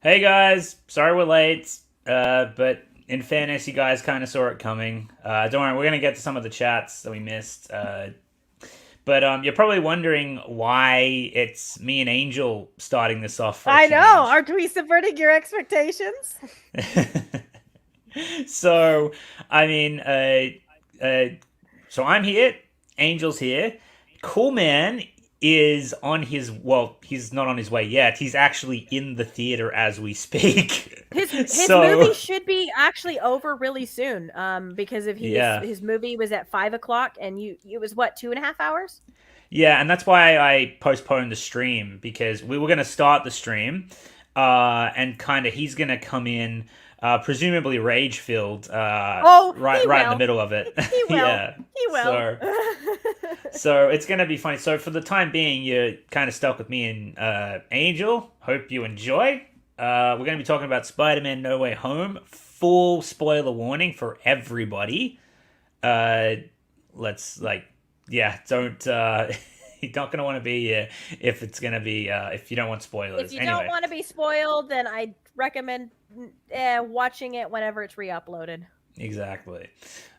Hey guys, sorry we're late, but in fairness, you guys kind of saw it coming. Don't worry, we're gonna get to some of the chats that we missed. But you're probably wondering why it's me and Angel starting this off for a I know. change. Aren't we subverting your expectations? so, I mean, uh, so I'm here, Angel's here. Cool Man is on his he's not on his way yet. He's actually in the theater as we speak. His so movie should be actually over really soon. Because if yeah. his movie was at 5 o'clock and you it was what 2.5 hours. Yeah, and that's why I postponed the stream because we were going to start the stream, and kind of he's going to come in, presumably rage filled, Oh, he right in the will. middle of it. He will. yeah. He will. So so it's going to be funny. So for the time being, you're kind of stuck with me and Angel. Hope you enjoy. We're going to be talking about Spider-Man: No Way Home. Full spoiler warning for everybody. Uh, let's like yeah, don't you're not gonna want to be here if it's gonna be if you don't want If spoilers. you don't Anyway, want to be spoiled, then I recommend watching it whenever it's re-uploaded. exactly.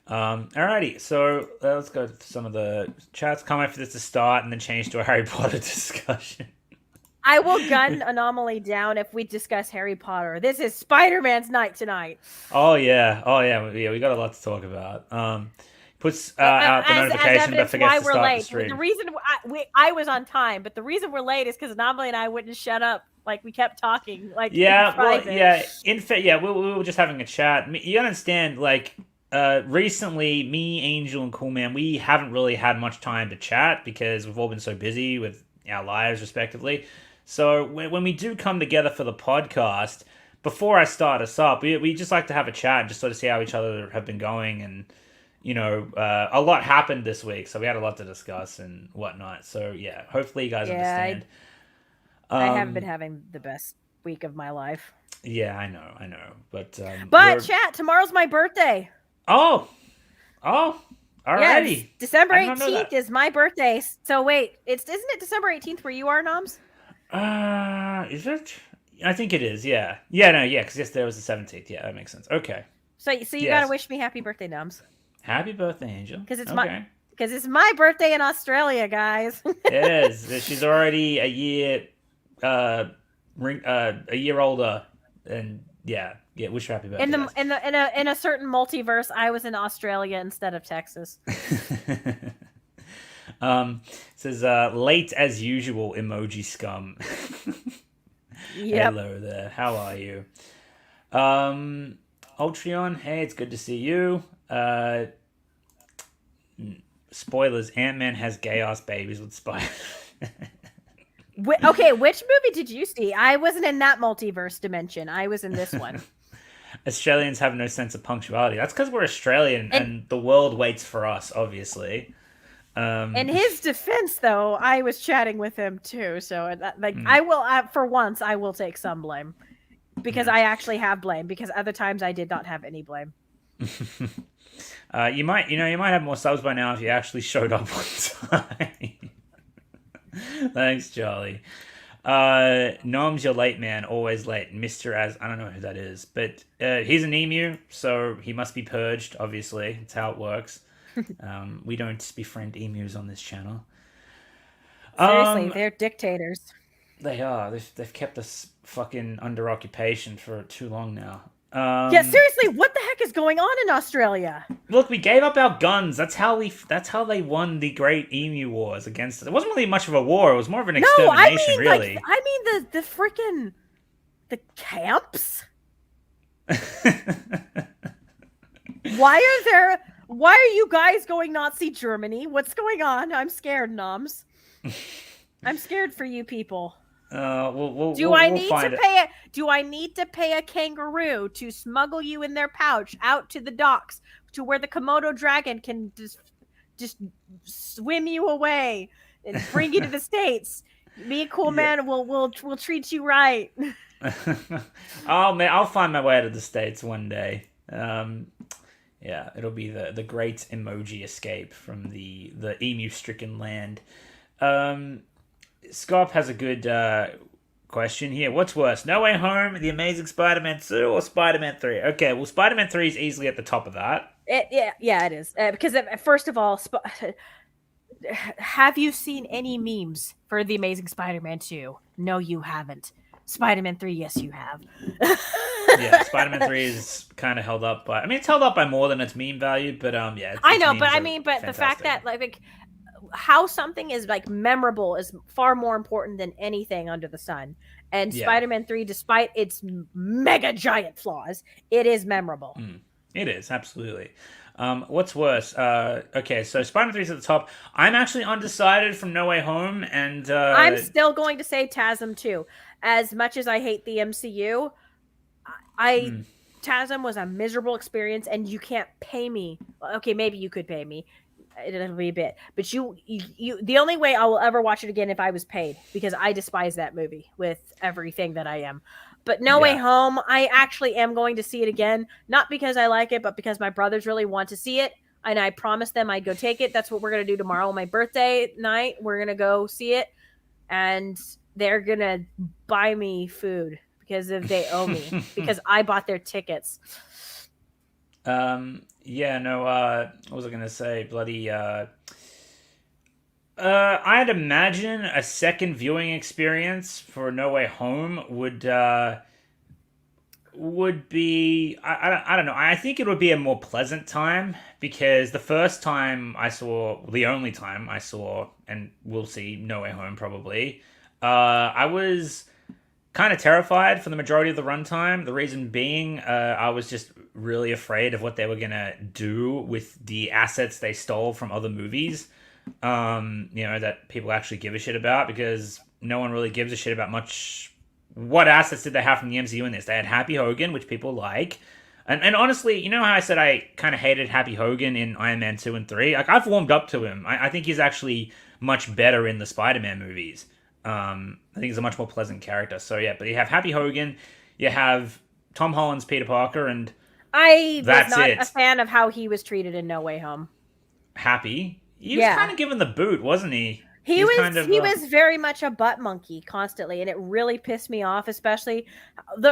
Alrighty, so let's go to some of the chats. Can't wait for this to start and then change to a Harry Potter discussion. I will gun Anomaly down if we discuss Harry Potter. This is Spider-Man's night tonight. Oh yeah, we got a lot to talk about. Puts out the As notification but evidence forgets why to we're start the late. The stream. reason I was on time, but the reason we're late is because Anomaly and I wouldn't shut up. Like we kept talking, like in Yeah, well, private. yeah. In fact, yeah, we were just having a chat. You understand, like, recently, me, Angel, and Cool Man, we haven't really had much time to chat because we've all been so busy with our lives, respectively. So when we do come together for the podcast, before I start us up, we just like to have a chat and just sort of see how each other have been going. And, a lot happened this week, so we had a lot to discuss and whatnot. So, yeah, hopefully you guys Yeah, understand. I haven't been Um, having the best week of my life. yeah, I know. But But we're chat, tomorrow's my birthday. Oh, oh, Yes, alrighty. December I did not know 18th that. is my birthday. So wait, isn't it December 18th where you are, Noms? Is it? I think it is. Yeah, yeah, no, yeah, because yesterday was the 17th. Yeah, that makes sense. Okay, So you gotta yes. wish me happy birthday, Noms, Happy birthday, Angel. because Okay, it's my birthday in Australia, guys. it is. She's already a year, a year older, and yeah. Wish her happy In birthday, the guys. in a certain multiverse, I was in Australia instead of Texas. It says late as usual emoji scum. Yep. Hello there. How are you? Um, Ultron, hey, it's good to see you. Spoilers: Ant Man has gay ass babies with Spider. Okay, which movie did you see? I wasn't in that multiverse dimension. I was in this one. Australians have no sense of punctuality. That's because we're Australian And and the world waits for us, obviously. in Um, his defense, though, I was chatting with him too. So, mm, I will, for once, I will take some blame because yeah. I actually have blame. Because other times I did not have any blame. You might have more subs by now if you actually showed up on time. Thanks, Charlie. NOMZ, you're late, man. Always late. Mr. As, I don't know who that is, but he's an emu, so he must be purged, obviously. It's how it works. We don't befriend emus on this channel. Seriously, Um, they're dictators. they are. They've kept us fucking under occupation for too long now. Yeah, seriously, what the heck is going on in Australia? Look, we gave up our guns. That's how they won the Great Emu Wars against us. It wasn't really much of a war. It was more of an No, I extermination, mean, like, really. I mean the freaking the camps. Why are there? Why are you guys going Nazi Germany? What's going on? I'm scared, Noms. I'm scared for you people. We'll find it. Do I need to pay a kangaroo to smuggle you in their pouch out to the docks to where the Komodo dragon can just swim you away and bring you to the States? Me and Cool Yeah. Man will treat you right. Oh man, I'll find my way to the States one day. Yeah, it'll be the great emoji escape from the emu stricken land. Um, Scarp has a good question here. What's worse, No Way Home, The Amazing Spider-Man 2, or Spider-Man 3? Okay, well, Spider-Man 3 is easily at the top of that. Yeah, it is. Because first of all, have you seen any memes for The Amazing Spider-Man 2? No, you haven't. Spider-Man 3, yes, you have. Yeah, Spider-Man 3 is kind of held up by... I mean, it's held up by more than its meme value, but yeah. I know, but the fact that, like, how something is, like, memorable is far more important than anything under the sun. And Spider-Man 3, despite its mega giant flaws, it is memorable. It is, absolutely. What's worse? Okay, so Spider-Man 3 is at the top. I'm actually undecided from No Way Home, and... I'm still going to say TASM 2. As much as I hate the MCU, TASM was a miserable experience, and you can't pay me. Okay, maybe you could pay me. It'll be a bit. But you the only way I will ever watch it again if I was paid, because I despise that movie with everything that I am. But No Way Home, I actually am going to see it again, not because I like it, but because my brothers really want to see it, and I promised them I'd go take it. That's what we're going to do tomorrow on my birthday night. We're going to go see it, and they're going to buy me food because if they owe me, because I bought their tickets. What was I going to say? I'd imagine a second viewing experience for No Way Home would be... I don't know. I think it would be a more pleasant time, because the first time I saw... The only time I saw, and we'll see, No Way Home probably... I was kind of terrified for the majority of the runtime. The reason being, I was just really afraid of what they were going to do with the assets they stole from other movies, that people actually give a shit about, because no one really gives a shit about much. What assets did they have from the MCU in this? They had Happy Hogan, which people like. And honestly, you know how I said I kind of hated Happy Hogan in Iron Man 2 and 3? Like, I've warmed up to him. I think he's actually much better in the Spider-Man movies. I think he's a much more pleasant character. So yeah, but you have Happy Hogan, you have Tom Holland's Peter Parker, and I was not a fan of how he was treated in No Way Home. Happy? He was kind of given the boot, wasn't he? He was very much a butt monkey constantly, and it really pissed me off, especially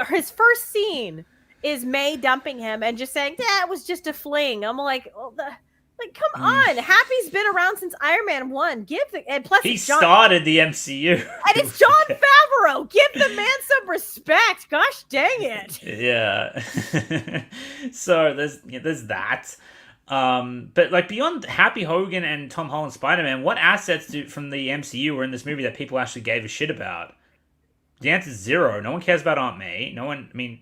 his first scene is May dumping him and just saying, "That was just a fling." I'm like, come on. Happy's been around since Iron Man 1. And plus he started the MCU. And it's Jon Favreau. Give the man some respect. Gosh dang it. Yeah. So there's that. But like beyond Happy Hogan and Tom Holland Spider-Man, what assets from the MCU were in this movie that people actually gave a shit about? The answer is zero. No one cares about Aunt May.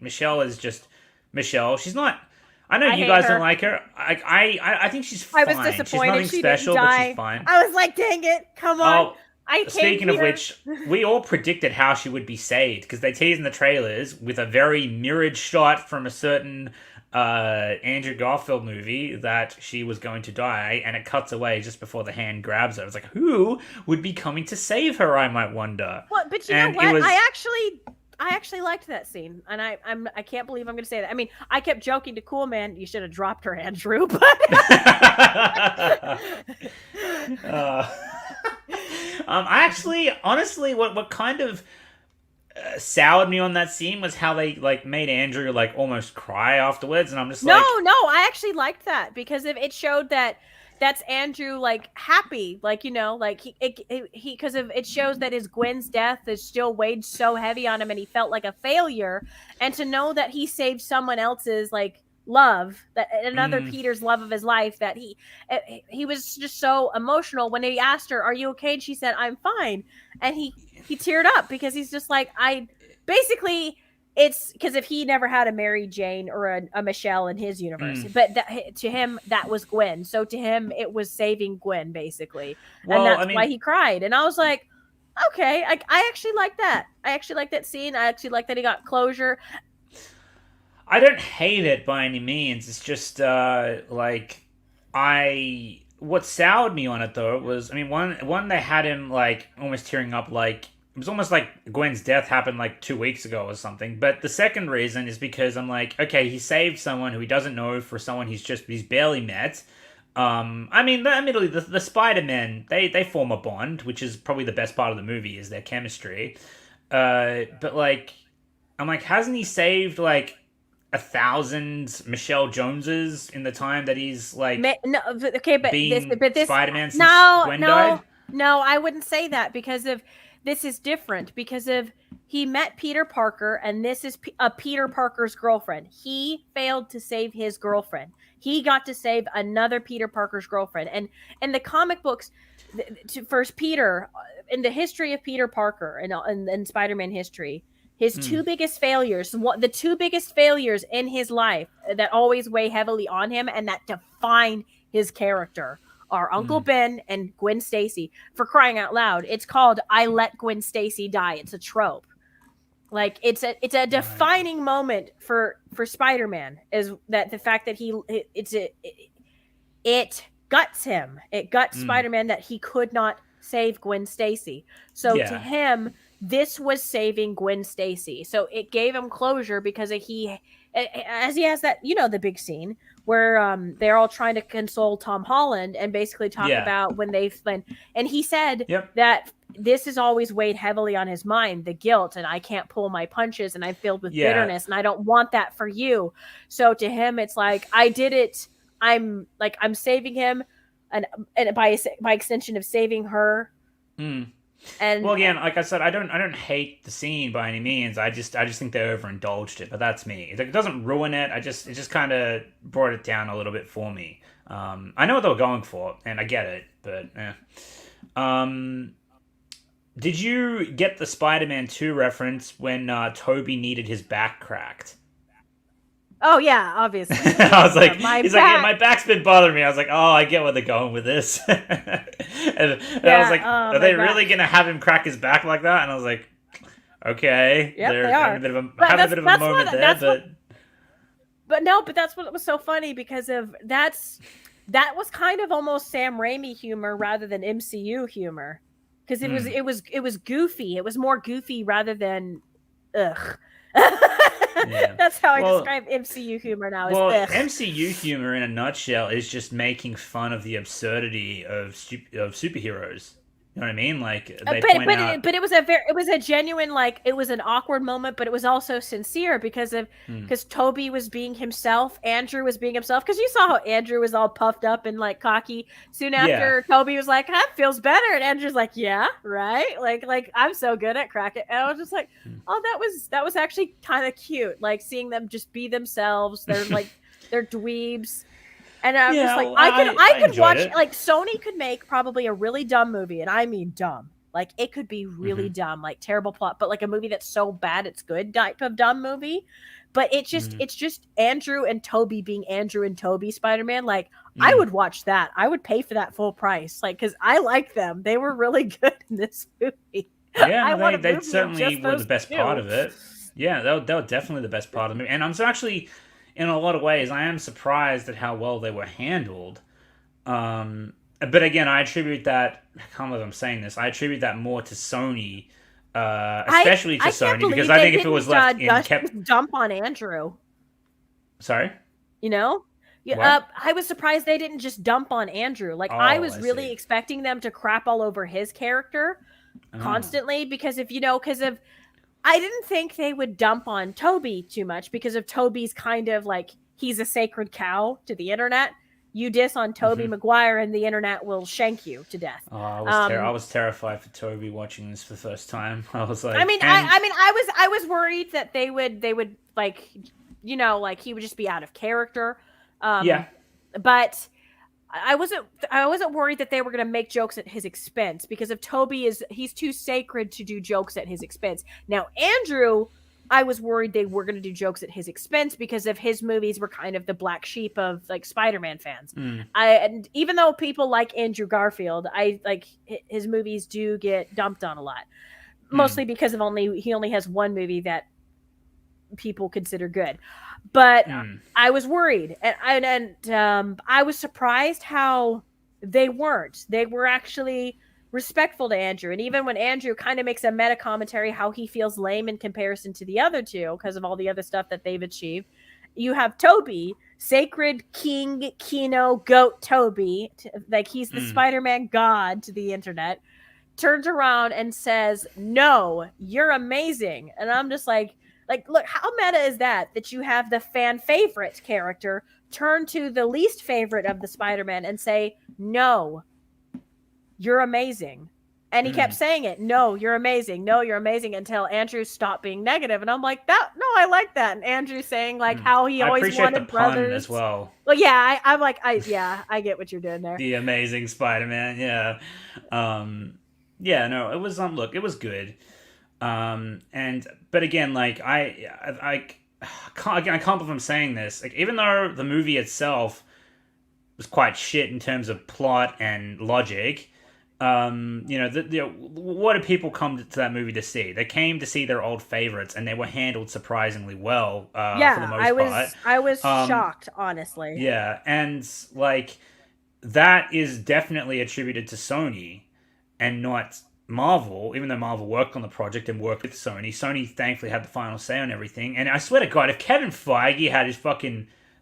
Michelle is just Michelle. She's not... I know you guys don't like her. I think she's fine. I was disappointed she's nothing special, but she's fine. I was like, dang it, come on. Speaking of which, we all predicted how she would be saved, because they teased in the trailers with a very mirrored shot from a certain Andrew Garfield movie that she was going to die, and it cuts away just before the hand grabs her. It's like, who would be coming to save her, I might wonder. What? But you know what? I actually liked that scene, and I can't believe I'm going to say that. I mean, I kept joking to Cool Man, you should have dropped her, Andrew. But I actually, honestly, what kind of soured me on that scene was how they made Andrew almost cry afterwards, and I'm just no, I actually liked that, because it showed that. That's Andrew happy, he because of it shows that his Gwen's death is still weighed so heavy on him, and he felt like a failure, and to know that he saved someone else's love, that another Peter's love of his life, that he was just so emotional when he asked her, "Are you okay?" And she said, "I'm fine," and he teared up, because he's just it's because if he never had a Mary Jane or a Michelle in his universe, but to him that was Gwen. So to him it was saving Gwen, basically, and that's why he cried. And I was like, okay, I actually like that. I actually like that scene. I actually like that he got closure. I don't hate it by any means. It's just what soured me on it though was, one they had him almost tearing up, it was almost like Gwen's death happened 2 weeks ago or something. But the second reason is because I'm like, okay, he saved someone who he doesn't know for someone he's barely met. Admittedly, the Spider-Men, they form a bond, which is probably the best part of the movie, is their chemistry. But like, I'm like, hasn't he saved like 1,000 Michelle Joneses in the time that he's like No, okay, been but this, Spider-Man since no, Gwen no, died? no, I wouldn't say that because of this is different because of he met Peter Parker and this is a Peter Parker's girlfriend. He failed to save his girlfriend. He got to save another Peter Parker's girlfriend. And in the comic books, first Peter in the history of Peter Parker and Spider-Man history, his two biggest failures, the two biggest failures in his life that always weigh heavily on him and that define his character are Uncle Ben and Gwen Stacy. For crying out loud, it's called "I Let Gwen Stacy Die." It's a trope. Like it's a defining moment for Spider-Man is that the fact that it guts him. It guts Spider-Man that he could not save Gwen Stacy. So to him, this was saving Gwen Stacy. So it gave him closure because he has that, the big scene where they're all trying to console Tom Holland and basically talk about and he said that this has always weighed heavily on his mind, the guilt, and I can't pull my punches and I'm filled with bitterness and I don't want that for you. So to him, it's like, I did it. I'm saving him and by extension of saving her. And well, again, like I said, I don't hate the scene by any means. I just think they overindulged it, but that's me. It doesn't ruin it. It just kind of brought it down a little bit for me. I know what they were going for, and I get it, but did you get the Spider-Man 2 reference when Toby needed his back cracked? Oh yeah, obviously. I was like, he's like, yeah, my back's been bothering me. I was like, oh, I get where they're going with this. and I was like, are they really gonna have him crack his back like that? And I was like, okay, they're having a bit of a moment there, but that's what was so funny because of that was kind of almost Sam Raimi humor rather than MCU humor because it was goofy. It was more goofy rather than ugh. That's how I describe MCU humor now. MCU humor in a nutshell is just making fun of the absurdity of superheroes. You know what I mean? Like they point out, but it was a genuine, like, it was an awkward moment, but it was also sincere because Toby was being himself, Andrew was being himself. Because you saw how Andrew was all puffed up and like cocky. Soon after, Toby was like, "That feels better," and Andrew's like, "Yeah, right." Like I'm so good at cracking. And I was just like, "Oh, that was actually kind of cute." Like seeing them just be themselves. They're like they're dweebs. And I'm just like, I could watch it. Like Sony could make probably a really dumb movie, and I mean dumb. Like it could be really dumb, like terrible plot, but like a movie that's so bad it's good type of dumb movie. But it's just Andrew and Toby being Andrew and Toby Spider-Man. Like I would watch that. I would pay for that full price, like because I like them. They were really good in this movie. Yeah, they certainly were the best part of it. Yeah, they were definitely the best part of the movie, and I'm actually. In a lot of ways, I am surprised at how well they were handled. But again, I attribute that. I can't believe I'm saying this. I attribute that more to Sony, especially to Sony, because I think if it was left in dump on Andrew. Sorry. I was surprised they didn't just dump on Andrew. Like I was really expecting them to crap all over his character constantly because I didn't think they would dump on Toby too much because of Toby's kind of like, he's a sacred cow to the internet. You diss on Toby Maguire and the internet will shank you to death. Oh, I was terrified for Toby watching this for the first time. I was like, I was worried that they would like, like he would just be out of character. But I wasn't worried that they were going to make jokes at his expense because if Toby he's too sacred to do jokes at his expense. Now, Andrew, I was worried they were going to do jokes at his expense because of his movies were kind of the black sheep of like Spider-Man fans. And even though people like Andrew Garfield, I like his movies do get dumped on a lot, mostly because he only has one movie that people consider good. But I was worried, and I was surprised how they weren't. They were actually respectful to Andrew, and even when Andrew kind of makes a meta commentary how he feels lame in comparison to the other two because of all the other stuff that they've achieved, you have Toby, sacred king, Kino, goat Toby, like he's the Spider-Man god to the internet. turns around and says, "No, you're amazing." And I'm just like, look, how meta is that you have the fan favorite character turn to the least favorite of the Spider-Man and say, "No, you're amazing." And he kept saying it. "No, you're amazing. No, you're amazing," until Andrew stopped being negative. And I'm like, no, I like that. And Andrew saying like how he always appreciate wanted the pun brothers as well. Well, yeah, I'm like, I get what you're doing there. The Amazing Spider-Man, yeah. Yeah, no, it was look, it was good. But again, like I can't believe I'm saying this. Like, even though the movie itself was quite shit in terms of plot and logic, what do people come to that movie to see? They came to see their old favorites, and they were handled surprisingly well. For the most part, I was shocked, honestly. Yeah, and like that is definitely attributed to Sony and not Marvel, even though Marvel worked on the project and worked with Sony. Sony thankfully had the final say on everything. And I swear to God, if Kevin Feige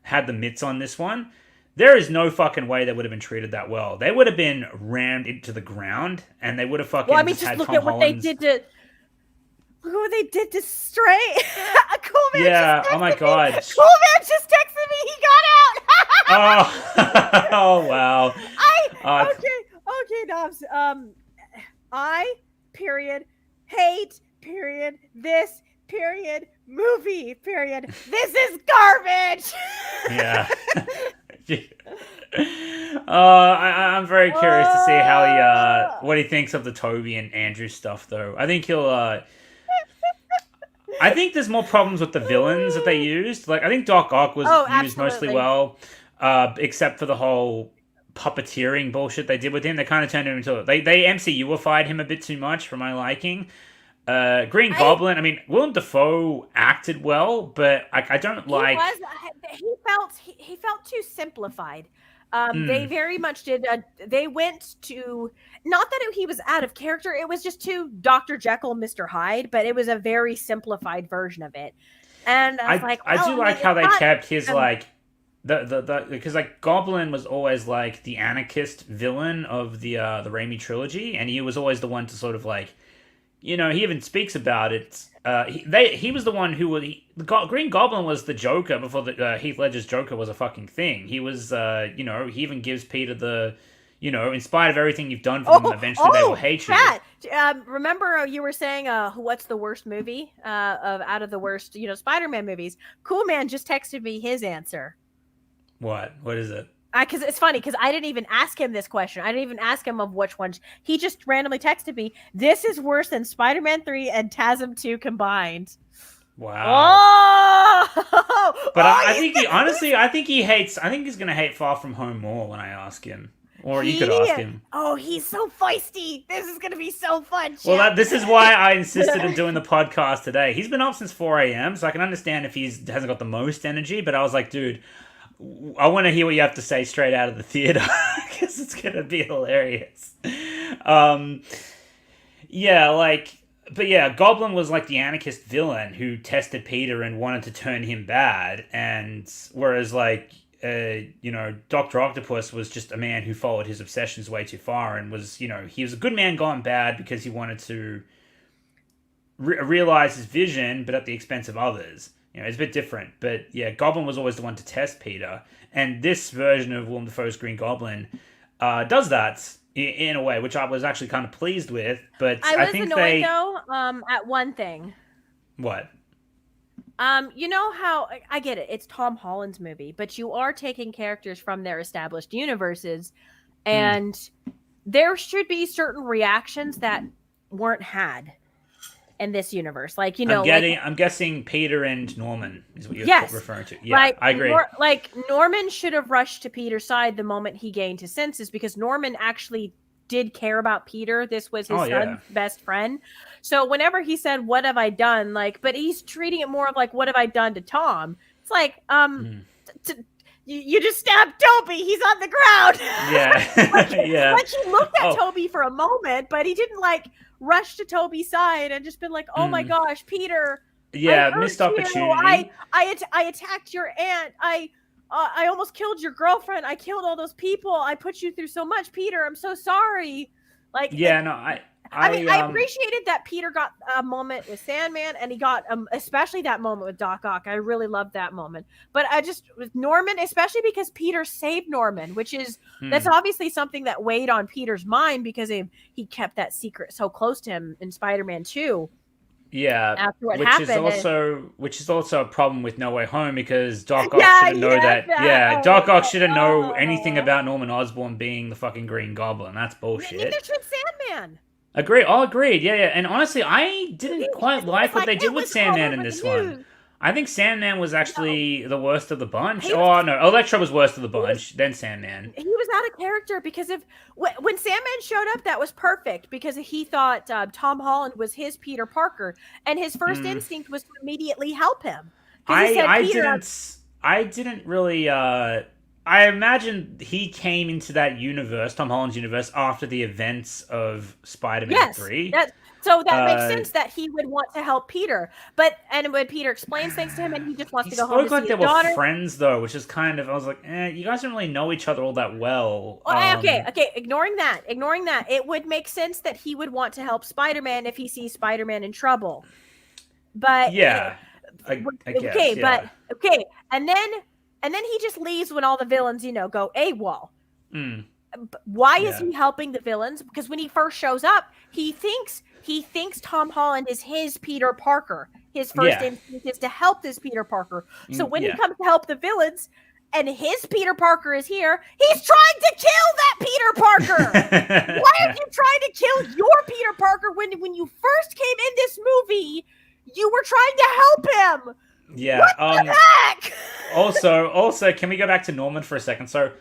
had the mitts on this one, there is no fucking way they would have been treated that well. They would have been rammed into the ground, and they would have fucking. Well, I mean, just look at what they did to. Look what they did to Stray. Cool Man. Yeah. Oh my God. Cool Man just texted me. He got out. Oh wow. Okay, Knobs. I hate this movie this is garbage. Yeah. I'm very curious to see how what he thinks of the Toby and Andrew stuff, though. I think I think there's more problems with the villains that they used. Like, I think Doc Ock was used mostly well, except for the whole puppeteering bullshit they did with him. They kind of turned him into they MCU-ified him a bit too much for my liking. Green Goblin. I mean, Willem Dafoe acted well, but I don't like. He felt too simplified. They very much did. They went to not that he was out of character. It was just too Dr. Jekyll, Mr. Hyde, but it was a very simplified version of it. And I was like, I do like how they kept his like. Because like Goblin was always like the anarchist villain of the Raimi trilogy, and he was always the one to sort of like, he even speaks about it. He was the one who Green Goblin was the Joker before Heath Ledger's Joker was a fucking thing. He was he even gives Peter the in spite of everything you've done for them, eventually they will hate you. Remember you were saying what's the worst movie out of the worst Spider-Man movies? Cool Man just texted me his answer. What is it? Because it's funny, because I didn't even ask him this question. I didn't even ask him of which ones. He just randomly texted me, "This is worse than Spider-Man 3 and TASM 2 combined." Wow. Oh! But I think I think he's going to hate Far From Home more when I ask him. Or you could ask him. Oh, he's so feisty. This is going to be so fun. Chip. Well, this is why I insisted on doing the podcast today. He's been up since 4 a.m., so I can understand if he hasn't got the most energy, but I was like, dude, I want to hear what you have to say straight out of the theater because it's going to be hilarious. Goblin was like the anarchist villain who tested Peter and wanted to turn him bad. And whereas like, Dr. Octopus was just a man who followed his obsessions way too far and was, he was a good man gone bad because he wanted to realize his vision, but at the expense of others. It's a bit different, but yeah, Goblin was always the one to test Peter, and this version of Willem Dafoe's Green Goblin does that in a way, which I was actually kind of pleased with. But I think annoyed though at one thing. What? You know how I get it? It's Tom Holland's movie, but you are taking characters from their established universes, and there should be certain reactions that weren't had in this universe. Like, I'm guessing Peter and Norman is what you're referring to. Yeah, like, I agree. Norman should have rushed to Peter's side the moment he gained his senses, because Norman actually did care about Peter. This was his son's best friend. So whenever he said, "What have I done?" but he's treating it more of like, "What have I done to Tom?" It's like, you just stabbed Toby. He's on the ground. Yeah. Yeah. Like, he looked at Toby for a moment, but he didn't rush to Toby's side and just been like, "Oh my gosh, Peter." Yeah, missed opportunity. I attacked your aunt. I almost killed your girlfriend. I killed all those people. I put you through so much, Peter. I'm so sorry. I mean, I appreciated that Peter got a moment with Sandman, and he got especially that moment with Doc Ock. I really loved that moment. But I just with Norman, especially because Peter saved Norman, which is that's obviously something that weighed on Peter's mind because he kept that secret so close to him in Spider-Man 2. Yeah, after what which happened, is also a problem with No Way Home because Doc Ock shouldn't know that. Yeah, Doc Ock shouldn't know anything about Norman Osborn being the fucking Green Goblin. That's bullshit. Neither should Sandman. Agreed. Yeah. And honestly, I didn't quite like what they did with Sandman in this one. I think Sandman was actually the worst of the bunch. No, Electro was worst of the bunch, then Sandman. He was out of character because of when Sandman showed up, that was perfect because he thought Tom Holland was his Peter Parker, and his first instinct was to immediately help him. I didn't really. I imagine he came into that universe, Tom Holland's universe, after the events of Spider-Man 3. So that makes sense that he would want to help Peter. And when Peter explains things to him and he just wants to go home to see his daughter. He spoke like they were friends, though, which is kind of, I was like, you guys don't really know each other all that well. Okay, ignoring that. It would make sense that he would want to help Spider-Man if he sees Spider-Man in trouble. But... Yeah, I guess, okay. And then he just leaves when all the villains, go AWOL. Why is he helping the villains? Because when he first shows up, he thinks Tom Holland is his Peter Parker. His first instinct is to help this Peter Parker. So when he comes to help the villains, and his Peter Parker is here, he's trying to kill that Peter Parker. Why are you trying to kill your Peter Parker when you first came in this movie? You were trying to help him. Yeah. What the heck? Also, can we go back to Norman for a second? So,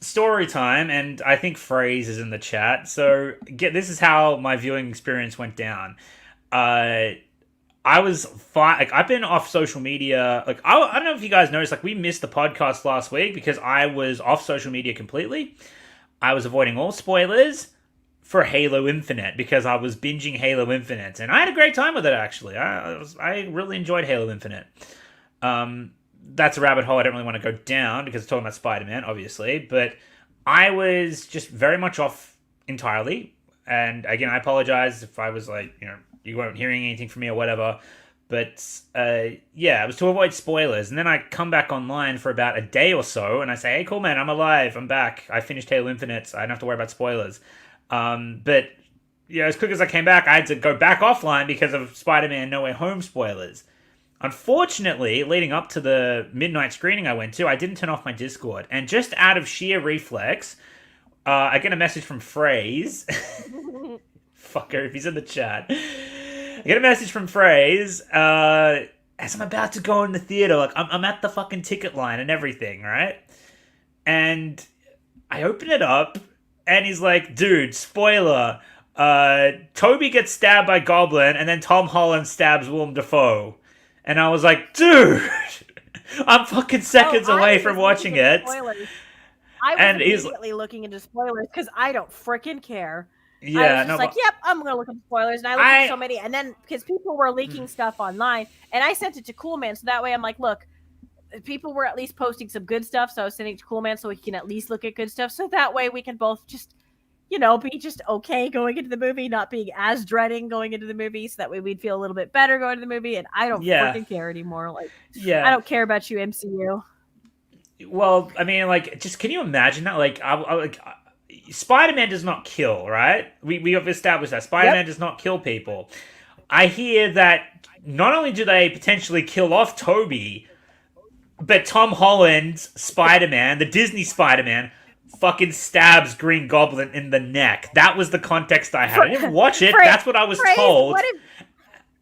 story time, and I think Phrase is in the chat. So, this is how my viewing experience went down. I was fine. Like, I've been off social media. Like, I don't know if you guys noticed. Like, we missed the podcast last week because I was off social media completely. I was avoiding all spoilers for Halo Infinite because I was binging Halo Infinite, and I had a great time with it. Actually, I really enjoyed Halo Infinite. That's a rabbit hole I don't really want to go down because it's talking about Spider-Man, obviously. But I was just very much off entirely, and again, I apologize if I was like, you weren't hearing anything from me or whatever. But it was to avoid spoilers, and then I come back online for about a day or so, and I say, "Hey, cool man, I'm alive, I'm back. I finished Halo Infinite. I don't have to worry about spoilers." But as quick as I came back, I had to go back offline because of Spider-Man No Way Home spoilers. Unfortunately, leading up to the midnight screening I went to, I didn't turn off my Discord. And just out of sheer reflex, I get a message from Phrase. Fucker, if he's in the chat. I get a message from Phrase as I'm about to go in the theater. Like, I'm at the fucking ticket line and everything, right? And I open it up, and he's like, dude, spoiler. Toby gets stabbed by Goblin, and then Tom Holland stabs Willem Dafoe. And I was like, dude, I'm fucking seconds away from watching it. Spoilers. I was immediately looking into spoilers because I don't freaking care. I was just yep, I'm going to look at spoilers. And I looked at so many. And then, because people were leaking stuff online, and I sent it to Coolman. So that way I'm like, look, people were at least posting some good stuff. So I was sending it to Coolman so we can at least look at good stuff. So that way we can both just, be just okay going into the movie, not being as dreading going into the movie. So that way we'd feel a little bit better going to the movie. And I don't freaking care anymore. Like, I don't care about you, MCU. Well, I mean, like, just can you imagine that? Like, Spider-Man does not kill, right? We have established that. Spider-Man does not kill people. I hear that not only do they potentially kill off Toby, but Tom Holland's Spider-Man, the Disney Spider-Man, fucking stabs Green Goblin in the neck. That was the context I had. I didn't watch it. That's what I was told.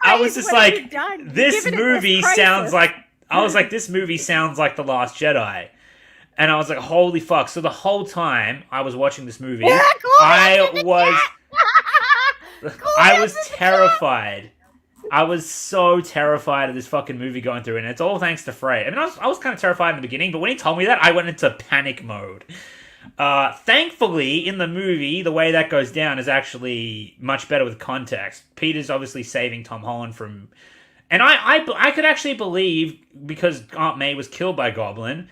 I was just like, this movie sounds like... I was like, this movie sounds like The Last Jedi. And I was like, holy fuck. So the whole time I was watching this movie, I was terrified. I was so terrified of this fucking movie going through, and it's all thanks to Frey. I mean, I was kind of terrified in the beginning, but when he told me that, I went into panic mode. Thankfully, in the movie, the way that goes down is actually much better with context. Peter's obviously saving Tom Holland from... And I could actually believe, because Aunt May was killed by Goblin,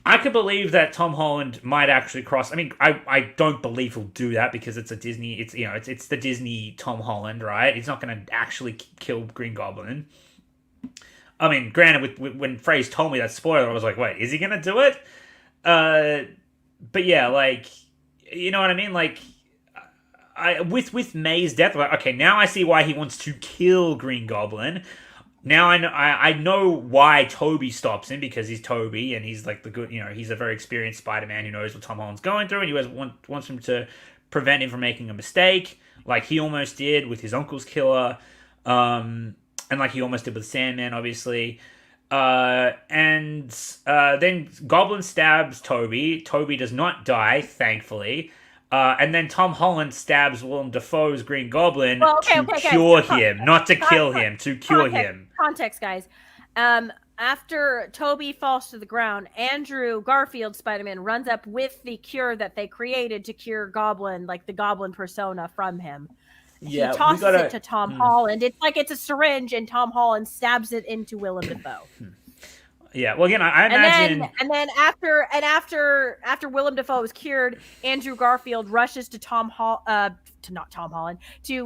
I could believe that Tom Holland might actually cross. I mean, I don't believe he'll do that because it's a Disney. It's it's the Disney Tom Holland, right? He's not going to actually kill Green Goblin. I mean, granted, when Phrase told me that spoiler, I was like, wait, is he going to do it? But yeah, like, you know what I mean? Like, with May's death, like, okay, now I see why he wants to kill Green Goblin. Now I know why Toby stops him, because he's Toby and he's like the good, he's a very experienced Spider-Man who knows what Tom Holland's going through, and wants him to prevent him from making a mistake, like he almost did with his uncle's killer, and like he almost did with Sandman, obviously. And then Goblin stabs Toby. Toby does not die, thankfully. And then Tom Holland stabs Willem Dafoe's Green Goblin to cure him, not to kill him, to cure him. Context, guys. After Toby falls to the ground, Andrew Garfield Spider-Man runs up with the cure that they created to cure Goblin, like the Goblin persona from him. Yeah, he tosses it to Tom Holland. It's like it's a syringe, and Tom Holland stabs it into Willem Dafoe. Yeah, well, again, I imagine, and then after Willem Dafoe is cured, Andrew Garfield rushes to to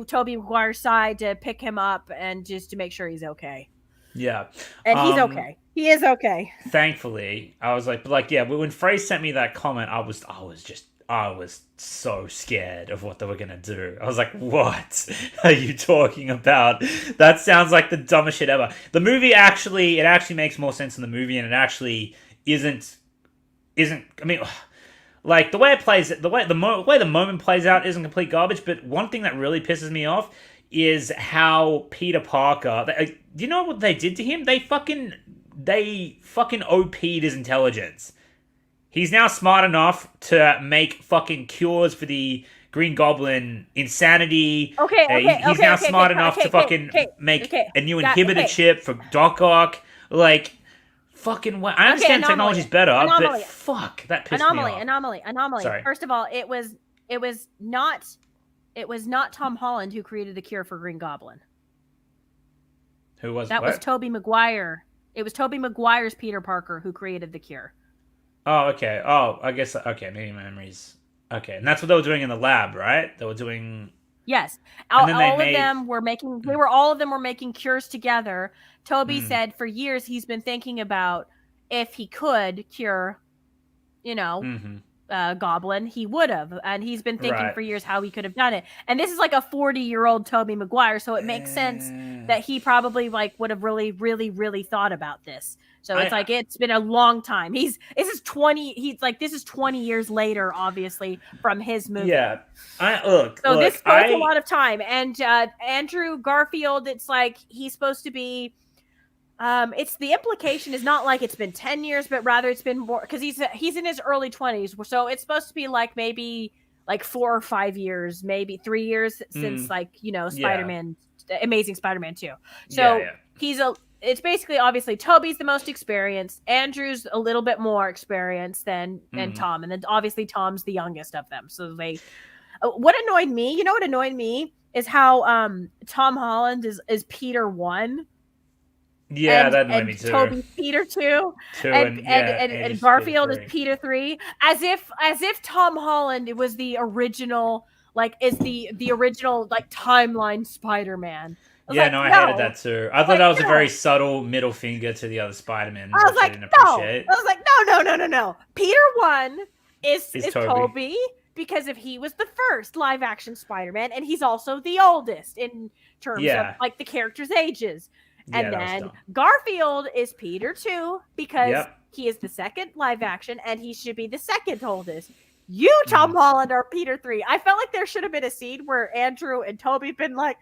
Tobey Maguire's side to pick him up and just to make sure he's okay. Yeah, and he's okay. He is okay. Thankfully, I was like, yeah. When Phrase sent me that comment, I was so scared of what they were gonna do. I was like, what are you talking about? That sounds like the dumbest shit ever. The movie actually makes more sense in the movie, and it actually isn't. I mean, like the way it plays, the way the moment plays out isn't complete garbage. But one thing that really pisses me off is how Peter Parker. Do you know what they did to him? They fucking OP'd his intelligence. He's now smart enough to make fucking cures for the Green Goblin insanity. He's now smart enough to fucking make a new inhibitor chip for Doc Ock. Like, fucking what? I understand technology's better, but fuck, that pissed me off. Anomaly. Sorry. First of all, it was not Tom Holland who created the cure for Green Goblin. Who was that? Was Tobey Maguire. It was Tobey Maguire's Peter Parker who created the cure. Oh, okay. Oh, I guess, okay, maybe my memories. Okay, and that's what they were doing in the lab, right? They were doing... Yes. All of them were making cures together. Toby said for years he's been thinking about if he could cure, Goblin, he would have. And he's been thinking for years how he could have done it. And this is like a 40-year-old Tobey Maguire, so it makes sense that he probably would have really, really, really thought about this. So it's been a long time. This is 20 years later, obviously, from his movie. Yeah. This takes a lot of time. And Andrew Garfield, it's like he's supposed to be it's the implication is not like it's been 10 years, but rather it's been more because he's in his early 20s. So it's supposed to be like maybe like 4 or 5 years, maybe 3 years since Spider-Man, Amazing Spider-Man 2. So it's basically obviously Toby's the most experienced, Andrew's a little bit more experienced than Tom, and then obviously Tom's the youngest of them. So what annoyed me is how Tom Holland is Peter 1. Yeah, that annoyed me too. Toby's Peter 2, and Garfield is Peter 3, as if Tom Holland was the original, is the original timeline Spider-Man. I hated that too. I thought that was a very subtle middle finger to the other Spider-Man. I was like, no. Peter 1 is Toby, because if he was the first live action Spider-Man, and he's also the oldest in terms of the characters' ages. And then Garfield is Peter 2 because he is the second live action and he should be the second oldest. You, Tom Holland, are Peter 3. I felt like there should have been a scene where Andrew and Toby been like,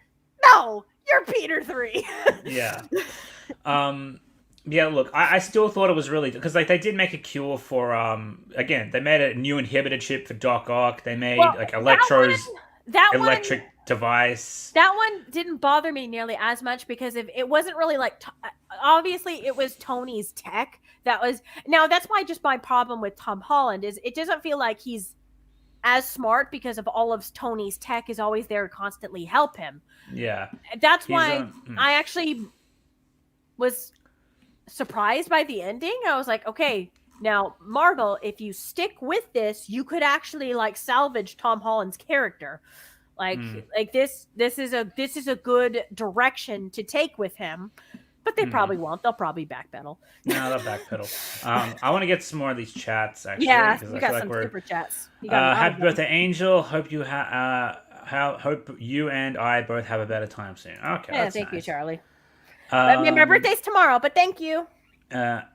no, you're Peter 3. Yeah. Look, I still thought it was really... Because they did make a cure for... again, they made a new inhibitor chip for Doc Ock. They made Electro's electric device. That one didn't bother me nearly as much because it wasn't really obviously it was Tony's tech that's why just my problem with Tom Holland is it doesn't feel like he's as smart because of all of Tony's tech is always there to constantly help him. That's why I actually was surprised by the ending. I was like, okay, Now, Marvel, if you stick with this, you could actually like salvage Tom Holland's character. Like this is a good direction to take with him. But they probably won't. They'll probably backpedal. No, they'll backpedal. I want to get some more of these chats actually. Yeah, because you I got feel some like we're. super chats. You got a lot of Happy them. birthday, Angel. Hope you and I both have a better time soon. Okay, Yeah, that's thank you, nice. Charlie. My birthday's tomorrow, but thank you.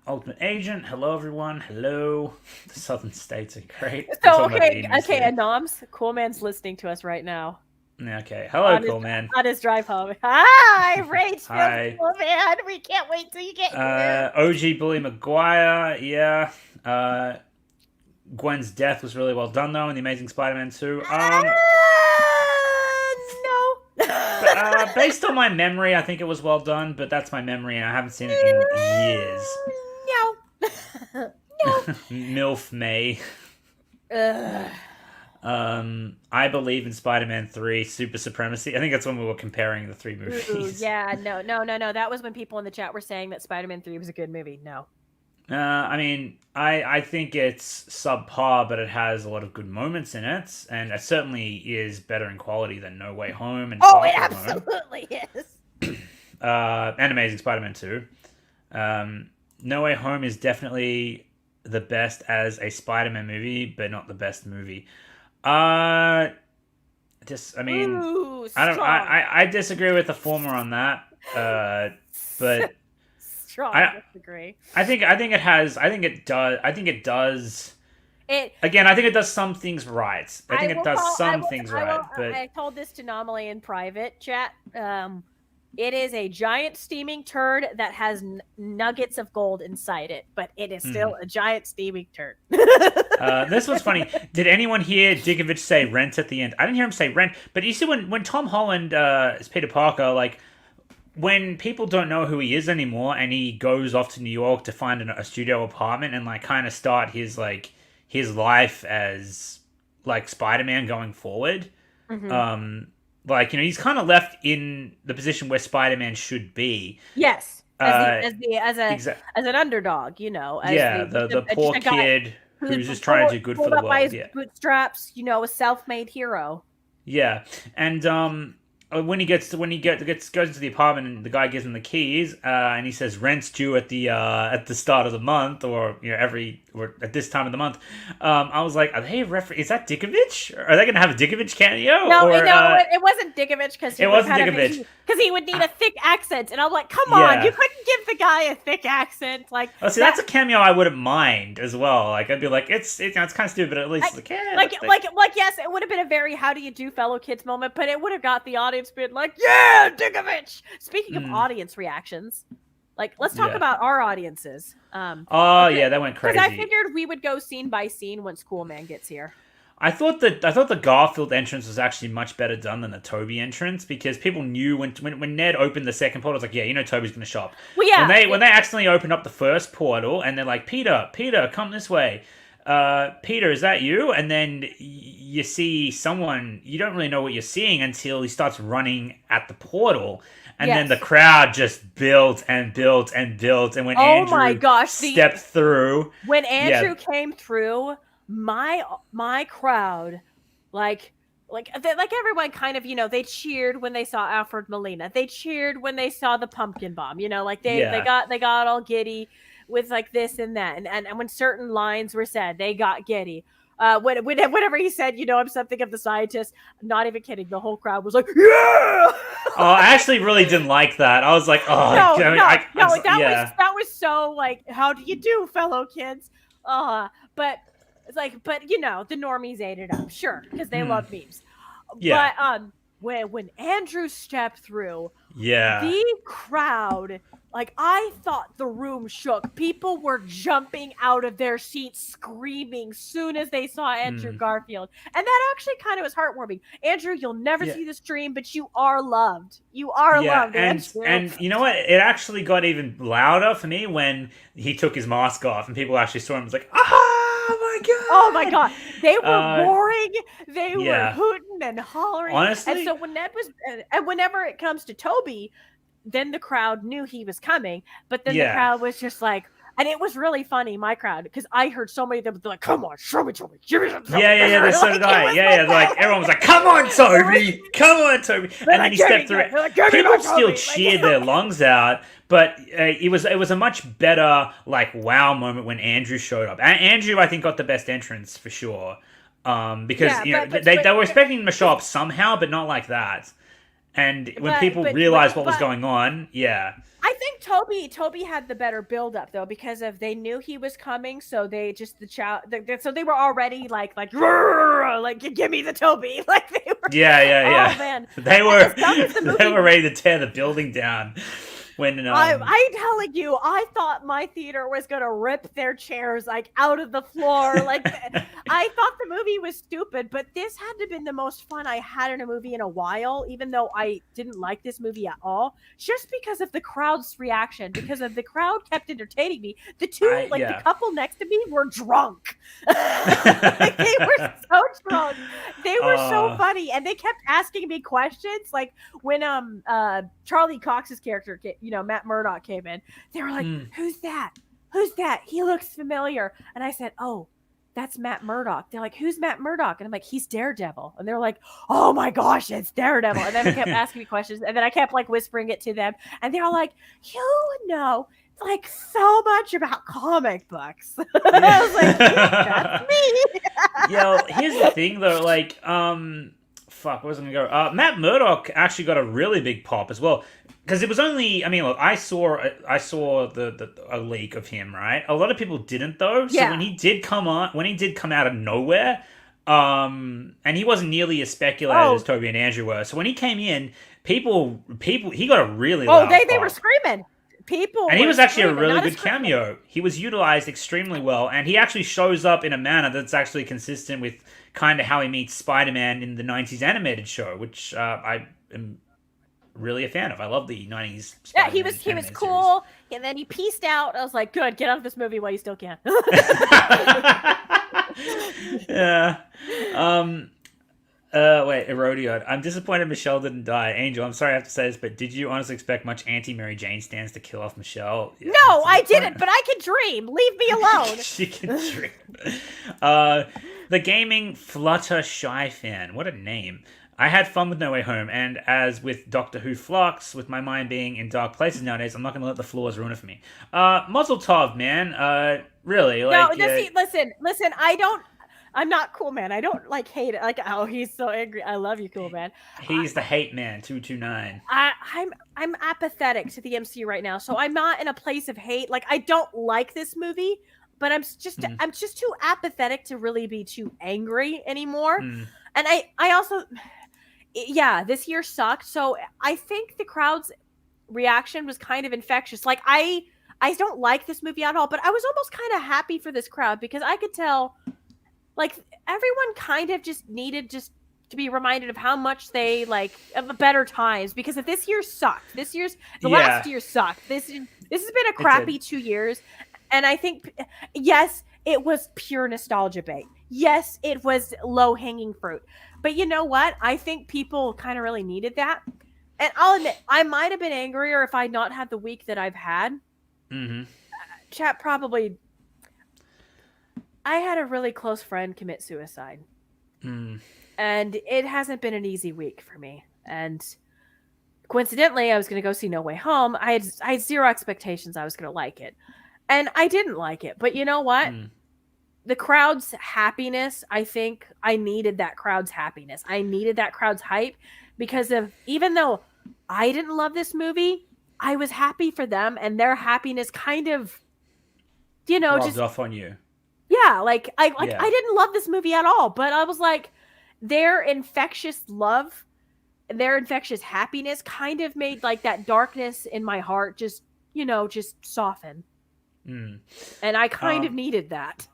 Ultimate Agent. Hello, everyone. Hello. The Southern States are great. We're So talking about okay, enemies okay, here. and NOMZ, Cool Man's listening to us right now. Okay. Hello, on his, cool man. on his drive home. Hi, Rage Hi. Cool Man. We can't wait till you get here. OG Bully Maguire. Yeah. Gwen's death was really well done though in the Amazing Spider-Man 2. No. Based on my memory, I think it was well done, but that's my memory, and I haven't seen it in years. No. No. MILF May. Ugh. I believe in Spider-Man 3 Super Supremacy. I think that's when we were comparing the three movies. Ooh, yeah, no. That was when people in the chat were saying that Spider-Man 3 was a good movie. No. I mean, I think it's subpar, but it has a lot of good moments in it, and it certainly is better in quality than No Way Home and Oh, it Far From Home. absolutely is. And Amazing Spider-Man 2. No Way Home is definitely the best as a Spider-Man movie, but not the best movie. I mean, Ooh, I disagree with the former on that. But strong disagree. I think it does. It Again, I think it does some things right. I think it does some things right. But I told this to Nomily in private chat. It is a giant steaming turd that has nuggets of gold inside it, but it is still a giant steaming turd. This was funny. Did anyone hear Dickovich say rent at the end? I didn't hear him say rent, but you see when Tom Holland is Peter Parker, like when people don't know who he is anymore and he goes off to New York to find a studio apartment and like kind of start his life as like Spider-Man going forward. Like, you know, he's kind of left in the position where Spider-Man should be. Yes, as an underdog, you know. As the poor kid who's just trying to do good for the world. By his bootstraps, you know, a self-made hero. Yeah, and when he goes into the apartment and the guy gives him the keys, and he says rent's due at the start of the month, or you know or at this time of the month. I was like, are they is that Dickovich? Are they going to have a Dickovich cameo? No, it wasn't Dickovich because it wasn't Dickovich because he would need a thick accent, and I'm like, come on, you couldn't give the guy a thick accent. Like, that's a cameo I wouldn't mind as well. Like, I'd be like, it's kind of stupid, but at least yes, it would have been a very how do you do fellow kids moment, but it would have got the audience being like, yeah, Dickovich. Speaking of audience reactions, like let's talk about our audiences. That went crazy. Because I figured we would go scene by scene once Cool Man gets here. I thought the Garfield entrance was actually much better done than the Toby entrance because people knew when Ned opened the second portal, it was like, yeah, you know Toby's gonna shop. Well, yeah. When they accidentally opened up the first portal and they're like, Peter, come this way. Peter, is that you? And then you see someone, you don't really know what you're seeing until he starts running at the portal. And then the crowd just built and built and built. And when Andrew stepped through. When Andrew came through, my crowd, like everyone kind of, you know, they cheered when they saw Alfred Molina. They cheered when they saw the pumpkin bomb, you know, like they got all giddy with like this and that. And when certain lines were said, they got giddy. Whenever he said, you know, I'm something of the scientist, not even kidding, the whole crowd was like, yeah! I actually really didn't like that. I was like, oh, that was so like, how do you do, fellow kids? But it's like, you know, the normies ate it up, sure, because they love memes. Yeah. But when Andrew stepped through, the crowd, like, I thought the room shook. People were jumping out of their seats, screaming soon as they saw Andrew Garfield. And that actually kind of was heartwarming. Andrew, you'll never see the stream, but you are loved. You are loved, Andrew. And you know what? It actually got even louder for me when he took his mask off and people actually saw him. It was like, oh my god! They were roaring, they were hooting and hollering. Honestly, and so when Ned was, and whenever it comes to Toby, then the crowd knew he was coming, but then the crowd was just like, And it was really funny, my crowd, because I heard so many of them be like, "Come on, show me, give me some." Yeah. So did I. Yeah. Like everyone was like, "Come on, Toby! Come on, Toby!" And then he stepped through it. People still cheered their lungs out, but it was a much better like wow moment when Andrew showed up. And Andrew, I think, got the best entrance for sure. Because they were expecting him to show up somehow, but not like that. And when people realized what was going on, yeah. I think Toby had the better build up though, because they knew he was coming, so they just so they were already like give me the Toby, like they were. Yeah. Oh man, they were ready to tear the building down. When I'm telling you, I thought my theater was gonna rip their chairs like out of the floor. Like I thought the movie was stupid, but this had to have been the most fun I had in a movie in a while, even though I didn't like this movie at all, just because of the crowd's reaction, because of the crowd kept entertaining me. The the couple next to me were drunk. Like, they were so drunk. They were so funny, and they kept asking me questions. Like when Charlie Cox's character, Matt Murdock came in, they were like, "Who's that? Who's that? He looks familiar." And I said, "Oh, that's Matt Murdock." They're like, "Who's Matt Murdock?" And I'm like, "He's Daredevil." And they're like, "Oh my gosh, it's Daredevil." And then they kept asking me questions, and then I kept like whispering it to them, and they're like, "You know like so much about comic books." I was like, "That's me." Yo, here's the thing though, like, fuck, where's it gonna go? Matt Murdock actually got a really big pop as well. Because it was only, I mean, look, I saw a leak of him, right? A lot of people didn't though. So when he did come out of nowhere, and he wasn't nearly as speculated as Toby and Andrew were. So when he came in, people, he got a really loud they pop. were screaming. And he was actually a really good cameo. He was utilized extremely well, and he actually shows up in a manner that's actually consistent with kind of how he meets Spider-Man in the 90s animated show, which I am really a fan of. I love the 90s Spider-Man. Yeah, he was cool, and then he pieced out. I was like, good, get out of this movie while you still can. Yeah. Wait, Erodion. I'm disappointed Michelle didn't die. Angel, I'm sorry I have to say this, but did you honestly expect much anti-Mary Jane stands to kill off Michelle? Yeah, no, I didn't, but I can dream. Leave me alone. She can dream. The gaming Fluttershy fan. What a name. I had fun with No Way Home, and as with Doctor Who Flux, with my mind being in dark places nowadays, I'm not going to let the flaws ruin it for me. Mazel tov, man. Really. Like, no, listen, I'm not Cool Man. I don't like hate it. Like, oh, he's so angry. I love you, Cool Man. He's the hate man, 229. I'm apathetic to the MCU right now, so I'm not in a place of hate. Like, I don't like this movie, but I'm just too apathetic to really be too angry anymore. And I also, this year sucked. So I think the crowd's reaction was kind of infectious. Like, I don't like this movie at all, but I was almost kind of happy for this crowd because I could tell, like, everyone kind of just needed just to be reminded of how much they like of better times, because if this year sucked, last year sucked. This has been a crappy 2 years, and I think yes, it was pure nostalgia bait. Yes, it was low hanging fruit, but you know what? I think people kind of really needed that, and I'll admit I might have been angrier if I'd not had the week that I've had. Chat probably. I had a really close friend commit suicide. And it hasn't been an easy week for me. And coincidentally, I was going to go see No Way Home. I had zero expectations I was going to like it. And I didn't like it. But you know what? The crowd's happiness, I think I needed that crowd's happiness. I needed that crowd's hype because of, even though I didn't love this movie, I was happy for them, and their happiness kind of, rubbed just off on you. Yeah, I didn't love this movie at all, but I was like, their infectious love, their infectious happiness kind of made like that darkness in my heart just soften. And I kind of needed that.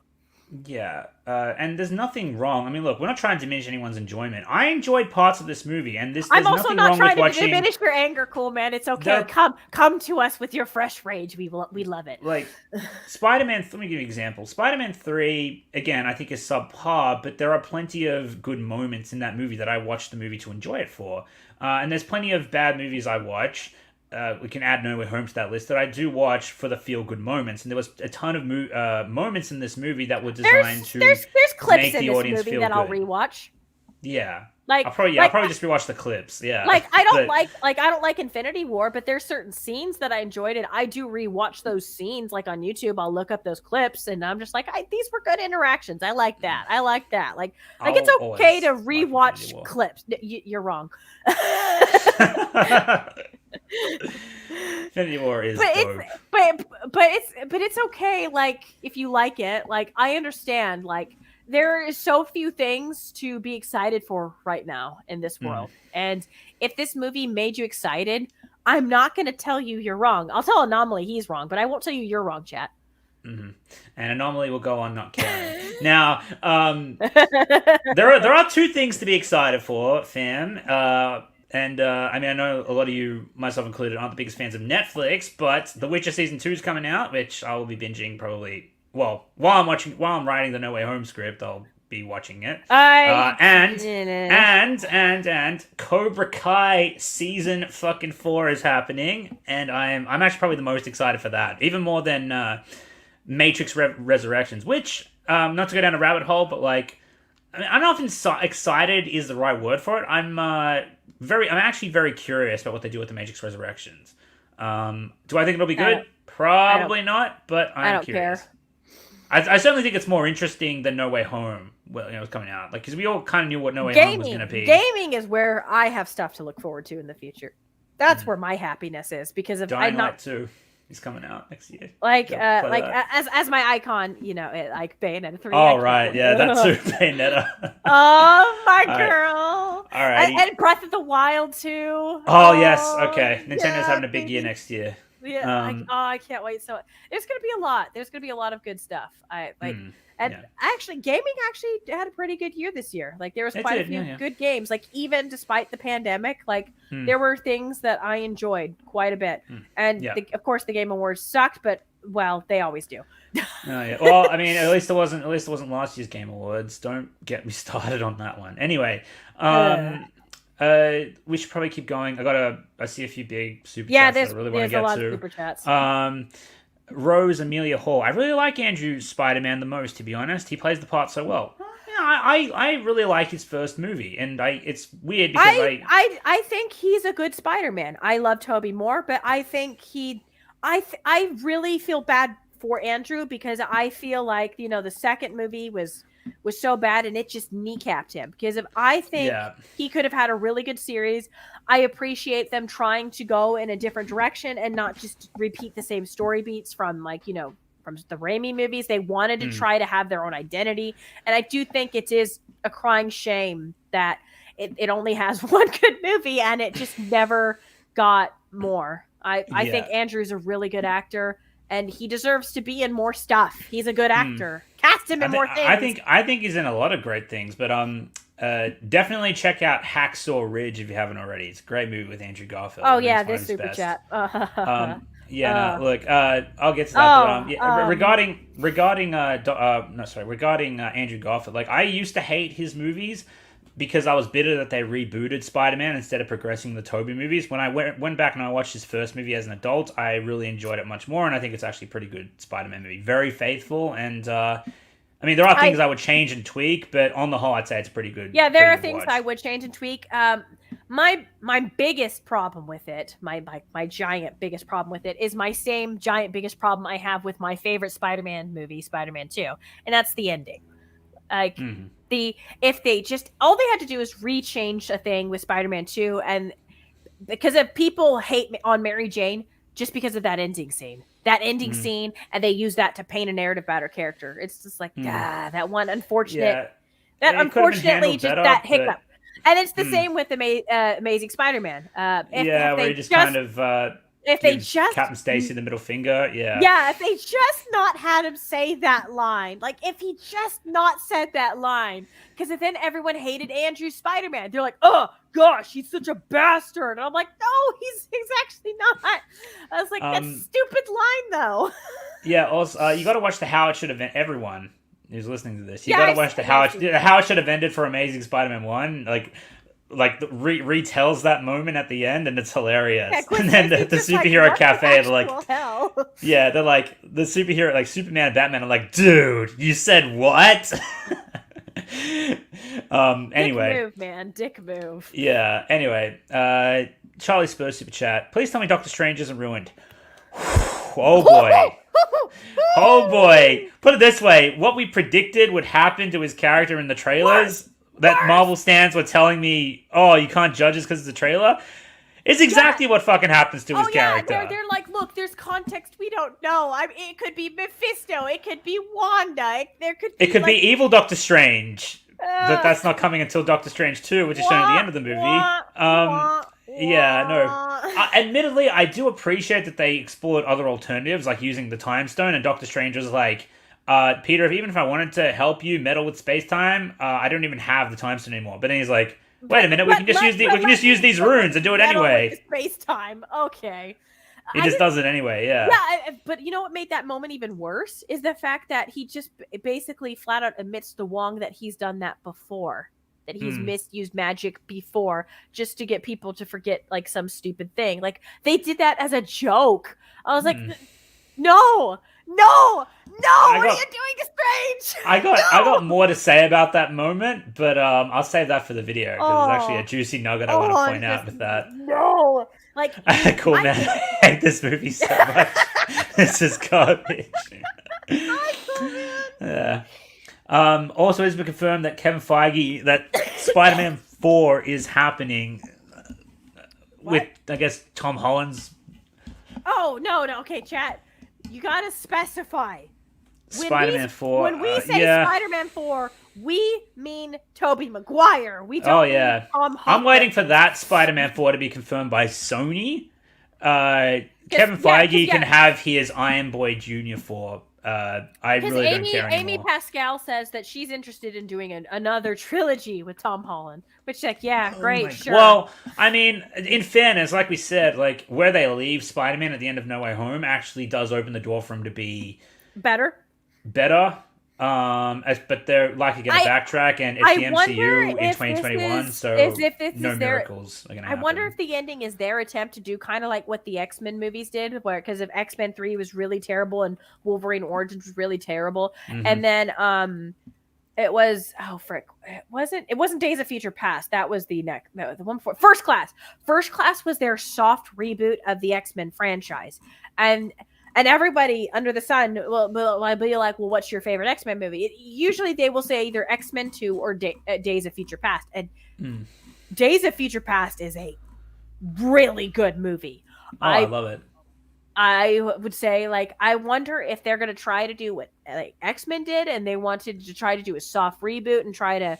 Yeah, and there's nothing wrong. I mean, look, we're not trying to diminish anyone's enjoyment. I enjoyed parts of this movie, and I'm also not trying to diminish your anger, Cool Man. It's okay. Come to us with your fresh rage. We love it. Like Spider-Man. Let me give you an example. Spider-Man 3, again, I think is subpar, but there are plenty of good moments in that movie that I watched the movie to enjoy it for. And there's plenty of bad movies I watch we can add No Way Home to that list, that I do watch for the feel-good moments, and there was a ton of moments in this movie that were designed to there's clips make in the this audience movie feel that I'll good. rewatch. Yeah. Like I'll probably just rewatch the clips. Yeah. Like I don't But- I don't like Infinity War, but there's certain scenes that I enjoyed, and I do rewatch those scenes. Like on YouTube, I'll look up those clips, and I'm just like, these were good interactions. I like that. Like it's I'll okay to always like Infinity rewatch War. clips. You're wrong. Infinity War is but dope. it's okay. Like if you like it, like I understand. Like there is so few things to be excited for right now in this world, and if this movie made you excited, I'm not going to tell you you're wrong. I'll tell Anomaly he's wrong, but I won't tell you you're wrong, chat. Mm-hmm. And Anomaly will go on not caring. Now, there are two things to be excited for, fam. And I mean, I know a lot of you, myself included, aren't the biggest fans of Netflix, but The Witcher Season 2 is coming out, which I will be binging probably. Well, while I'm writing the No Way Home script, I'll be watching it. And Cobra Kai Season fucking 4 is happening, and I'm actually probably the most excited for that, even more than Matrix Resurrections. Which, not to go down a rabbit hole, but like, I mean, I don't know if excited is the right word for it. I'm actually very curious about what they do with the Matrix Resurrections. Do I think it'll be good? Probably not, but I'm curious. Care. I certainly think it's more interesting than No Way Home. Well, it's coming out, like, because we all kind of knew what No Way Home was going to be. Gaming is where I have stuff to look forward to in the future. That's where my happiness is, because if Dying Light 2 is coming out next year. As my icon, like Bayonetta 3. Oh right, yeah, that too, Bayonetta. Oh my girl! All right, and Breath of the Wild too. Oh yes, okay. Nintendo's having a big year next year. Yeah, I can't wait. So there's gonna be a lot. There's gonna be a lot of good stuff. Actually, gaming actually had a pretty good year this year. Like there was quite a few good games. Like even despite the pandemic, like there were things that I enjoyed quite a bit. And of course, the Game Awards sucked, but well, they always do. Well, I mean, at least it wasn't last year's Game Awards. Don't get me started on that one. Anyway, we should probably keep going. I see a few big super chats that I really want to get to. There's a lot of super chats. Rose Amelia Hall. I really like Andrew Spider-Man the most, to be honest. He plays the part so well. Yeah, I really like his first movie, and it's weird because I think he's a good Spider-Man. I love Toby more, but I think I really feel bad for Andrew, because I feel like the second movie was so bad and it just kneecapped him, because I think he could have had a really good series. I appreciate them trying to go in a different direction and not just repeat the same story beats from from the Raimi movies. They wanted to try to have their own identity, and I do think it is a crying shame that it only has one good movie and it just never got more. I think Andrew's a really good actor, and he deserves to be in more stuff. He's a good actor. Cast him in more things. I think he's in a lot of great things, but definitely check out Hacksaw Ridge if you haven't already. It's a great movie with Andrew Garfield. Oh yeah, this super chat. Look, I'll get to that. But, regarding Andrew Garfield, like, I used to hate his movies because I was bitter that they rebooted Spider-Man instead of progressing the Toby movies. When I went back and I watched his first movie as an adult, I really enjoyed it much more, and I think it's actually a pretty good Spider-Man movie. Very faithful, and I mean, there are things I would change and tweak, but on the whole, I'd say it's pretty good. Yeah, there are things I would change and tweak. My biggest problem with it, my giant biggest problem with it, is my same giant biggest problem I have with my favorite Spider-Man movie, Spider-Man 2, and that's the ending. Like if they just all they had to do is rechange a thing with Spider-Man 2, and because of people hate on Mary Jane just because of that ending scene. And they use that to paint a narrative about her character. It's just like that one unfortunate. That unfortunately just better, that hiccup. And it's the same with Amazing Spider-Man. Where he just kind of if they just Captain Stacy the middle finger, if they just not had him say that line, like if he just not said that line, because then everyone hated Andrew Spider-Man. They're like, oh gosh, he's such a bastard, and I'm like, no, he's actually not. I was like, that's a stupid line though. Also, you got to watch the How It Should Have Ended. Everyone who's listening to this, you got to watch the How It Should Have Ended for Amazing Spider-Man 1. Like, like retells that moment at the end, and it's hilarious. Yeah, Gwen And then the Stacy's just like, superhero what cafe, the they're like, actual hell? yeah, they're like the superhero, like Superman and Batman are like, dude, you said what? Anyway, Dick move, man. Dick move. yeah. Anyway, Charlie Spurs super chat. Please tell me Doctor Strange isn't ruined. Oh boy. Oh boy. Put it this way: what we predicted would happen to his character in the trailers, that Marvel stands were telling me, "Oh, you can't judge us because it's a trailer." It's exactly what fucking happens to his character. Yeah, they're like, look, there's context we don't know. I mean, it could be Mephisto, it could be Wanda, It could be evil Doctor Strange. uh, That's not coming until Doctor Strange 2, which is shown at the end of the movie. Yeah, no. Admittedly, I do appreciate that they explored other alternatives, like using the Time Stone, and Doctor Strange was like, Peter, even if I wanted to help you meddle with space-time, I don't even have the Time Stone anymore. But then he's like, wait a minute, we can just use these runes and do it anyway. Space time, okay. He just does it anyway, yeah. Yeah, but you know what made that moment even worse is the fact that he just basically flat out admits to Wong that he's done that before, that he's misused magic before, just to get people to forget like some stupid thing. Like they did that as a joke. I was like, no, what are you doing to Strange? I got more to say about that moment, but I'll save that for the video because it's actually a juicy nugget I want to point out with that. No, like cool, man. I hate this movie so much. This is garbage. Yeah. Also, it's been confirmed that Kevin Feige, that Spider-Man 4 is happening with, I guess, Tom Holland's. Oh no, okay, chat. You gotta specify. Spider-Man 4. When we say Spider-Man 4, we mean Toby Maguire. We don't mean Tom Holland. I'm waiting for that Spider-Man 4 to be confirmed by Sony. Kevin Feige can have his Iron Boy Jr. 4. I really don't care anymore. Amy Pascal says that she's interested in doing another trilogy with Tom Holland. Which, like, great, sure. Well, I mean, in fairness, like we said, like where they leave Spider-Man at the end of No Way Home actually does open the door for him to be better. But they're likely going to backtrack, and it's the MCU in 2021, so no miracles are going to happen. I wonder if the ending is their attempt to do kind of like what the X-Men movies did, where because if X-Men 3 was really terrible and Wolverine Origins was really terrible, and then it was it wasn't Days of Future Past. That was the one before First Class. First Class was their soft reboot of the X-Men franchise, and everybody under the sun will be like, well, what's your favorite X-Men movie? Usually they will say either X-Men 2 or Days of Future Past. And Days of Future Past is a really good movie. I love it. I would say, like, I wonder if they're going to try to do what like X-Men did, and they wanted to try to do a soft reboot and try to,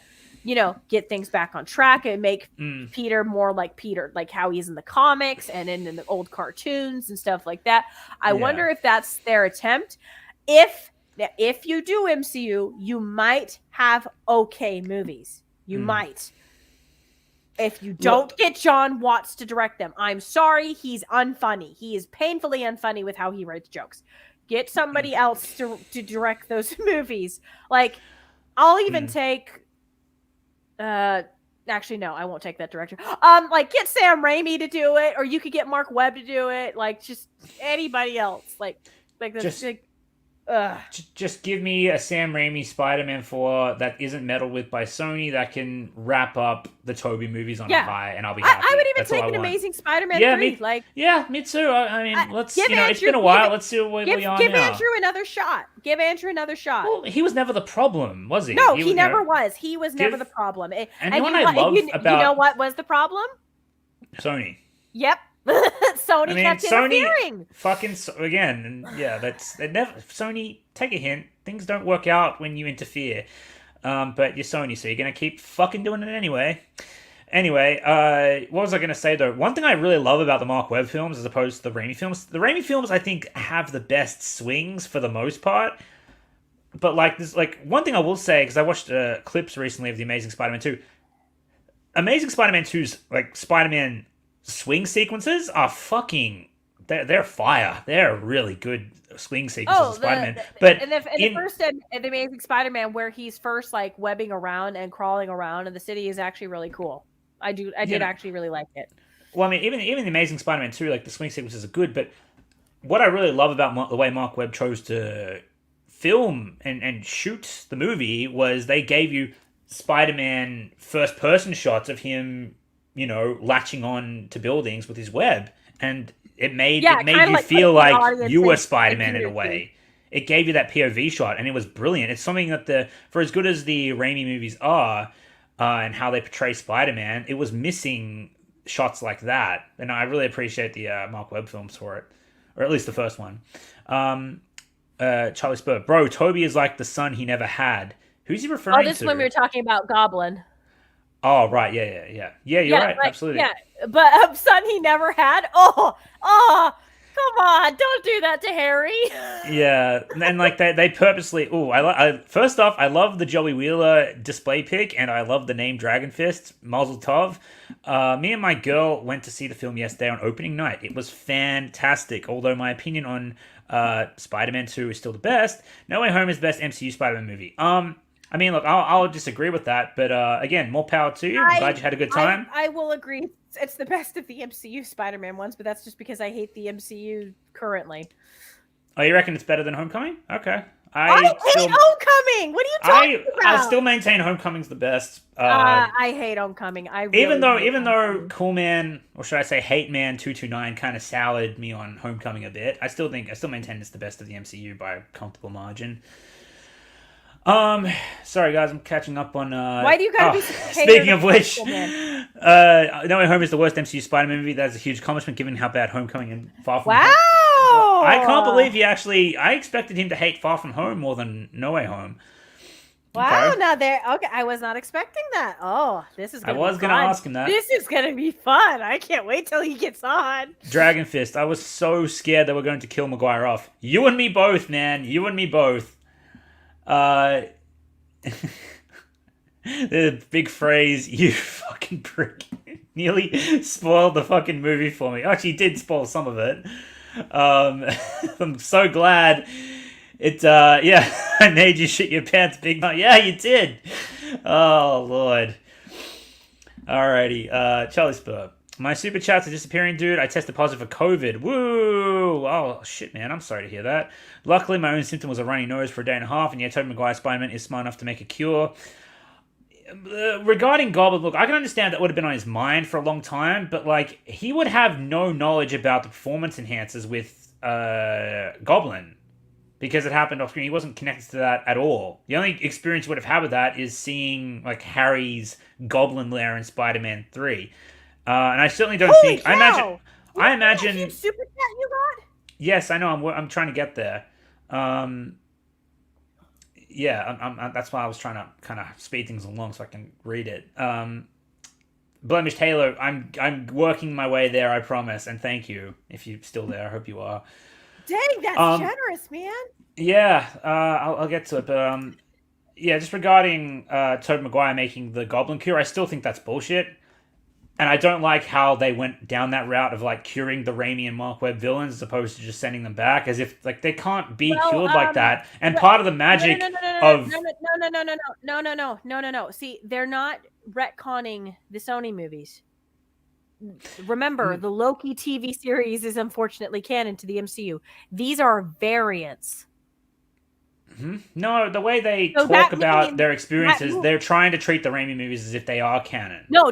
get things back on track and make Peter more like Peter, like how he's in the comics and in the old cartoons and stuff like that. I wonder if that's their attempt. If you do MCU, you might have okay movies. You might. If you don't get John Watts to direct them, I'm sorry, he's unfunny. He is painfully unfunny with how he writes jokes. Get somebody else to direct those movies. Like, I'll even take... actually, no, I won't take that direction. Like, get Sam Raimi to do it, or you could get Mark Webb to do it. Like, just anybody else. Like that's just give me a Sam Raimi Spider-Man 4 that isn't meddled with by Sony that can wrap up the Toby movies on a high, and I'll be happy. I would even take an Amazing Spider-Man 3. Me too. I mean, let's it's been a while. Let's see what we're on now. Give Andrew another shot. Give Andrew another shot. Well, he was never the problem, was he? No, he never was. He was never the problem. And you know what was the problem? Sony. Yep. Sony kept interfering. Again, Sony, take a hint. Things don't work out when you interfere. But you're Sony, so you're gonna keep fucking doing it anyway. Anyway, what was I gonna say though? One thing I really love about the Mark Webb films as opposed to the Raimi films, I think have the best swings for the most part. But one thing I will say, because I watched clips recently of the Amazing Spider-Man 2. Amazing Spider-Man 2's Spider-Man swing sequences are they're fire. They're really good swing sequences of Spider-Man. The first The Amazing Spider-Man, where he's first like webbing around and crawling around in the city, is actually really cool. I did actually really like it. Well, I mean, even the Amazing Spider-Man 2, like the swing sequences are good, but what I really love about the way Mark Webb chose to film and shoot the movie was they gave you Spider-Man first-person shots of him, latching on to buildings with his web, and it made you feel like you were Spider-Man in a way. It gave you that POV shot, and it was brilliant. It's something that for as good as the Raimi movies are, and how they portray Spider-Man, it was missing shots like that, and I really appreciate the Mark Webb films for it, or at least the first one. Charlie Spur, bro, Toby is like the son he never had. Who's he referring to? Oh, this is when we were talking about Goblin. Oh, right, yeah. You're right, absolutely. Yeah, but son he never had. Oh, come on, don't do that to Harry. Yeah, and like they purposely. First off, I love the Joey Wheeler display pic, and I love the name Dragon Fist, Mazel Tov. Me and my girl went to see the film yesterday on opening night. It was fantastic. Although my opinion on Spider-Man 2 is still the best, No Way Home is the best MCU Spider-Man movie. I mean, look, I'll disagree with that, but again, more power to you. I'm glad you had a good time. I will agree. It's the best of the MCU Spider-Man ones, but that's just because I hate the MCU currently. Oh, you reckon it's better than Homecoming? Okay. I hate Homecoming. What are you talking about? I still maintain Homecoming's the best. I hate Homecoming. Even though Cool Man, or should I say Hate Man 229 kind of soured me on Homecoming a bit, I still maintain it's the best of the MCU by a comfortable margin. Sorry guys, I'm catching up on. Why do you gotta be speaking of which, No Way Home is the worst MCU Spider-Man movie. That's a huge accomplishment given how bad Homecoming and Far From Home. Wow! I can't believe he actually. I expected him to hate Far From Home more than No Way Home. Wow! Okay. Now okay, I was not expecting that. Oh, this is. I was gonna ask him that. This is gonna be fun. I can't wait till he gets on. Dragon Fist. I was so scared they were going to kill Maguire off. You and me both, man. You and me both. The big phrase, you fucking prick, nearly spoiled the fucking movie for me. Actually, did spoil some of it. I'm so glad it, I made you shit your pants big night. Yeah, you did. Oh, Lord. Alrighty, Charlie Spur. My super chats are disappearing, dude. I tested positive for COVID. Woo! Oh, shit, man. I'm sorry to hear that. Luckily, my own symptom was a runny nose for a day and a half, and yet Tobey Maguire Spider-Man is smart enough to make a cure. Regarding Goblin, look, I can understand that would have been on his mind for a long time, but, like, he would have no knowledge about the performance enhancers with Goblin, because it happened off screen. He wasn't connected to that at all. The only experience he would have had with that is seeing, like, Harry's Goblin lair in Spider-Man 3. And I certainly don't think. Cow! I imagine. Super chat you got? Yes, I know. I'm trying to get there. Yeah, that's why I was trying to kind of speed things along so I can read it. Blemished Halo. I'm working my way there. I promise. And thank you if you're still there. I hope you are. Dang, that's generous, man. Yeah, I'll get to it, but yeah, just regarding Tobey Maguire making the Goblin cure, I still think that's bullshit. And I don't like how they went down that route of, like, curing the Raimi and Mark Webb villains as opposed to just sending them back, as if, like, they can't be cured like that. And part of the magic of... No. See, they're not retconning the Sony movies. Remember, the Loki TV series is unfortunately canon to the MCU. These are variants. Mm-hmm. No, the way they talk about their experiences, they're trying to treat the Raimi movies as if they are canon. No,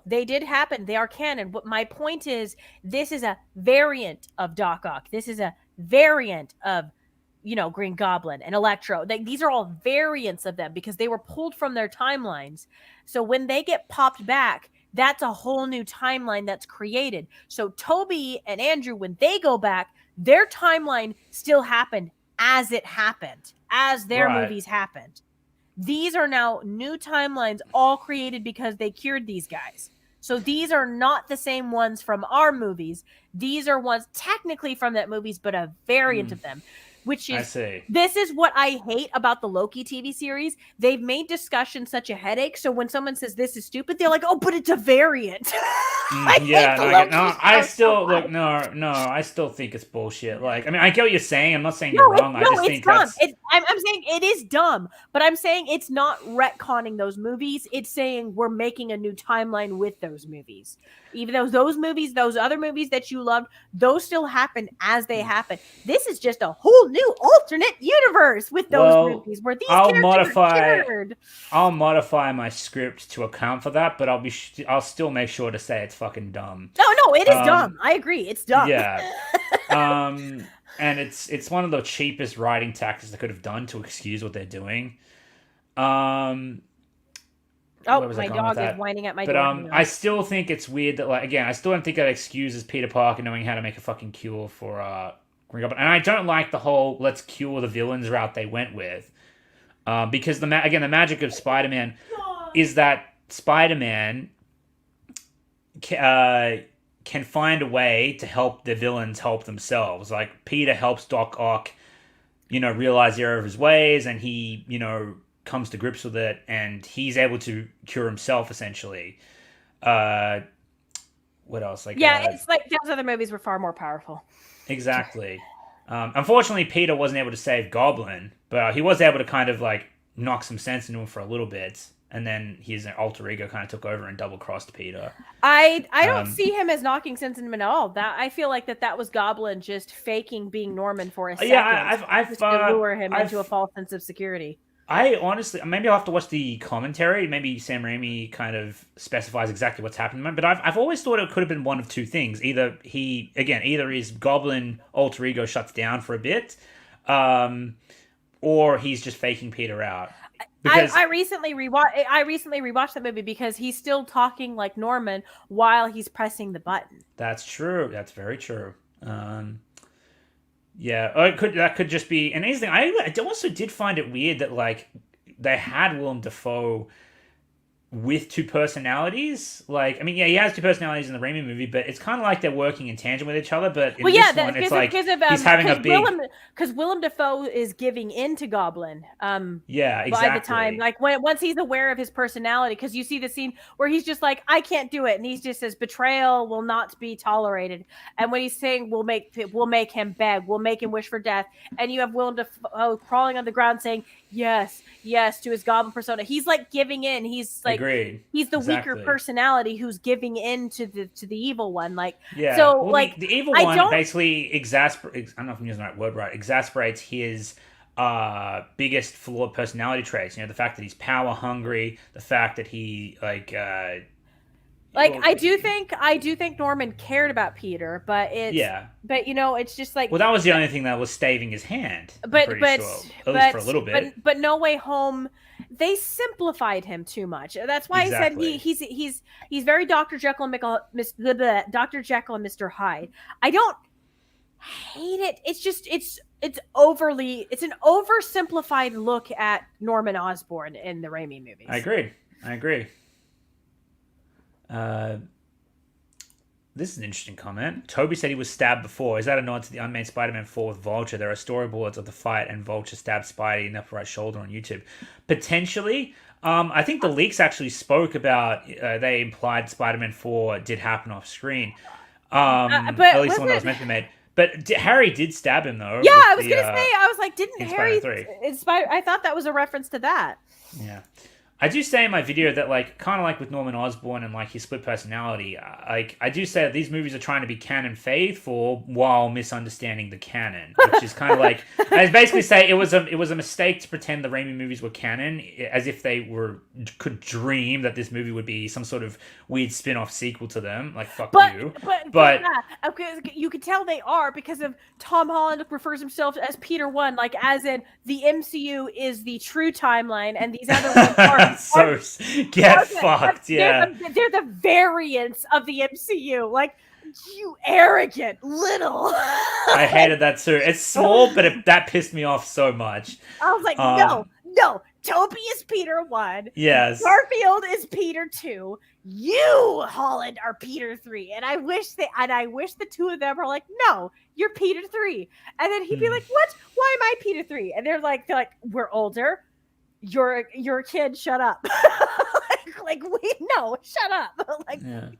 they did happen. They are canon. But my point is, this is a variant of Doc Ock. This is a variant of, Green Goblin and Electro. These are all variants of them because they were pulled from their timelines. So when they get popped back, that's a whole new timeline that's created. So Toby and Andrew, when they go back, their timeline still happened as it happened, as their movies happened. These are now new timelines all created because they cured these guys. So these are not the same ones from our movies. These are ones technically from that movies, but a variant of them. which I is see. this is what I hate about the Loki TV series. They've made discussion such a headache. So when someone says this is stupid, they're like, "Oh, but it's a variant." I hate Yeah, the no, Loki I show still so much. look, no, I still think it's bullshit. Like, I mean, I get what you're saying. I'm not saying No, you're wrong. I just it's think dumb. that's I'm saying it is dumb, but I'm saying it's not retconning those movies. It's saying we're making a new timeline with those movies. Even though those other movies that you loved, those still happen as they happen. This is just a whole new alternate universe with those well. movies where these I'll characters modify. are cured. I'll modify my script to account for that, but I'll still make sure to say it's fucking dumb. No, it is Um, dumb. I agree. It's dumb. yeah. And it's one of the cheapest writing tactics they could have done to excuse what they're doing. Um, Oh, where was I my going with dog is that? whining at my But door. Hang on. I still think it's weird that, like, again, I still don't think that excuses Peter Parker knowing how to make a fucking cure for Green Goblin, and I don't like the whole let's cure the villains route they went with, because the magic of Spider-Man is that Spider-Man can find a way to help the villains help themselves. Like Peter helps Doc Ock, realize the error of his ways, and he, comes to grips with it, and he's able to cure himself essentially. What else? Like, it's like those other movies were far more powerful. exactly. Unfortunately, Peter wasn't able to save Goblin, but he was able to kind of like knock some sense into him for a little bit, and then his alter ego kind of took over and double crossed Peter. I don't see him as knocking sense into him at all. That I feel like that was Goblin just faking being Norman for a second. Yeah, I've just to lure him into a false sense of security. I honestly, maybe I'll have to watch the commentary. Maybe Sam Raimi kind of specifies exactly what's happening. But I've always thought it could have been one of two things. Either his Goblin alter ego shuts down for a bit, or he's just faking Peter out. Because I recently rewatched that movie because he's still talking like Norman while he's pressing the button. That's true. That's very true. Yeah, that could just be an easy thing. I also did find it weird that like they had Willem Dafoe with two personalities. Like, I mean, yeah, he has two personalities in the Raimi movie, but it's kind of like they're working in tangent with each other. But in this one, it's like he's having a big... Because Willem Dafoe is giving in to Goblin. Yeah, exactly. By the time, like once he's aware of his personality, because you see the scene where he's just like, I can't do it, and he just says, betrayal will not be tolerated. And when he's saying, we'll make him beg, we'll make him wish for death, and you have Willem Dafoe crawling on the ground saying, yes to his Goblin persona. He's like giving in. He's like, agreed. He's the weaker personality who's giving in to the evil one. Like, yeah. So well, like the evil one basically exasperates. I don't know if I'm using the right word right. Exasperates his biggest flawed personality traits. The fact that he's power hungry. The fact that he I do think Norman cared about Peter, but it's just like, well, that was the only thing that was staving his hand. But at least for a little bit. But No Way Home, they simplified him too much. That's why exactly. I said he's very Dr. Jekyll and Dr. Jekyll and Mr. Hyde. I don't hate it. It's just it's an oversimplified look at Norman Osborn in the Raimi movies. I agree. This is an interesting comment. Toby said he was stabbed before. Is that a nod to the unmade Spider-Man 4 with Vulture? There are storyboards of the fight and Vulture stabs Spidey in the upper right shoulder on YouTube. Potentially. I think the leaks actually spoke about, they implied Spider-Man 4 did happen off screen. At least the one that was meant to be made. But Harry did stab him, though. Yeah, I was going to say, I was like, didn't Harry... I thought that was a reference to that. Yeah. I do say in my video that, like, kind of like with Norman Osborn and, like, his split personality, I do say that these movies are trying to be canon faithful while misunderstanding the canon, which is kind of like, I basically say it was a mistake to pretend the Raimi movies were canon, as if they could dream that this movie would be some sort of weird spin-off sequel to them. Like, fuck you. But you could tell they are, because of Tom Holland refers himself as Peter 1, like, as in the MCU is the true timeline, and these other ones are fucked. Yeah, they're the variants of the MCU. Like, you arrogant little. I hated that too. It's small, but that pissed me off so much. I was like, no, Toby is Peter 1. Yes. Garfield is Peter 2. You, Holland, are Peter 3. And I wish the two of them are like, no, you're Peter 3. And then he'd be like, what? Why am I Peter 3? And they're like, we're older. You're a kid, shut up. No, shut up. Like, Yeah.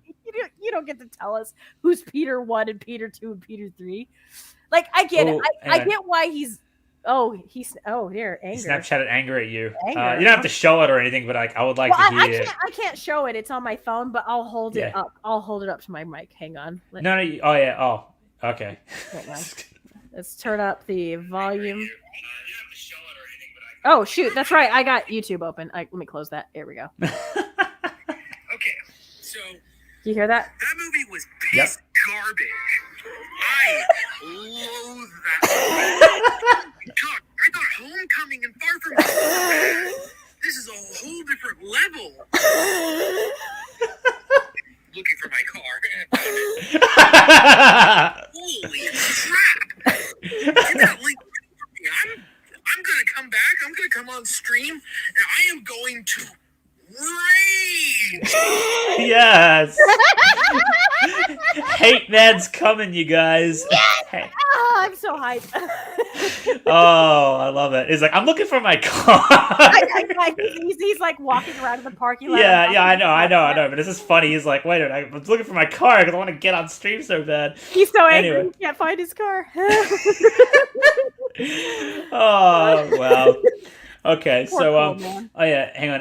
you don't get to tell us who's Peter 1 and Peter 2 and Peter 3. Like, I get it. I get why he's here, anger. He Snapchatted anger at you. Anger. You don't have to show it or anything, but I would like to hear it. I can't show it. It's on my phone, but I'll hold it up. I'll hold it up to my mic. Hang on. No. Oh yeah. Oh, okay. Let's turn up the volume. Oh shoot, that's right. I got YouTube open. Let me close that. Here we go. Okay, so you hear that? That movie was piss garbage. I loathe that movie. God, I thought Homecoming and Far From Home. This is a whole different level. Looking for my car. Holy crap! Get that link. I'm gonna come back. I'm gonna come on stream, and I am going to rage. Yes. Hate man's coming, you guys. Yes! Hey. Oh, I'm so hyped. Oh, I love it. He's like, I'm looking for my car. He's like walking around in the parking lot. Yeah, I know. But this is funny. He's like, wait a minute, I'm looking for my car because I want to get on stream so bad. He's so angry he can't find his car. Oh, wow. Okay, so hang on.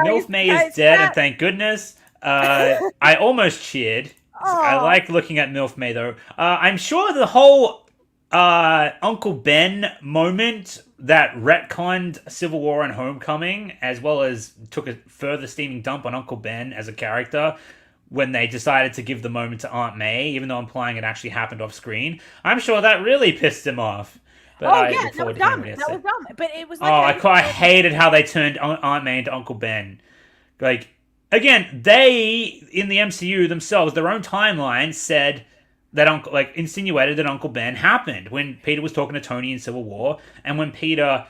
MILF May is dead, and thank goodness. I almost cheered. I like looking at MILF May though. I'm sure the whole Uncle Ben moment that retconned Civil War and Homecoming, as well as took a further steaming dump on Uncle Ben as a character when they decided to give the moment to Aunt May, even though implying it actually happened off screen. I'm sure that really pissed him off. But that was dumb. But it was like I hated how they turned Aunt May into Uncle Ben. Like, again, they in the MCU themselves, their own timeline said that insinuated that Uncle Ben happened when Peter was talking to Tony in Civil War, and when Peter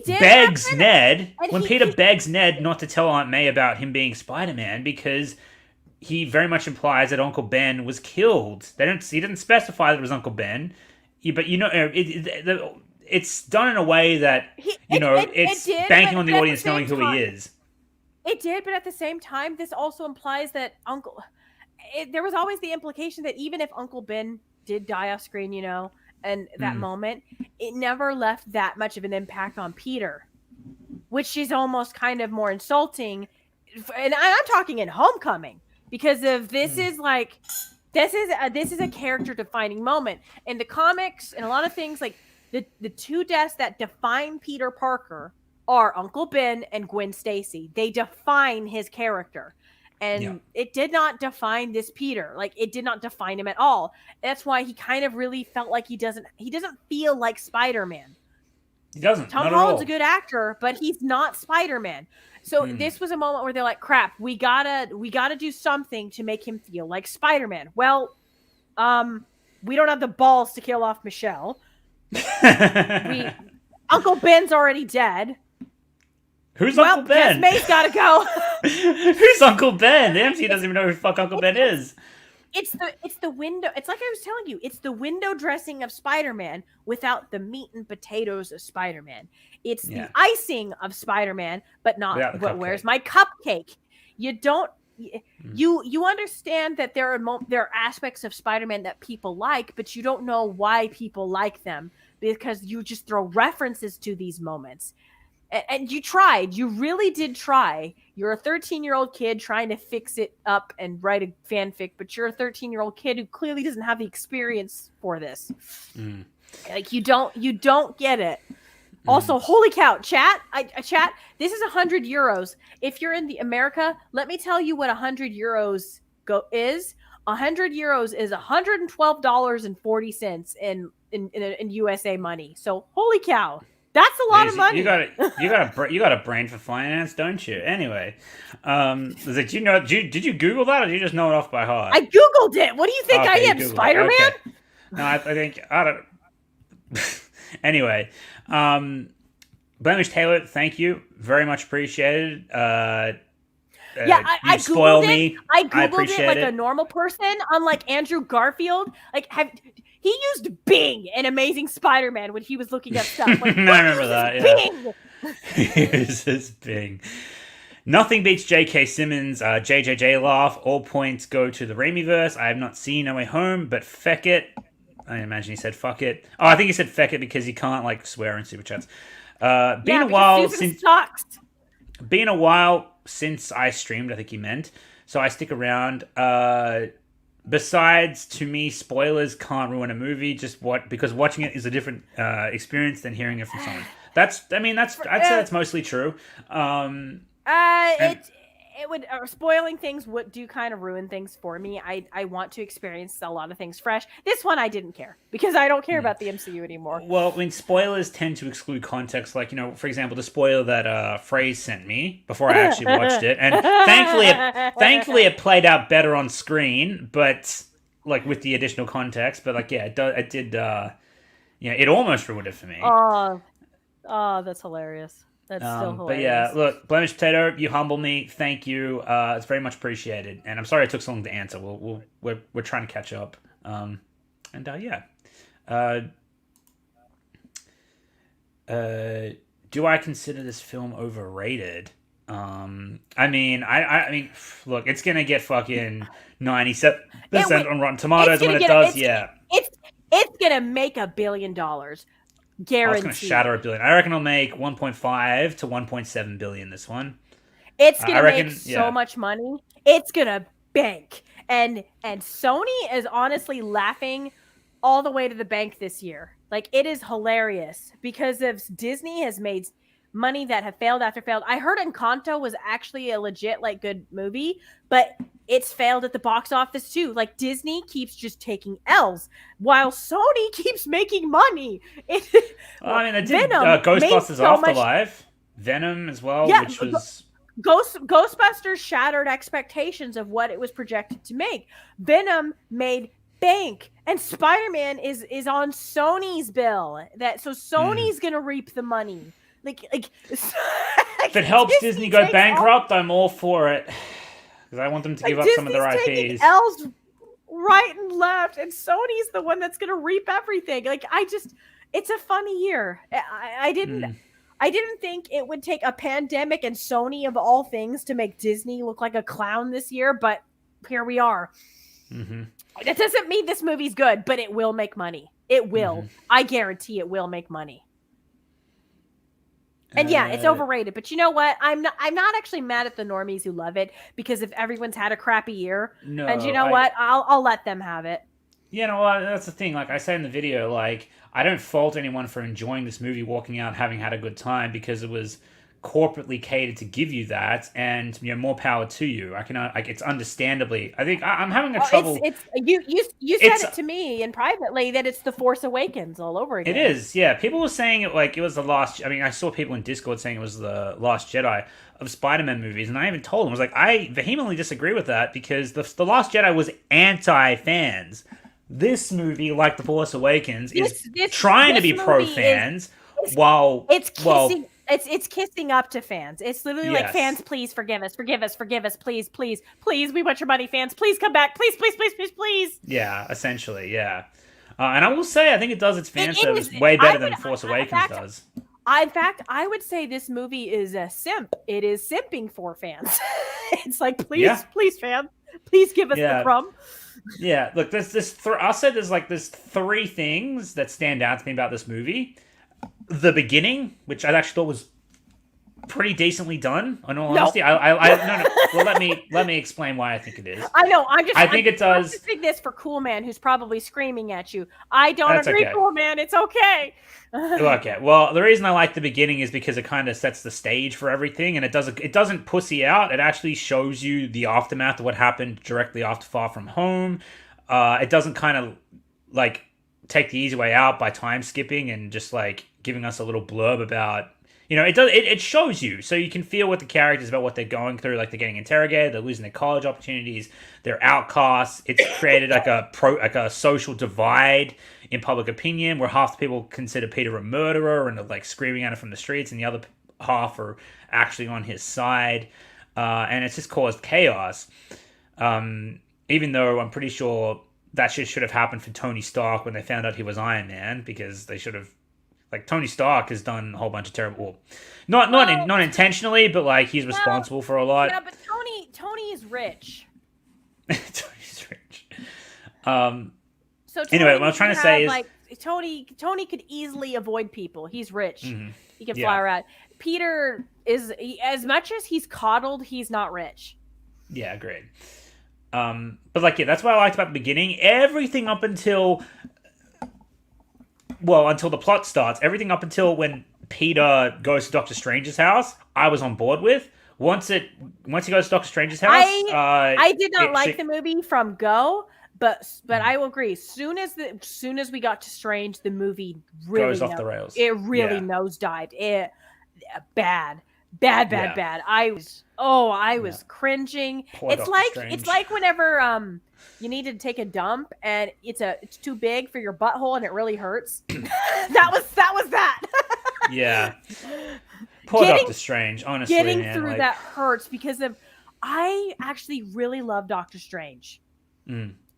begs Ned not to tell Aunt May about him being Spider-Man because he very much implies that Uncle Ben was killed. He didn't specify that it was Uncle Ben. But it's done in a way that it's banking on the audience knowing who he is. It did, but at the same time, this also implies that there was always the implication that even if Uncle Ben did die off screen, and that moment, it never left that much of an impact on Peter, which is almost kind of more insulting. And I'm talking in Homecoming because of this is like. This is a character defining moment in the comics and a lot of things. Like the two deaths that define Peter Parker are Uncle Ben and Gwen Stacy. They define his character, and it did not define this Peter. Like it did not define him at all. That's why he kind of really felt like he doesn't feel like Spider-Man. He doesn't. Tom Holland's a good actor, but he's not Spider-Man. So this was a moment where they're like, crap, we gotta do something to make him feel like Spider-Man. Well, we don't have the balls to kill off Michelle. Uncle Ben's already dead. Who's Uncle Ben? May's gotta go. Who's Uncle Ben? The MC doesn't even know who the fuck Uncle Ben is. It's the window. It's like I was telling you. It's the window dressing of Spider-Man without the meat and potatoes of Spider-Man. It's the icing of Spider-Man, but not. But where's my cupcake? You don't. You understand that there are aspects of Spider-Man that people like, but you don't know why people like them because you just throw references to these moments. And you tried. You really did try. You're a 13-year-old kid trying to fix it up and write a fanfic, but you're a 13-year-old kid who clearly doesn't have the experience for this. Like you don't get it. Also, holy cow, chat! Chat. This is €100. If you're in the America, let me tell you what €100 is. €100 is $112.40 in USA money. So holy cow. That's a lot of money. You got a brain for finance, don't you? Anyway, did you Google that, or did you just know it off by heart? I Googled it. What do you think I am, Spider-Man? Okay. No, I think I don't. Anyway, Blemish Taylor, thank you. Very much appreciated. I spoil googled me. it. I googled appreciate it like a normal person, unlike Andrew Garfield. Like, he used Bing in Amazing Spider-Man when he was looking at stuff. Like, I remember that. Yeah. Bing. This is Bing. Nothing beats J.K. Simmons. JJJ laugh. All points go to the Raimi verse. I have not seen No Way Home, but feck it. I imagine he said fuck it. Oh, I think he said feck it because he can't like swear in super chats. Been a while since. Sucks. Been a while since I streamed, I think he meant. So I stick around. Besides, to me, spoilers can't ruin a movie. Because watching it is a different experience than hearing it from someone. I'd say that's mostly true. It would spoiling things would do kind of ruin things for me. I want to experience a lot of things fresh. This one I didn't care because I don't care about the MCU anymore. Well, I mean, spoilers tend to exclude context. Like, for example, the spoiler that Phrase sent me before I actually watched it, and thankfully it played out better on screen, but like with the additional context. But like, yeah, it did. It almost ruined it for me. Oh, that's hilarious. That's still hilarious. But yeah, look, Blemish Potato, you humble me. Thank you. It's very much appreciated. And I'm sorry it took so long to answer. We're trying to catch up. Do I consider this film overrated? I mean, look, it's gonna get fucking 97% on Rotten Tomatoes when it does. It's gonna make $1 billion. Guaranteed. It's going to shatter $1 billion. I reckon it'll make 1.5 to 1.7 billion. This one. It's going to make so much money. It's going to bank. And Sony is honestly laughing all the way to the bank this year. Like, it is hilarious because Disney has made money that have failed after failed. I heard Encanto was actually a legit good movie, but it's failed at the box office too. Like, Disney keeps just taking L's while Sony keeps making money. They did Ghostbusters Afterlife, Venom as well, which was Ghostbusters shattered expectations of what it was projected to make. Venom made bank, and Spider-Man is on Sony's bill. So Sony's gonna reap the money. If it helps Disney go bankrupt, I'm all for it. Because I want them to give up some of their IPs. L's right and left, and Sony's the one that's going to reap everything. It's a funny year. I didn't think it would take a pandemic and Sony of all things to make Disney look like a clown this year, but here we are. Mm-hmm. That doesn't mean this movie's good, but it will make money. It will. Mm-hmm. I guarantee it will make money. And yeah, it's overrated. But you know what? I'm not actually mad at the normies who love it, because if everyone's had a crappy year, what? I'll let them have it. You know what? That's the thing. Like I said in the video, I don't fault anyone for enjoying this movie, walking out having had a good time, because it was corporately catered to give you that, and more power to you. It's understandably. I think I'm having a trouble. You said it to me and privately that it's The Force Awakens all over again. It is, yeah. People were saying it like it was the last. I mean, I saw people in Discord saying it was the Last Jedi of Spider-Man movies, and I even told them, I was like, I vehemently disagree with that, because the Last Jedi was anti-fans. This movie, like The Force Awakens, is trying to be pro-fans, It's kissing up to fans. It's literally like, fans, please forgive us, please, we want your money, fans, please come back, please. Yeah, essentially, yeah. And I will say, I think it does its fan service way better than Force Awakens does. In fact, I would say this movie is a simp. It is simping for fans. It's like, please, fans, please give us the crumb. Yeah, look, I'll say there's three things that stand out to me about this movie. The beginning, which I actually thought was pretty decently done, in all honesty. No. Well, let me explain why I think it is. I know. I think it does. I'm just this for Cool Man, who's probably screaming at you. I don't agree, okay. Cool Man. It's okay. Okay. Well, the reason I like the beginning is because it kind of sets the stage for everything, and it doesn't pussy out. It actually shows you the aftermath of what happened directly after Far From Home. It doesn't kind of take the easy way out by time skipping and just giving us a little blurb about, it shows you, so you can feel what the characters about what they're going through. Like they're getting interrogated, they're losing their college opportunities, they're outcasts. It's created like a social divide in public opinion, where half the people consider Peter a murderer and are like screaming at him from the streets, and the other half are actually on his side. And it's just caused chaos. Even though I'm pretty sure that shit should have happened for Tony Stark when they found out he was Iron Man, because they should have, like, Tony Stark has done a whole bunch of terrible, not intentionally, but like he's responsible for a lot. Yeah, but Tony is rich. Tony's rich. So anyway, what I'm trying to say is, like, Tony could easily avoid people. He's rich. Mm-hmm. He can fly around. Peter is, as much as he's coddled, he's not rich. Yeah, agreed. But like, yeah, that's what I liked about the beginning. Everything up until the plot starts, everything up until when Peter goes to Doctor Strange's house, I was on board with. Once he goes to Doctor Strange's house, I did not like the movie from go, but I will agree. Soon as we got to Strange, the movie really goes off the rails. It really nosedived. Bad. I was cringing. Poor It's Doctor Strange. it's like whenever you need to take a dump and it's too big for your butthole and it really hurts. that was that. Yeah. Poor Doctor Strange, honestly. Getting through that hurts because I actually really love Doctor Strange.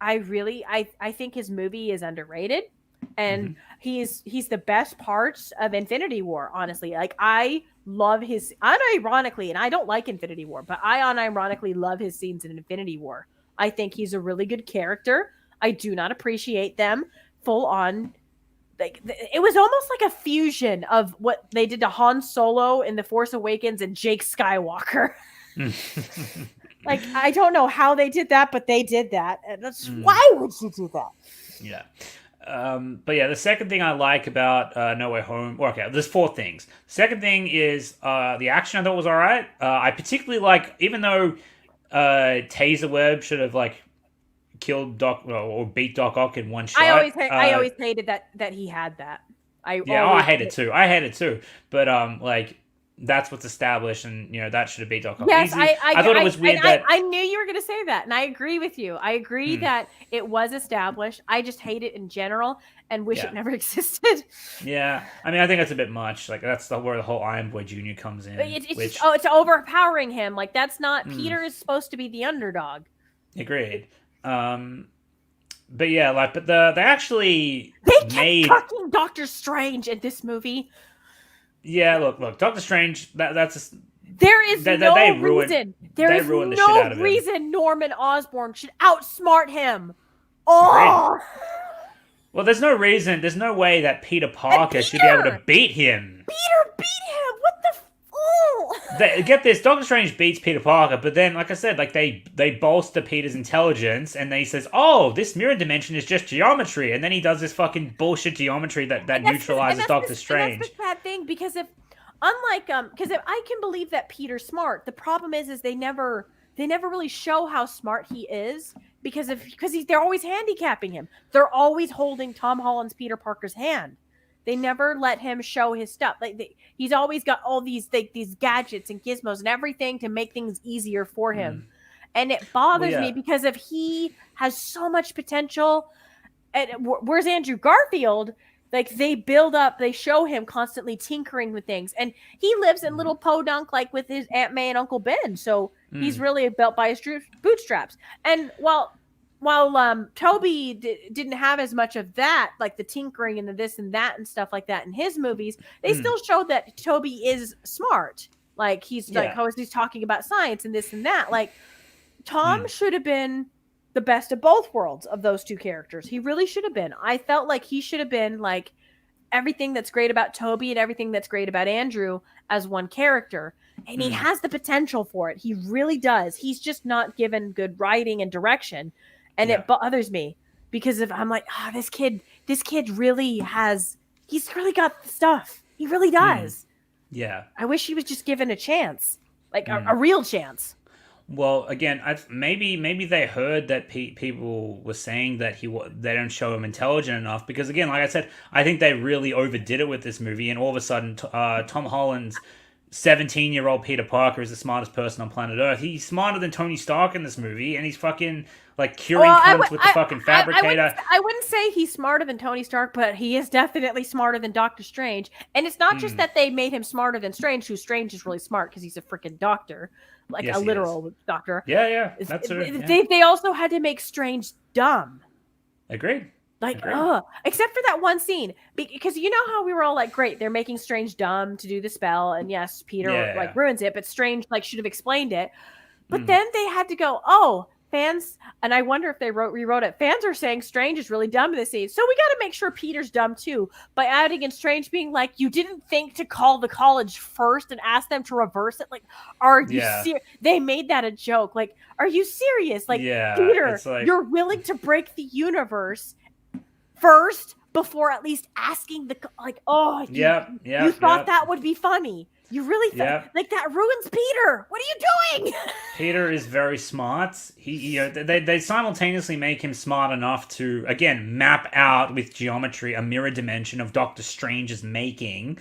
I think his movie is underrated, and he's the best parts of Infinity War, honestly. Like, I love his unironically, and I don't like Infinity War, but I unironically love his scenes in Infinity War. I think he's a really good character. I do not appreciate them full on. Like, it was almost like a fusion of what they did to Han Solo in The Force Awakens and Jake Skywalker. Like, I don't know how they did that, but they did that. And that's why would you do that? Yeah. But yeah, the second thing I like about No Way Home, there's 4 things. Second thing is the action I thought was all right. I particularly like, even though Taser Webb should have like killed Doc or beat Doc Ock in one shot. I always hated that he had that. I hate it too. I hate it too. But like, that's what's established, and that should have beat Doc Ock. Yes, easy. I thought it was weird that I knew you were going to say that, and I agree with you. I agree that it was established. I just hate it in general and wish it never existed. Yeah, I mean, I think that's a bit much. Like, that's where the whole Iron Boy Jr. comes in. It's overpowering him. Like, that's not Peter is supposed to be the underdog. Agreed. But yeah, like, but they actually made fucking Doctor Strange in this movie. Yeah, look, Doctor Strange. That's there is no reason Norman Osborn should outsmart him. Oh, well, there's no reason. There's no way that Peter Parker should be able to beat him. Peter beat him. What the? Get this, Doctor Strange beats Peter Parker, but then, like I said, like they bolster Peter's intelligence, and then he says, "Oh, this mirror dimension is just geometry," and then he does this fucking bullshit geometry that neutralizes Doctor Strange. That's the bad thing, because if I can believe that Peter's smart, the problem is they never really show how smart he is, because they're always handicapping him. They're always holding Tom Holland's Peter Parker's hand. They never let him show his stuff. He's always got all these gadgets and gizmos and everything to make things easier for him. And it bothers me, because if he has so much potential, and where's Andrew Garfield? Like, they show him constantly tinkering with things. And he lives in little podunk, like with his Aunt May and Uncle Ben. So he's really built by his bootstraps. And while Toby didn't have as much of that, like the tinkering and the this and that and stuff like that in his movies, they still showed that Toby is smart. Like, he's he's talking about science and this and that. Like, Tom should have been the best of both worlds of those two characters. He really should have been. I felt like he should have been like everything that's great about Toby and everything that's great about Andrew as one character. And he has the potential for it. He really does. He's just not given good writing and direction. And it bothers me, because I'm like, this kid really he's really got the stuff. He really does. Yeah. I wish he was just given a chance, like a real chance. Well, again, maybe they heard that people were saying that they don't show him intelligent enough because again, like I said, I think they really overdid it with this movie, and all of a sudden, Tom Holland's 17-year-old Peter Parker is the smartest person on planet Earth. He's smarter than Tony Stark in this movie, and he's fucking like curing cunts with the fucking fabricator. I wouldn't say he's smarter than Tony Stark, but he is definitely smarter than Doctor Strange. And it's not just that they made him smarter than Strange, who Strange is really smart because he's a freaking doctor, like Yes, a he literal doctor. Yeah, that's it. They also had to make Strange dumb. Agreed. Like, except for that one scene, because you know how we were all like, great, they're making Strange dumb to do the spell, and yes, Peter ruins it, but Strange like should have explained it. But then they had to go, fans, and I wonder if they rewrote it. Fans are saying Strange is really dumb in this scene, so we got to make sure Peter's dumb too by adding in Strange being like, you didn't think to call the college first and ask them to reverse it. Like, are you serious? They made that a joke. Like, are you serious? Like, Peter, you're willing to break the universe first before at least asking the you thought that would be funny. You really like that ruins Peter. What are you doing? Peter is very smart. They simultaneously make him smart enough to again map out with geometry a mirror dimension of Doctor Strange's making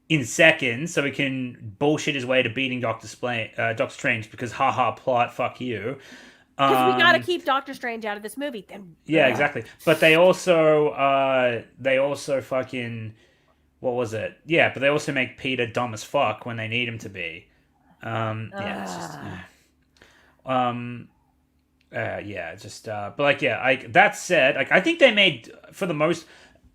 in seconds, so he can bullshit his way to beating Doctor Strange because haha plot, fuck you. Because we got to keep Doctor Strange out of this movie. Then exactly. But they also fucking what was it? Yeah, but they also make Peter dumb as fuck when they need him to be. It's just that said, like I think they made for the most.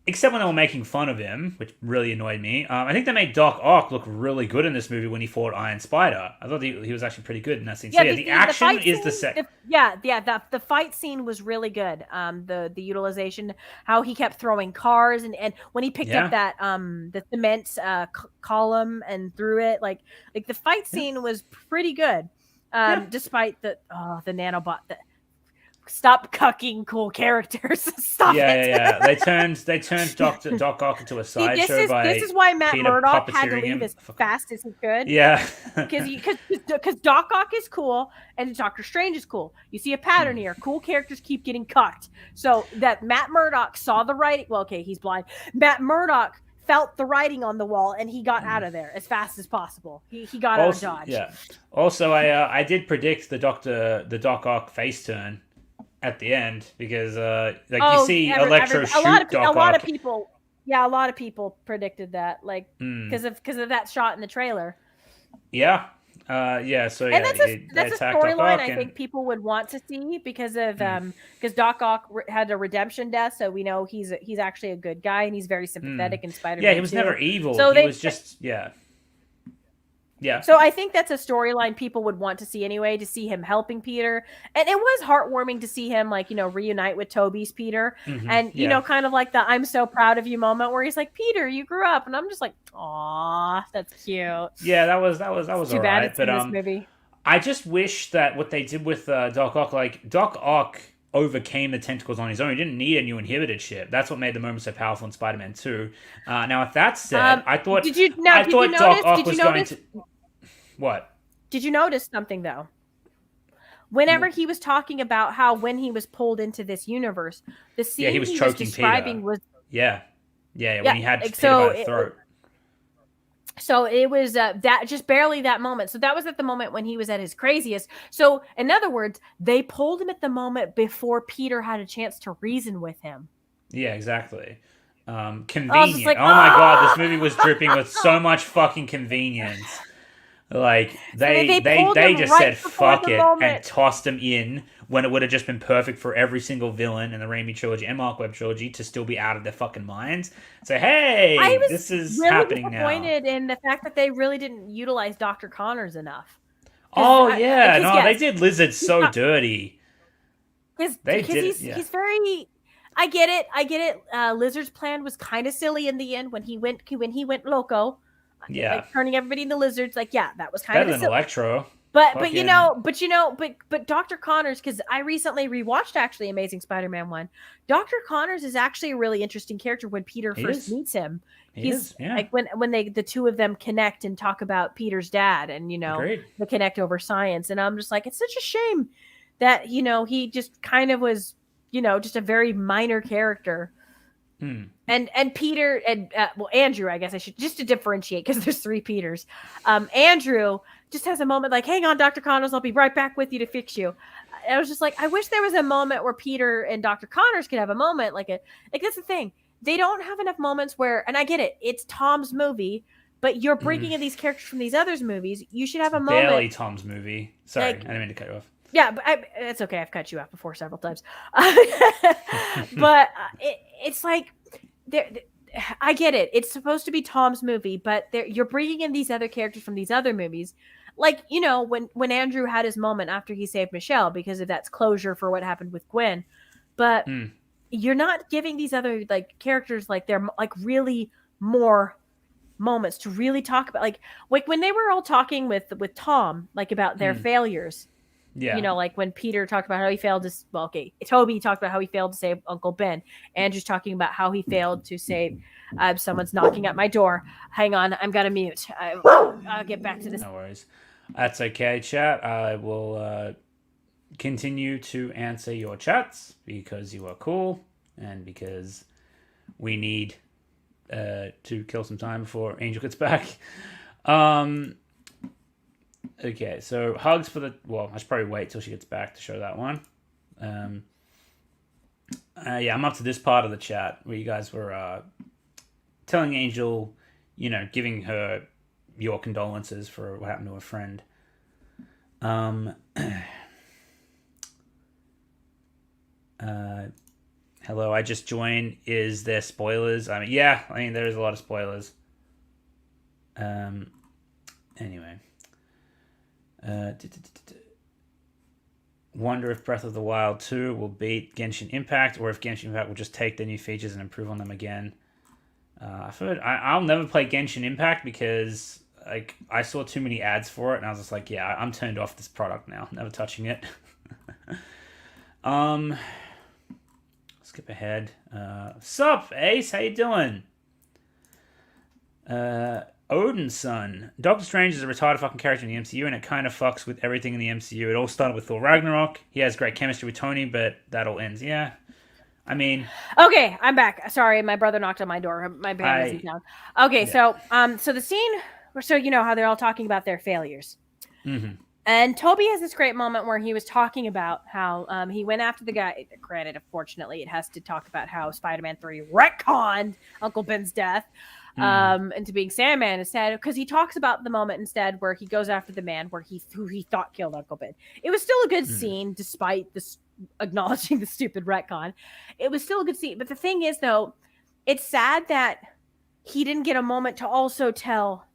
Except when they were making fun of him, which really annoyed me. I think they made Doc Ock look really good in this movie when he fought Iron Spider. I thought he was actually pretty good in that scene. Yeah, so the action is the second. The fight scene was really good. The utilization, how he kept throwing cars, and when he picked up that the cement column and threw it, like the fight scene was pretty good. Despite the nanobot that. Stop cucking cool characters. Stop it. Yeah. They turned Doc Ock into a sideshow by this is why Matt Peter Murdock had to puppeteering leave him. as fast as he could. Yeah. Because Doc Ock is cool and Doctor Strange is cool. You see a pattern here. Cool characters keep getting cucked. So that Matt Murdock saw the writing. Well, okay, he's blind. Matt Murdock felt the writing on the wall and he got out of there as fast as possible. He got out of Dodge. Yeah. Also, I did predict the Doc Ock face turn at the end because you see Electro shoot Doc Ock. A lot of people predicted that, like because of that shot in the trailer. So that's a storyline I think people would want to see because of because Doc Ock had a redemption death, so we know he's actually a good guy and he's very sympathetic in Spider-Man. Yeah, he was never evil. So he was just Yeah. So I think that's a storyline people would want to see anyway, to see him helping Peter. And it was heartwarming to see him, like, reunite with Toby's Peter. And, kind of like the I'm so proud of you moment where he's like, Peter, you grew up. And I'm just like, aw, that's cute. Yeah, that was all right. But this movie. I just wish that what they did with Doc Ock, like, Doc Ock overcame the tentacles on his own. He didn't need a new inhibited ship. That's what made the moment so powerful in Spider-Man 2. Now, with that said, I thought Doc Ock was going to... What? Did you notice something, though? Whenever he was talking about how when he was pulled into this universe, the scene he was choking describing Peter. was... Yeah, when he had Peter by the throat. So it was that just barely that moment. So that was at the moment when he was at his craziest. So in other words, they pulled him at the moment before Peter had a chance to reason with him. Yeah, exactly. Convenient. Like, oh my God, this movie was dripping with so much fucking convenience. Like they just said fuck it and tossed him in when it would have just been perfect for every single villain in the Raimi trilogy and Mark Webb trilogy to still be out of their fucking minds. So hey, this is really happening now. I was disappointed in the fact that they really didn't utilize Dr. Connors enough. They did Lizard so dirty. He's very. I get it. Lizard's plan was kind of silly in the end when he went loco. Yeah, like turning everybody into lizards. Like, yeah, that was kind of better than Electro. But Dr. Connors, because I recently rewatched actually Amazing Spider-Man 1. Dr. Connors is actually a really interesting character when Peter first meets him. He's like when the two of them connect and talk about Peter's dad and they connect over science. And I'm just like, it's such a shame that he just kind of was just a very minor character. And Peter and Andrew, I guess I should, just to differentiate because there's 3 Peters. Andrew just has a moment like, hang on, Dr. Connors, I'll be right back with you to fix you. I was just like, I wish there was a moment where Peter and Dr. Connors could have a moment like that's the thing. They don't have enough moments where, and I get it, it's Tom's movie, but you're bringing in these characters from these others movies. You should have a moment. Barely Tom's movie. Sorry, I didn't mean to cut you off. Yeah, but it's okay. I've cut you off before several times. But it's like, I get it. It's supposed to be Tom's movie, but you're bringing in these other characters from these other movies. Like, when Andrew had his moment after he saved Michelle, because of that's closure for what happened with Gwen. But you're not giving these other characters they're really more moments to really talk about. Like when they were all talking with Tom, about their failures. Yeah. When Peter talked about how he failed to, Toby talked about how he failed to save Uncle Ben. Andrew's talking about how he failed to save, someone's knocking at my door. Hang on, I'm gonna mute. I'll get back to this. No worries. That's okay, chat. I will continue to answer your chats because you are cool and because we need to kill some time before Angel gets back. Okay, so hugs for I should probably wait till she gets back to show that one. Yeah, I'm up to this part of the chat where you guys were telling Angel, giving her your condolences for what happened to a friend. Hello, I just joined. Is there spoilers? There's a lot of spoilers. Anyway. Wonder if Breath of the Wild 2 will beat Genshin Impact, or if Genshin Impact will just take their new features and improve on them again. I've heard I'll never play Genshin Impact because I saw too many ads for it, and I was just like, yeah, I'm turned off this product now. Never touching it. Skip ahead. Sup, Ace? How you doing? Odin's son. Doctor Strange is a retired fucking character in the MCU, and it kind of fucks with everything in the MCU. It all started with Thor Ragnarok. He has great chemistry with Tony, but that all ends. Yeah. Okay, I'm back. Sorry, my brother knocked on my door. My band is down. Okay, yeah. So the scene, so how they're all talking about their failures. Mm-hmm. And Toby has this great moment where he was talking about how he went after the guy. Granted, unfortunately, it has to talk about how Spider-Man 3 retconned Uncle Ben's death. Into being Sandman instead, because he talks about the moment instead where he goes after the man who he thought killed Uncle Ben. It was still a good scene despite this acknowledging the stupid retcon. It was still a good scene, but the thing is though, it's sad that he didn't get a moment to also tell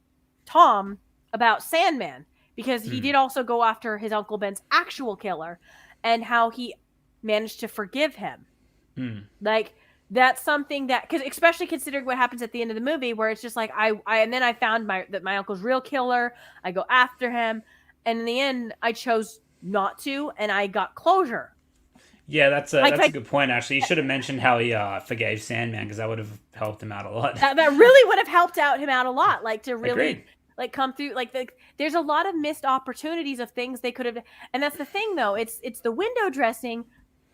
Tom about Sandman, because he did also go after his Uncle Ben's actual killer and how he managed to forgive him. That's something that, because especially considering what happens at the end of the movie, where it's just like and then I found that my uncle's real killer. I go after him, and in the end, I chose not to, and I got closure. Yeah, that's a good point. Actually, you should have mentioned how he forgave Sandman, because that would have helped him out a lot. That really would have helped him out a lot. To really. Agreed. Come through, there's a lot of missed opportunities of things they could have, and that's the thing though. It's the window dressing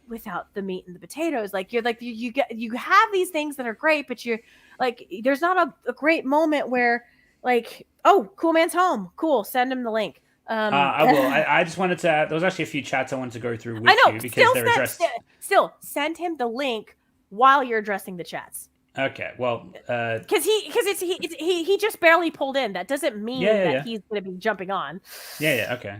without the meat and the potatoes. You have these things that are great, but you're there's not a great moment where oh, cool man's home, cool, send him the link. I will. I just wanted to. There was actually a few chats I wanted to go through with you because they're addressed. Still send him the link while you're addressing the chats. Okay, well, because he just barely pulled in. That doesn't mean that he's going to be jumping on. Yeah. Okay.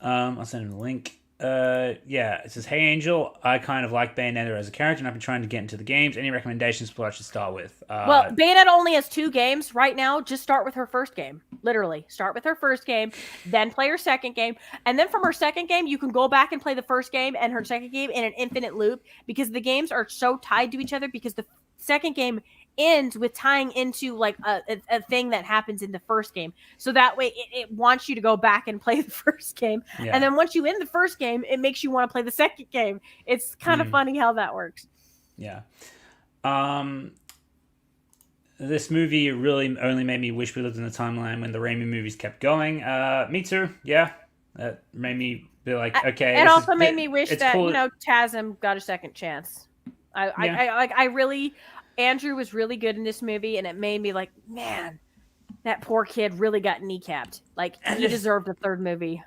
I'll send him the link. It says, "Hey Angel, I kind of like Bayonetta as a character, and I've been trying to get into the games. Any recommendations for what I should start with?" Well, Bayonetta only has 2 games right now. Just start with her first game. Literally, start with her first game, then play her second game, and then from her second game, you can go back and play the first game and her second game in an infinite loop because the games are so tied to each other because the second game ends with tying into like a thing that happens in the first game. So that way it wants you to go back and play the first game. Yeah. And then once you end the first game, it makes you want to play the second game. It's kind of funny how that works. Yeah. This movie really only made me wish we lived in a timeline when the Raimi movies kept going. Me too. Yeah. That made me be like, okay. It also made me wish that, cool. Tasm got a second chance. I really, Andrew was really good in this movie, and it made me like, man, that poor kid really got kneecapped. Like, he deserved a third movie.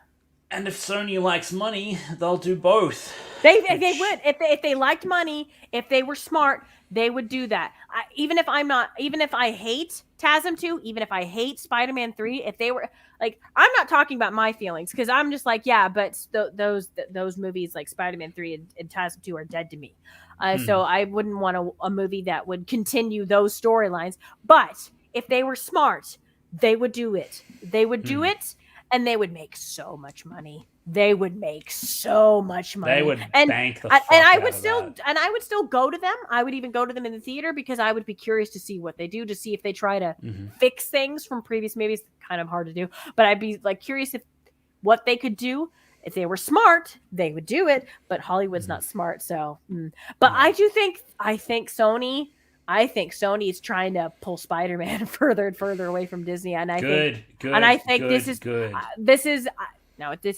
And if Sony likes money, they'll do both. They would. If they liked money, if they were smart, they would do that. Even if I hate TASM 2, even if I hate Spider-Man 3, if they were like, I'm not talking about my feelings because I'm just like, yeah, but those movies like Spider-Man 3 and TASM 2 are dead to me. So I wouldn't want a movie that would continue those storylines. But if they were smart, they would do it. They would do it. And they would make so much money. They would make so much money. They would bank the fuck and I out would of still that. and I would still go to them. I would even go to them in the theater because I would be curious to see what they do, to see if they try to fix things from previous movies. Kind of hard to do, but I'd be like curious if what they could do. If they were smart, they would do it. But Hollywood's not smart, so. But I think Sony is trying to pull Spider-Man further and further away from Disney, and I think this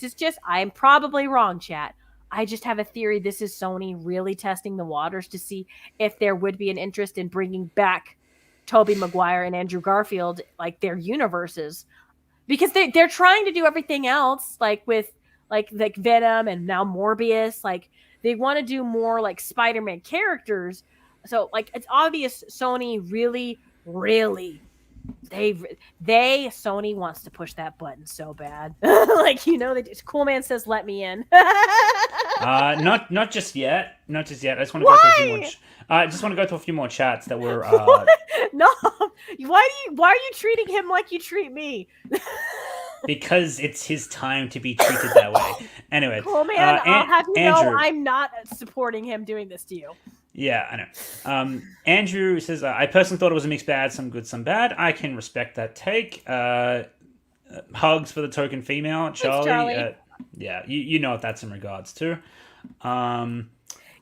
is just, I'm probably wrong, chat. I just have a theory. This is Sony really testing the waters to see if there would be an interest in bringing back Toby Maguire and Andrew Garfield, like their universes, because they're trying to do everything else, like with like Venom and now Morbius. Like they want to do more like Spider-Man characters. So, like, it's obvious Sony really Sony wants to push that button so bad. Like, Cool Man says, "Let me in." Not just yet. Not just yet. I just want to go through a few more. I just want to go through a few more chats that were. No, why are you treating him like you treat me? Because it's his time to be treated that way. Anyway, Cool Man, I'll have you Andrew, know I'm not supporting him doing this to you. Yeah, I know. Andrew says, I personally thought it was a mixed bag, some good, some bad. I can respect that take. Hugs for the token female, Charlie. Charlie. Yeah, you know what that's in regards to.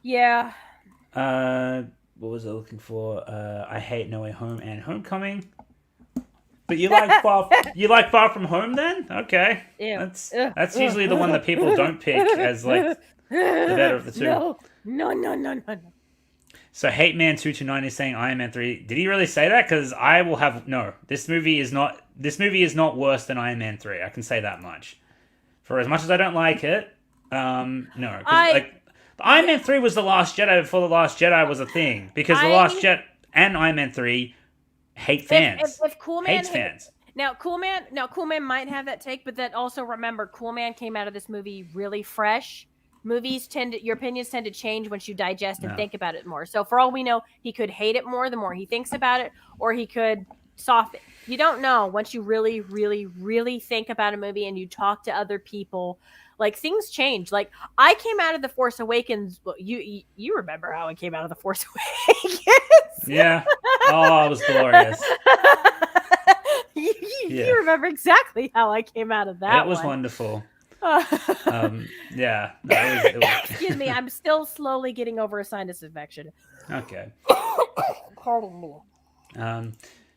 Yeah. What was I looking for? I hate No Way Home and Homecoming. But you like Far From Home then? Okay. Yeah. That's usually the one that people don't pick as like the better of the two. No. So Hate Man 229 is saying Iron Man 3. Did he really say that? Because I will have no. This movie is not worse than Iron Man 3. I can say that much. For as much as I don't like it, no. Like Iron Man 3 was the Last Jedi before the Last Jedi was a thing. Because the Last Jedi and Iron Man 3 hate fans. If Cool Man hates fans. Now Cool Man might have that take, but then also remember, Cool Man came out of this movie really fresh. Your opinions tend to change once you digest and think about it more. So for all we know, he could hate it more the more he thinks about it, or he could soften. You don't know once you really, really, really think about a movie and you talk to other people. Like things change. Like I came out of The Force Awakens. Well, you remember how I came out of The Force Awakens? Yeah. Oh, it was glorious. You remember exactly how I came out of that. It was wonderful. Yeah. No, it was... Excuse me, I'm still slowly getting over a sinus infection. Okay. Pardon me.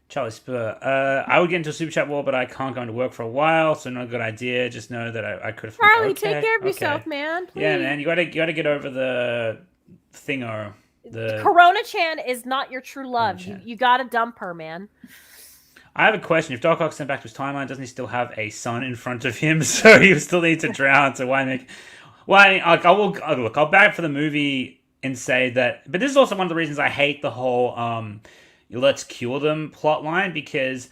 Charlie Spur. I would get into a super chat war, but I can't go into work for a while, so not a good idea. Just know that I could have. Charlie, take care of yourself, man. Please. Yeah, man, you gotta get over the thingo. The Corona Chan is not your true love. You gotta dump her, man. I have a question. If Doc Ock sent back to his timeline, doesn't he still have a son in front of him? So he still needs to drown. So why make? Why? I'll back for the movie and say that. But this is also one of the reasons I hate the whole let's cure them plot line, because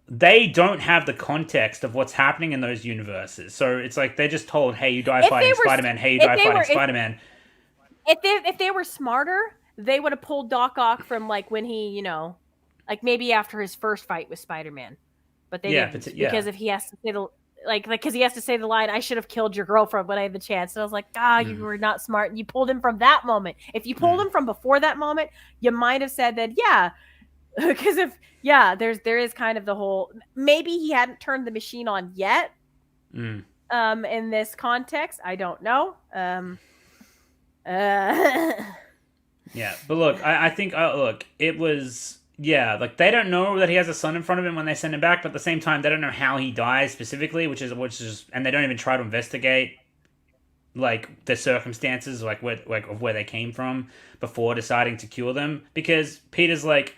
they don't have the context of what's happening in those universes. So it's like they're just told, "Hey, you die fighting Spider-Man. Hey, you die fighting Spider-Man." If they were smarter, they would have pulled Doc Ock from like when he, like maybe after his first fight with Spider-Man. but they didn't because if he has to say because he has to say the line, "I should have killed your girlfriend when I had the chance." And I was like, you were not smart. And you pulled him from that moment. If you pulled him from before that moment, you might have said that, because there is kind of the whole, maybe he hadn't turned the machine on yet. In this context, I don't know. Yeah, but look, I think it was like they don't know that he has a son in front of him when they send him back, but at the same time they don't know how he dies specifically, which is and they don't even try to investigate like the circumstances of where they came from before deciding to cure them, because Peter's like,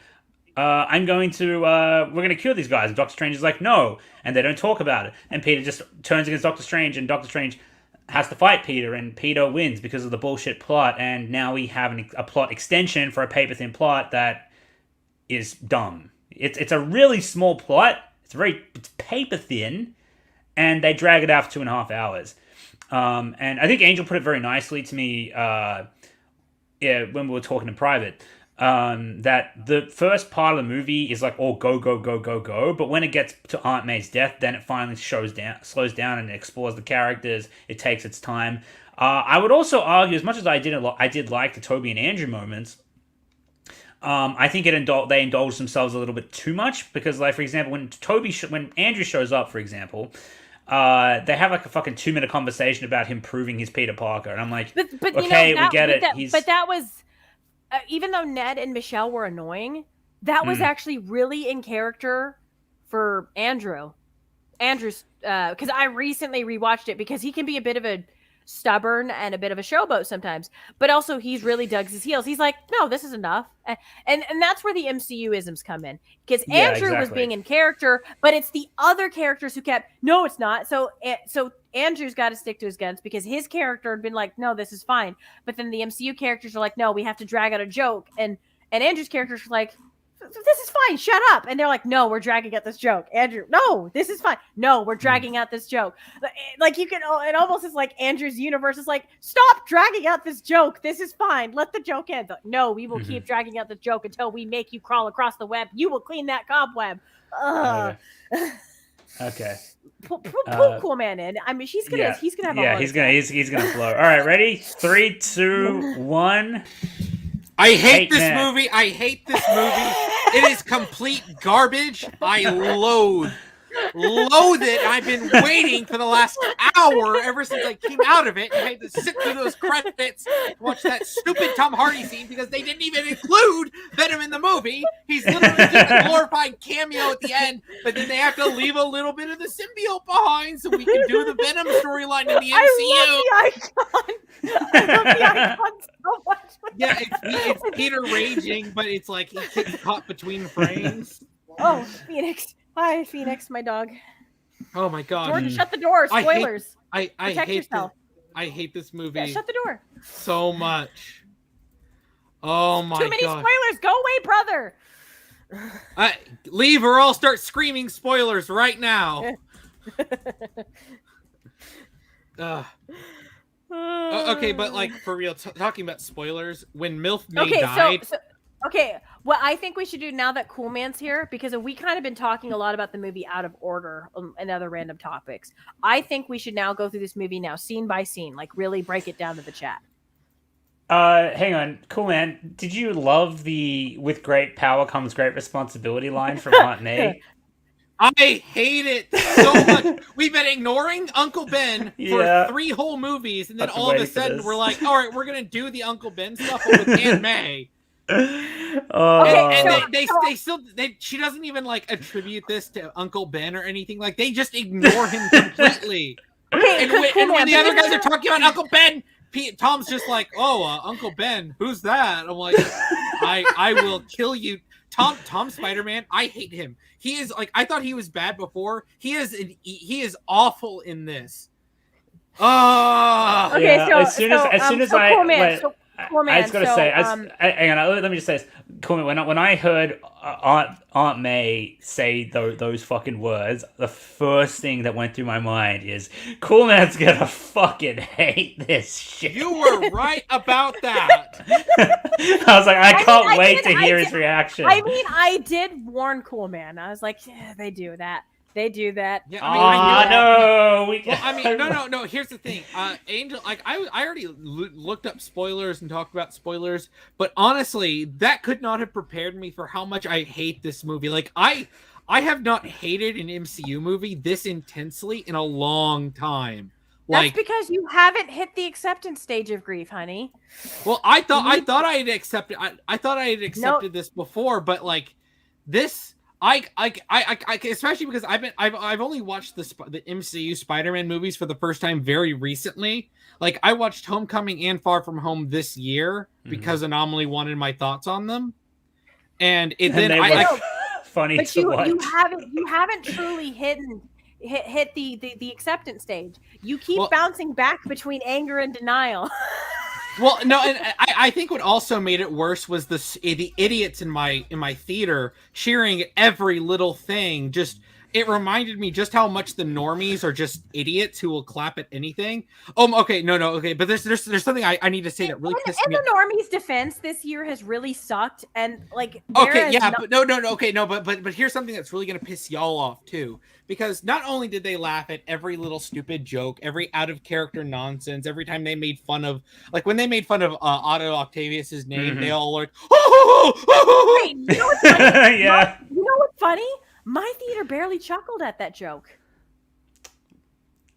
we're going to cure these guys, and Doctor Strange is like, no, and they don't talk about it, and Peter just turns against Doctor Strange, and Doctor Strange has to fight Peter, and Peter wins because of the bullshit plot, and now we have a plot extension for a paper-thin plot that is dumb. It's a really small plot, it's paper-thin, and they drag it out for 2.5 hours. And I think Angel put it very nicely to me when we were talking in private, that the first part of the movie is like all go, go, go, go, go, but when it gets to Aunt May's death, then it finally slows down and explores the characters. It takes its time. I would also argue, as much as I did like the Toby and Andrew moments, I think they indulged themselves a little bit too much, because, like, for example, when Andrew shows up, for example, they have like a fucking 2-minute conversation about him proving he's Peter Parker, and I'm like, but okay, we get it. But that was, even though Ned and Michelle were annoying, that was actually really in character for Andrew's, because I recently rewatched it, because he can be a bit of a stubborn and a bit of a showboat sometimes, but also he's really dug his heels. He's like, no, this is enough, and that's where the MCU isms come in, because Andrew was being in character, but it's the other characters who kept, no, it's not. So Andrew's got to stick to his guns, because his character had been like, no, this is fine, but then the MCU characters are like, no, we have to drag out a joke, and Andrew's characters are like, this is fine, shut up. And they're like, no, we're dragging out this joke. Andrew, no, this is fine. No, we're dragging out this joke. Like, you can, it almost is like Andrew's universe is like, stop dragging out this joke. This is fine. Let the joke end. Like, no, we will keep dragging out the joke until we make you crawl across the web. You will clean that cobweb. Okay. Pull Cool Man in. I mean, he's gonna have he's gonna blow. All right, ready? 3, 2, 1. I hate this movie. I hate this movie. It is complete garbage. I loathe it. I've been waiting for the last hour ever since I came out of it. And I had to sit through those credits and watch that stupid Tom Hardy scene, because they didn't even include Venom in the movie. He's literally just a glorified cameo at the end, but then they have to leave a little bit of the symbiote behind so we can do the Venom storyline in the MCU. I love the icon so much. Yeah, it's Peter raging, but it's like he gets caught between frames. Oh, Phoenix. Hi, Phoenix, my dog. Oh my god. Jordan, shut the door. Spoilers. Protect yourself. I hate this movie. Yeah, shut the door. So much. Oh my god. Too many spoilers. Go away, brother. Leave or I'll start screaming spoilers right now. Okay, but like, for real, talking about spoilers, when MILF May died... Okay, what I think we should do now that Cool Man's here, because we kind of been talking a lot about the movie out of order and other random topics. I think we should now go through this movie now, scene by scene, like really break it down to the chat. Hang on, Cool Man, did you love the "with great power comes great responsibility" line from Aunt May? I hate it so much. We've been ignoring Uncle Ben for 3 whole movies, and then all of a sudden we're like, all right, we're going to do the Uncle Ben stuff with Aunt May. She doesn't even like attribute this to Uncle Ben or anything. Like, they just ignore him completely. And when the other guys are talking about Uncle Ben, Tom's just like, Uncle Ben, who's that? I'm like, I will kill you. Tom Spider-Man, I hate him. He is like, I thought he was bad before. He is awful in this. Okay, yeah, Cool Man, I was going to say, hang on, let me just say this. Cool Man, when I heard Aunt May say those fucking words, the first thing that went through my mind is, Cool Man's gonna fucking hate this shit. You were right about that. I was like, I can't wait to hear his reaction. I mean, I did warn Cool Man. I was like, yeah, they do that. They do that. Yeah, no, we. Well, I mean, no. Here's the thing, Angel. Like, I already looked up spoilers and talked about spoilers, but honestly, that could not have prepared me for how much I hate this movie. Like, I have not hated an MCU movie this intensely in a long time. That's because you haven't hit the acceptance stage of grief, honey. Well, I thought I had accepted. I thought I had accepted this before, but like this. I especially because I've only watched the MCU Spider-Man movies for the first time very recently. Like, I watched Homecoming and Far From Home this year because Anomaly wanted my thoughts on them, and funny but to watch. you haven't truly hit the acceptance stage. You keep bouncing back between anger and denial. Well, no, and I think what also made it worse was the idiots in my theater cheering at every little thing. Just, it reminded me just how much the normies are just idiots who will clap at anything. Okay, okay, but there's something I need to say that really pissed me off. In the normies' defense, this year has really sucked, and like okay, yeah, but but here's something that's really gonna piss y'all off too. Because not only did they laugh at every little stupid joke, every out of character nonsense, every time they made fun of, like when they made fun of Otto Octavius's name, they all like, Wait, you know what's funny? Yeah. You know what's funny? My theater barely chuckled at that joke.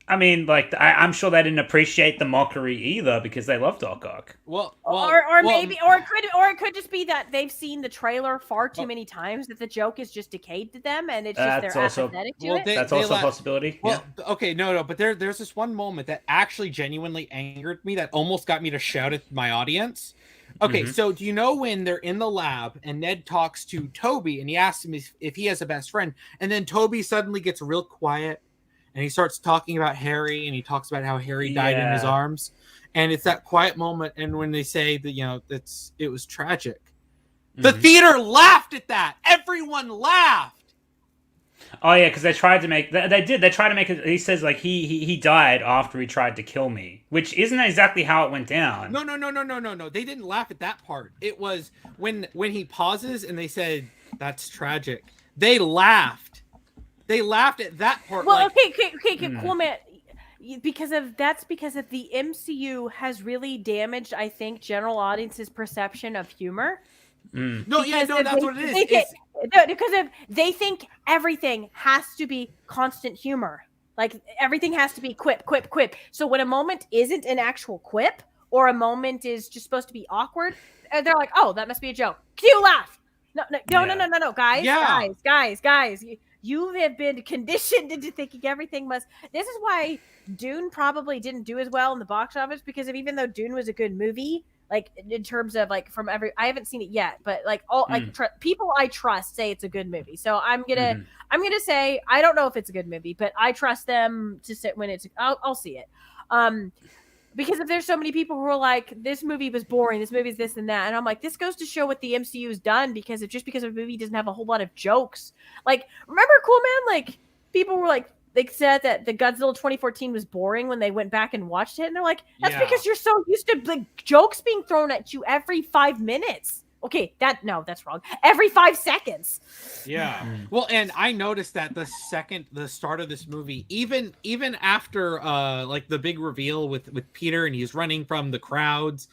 I mean, like, I'm sure they didn't appreciate the mockery either because they loved Doc Ock. Maybe it could just be that they've seen the trailer far too many times that the joke is just decayed to them and it's just they're apathetic to it. That's also a possibility. Well, okay, but there's this one moment that actually genuinely angered me that almost got me to shout at my audience. Okay, so do you know when they're in the lab and Ned talks to Toby and he asks him if he has a best friend, and then Toby suddenly gets real quiet and he starts talking about Harry and he talks about how Harry died in his arms, and it's that quiet moment, and when they say that it was tragic, the theater laughed at that. Everyone laughed. Oh yeah, because they tried to make they tried to make it. He says like he died after he tried to kill me, which isn't exactly how it went down. No. They didn't laugh at that part. It was when he pauses and they said that's tragic. They laughed. They laughed at that part. Well, okay, cool, man. Because of the MCU has really damaged, I think, general audience's perception of humor. That's what it is. Because they think everything has to be constant humor. Like, everything has to be quip. So when a moment isn't an actual quip, or a moment is just supposed to be awkward, they're like, "Oh, that must be a joke." Cue laugh. No, guys. You have been conditioned into thinking everything must. This is why Dune probably didn't do as well in the box office, because even though Dune was a good movie, like in terms of like I haven't seen it yet, but like all people I trust say it's a good movie. So I'm gonna say I don't know if it's a good movie, but I trust them to sit when I'll see it. Because if there's so many people who are like, this movie was boring, this movie's this and that, and I'm like, this goes to show what the MCU's done, because because a movie doesn't have a whole lot of jokes. Like, remember Cool Man? Like, people were like, they said that the Godzilla 2014 was boring when they went back and watched it, and they're like, that's because you're so used to like jokes being thrown at you every 5 minutes. Okay, that's wrong. Every 5 seconds. Yeah. Well, and I noticed that the start of this movie, even after like the big reveal with Peter and he's running from the crowds,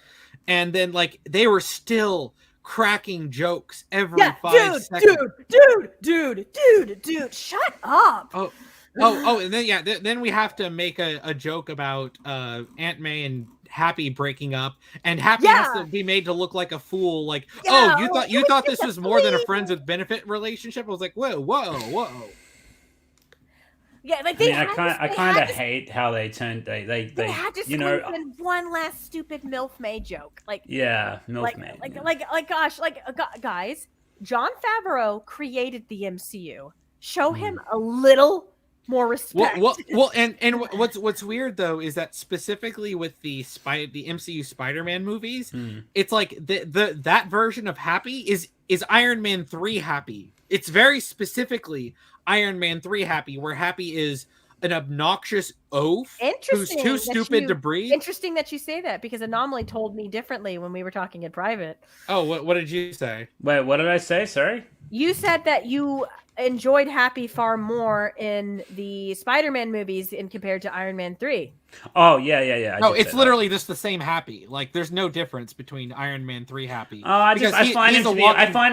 and then like they were still cracking jokes every 5 seconds. Dude, shut up. And then then we have to make a joke about Aunt May and Happy breaking up, and Happy has to be made to look like a fool. Like, you thought this was more than a friends with benefit relationship? I was like, whoa. Yeah, like I kind of hate how they turned. They had to squeeze in one last stupid MILF May joke. Like, MILF May. Guys, Jon Favreau created the MCU. Show him a little more respect. Well, and what's weird though is that specifically with the MCU Spider-Man movies, it's like that version of Happy is Iron Man 3 Happy. It's very specifically Iron Man 3 Happy, where Happy is an obnoxious oaf who's too stupid to breathe. Interesting that you say that, because Anomaly told me differently when we were talking in private. Oh, what did you say? Wait, what did I say? Sorry. You said that you enjoyed Happy far more in the Spider-Man movies in compared to Iron Man 3. Oh yeah. No, it's literally just the same Happy. Like, there's no difference between Iron Man 3 Happy. I find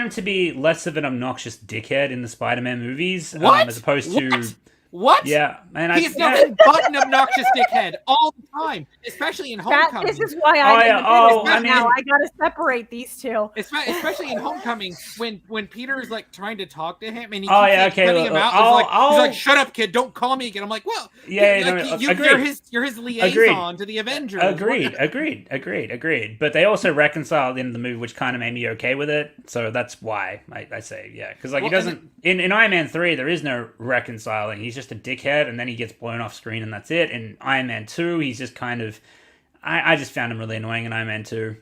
him to be less of an obnoxious dickhead in the Spider-Man movies, as opposed to. What? Yeah, man. He's nothing but an obnoxious dickhead all the time, especially in Homecoming. This is why I gotta separate these two. Especially in Homecoming, when Peter is like trying to talk to him and he keeps cutting him out. He's like, "Shut up, kid! Don't call me again." I'm like, "Well, you're his liaison to the Avengers." Agreed. But they also reconcile at the end of the movie, which kind of made me okay with it. So that's why I say because he doesn't in Iron Man 3 there is no reconciling. He's just a dickhead, and then he gets blown off screen, and that's it. In Iron Man 2, he's just kind of... I just found him really annoying in Iron Man 2.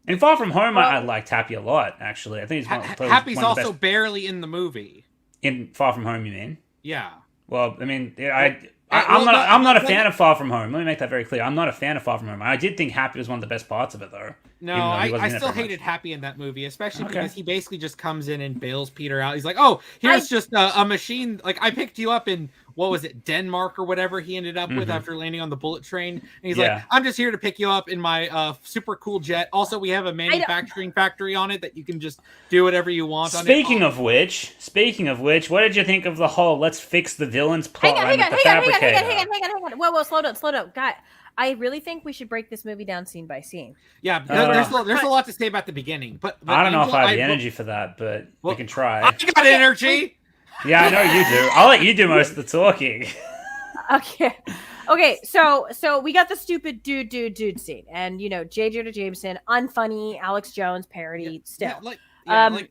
In Far From Home, I liked Happy a lot, actually. I think he's Happy's also barely in the movie. In Far From Home, you mean? Yeah. Well, I mean, I'm not a fan of Far From Home. Let me make that very clear. I'm not a fan of Far From Home. I did think Happy was one of the best parts of it, though. No, I still hated Happy in that movie, especially because he basically just comes in and bails Peter out. He's like, "Oh, here's just a machine. Like, I picked you up in, what was it, Denmark or whatever he ended up with after landing on the bullet train." And he's like, "I'm just here to pick you up in my super cool jet. Also, we have a manufacturing factory on it that you can just do whatever you want on it." Speaking of which, what did you think of the whole let's fix the villain's plot line with the fabricator? Hang on. Whoa, slow down. God, I really think we should break this movie down scene by scene. Yeah, there's a lot to say about the beginning, but I don't know if I have the energy for that, but we can try. I got energy. Yeah, I know you do. I'll let you do most of the talking. Okay. So we got the stupid dude scene, and J. Jonah Jameson, unfunny Alex Jones parody still. Yeah, and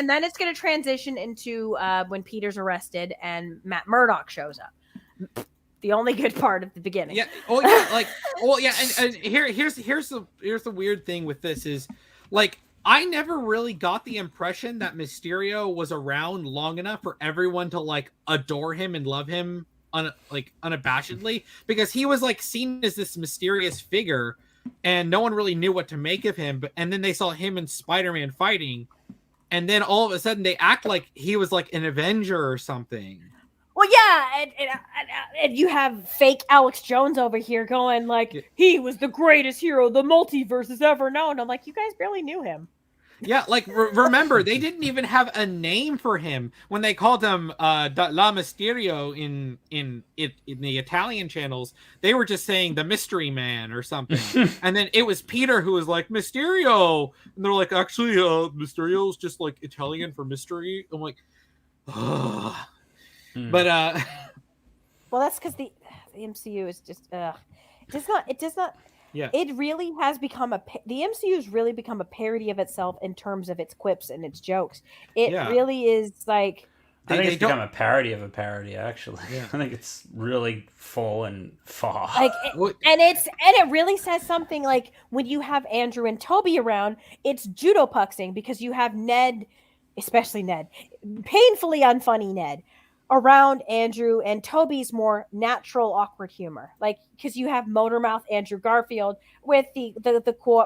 then it's gonna transition into when Peter's arrested and Matt Murdock shows up. The only good part of the beginning. Yeah. And here's the weird thing with this is, like, I never really got the impression that Mysterio was around long enough for everyone to like adore him and love him unabashedly, because he was like seen as this mysterious figure and no one really knew what to make of him. And then they saw him and Spider-Man fighting, and then all of a sudden they act like he was like an Avenger or something. Well, yeah, and you have fake Alex Jones over here going like, he was the greatest hero the multiverse has ever known. I'm like, you guys barely knew him. Yeah, like, remember, they didn't even have a name for him when they called him La Mysterio in the Italian channels. They were just saying the Mystery Man or something. And then it was Peter who was like, Mysterio. And they're like, actually, Mysterio's just like Italian for mystery. I'm like, ugh. But well, that's because the MCU is just it does not yeah, it really has become the MCU has really become a parody of itself in terms of its quips and its jokes. It really is like, I think it's become a parody of a parody, actually. I think it's really fallen far. And it really says something, like when you have Andrew and Toby around, it's judo puxing, because you have Ned, especially Ned, painfully unfunny Ned, around Andrew, and Toby's more natural awkward humor, like, because you have Motormouth Andrew Garfield with the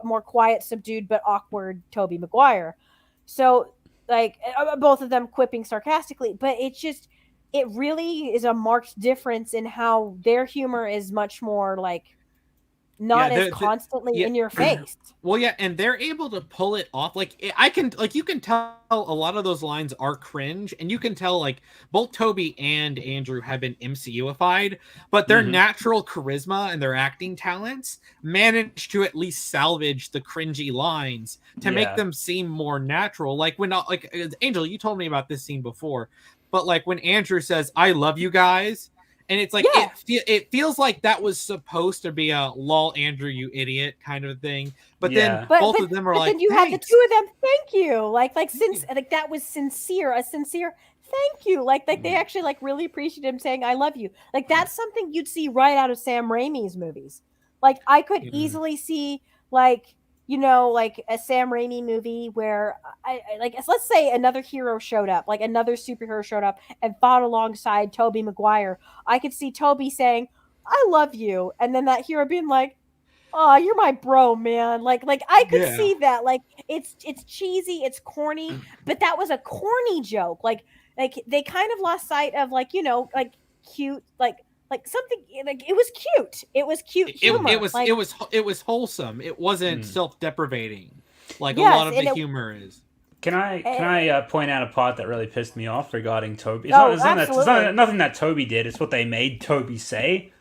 more quiet, subdued but awkward Toby Maguire. So like both of them quipping sarcastically, but it really is a marked difference in how their humor is much more like not as constantly in your face. Well, yeah, and they're able to pull it off. Like, you can tell a lot of those lines are cringe, and you can tell like both Toby and Andrew have been MCUified, but their natural charisma and their acting talents manage to at least salvage the cringy lines to make them seem more natural. Like when, like, Angel, you told me about this scene before, but like when Andrew says, "I love you guys," and it's like, it feels like that was supposed to be a lol, Andrew, you idiot kind of thing. But then both of them are like, then you have the two of them, thank you. Like since like that was sincere, a sincere thank you. Like they actually like really appreciate him saying, I love you. Like that's something you'd see right out of Sam Raimi's movies. Like I could easily see like, like a Sam Raimi movie where let's say another hero showed up, like another superhero showed up and fought alongside Toby Maguire. I could see Toby saying, I love you. And then that hero being like, Oh, you're my bro, man. Like I could Yeah. see that. Like it's cheesy, it's corny, but that was a corny joke. Like they kind of lost sight of like, like cute, like something like it was cute. It was cute humor. It was wholesome. It wasn't self-deprecating like Yes, a lot of the humor is. Can I point out a part that really pissed me off regarding Toby? It's absolutely. not nothing that Toby did. It's what they made Toby say.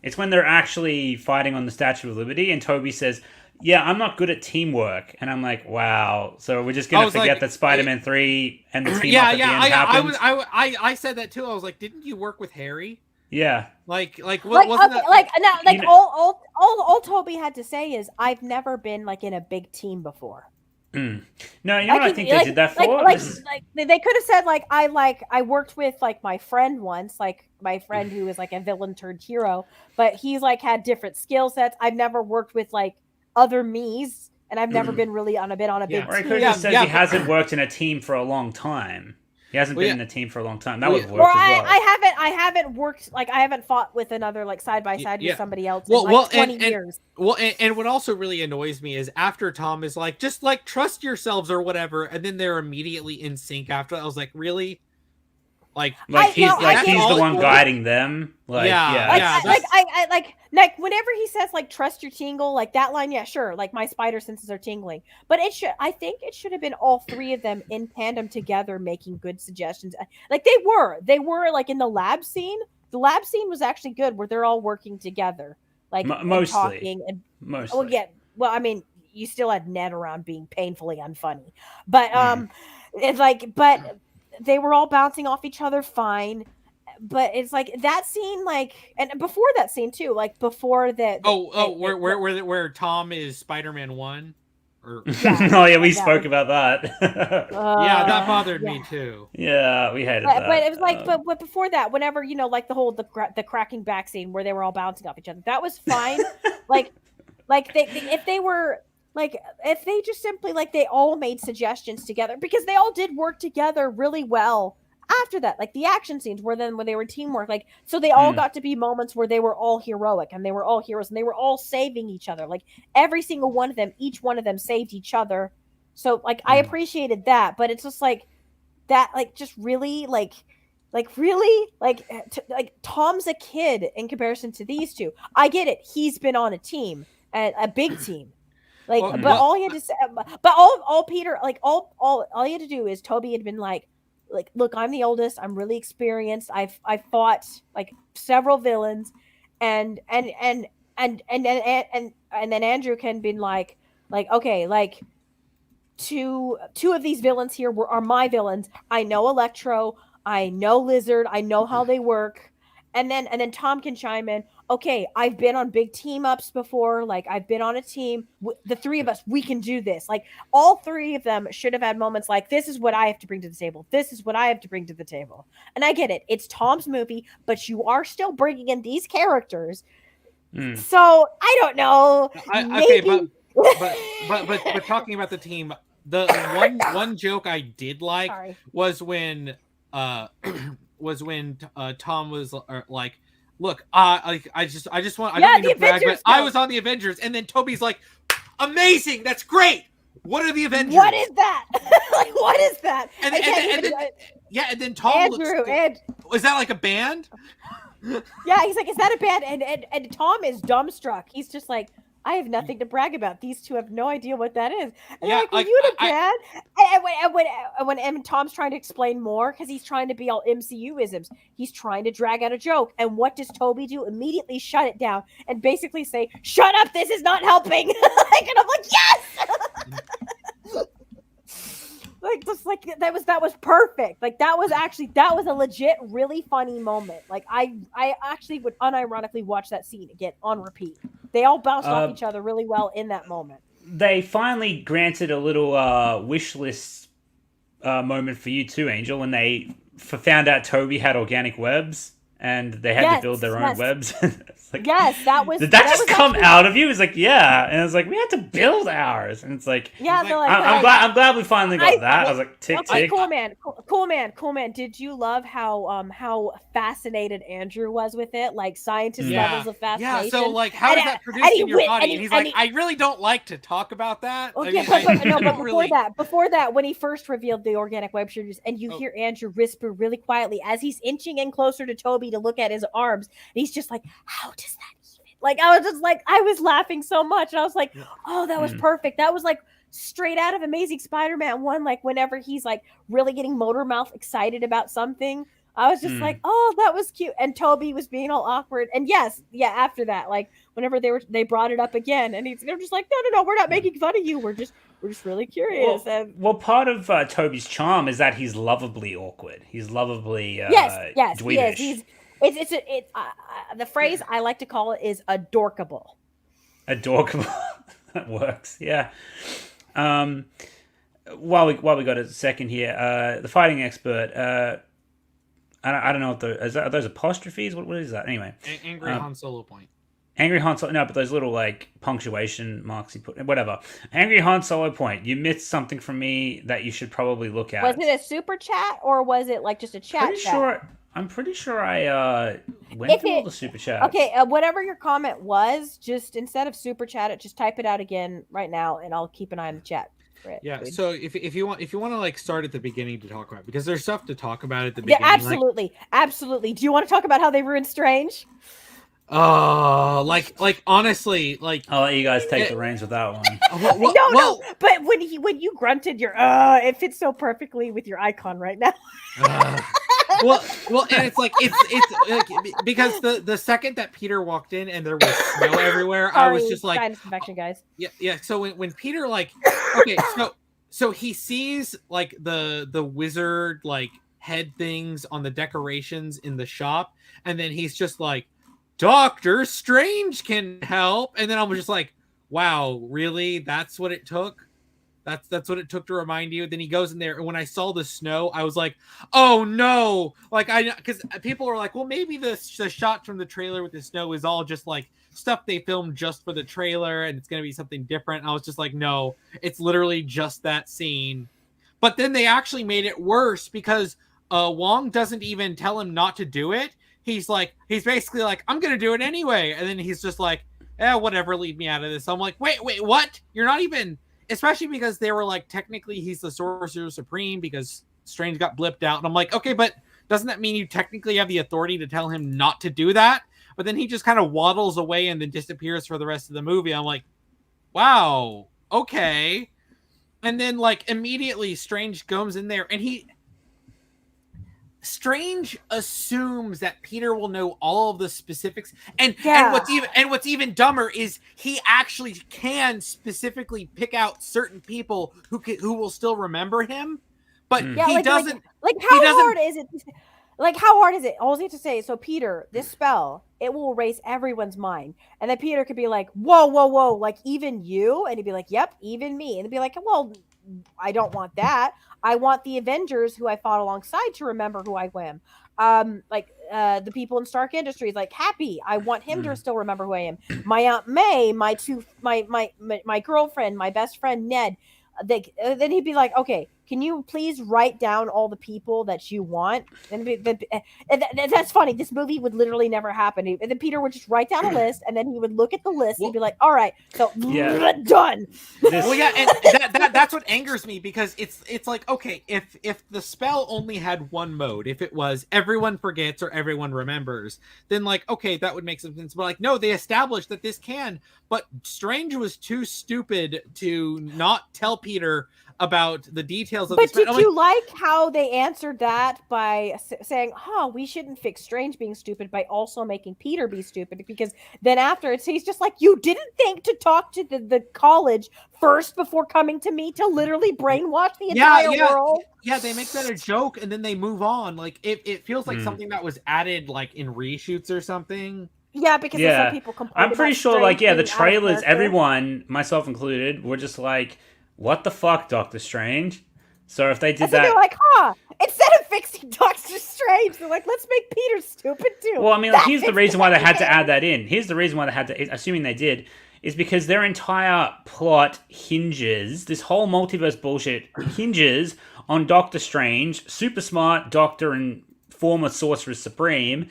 It's when they're actually fighting on the Statue of Liberty, and Toby says, "Yeah, I'm not good at teamwork," and I'm like, "Wow." So we're just gonna forget that Spider-Man 3 and the team up at the end happened. I said that too. I was like, "Didn't you work with Harry?" Yeah. Wasn't that all Toby had to say is, "I've never been like in a big team before." No, you know what I think they did that for? They could have said like I worked with like my friend once, like my friend who was like a villain turned hero, but he's like had different skill sets. I've never worked with like other me's, and I've never been really on a big team. Or he could have just said he hasn't worked in a team for a long time. He hasn't been in a team for a long time. That would have worked as well. I haven't worked, like I haven't fought with another like side by side with somebody else in like 20 years. And what also really annoys me is after Tom is like, just like trust yourselves or whatever, and then they're immediately in sync after that. I was like, really? Like he's the one guiding them. Like whenever he says like trust your tingle, like that line, yeah, sure, like my spider senses are tingling, but I think it should have been all three of them in tandem together making good suggestions. Like they were like in the lab scene. The lab scene was actually good, where they're all working together, like mostly talking and mostly. Well, I mean, you still had Ned around being painfully unfunny, but it's like, but they were all bouncing off each other fine. But it's like that scene, like, and before that scene too, like before that. Where Tom is Spider-Man 1. We spoke about that. That bothered me too. Yeah, we hated that. But it was like, but before that, whenever like the whole the cracking back scene where they were all bouncing off each other, that was fine. like if they just simply like they all made suggestions together, because they all did work together really well after that, like the action scenes were then when they were teamwork, like, so they all got to be moments where they were all heroic and they were all heroes and they were all saving each other, like every single one of them, each one of them saved each other. So like I appreciated that, but it's just like that, like just really like Tom's a kid in comparison to these two. I get it, he's been on a team, and a big team. Like, all he had to say, but all Peter, like all he had to do is Toby had been like, look, I'm the oldest, I'm really experienced, I've fought like several villains, and then Andrew can been like okay, like two of these villains here are my villains. I know Electro, I know Lizard, I know how they work. And then Tom can chime in. Okay, I've been on big team ups before. Like I've been on a team. The three of us, we can do this. Like all three of them should have had moments like, this is what I have to bring to the table. This is what I have to bring to the table. And I get it. It's Tom's movie, but you are still bringing in these characters. So I don't know. But talking about the team, the one joke I did like was when Tom was like, look, I just want, I don't mean to brag, but I was on the Avengers, and then Toby's like, amazing, that's great. What are the Avengers? What is that? Like, what is that? And then Tom is that like a band? Yeah, he's like, is that a band? And Tom is dumbstruck. He's just like, I have nothing to brag about. These two have no idea what that is. And like, are you in a band? And when Tom's trying to explain more, because he's trying to be all MCU-isms, he's trying to drag out a joke. And what does Toby do? Immediately shut it down and basically say, shut up, this is not helping. And I'm like, yes! Like, just like that was perfect. Like that was a legit, really funny moment. Like I actually would unironically watch that scene again on repeat. They all bounced off each other really well in that moment. They finally granted a little wish list moment for you too, Angel, when they found out Toby had organic webs. and they had to build their own webs. It's like, yes, that was. Did that just come actually out of you? It's like, yeah, and it's like we had to build ours, and it's like, Yeah, He's they're like, like, I'm glad we finally got that. I was like, tick okay, tick. cool man. Did you love how fascinated Andrew was with it? Like scientist levels of fascination. Yeah, so like, how is that produced in your body? And he's like, I really don't like to talk about that. Okay, but before that, when he first revealed the organic web shooters, and you hear Andrew whisper really quietly as he's inching in closer to Toby to look at his arms, and he's just like, "How does that even?" Like, I was just like, I was laughing so much, and I was like, "Oh, that was perfect. That was like straight out of Amazing Spider-Man 1." Like, whenever he's like really getting motor mouth excited about something, I was just like, "Oh, that was cute." And Toby was being all awkward. And after that, like whenever they brought it up again, and they're just like, "No, we're not making fun of you. We're just really curious." Well, part of Toby's charm is that he's lovably awkward. He's lovably yes, dweebish. he is. It's the phrase I like to call it is adorkable. Adorkable. That works. Yeah. While we got a second here, the fighting expert. I don't know what are those apostrophes? What is that? Anyway, Angry Han Solo point. Angry Han Solo. No, but those little like punctuation marks he put. Whatever. Angry Han Solo point. You missed something from me that you should probably look at. Was it a super chat or was it like just a chat? I'm pretty sure I went through all the super chats. Okay, whatever your comment was, just instead of super chat it, just type it out again right now, and I'll keep an eye on the chat. Yeah. So if you want to like start at the beginning to talk about, because there's stuff to talk about at the beginning. Yeah, absolutely. Do you want to talk about how they ruined Strange? Like honestly, like I'll let you guys take the reins with that one. No. But when you grunted, it fits so perfectly with your icon right now. well, and it's like because the second that Peter walked in and there was snow everywhere, I was just like, sinus infection, guys. Yeah. So when Peter so he sees like the wizard like head things on the decorations in the shop, and then he's just like, Doctor Strange can help, and then I was just like, wow, really? That's what it took? That's what it took to remind you. Then he goes in there, and when I saw the snow, I was like, oh no! Like because people are like, well, maybe the shot from the trailer with the snow is all just like stuff they filmed just for the trailer, and it's gonna be something different. And I was just like, no, it's literally just that scene. But then they actually made it worse because Wong doesn't even tell him not to do it. He's basically like, I'm gonna do it anyway, and then he's just like, whatever, leave me out of this. I'm like, wait, what? You're not even. Especially because they were like, technically he's the Sorcerer Supreme because Strange got blipped out. And I'm like, okay, but doesn't that mean you technically have the authority to tell him not to do that? But then he just kind of waddles away and then disappears for the rest of the movie. I'm like, wow, okay. And then like immediately Strange goes in there and Strange assumes that Peter will know all of the specifics, and what's even dumber is he actually can specifically pick out certain people who will still remember him, but he doesn't. Hard is it? Like, how hard is it? All you have to say is, so Peter, this spell, it will erase everyone's mind, and then Peter could be like, whoa, like even you, and he'd be like, yep, even me, and he'd be like, well, I don't want that. I want the Avengers who I fought alongside to remember who I am. The people in Stark Industries, like Happy. I want him to still remember who I am. My Aunt May, my girlfriend, my best friend Ned. Then he'd be like, okay, can you please write down all the people that you want? And that's funny. This movie would literally never happen. And then Peter would just write down a list, and then he would look at the list and he'd be like, all right, so done. Well, yeah, and that's what angers me, because it's like, okay, if the spell only had one mode, if it was everyone forgets or everyone remembers, then like, okay, that would make some sense. But like, no, they established that this can, but Strange was too stupid to not tell Peter about the details of this. But did you like how they answered that by saying, we shouldn't fix Strange being stupid by also making Peter be stupid? Because then after he's just like, you didn't think to talk to the college first before coming to me to literally brainwash the entire world? Yeah, they make that a joke and then they move on. Like it feels like something that was added like in reshoots or something. Yeah, because some people complain. I'm pretty sure, like, the trailers, everyone, myself included, were just like, what the fuck, Doctor Strange? So if they did And so that, they're like, instead of fixing Doctor Strange, they're like, let's make Peter stupid too. well, I mean, That here's the fixes reason why they had to everything. add that in. Here's the reason why they had to, assuming they did, is because their entire plot hinges, this whole multiverse bullshit hinges on Doctor Strange, super smart doctor and former Sorcerer Supreme,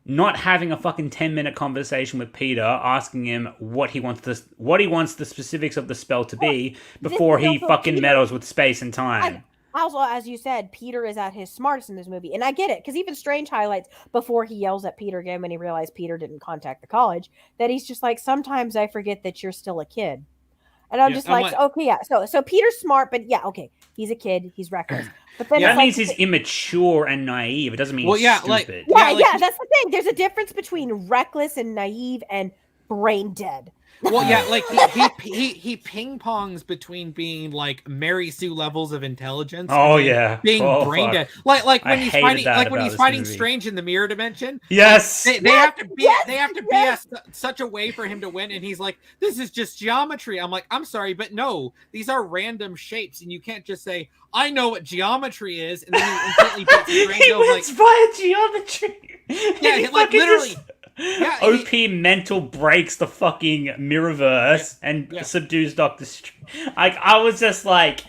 not having a fucking 10-minute conversation with Peter, asking him what he wants the specifics of the spell to be before he fucking meddles with space and time. Also, as you said, Peter is at his smartest in this movie. And I get it, because even Strange highlights before he yells at Peter again when he realized Peter didn't contact the college, that he's just like, sometimes I forget that you're still a kid. And I'm just like, okay, yeah. So Peter's smart, but yeah, okay. He's a kid. He's reckless. But then that means he's immature and naive. It doesn't mean he's stupid. Yeah, that's the thing. There's a difference between reckless and naive and brain dead. Well, yeah, like he ping pongs between being like Mary Sue levels of intelligence. Being brain dead. Like when he's fighting Strange in the mirror dimension. Yes, they have to be such a way for him to win, and he's like, "This is just geometry." I'm like, "I'm sorry, but no, these are random shapes, and you can't just say I know what geometry is, and then you instantly beat Strange." He wins via geometry. Yeah, like literally. Yeah, OP mental breaks the fucking Mirrorverse and subdues Doctor Strange. I was just like,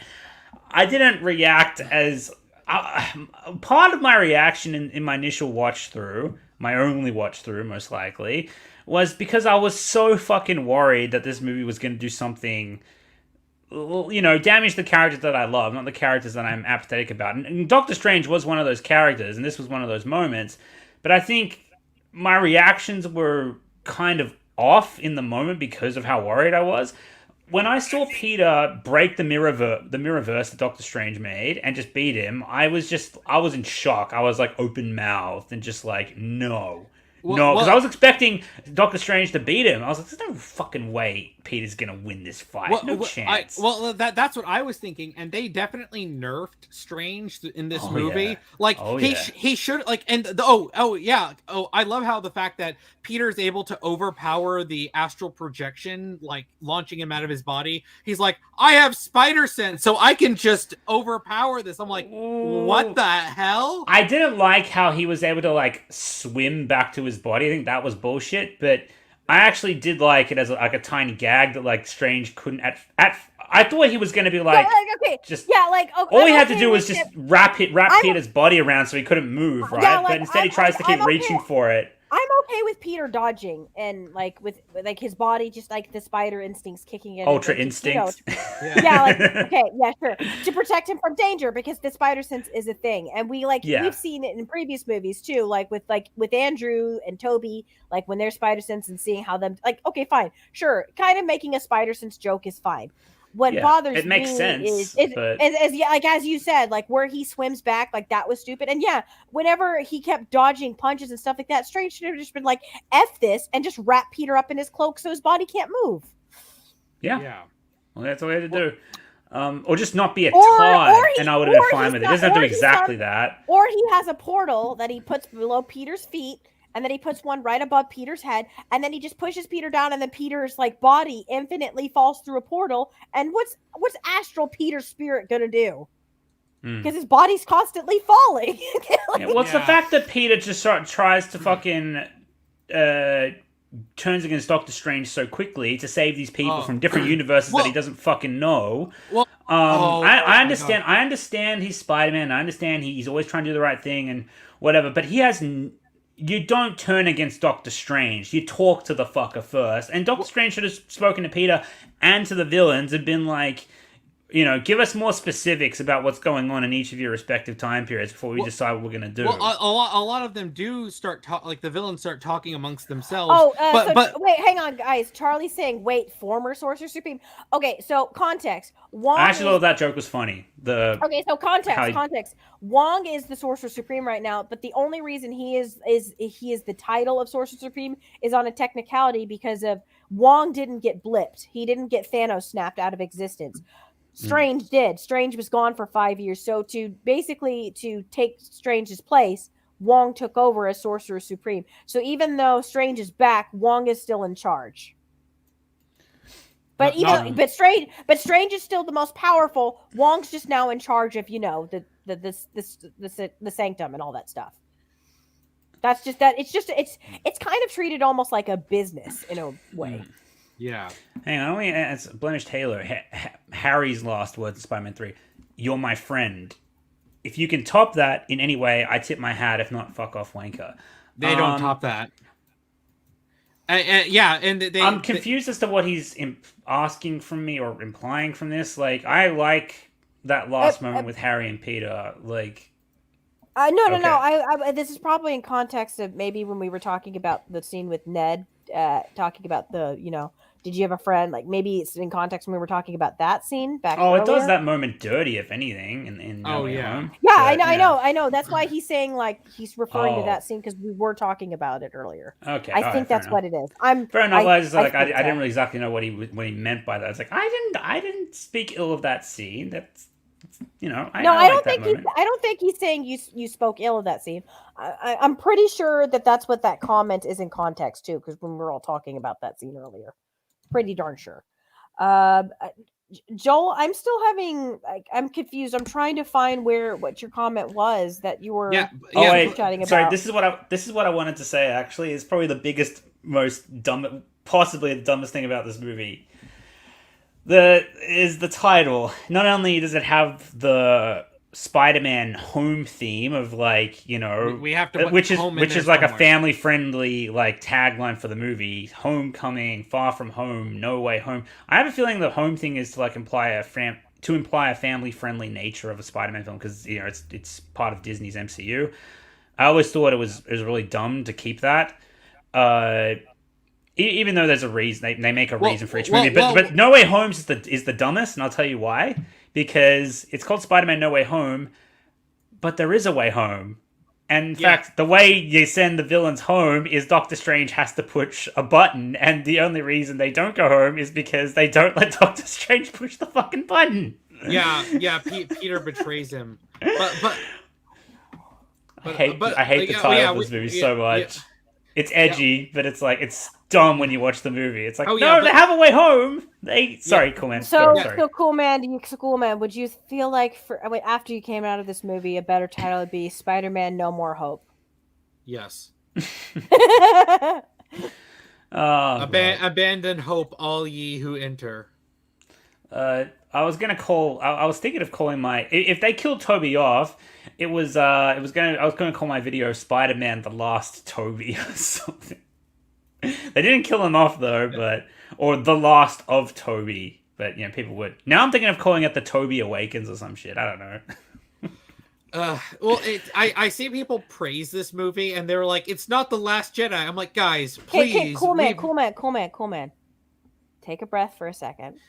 I didn't react as part of my reaction in my initial watch through, my only watch through most likely, was because I was so fucking worried that this movie was going to do something, damage the characters that I love, not the characters that I'm apathetic about. And Doctor Strange was one of those characters, and this was one of those moments. But I think my reactions were kind of off in the moment because of how worried I was. When I saw Peter break the Mirrorverse that Doctor Strange made and just beat him, I was in shock. I was like open mouthed and just like, no. Because I was expecting Doctor Strange to beat him. I was like, there's no fucking way Peter's gonna win this fight. No chance. That's what I was thinking, and they definitely nerfed Strange in this movie. Yeah. Like he should like, and I love how the fact that Peter's able to overpower the astral projection, like launching him out of his body. He's like, I have spider sense, so I can just overpower this. I'm like, what the hell? I didn't like how he was able to like swim back to his body. I think that was bullshit, but I actually did like it as like a tiny gag that like Strange couldn't I thought he was going to be like, all he had to do was just wrap Peter's body around so he couldn't move, right? Yeah, but instead he tries to keep reaching for it. I'm okay with Peter dodging and like with like his body just like the spider instincts kicking in. Ultra instinct. Sure. To protect him from danger, because the spider sense is a thing. And we've seen it in previous movies too, like with Andrew and Toby, like when they're spider sense and seeing how them like, okay, fine, sure. Kind of making a spider sense joke is fine. What bothers it makes me sense, is as you said, like where he swims back, like that was stupid. And whenever he kept dodging punches and stuff like that, Strange should have just been like, F this, and just wrap Peter up in his cloak so his body can't move. Yeah. Well, that's what we had to do. Or just not be a Todd, and I would have been fine with it. He doesn't have to do exactly that. Or he has a portal that he puts below Peter's feet, and then he puts one right above Peter's head, and then he just pushes Peter down, and then Peter's like body infinitely falls through a portal. And what's astral Peter's spirit gonna do? Because his body's constantly falling. The fact that Peter just tries to fucking turns against Doctor Strange so quickly to save these people from different universes that he doesn't fucking know. I understand. I understand he's Spider-Man. I understand he's always trying to do the right thing and whatever. But he has. You don't turn against Doctor Strange. You talk to the fucker first. And Doctor Strange should have spoken to Peter and to the villains and been like, give us more specifics about what's going on in each of your respective time periods before we decide what we're going to do. Well, a lot of them do start like the villains start talking amongst themselves. But wait, hang on, guys. Charlie's saying, wait, former Sorcerer Supreme. Okay, so context. I actually thought that joke was funny. Context. Wong is the Sorcerer Supreme right now, but the only reason he is the title of Sorcerer Supreme is on a technicality because of Wong didn't get blipped. He didn't get Thanos snapped out of existence. Strange did. Strange was gone for 5 years. So to take Strange's place, Wong took over as Sorcerer Supreme. So even though Strange is back, Wong is still in charge. But No, but Strange is still the most powerful. Wong's just now in charge of the sanctum and all that stuff. That's just that. It's kind of treated almost like a business in a way. Yeah. Hang on, only it's Blemished Taylor. Harry's last words in Spider-Man 3. You're my friend. If you can top that in any way, I tip my hat. If not, fuck off, wanker. They don't top that. I'm confused as to what he's asking from me or implying from this. Like, I like that last moment with Harry and Peter. Like, no. This is probably in context of maybe when we were talking about the scene with Ned, talking about did you have a friend? Like, maybe it's in context when we were talking about that scene back. Oh, earlier. It does that moment dirty, if anything. In No Way Home. Yeah, I know. That's why he's saying like he's referring to that scene because we were talking about it earlier. Okay, I think that's what it is. Fair enough. I didn't really exactly know what he meant by that. It's like I didn't speak ill of that scene. That's I don't think he's saying you spoke ill of that scene. I'm pretty sure that's what that comment is in context too, because when we were all talking about that scene earlier. Pretty darn sure. Joel, I'm still I'm confused. I'm trying to find what your comment was that you were chatting about. Sorry, this is what I wanted to say. Actually, it's probably the biggest, most dumb, possibly the dumbest thing about this movie. The title. Not only does it have the Spider-Man home theme of we have to which is like a family friendly like tagline for the movie, homecoming, far from home, no way home. I have a feeling the home thing is to like imply a family friendly nature of a Spider-Man film because it's part of Disney's MCU. I always thought it was really dumb to keep that. Even though there's a reason, they make a reason for each movie. But No Way Home is the dumbest, and I'll tell you why. Because it's called Spider-Man No Way Home, but there is a way home. And in fact, the way you send the villains home is Doctor Strange has to push a button, and the only reason they don't go home is because they don't let Doctor Strange push the fucking button. Peter betrays him. But I hate the title of this movie so much. It's edgy, but it's like it's dumb when you watch the movie. It's like they have a way home. Cool man. So cool man. Would you feel like after you came out of this movie, a better title would be Spider-Man: No More Hope? Yes. Abandon hope, all ye who enter. I was thinking of calling if they killed Toby off. I was going to call my video Spider-Man: The Last Toby or something. They didn't kill him off though, or The Last of Toby. But people would. Now I'm thinking of calling it The Toby Awakens or some shit. I don't know. I see people praise this movie and they're like, it's not The Last Jedi. I'm like, guys, please. Cool man. Take a breath for a second.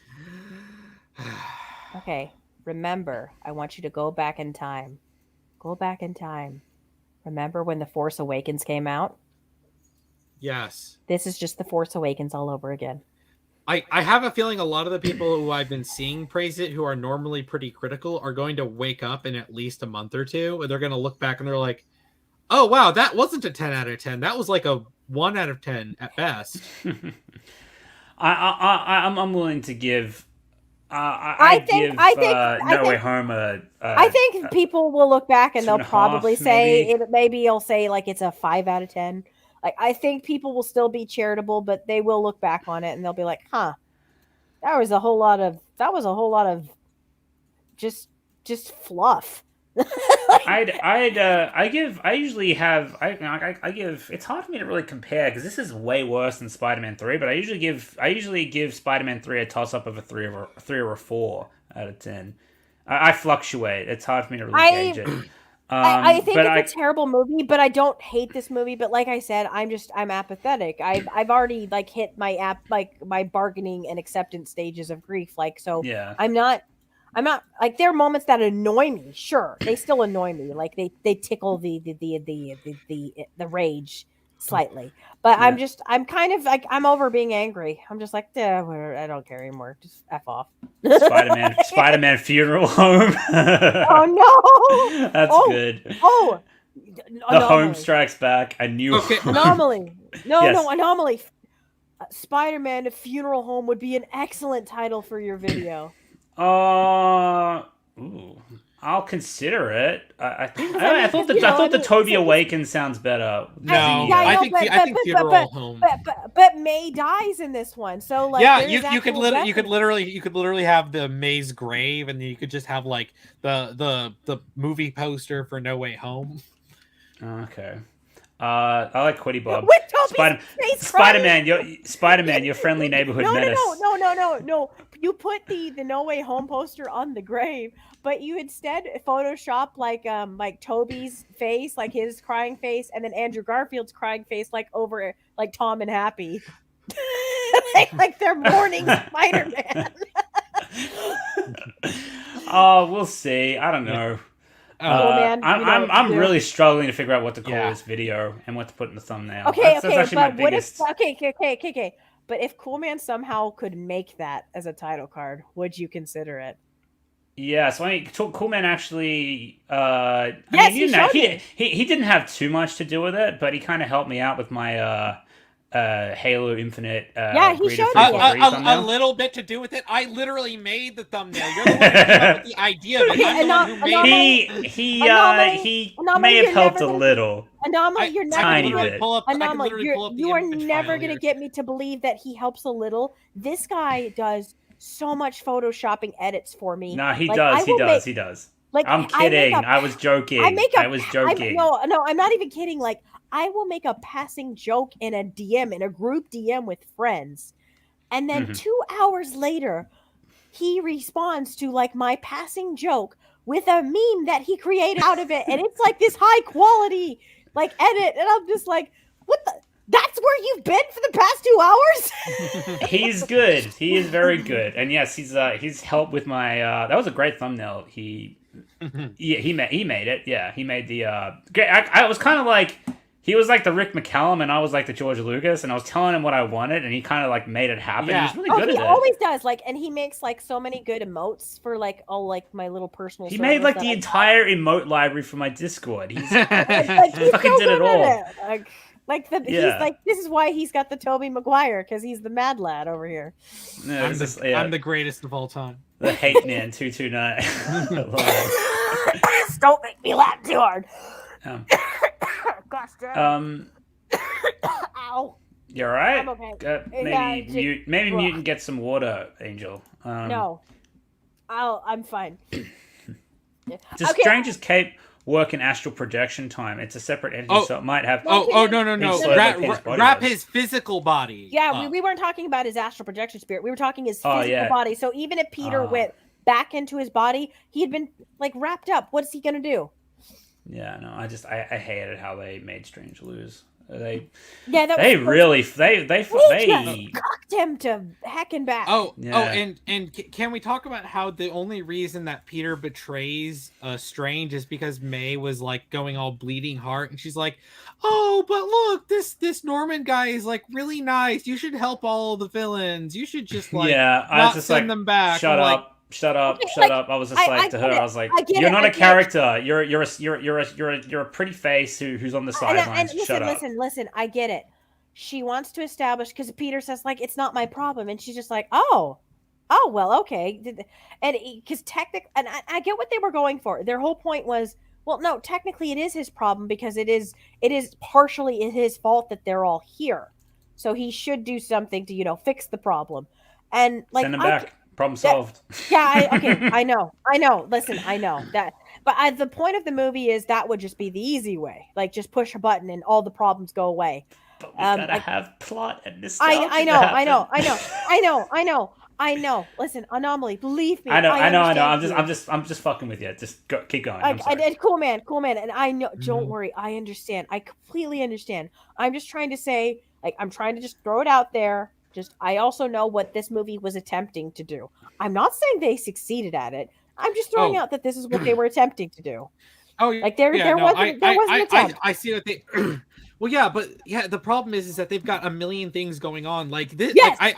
Okay, remember, I want you to go back in time. Remember when The Force Awakens came out? Yes. This is just The Force Awakens all over again. I have a feeling a lot of the people who I've been seeing praise it, who are normally pretty critical, are going to wake up in at least a month or two, and they're going to look back and they're like, oh, wow, that wasn't a 10 out of 10. That was like a 1 out of 10 at best. I'm willing to give... I think No Way Home I think people will look back and they'll probably say it'll say like it's a 5 out of 10. Like I think people will still be charitable, but they will look back on it and they'll be like, "Huh, that was a whole lot of just fluff." I give. It's hard for me to really compare because this is way worse than Spider-Man 3. But I usually give Spider-Man 3 a toss up of a 3 or a 4 out of 10. I fluctuate. It's hard for me to really gauge it. I think it's a terrible movie, but I don't hate this movie. But like I said, I'm apathetic. I've already like hit my bargaining and acceptance stages of grief. Yeah. I'm not like there are moments that annoy me. Sure, they still annoy me. Like they tickle the rage slightly. But yeah. I'm kind of like I'm over being angry. I'm just like, I don't care anymore. Just F off. Spider-Man Funeral Home. Oh no, that's good. Oh, the Home Strikes Back. I knew. Okay. Anomaly. No, yes. no, Anomaly. Spider-Man: A Funeral Home would be an excellent title for your video. Ooh, I'll consider it. I thought the the Toby Awakens sounds better. No, I think Funeral Home. But May dies in this one, so like Yeah, you could literally have the May's grave, and then you could just have like the movie poster for No Way Home. Okay. I like Quiddy Bob. With Toby's face Spider-Man, your friendly neighborhood menace. No. You put the No Way Home poster on the grave, but you instead Photoshop like Toby's face, like his crying face, and then Andrew Garfield's crying face, like over like Tom and Happy, like they're mourning Spider-Man. Oh, we'll see. I don't know. Man, I'm really struggling to figure out what to call this video and what to put in the thumbnail. That's actually my biggest... Okay. But if Cool Man somehow could make that as a title card, would you consider it? Yeah, so Cool Man actually... he didn't have too much to do with it, but he kind of helped me out with my Halo Infinite. He showed a little bit to do with it. I literally made the thumbnail. You're the one who came up with the idea of it. I'm the one who made it. He may have helped a little. Anomaly, you're never tiny gonna bit. Anomaly, you are never going to get me to believe that he helps a little. This guy does so much photoshopping edits for me. No, he does. Like, I'm kidding. I was joking. I was joking. No, I'm not even kidding. Like, I will make a passing joke in a DM, in a group DM with friends. And then 2 hours later, he responds to like my passing joke with a meme that he created out of it. And it's like this high quality like edit. And I'm just like, what the? That's where you've been for the past 2 hours? He's good. He is very good. And yes, he's helped with my that was a great thumbnail. He made it. Yeah, he made the I was kind of like, he was like the Rick McCallum and I was like the George Lucas, and I was telling him what I wanted and he kind of like made it happen. Yeah. He was really good at it. He always does. Like, and he makes like so many good emotes for like all like my little personal. He made like the entire emote library for my Discord. He's he's fucking did it all. He's like, this is why he's got the Toby Maguire, because he's the mad lad over here. Yeah, I'm the greatest of all time. The Hate Man 229. Don't make me laugh too hard. Gosh damn. Ow. You all right? I'm okay. Maybe mute and get some water, Angel. No. I'm fine. Does Stranger's Cape work in astral projection time? It's a separate entity, so it might have... No. Wrap his physical body. Yeah, we weren't talking about his astral projection spirit. We were talking his physical body. So even if Peter went back into his body, he had been like wrapped up. What's he going to do? Yeah, no, I hated how they made Strange lose. They cocked him to heck and back. And can we talk about how the only reason that Peter betrays Strange is because May was like going all bleeding heart, and she's like, "Oh, but look, this Norman guy is like really nice. You should help all the villains. You should just like not send them back." Shut up. I was just to her, I was like, "You're not a character. You're a pretty face who's on the sidelines. Shut up." Listen. I get it. She wants to establish, because Peter says like, "It's not my problem," and she's just like, "Oh, well, okay." And because technically, and I get what they were going for. Their whole point was, well, no, technically it is his problem because it is partially his fault that they're all here. So he should do something to fix the problem. And like, send him back. Problem solved. I know. Listen, I know that, but the point of the movie is that would just be the easy way. Like, just push a button and all the problems go away. But we gotta have plot and this. I know. Listen, Anomaly, believe me. I know. I'm just fucking with you. Just keep going. And cool man, and I know. Don't worry, I understand. I completely understand. I'm just trying to say, like, I'm trying to just throw it out there. I also know what this movie was attempting to do. I'm not saying they succeeded at it. I'm just throwing out that this is what they were attempting to do. There wasn't an attempt. I see what they. Well, yeah, but the problem is that they've got a million things going on. Like this, yes. I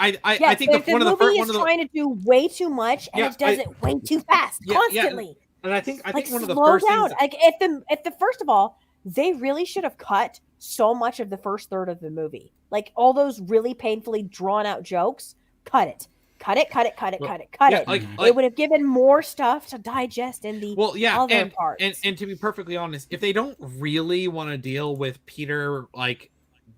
think the movie is trying to do way too much, and it does it way too fast, constantly. And I think one of the slow first down. things. Like if the first of all, they really should have cut so much of the first third of the movie. Like all those really painfully drawn out jokes, cut it. Cut it. It would have given more stuff to digest in the other parts. And to be perfectly honest, if they don't really want to deal with Peter like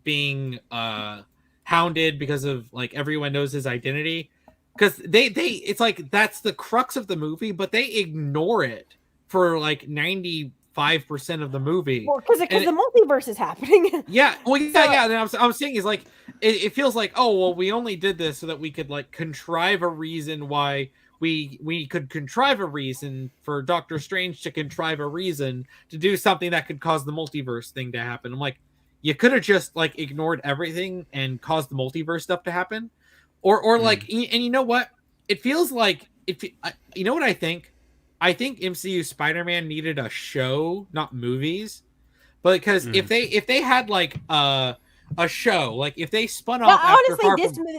being hounded because of like everyone knows his identity, because they it's like that's the crux of the movie, but they ignore it for like 95% of the movie. Well, because the multiverse is happening. Yeah. Well, yeah. And I'm saying is like it feels like, oh well, we only did this so that we could like contrive a reason why we could contrive a reason for Doctor Strange to contrive a reason to do something that could cause the multiverse thing to happen. I'm like, you could have just like ignored everything and caused the multiverse stuff to happen, or like, and you know what? It feels like you know what I think. I think MCU Spider-Man needed a show, not movies, but because if they had like a show, like if they spun off. Honestly,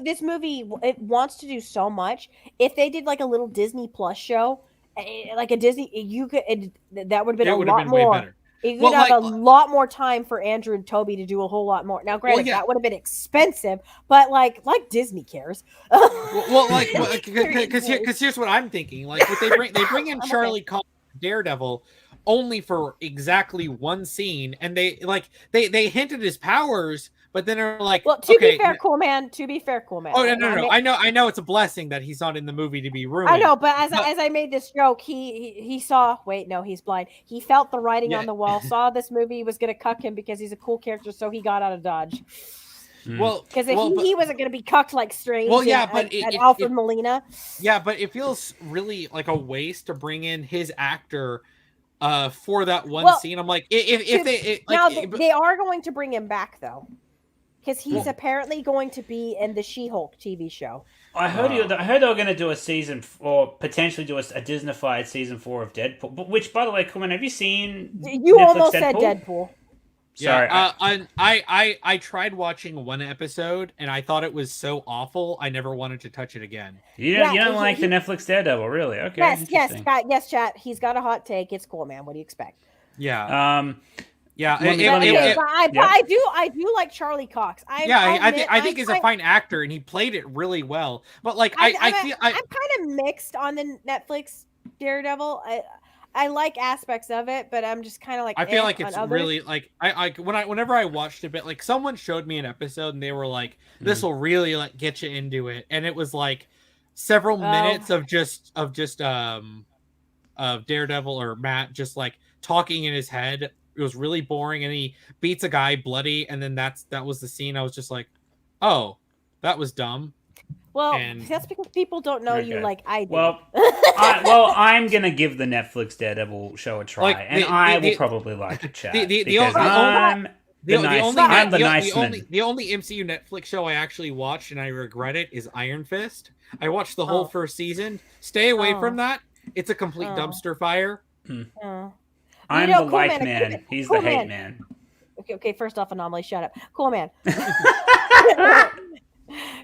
this movie it wants to do so much. If they did like a little Disney Plus show, like a Disney, that would have been a lot more. Way better. You could have a lot more time for Andrew and Toby to do a whole lot more. Now, granted, that would have been expensive, but like Disney cares. Because here's what I'm thinking: like, what they bring in Charlie Cox, Daredevil, only for exactly one scene, and they hinted his powers, but then are like, well, to be fair, cool man. Oh no. I know it's a blessing that he's not in the movie to be ruined. I know, but as I made this joke, he saw. Wait, no, he's blind. He felt the writing on the wall. Saw this movie was going to cuck him because he's a cool character, so he got out of Dodge. Well, because he wasn't going to be cucked like Strange. Well, yeah, and Alfred Molina. Yeah, but it feels really like a waste to bring in his actor. For that one scene, I'm like, they are going to bring him back though, because he's apparently going to be in the She-Hulk TV show. I heard they were going to do a season, or potentially do a Disney-fied season 4 of Deadpool. Which, by the way, Coleman, have you seen? You Netflix almost said Deadpool. Sorry, I tried watching one episode and I thought it was so awful I never wanted to touch it again. You don't like the Netflix Daredevil, really? Okay. Yes, chat. He's got a hot take. It's cool, man. What do you expect? Yeah. Yeah. I do like Charlie Cox. I think he's a fine actor and he played it really well. But like I'm kind of mixed on the Netflix Daredevil. I like aspects of it, but I'm just kind of like. I feel like it's really like whenever I watched a bit, like someone showed me an episode and they were like, "This will really like get you into it," and it was like several minutes of Daredevil or Matt just like talking in his head. It was really boring, and he beats a guy bloody, and then that was the scene. I was just like, "Oh, that was dumb." Well, that's because people don't know you like I do. Well, I'm gonna give the Netflix Daredevil show a try, and I will probably like it, chat. I'm the nice man. The only MCU Netflix show I actually watched and I regret it is Iron Fist. I watched the whole first season. Stay away from that. It's a complete dumpster fire. I'm the like man. He's the hate man. Okay. First off, Anomaly, shut up. Cool man.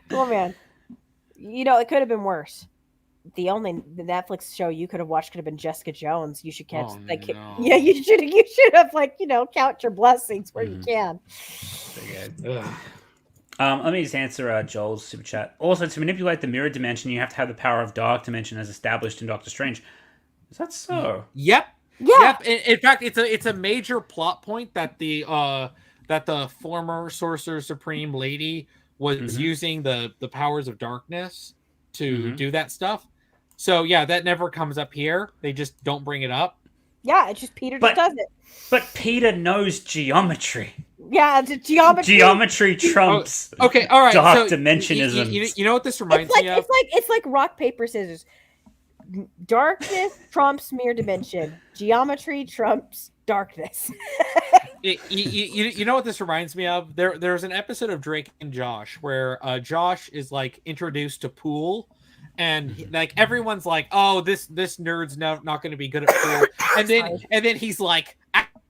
Cool man. You know, it could have been worse. The Netflix show you could have watched could have been Jessica Jones. You should catch yeah, you should have count your blessings where you can. Let me just answer Joel's super chat. Also, to manipulate the mirror dimension, you have to have the power of dark dimension as established in Doctor Strange. Is that so? Yep. Yeah. Yep. In fact, it's a major plot point that the former Sorcerer Supreme lady was using the powers of darkness to do that stuff. So yeah, that never comes up here. They just don't bring it up. Yeah, it's just Peter just does it. But Peter knows geometry. Yeah, it's geometry. Geometry trumps. Okay, all right. Dark dimensionism. You know what this reminds me of? It's like rock paper scissors. Darkness trumps mirror dimension. Geometry trumps darkness. You know what this reminds me of? There's an episode of Drake and Josh where Josh is like introduced to pool, and like everyone's like, "Oh, this nerd's not going to be good at pool," and then he's like,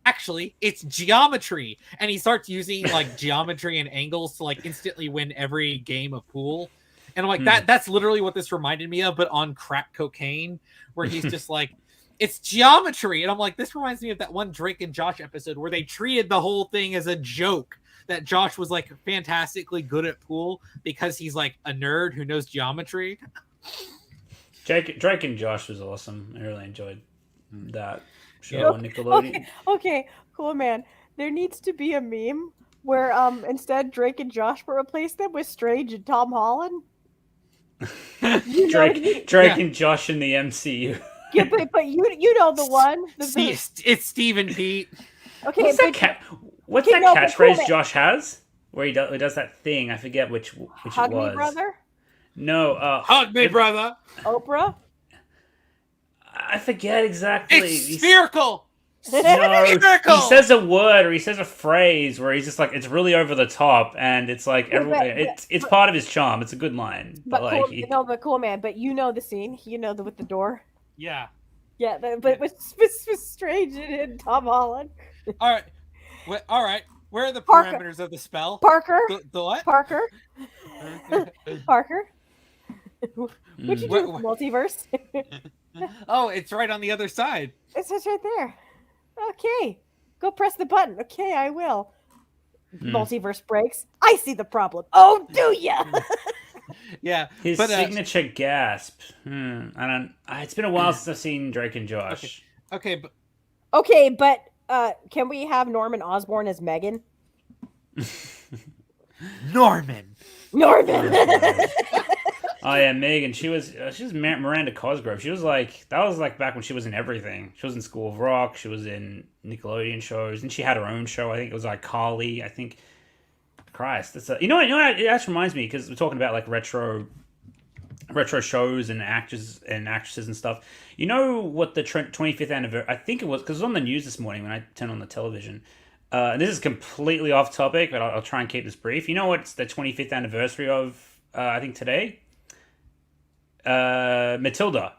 "Actually, it's geometry," and he starts using like geometry and angles to like instantly win every game of pool. And I'm like, that's literally what this reminded me of, but on crack cocaine, where he's just like, it's geometry. And I'm like, this reminds me of that one Drake and Josh episode where they treated the whole thing as a joke. That Josh was like fantastically good at pool because he's like a nerd who knows geometry. Drake and Josh was awesome. I really enjoyed that show on Nickelodeon. Okay, cool, man. There needs to be a meme where instead Drake and Josh will replace them with Strange and Tom Holland. Drake and Josh in the MCU. Yeah, but you know the one. It's Stephen Pete. Okay, what's that catchphrase Josh has? Where he does that thing. I forget which Hug it was. me, brother? No. Hug me, brother. Oprah? I forget exactly. It's spherical. No, he says a word or he says a phrase where he's just like, it's really over the top, and it's like it's part of his charm. It's a good line, but cool, man. But you know the scene. You know with the door. Yeah. Yeah, but with Strange and Tom Holland. All right. Where are the parameters of the spell? Parker. The what? Parker. Parker. What'd you do with the multiverse? Oh, it's right on the other side. It's right there. Okay. Go press the button. Okay, I will. Multiverse breaks. I see the problem. Oh, do ya? Yeah. His signature gasp. It's been a while since I've seen Drake and Josh. Okay, but can we have Norman Osborn as Megan? Norman. Oh yeah, Megan. She was Miranda Cosgrove. She was that was back when she was in everything. She was in School of Rock. She was in Nickelodeon shows, and she had her own show. I think it was Carly. I think. Christ, that's you know what? It actually reminds me because we're talking about retro shows and actors and actresses and stuff. You know what the 25th anniversary? I think it was because it was on the news this morning when I turned on the television. And this is completely off topic, but I'll try and keep this brief. You know what's the 25th anniversary of? I think today. Matilda.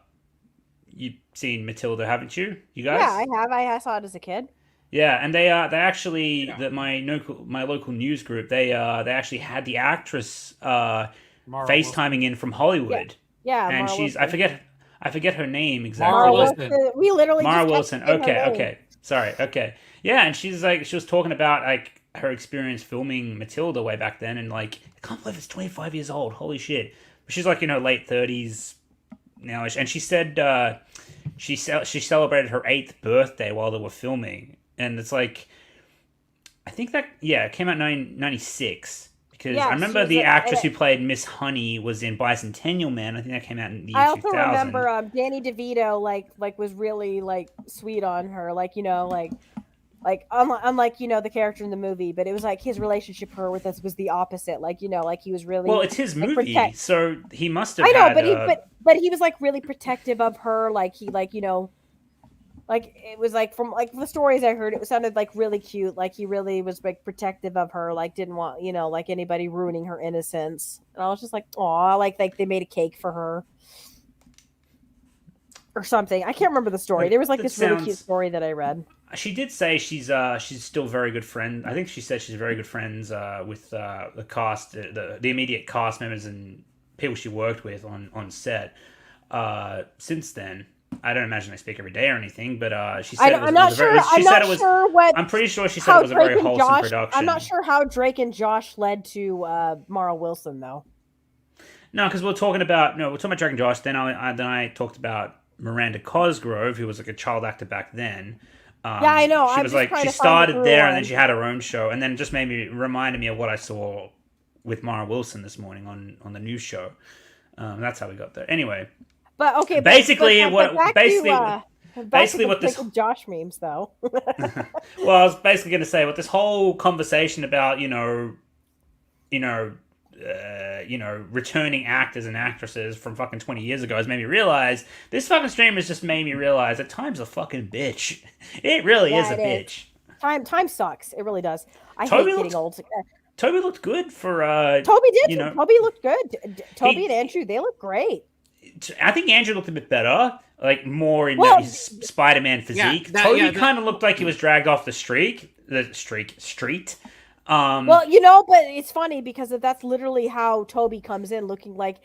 You've seen Matilda, haven't you? You guys? Yeah, I have. I saw it as a kid. Yeah, and they actually my local news group they actually had the actress FaceTiming in from Hollywood. Yeah, and Mara she's Wilson. I forget her name exactly. Mara Wilson. We literally Mara just Wilson. Okay. Sorry. Okay. Yeah, and she was talking about her experience filming Matilda way back then, and I can't believe it's 25 years old. Holy shit. She's late 30s now, and she said she celebrated her 8th birthday while they were filming. And it's I think that, it came out in 1996. Because I remember the actress who played Miss Honey was in Bicentennial Man. I think that came out in the year 2000. I also remember Danny DeVito, was really, sweet on her. Unlike, the character in the movie. But it was, his relationship with us was the opposite. He was really... Well, it's his movie, so he must have but he was, really protective of her. It was from the stories I heard, it sounded really cute. He really was protective of her, didn't want anybody ruining her innocence. And I was just aw, they made a cake for her or something. I can't remember the story. There was this really cute story that I read. She did say she's still very good friend. I think she said she's very good friends with the cast, the immediate cast members and people she worked with on set. Since then. I don't imagine they speak every day or anything, but she said I'm pretty sure she said it was a very wholesome production. I'm not sure how Drake and Josh led to Mara Wilson though. No, because we're talking about Drake and Josh. Then I talked about Miranda Cosgrove, who was a child actor back then. Yeah, I know. She was she started there and then she had her own show, and then just reminded me of what I saw with Mara Wilson this morning on the news show. That's how we got there. Anyway. But okay, basically what this Josh memes though. Well, I was basically going to say what this whole conversation about returning actors and actresses from fucking 20 years ago has made me realize this fucking stream has just made me realize that time's a fucking bitch. It really is a bitch. Time sucks. It really does. I Toby hate getting old. Toby looked good for Toby did. Toby looked good. Toby and Andrew, they look great. I think Andrew looked a bit better, more in his Spider-Man physique. Yeah, Toby kind of looked like he was dragged off the street. But it's funny because that's literally how Toby comes in, looking like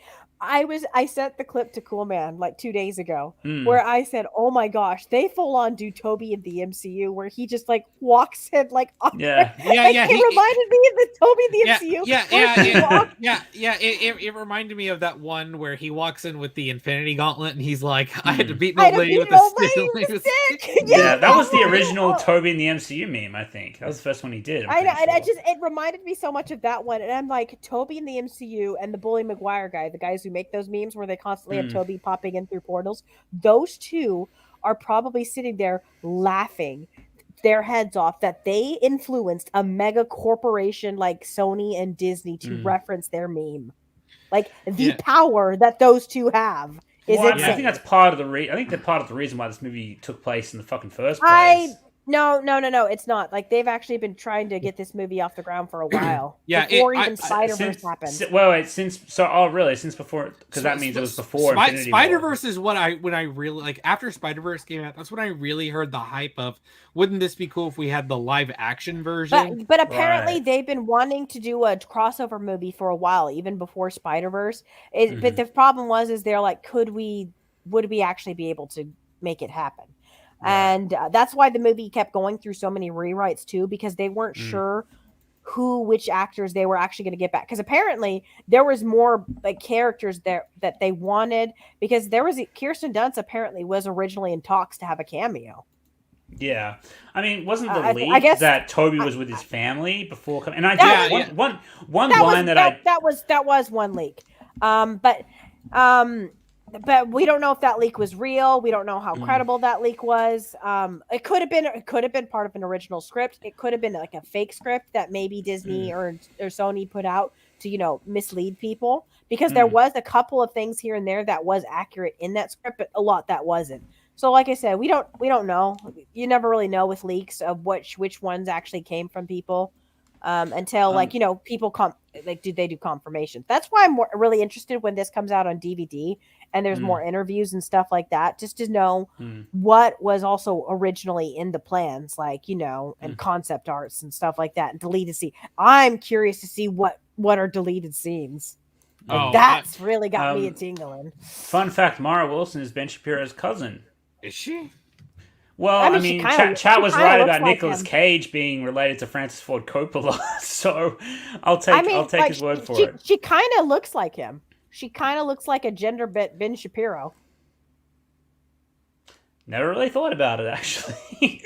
I sent the clip to Cool Man like 2 days ago Mm. where I said, "Oh my gosh, they full on do Toby in the MCU where he just like walks in like awkward." Yeah. Like, it reminded me of the Toby in the Yeah, MCU. yeah, where yeah, he yeah, walks- yeah. It reminded me of that one where he walks in with the Infinity Gauntlet and he's like, "I had to beat an I old had to lady beat with an a old lady stick." with a stick. Yeah, that was the one. original Oh. Toby in the MCU meme, I think. That was the first one he did. I know, I'm and pretty sure. it reminded me so much of that one. And I'm like, Toby in the MCU and the Bully Maguire guy, the guys who make those memes where they constantly have Toby popping in through portals, those two are probably sitting there laughing their heads off that they influenced a mega corporation like Sony and Disney to reference their meme. Like the power that those two have is Well, insane. I think that's part of the I think that part of the reason why this movie took place in the fucking first place. No, it's not. Like they've actually been trying to get this movie off the ground for a while. Yeah, before even Spider-Verse happened. Since before, because that means it was before Infinity War. Spider-Verse is when I really like after Spider-Verse came out. That's when I really heard the hype of, wouldn't this be cool if we had the live action version? But apparently they've been wanting to do a crossover movie for a while, even before Spider-Verse. But the problem is they're like, would we actually be able to make it happen? And that's why the movie kept going through so many rewrites too, because they weren't sure which actors they were actually going to get back. Because apparently there was more like characters there that they wanted, because there was Kirsten Dunst apparently was originally in talks to have a cameo. Yeah, I mean, wasn't the leak that Toby was with his family before coming? And one line that was one leak. But we don't know if that leak was real. We don't know how credible that leak was. It could have been part of an original script. It could have been like a fake script that maybe Disney or Sony put out to, mislead people, because there was a couple of things here and there that was accurate in that script, but a lot that wasn't. So like I said, we don't know. You never really know with leaks of which ones actually came from people. Until people do they do confirmation. That's why I'm really interested when this comes out on DVD and there's more interviews and stuff like that, just to know what was also originally in the plans, and concept arts and stuff like that, and deleted scene. I'm curious to see what are deleted scenes. That's really got me a tingling. Fun fact: Mara Wilson is Ben Shapiro's cousin. Is she? Well, I mean, Chat was right about Nicolas Cage being related to Francis Ford Coppola, so I'll take his word for it. She kind of looks like him. She kind of looks like a gender bit Ben Shapiro. Never really thought about it, actually.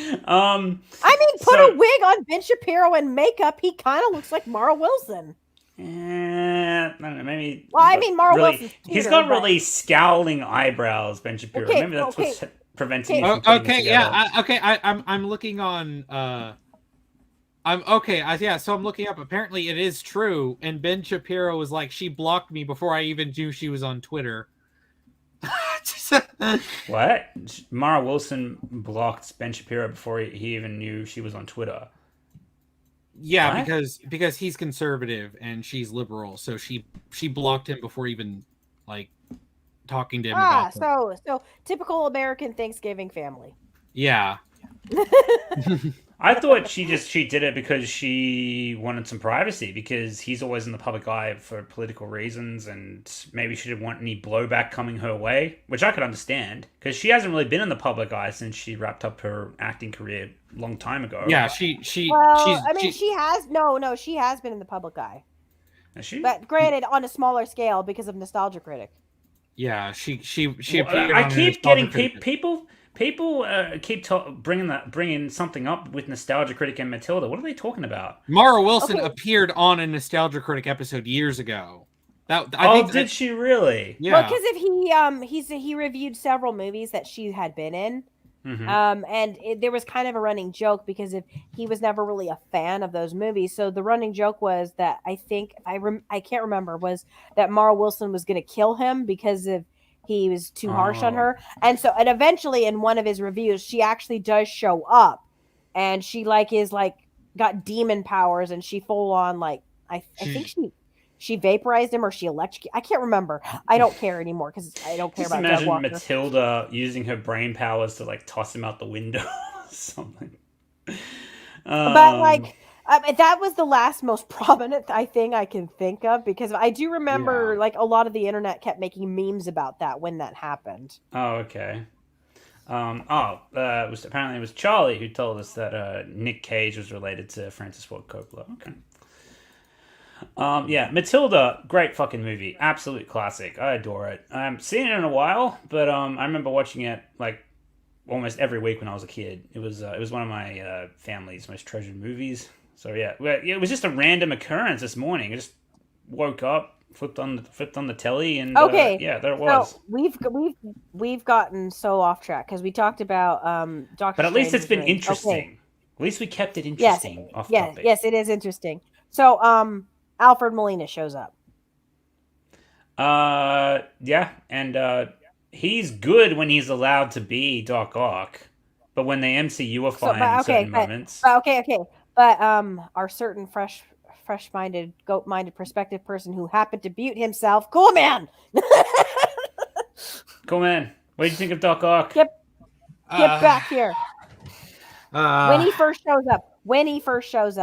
Put a wig on Ben Shapiro and makeup. He kind of looks like Mara Wilson. I don't know, maybe. Well, I mean, Mara Wilson's cuter, he's got really scowling eyebrows, Ben Shapiro. Maybe that's what's preventing me from putting it together. I'm looking on. So I'm looking up. Apparently, it is true. And Ben Shapiro was like, she blocked me before I even knew she was on Twitter. What? Mara Wilson blocked Ben Shapiro before he even knew she was on Twitter. Yeah, what? because he's conservative and she's liberal, so she blocked him before even talking to him about it. So typical American Thanksgiving family. Yeah. I thought she did it because she wanted some privacy, because he's always in the public eye for political reasons, and maybe she didn't want any blowback coming her way, which I could understand, because she hasn't really been in the public eye since she wrapped up her acting career a long time ago. Yeah, she has been in the public eye. Is she? But granted, on a smaller scale because of Nostalgia Critic. Yeah, she appeared. I keep getting people keep bringing something up with Nostalgia Critic and Matilda. What are they talking about? Mara Wilson appeared on a Nostalgia Critic episode years ago. Did she really? Yeah. Well, because he reviewed several movies that she had been in. And there was kind of a running joke because he was never really a fan of those movies. So the running joke was that I can't remember, was that Mara Wilson was going to kill him because he was too harsh on her. And eventually in one of his reviews, she actually does show up, and she got demon powers, and she full on I think she vaporized him, or she electrocuted. I can't remember. I don't care anymore because I don't care about Doug Walker. Imagine Matilda using her brain powers to toss him out the window or something. But That was the last most prominent thing I can think of, because I do remember like a lot of the internet kept making memes about that when that happened. Oh, okay. Apparently it was Charlie who told us that Nick Cage was related to Francis Ford Coppola. Okay. Yeah, Matilda, great fucking movie, absolute classic. I adore it. I haven't seen it in a while, but I remember watching it like almost every week when I was a kid. It was one of my family's most treasured movies. So yeah, it was just a random occurrence this morning. I just woke up, flipped on the telly, and okay, there it was. So we've gotten so off track because we talked about Doctor. But at least it's been interesting. Okay. At least we kept it interesting. Yes, it is interesting. So Alfred Molina shows up. Yeah, and he's good when he's allowed to be Doc Ock, but when the MCU-ify in certain moments. But our certain fresh-minded, goat-minded, perspective person who happened to mute himself, Cool Man. Cool Man, what did you think of Doc Ock? Get back here. When he first shows up. When he first shows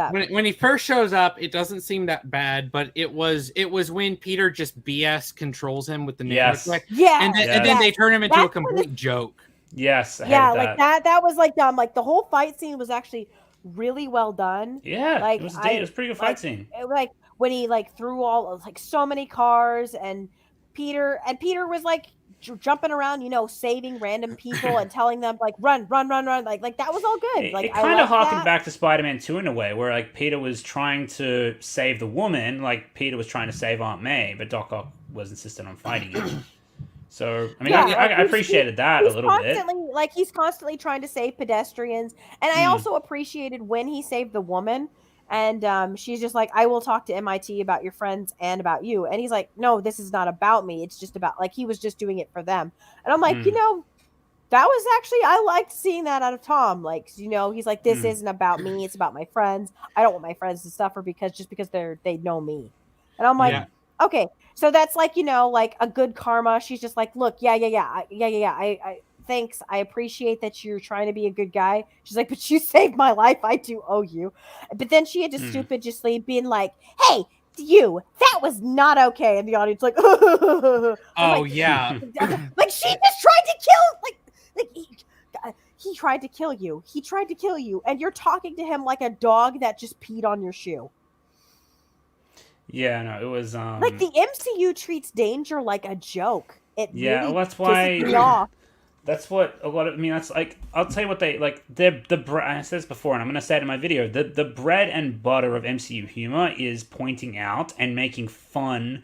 up, it doesn't seem that bad, but it was when Peter just BS controls him with the nanotech. Yeah. And then they turn him into a complete joke. Yes. Like that was like dumb. Like the whole fight scene was actually really well done. Yeah. Like it was a pretty good fight scene. Like when he like threw all like so many cars, and Peter was like jumping around, saving random people and telling them like run, like that was all good. Like it kind of harkened back to Spider-Man 2 in a way, where like Peter was trying to save the woman, like Peter was trying to save Aunt May, but Doc Ock was insistent on fighting him. So I mean, I appreciated that a little bit. Like he's constantly trying to save pedestrians, and I also appreciated when he saved the woman. And she's just like, I will talk to MIT about your friends and about you. And he's like, no, this is not about me. It's just about, like, he was just doing it for them. And I'm like, that was actually, I liked seeing that out of Tom. Like, he's like, this isn't about me. It's about my friends. I don't want my friends to suffer because they know me. And I'm like, okay. So that's like, like a good karma. She's just like, look, I thanks. I appreciate that you're trying to be a good guy. She's like, but you saved my life. I do owe you. But then she had to stupidly being like, hey, you, that was not okay. And the audience like, yeah. Like she just tried to kill, he tried to kill you. He tried to kill you. And you're talking to him like a dog that just peed on your shoe. Yeah, no, it was like the MCU treats danger like a joke. It really that's why pisses me off. That's what a lot of, that's like, I'll tell you what they, like, I said this before, and I'm going to say it in my video, the bread and butter of MCU humor is pointing out and making fun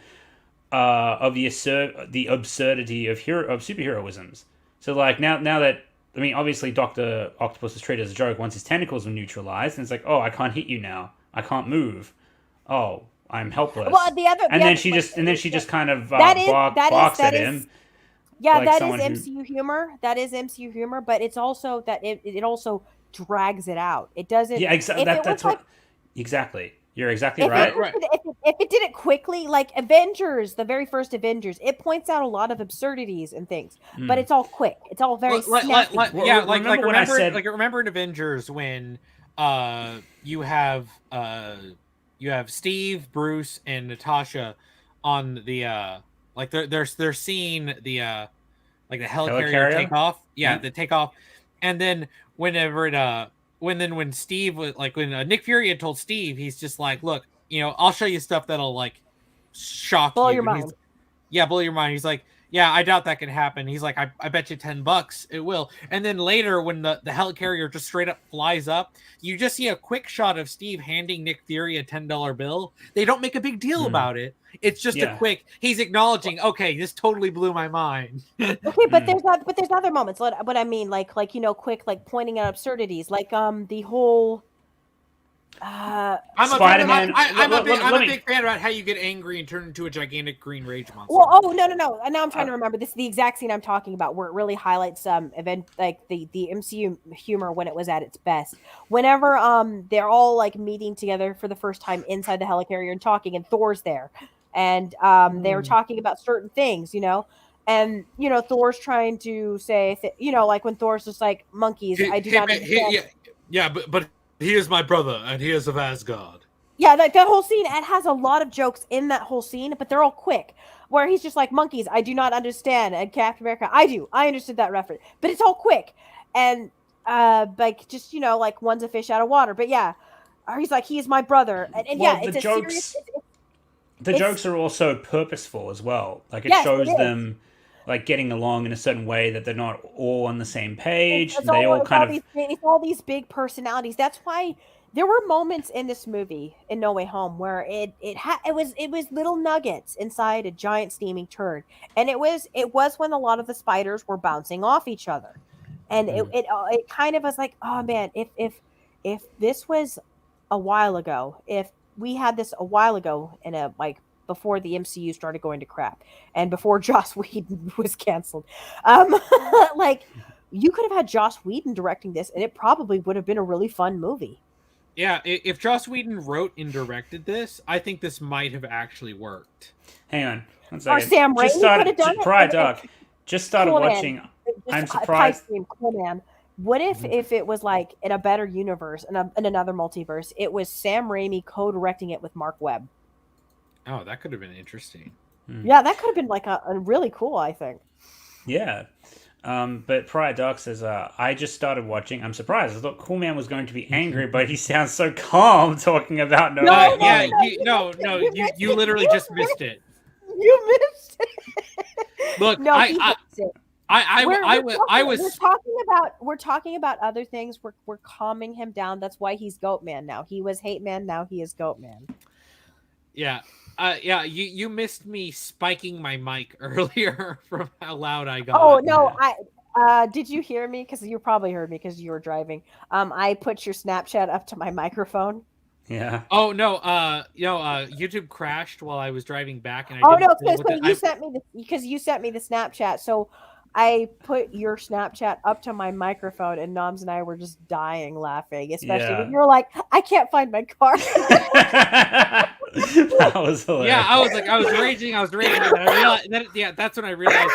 of the absurdity of superheroisms. So, like, now that, I mean, obviously Dr. Octopus is treated as a joke once his tentacles were neutralized, and it's like, oh, I can't hit you now. I can't move. Oh, I'm helpless. Well, then she just kind of barks at him. Yeah, like that is MCU humor. That is MCU humor, but it's also that it also drags it out. It doesn't. Yeah, exactly. You're exactly right. If it did it quickly, like Avengers, the very first Avengers, it points out a lot of absurdities and things, but it's all quick. It's all very snappy. Remember in Avengers when you have Steve, Bruce, and Natasha on the like they're seeing the like the helicarrier take off. Yeah, the takeoff. And then whenever when Steve was like, when Nick Fury had told Steve, he's just like, look, I'll show you stuff that'll like shock blow you. Your mind. Blow your mind. He's like, yeah, I doubt that can happen. He's like, I bet you $10 it will. And then later when the helicarrier just straight up flies up, you just see a quick shot of Steve handing Nick Fury a $10 bill. They don't make a big deal about it. It's just a quick, he's acknowledging, okay, this totally blew my mind. Okay, but there's other moments. What I mean, like quick, like pointing out absurdities, like the whole Spider-Man. I'm a big fan about how you get angry and turn into a gigantic green rage monster. Well, no. And now I'm trying to remember. This is the exact scene I'm talking about, where it really highlights event like the MCU humor when it was at its best. Whenever they're all like meeting together for the first time inside the helicarrier and talking, and Thor's there, and they were talking about certain things, and Thor's trying to say, like when Thor's just like monkeys. I do not understand. Yeah, but He is my brother, and he is of Asgard. Yeah, that whole scene, it has a lot of jokes in that whole scene, but they're all quick. Where he's just like, monkeys, I do not understand. And Captain America, I do. I understood that reference. But it's all quick. And, like, just, like, one's a fish out of water. But yeah, or he's like, he is my brother. And Well, yeah, the it's a jokes, serious... the jokes are also purposeful as well. Like, it Yes, shows it is. them, like, getting along in a certain way that they're not all on the same page. It's They all kind of... it's all these big personalities. That's why there were moments in this movie in No Way Home where it was little nuggets inside a giant steaming turd, and it was when a lot of the spiders were bouncing off each other, and it kind of was like, oh man, if this was a while ago, if we had this a while ago in a like before the MCU started going to crap and before Joss Whedon was canceled, like you could have had Joss Whedon directing this, and it probably would have been a really fun movie. Yeah, if Joss Whedon wrote and directed this, I think this might have actually worked. Hang on. One second. Or Sam Raimi could have done it. Prior Doc, just started Cool, man. watching. I'm Just surprised. pipe dream, cool, man. What if it was like in a better universe, in another multiverse, it was Sam Raimi co-directing it with Mark Webb? Oh, that could have been interesting. Yeah, that could have been like a really cool, I think. Yeah. But Prior Doc says, I just started watching. I'm surprised. I thought Cool Man was going to be angry, but he sounds so calm talking about No, You literally just missed it. You missed it. Look, no, he missed it. We're talking about other things. We're calming him down. That's why he's Goat Man now. He was Hate Man. Now he is Goat Man. Yeah. You missed me spiking my mic earlier from how loud I got. Oh no, did you hear me? Because you probably heard me because you were driving. I put your Snapchat up to my microphone. Yeah. Oh no, YouTube crashed while I was driving back, and you sent me the Snapchat, so I put your Snapchat up to my microphone, and Noms and I were just dying laughing, especially when you were like, "I can't find my car." That was hilarious. Yeah, I was raging. And that's when I realized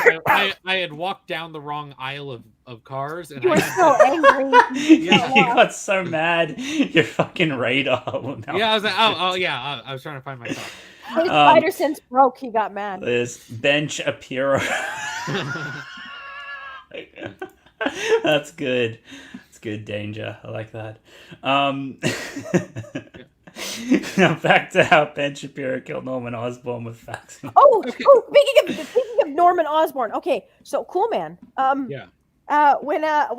I had walked down the wrong aisle of cars. And you were so angry. Yeah, you got so mad. Your fucking radar. Yeah, I was like, I was trying to find my car. His spider sense broke. He got mad. There's Bench Apiro. That's good. It's good danger. I like that. Now back to how Ben Shapiro killed Norman Osborn with facts. Speaking of Norman Osborn, okay, so Cool Man.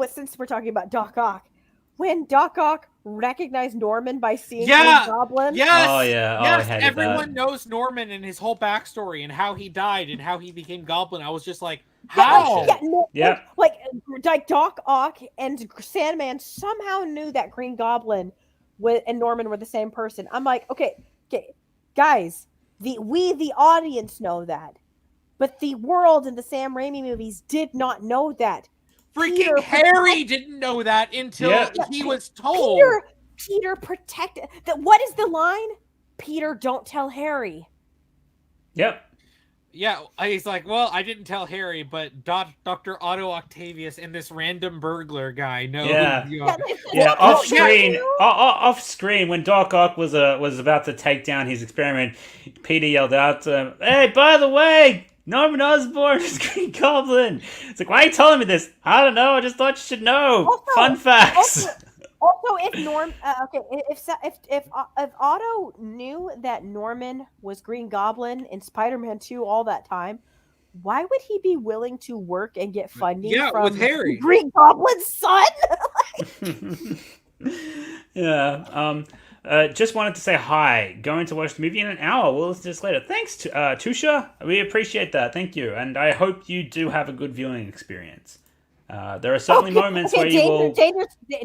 Since we're talking about Doc Ock, when Doc Ock recognized Norman by seeing Green Goblin. Yes. Oh yeah. Yes. Everyone knows Norman and his whole backstory and how he died and how he became Goblin. I was just like, how? Like Doc Ock and Sandman somehow knew that Green Goblin and Norman were the same person. I'm like, okay, guys, the audience know that, but the world in the Sam Raimi movies did not know that. Freaking Harry didn't know that until he was told. Peter protected. What is the line? Peter, don't tell Harry. Yep. Yeah, he's like, well, I didn't tell Harry, but Dr. Otto Octavius and this random burglar guy know. Yeah. Off screen, when Doc Ock was about to take down his experiment, Peter yelled out to him, "Hey, by the way, Norman Osborn is Green Goblin." It's like, why are you telling me this? I don't know. I just thought you should know. Fun facts. Also, if Otto knew that Norman was Green Goblin in Spider-Man 2 all that time, why would he be willing to work and get funding from with Harry, Green Goblin's son? Yeah. Just wanted to say hi. Going to watch the movie in an hour. We'll listen to this later. Thanks, Tusha. We appreciate that. Thank you. And I hope you do have a good viewing experience. There are certainly moments where you will...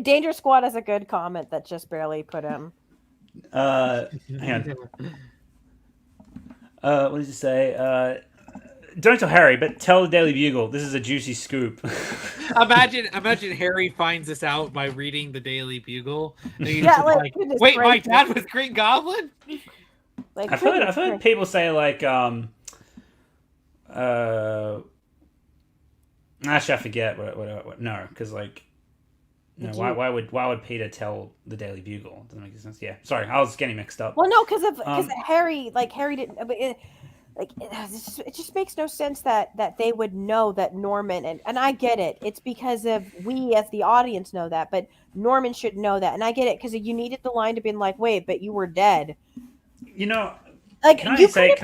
Danger Squad has a good comment that just barely put him. Hang on. What did you say? Don't tell Harry, but tell the Daily Bugle. This is a juicy scoop. Imagine Harry finds this out by reading the Daily Bugle. And he's wait, my dad was Green Goblin? I've heard people say actually, I forget what no, because No, why would Peter tell the Daily Bugle? Doesn't make any sense. Yeah, sorry, I was getting mixed up. Well, no, because Harry didn't. It just makes no sense that they would know that Norman and I get it. It's because of we as the audience know that, but Norman should know that, and I get it because you needed the line to be like, wait, but you were dead. You know, like can you I say,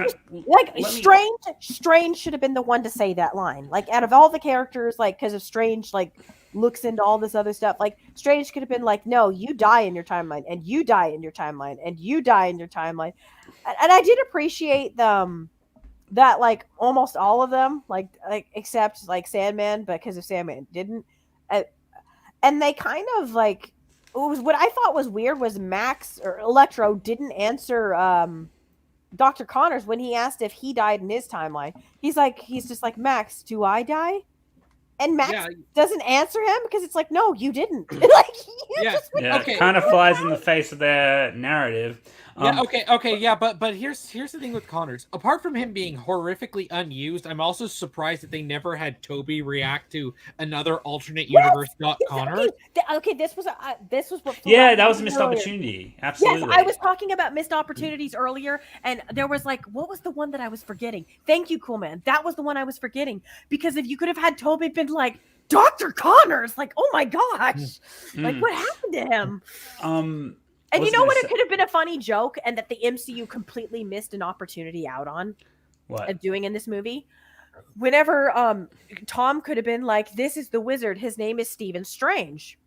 Strange should have been the one to say that line. Like out of all the characters, like because of Strange, like looks into all this other stuff. Like Strange could have been like, no, you die in your timeline, and you die in your timeline, and you die in your timeline. And I did appreciate that like almost all of them, like except like Sandman, because if Sandman didn't, and they kind of like it was what I thought was weird was Max or Electro didn't answer Dr. Connors when he asked if he died in his timeline. He's just like, Max, do I die? And Max doesn't answer him because it's like, no, you didn't. It kind of flies in the face of their narrative. But here's the thing with Connors. Apart from him being horrifically unused, I'm also surprised that they never had Toby react to another alternate universe Connors. Okay, this was what. Yeah, that was a missed opportunity. Absolutely. Yes, I was talking about missed opportunities earlier, and there was like, what was the one that I was forgetting? Thank you, Cool Man. That was the one I was forgetting because if you could have had Toby been like Dr. Connors, like, oh my gosh, like what happened to him? And you know what? It could have been a funny joke, and that the MCU completely missed an opportunity out on of doing in this movie. Whenever Tom could have been like, "This is the wizard. His name is Stephen Strange,"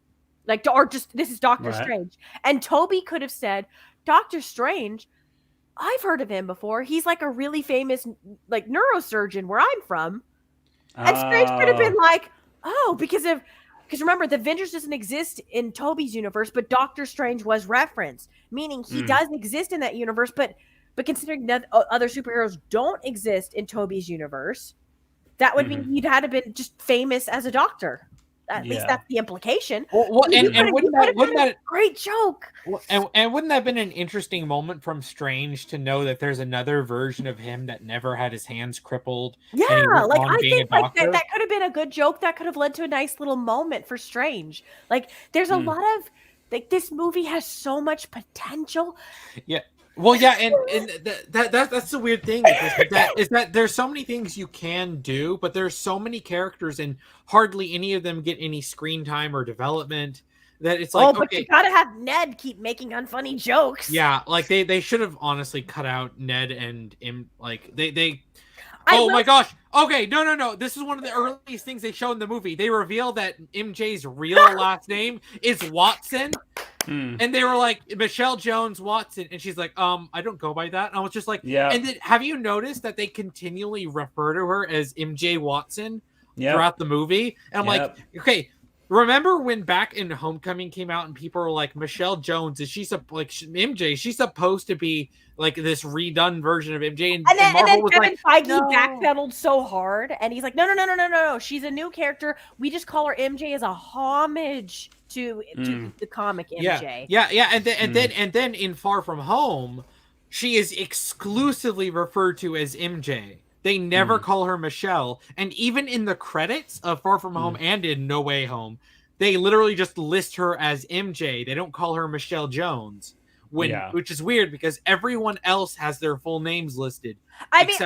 like, or just this is Doctor Strange, and Toby could have said, "Doctor Strange, I've heard of him before. He's like a really famous like neurosurgeon where I'm from," and Strange could have been like, "Oh, because remember, the Avengers doesn't exist in Toby's universe, but Doctor Strange was referenced, meaning he does exist in that universe. But considering that other superheroes don't exist in Toby's universe, that would mean he'd had to been just famous as a doctor. At least that's the implication. And wouldn't that great joke? And wouldn't that have been an interesting moment from Strange to know that there's another version of him that never had his hands crippled? Yeah, like I think like that could have been a good joke that could have led to a nice little moment for Strange. Like there's a lot of like this movie has so much potential. Yeah. Well, yeah, and that's the weird thing is that there's so many things you can do, but there's so many characters and hardly any of them get any screen time or development that it's like, but you gotta have Ned keep making unfunny jokes. Yeah, like they should have honestly cut out Ned and like they. Oh my gosh! Okay, no. This is one of the earliest things they show in the movie. They reveal that MJ's real last name is Watson. And they were like, Michelle Jones Watson, and she's like, I don't go by that. And I was just like, yeah. And then, have you noticed that they continually refer to her as MJ Watson throughout the movie? And I'm like, okay, remember when back in Homecoming came out and people were like, Michelle Jones, is she like MJ? She's supposed to be like this redone version of MJ, and then Marvel was Kevin like, Feige backpedaled so hard, and he's like, no, she's a new character. We just call her MJ as a homage to the comic MJ. Yeah, and then in Far From Home, she is exclusively referred to as MJ. They never call her Michelle, and even in the credits of Far From Home and in No Way Home, they literally just list her as MJ. They don't call her Michelle Jones. Which is weird because everyone else has their full names listed. I mean,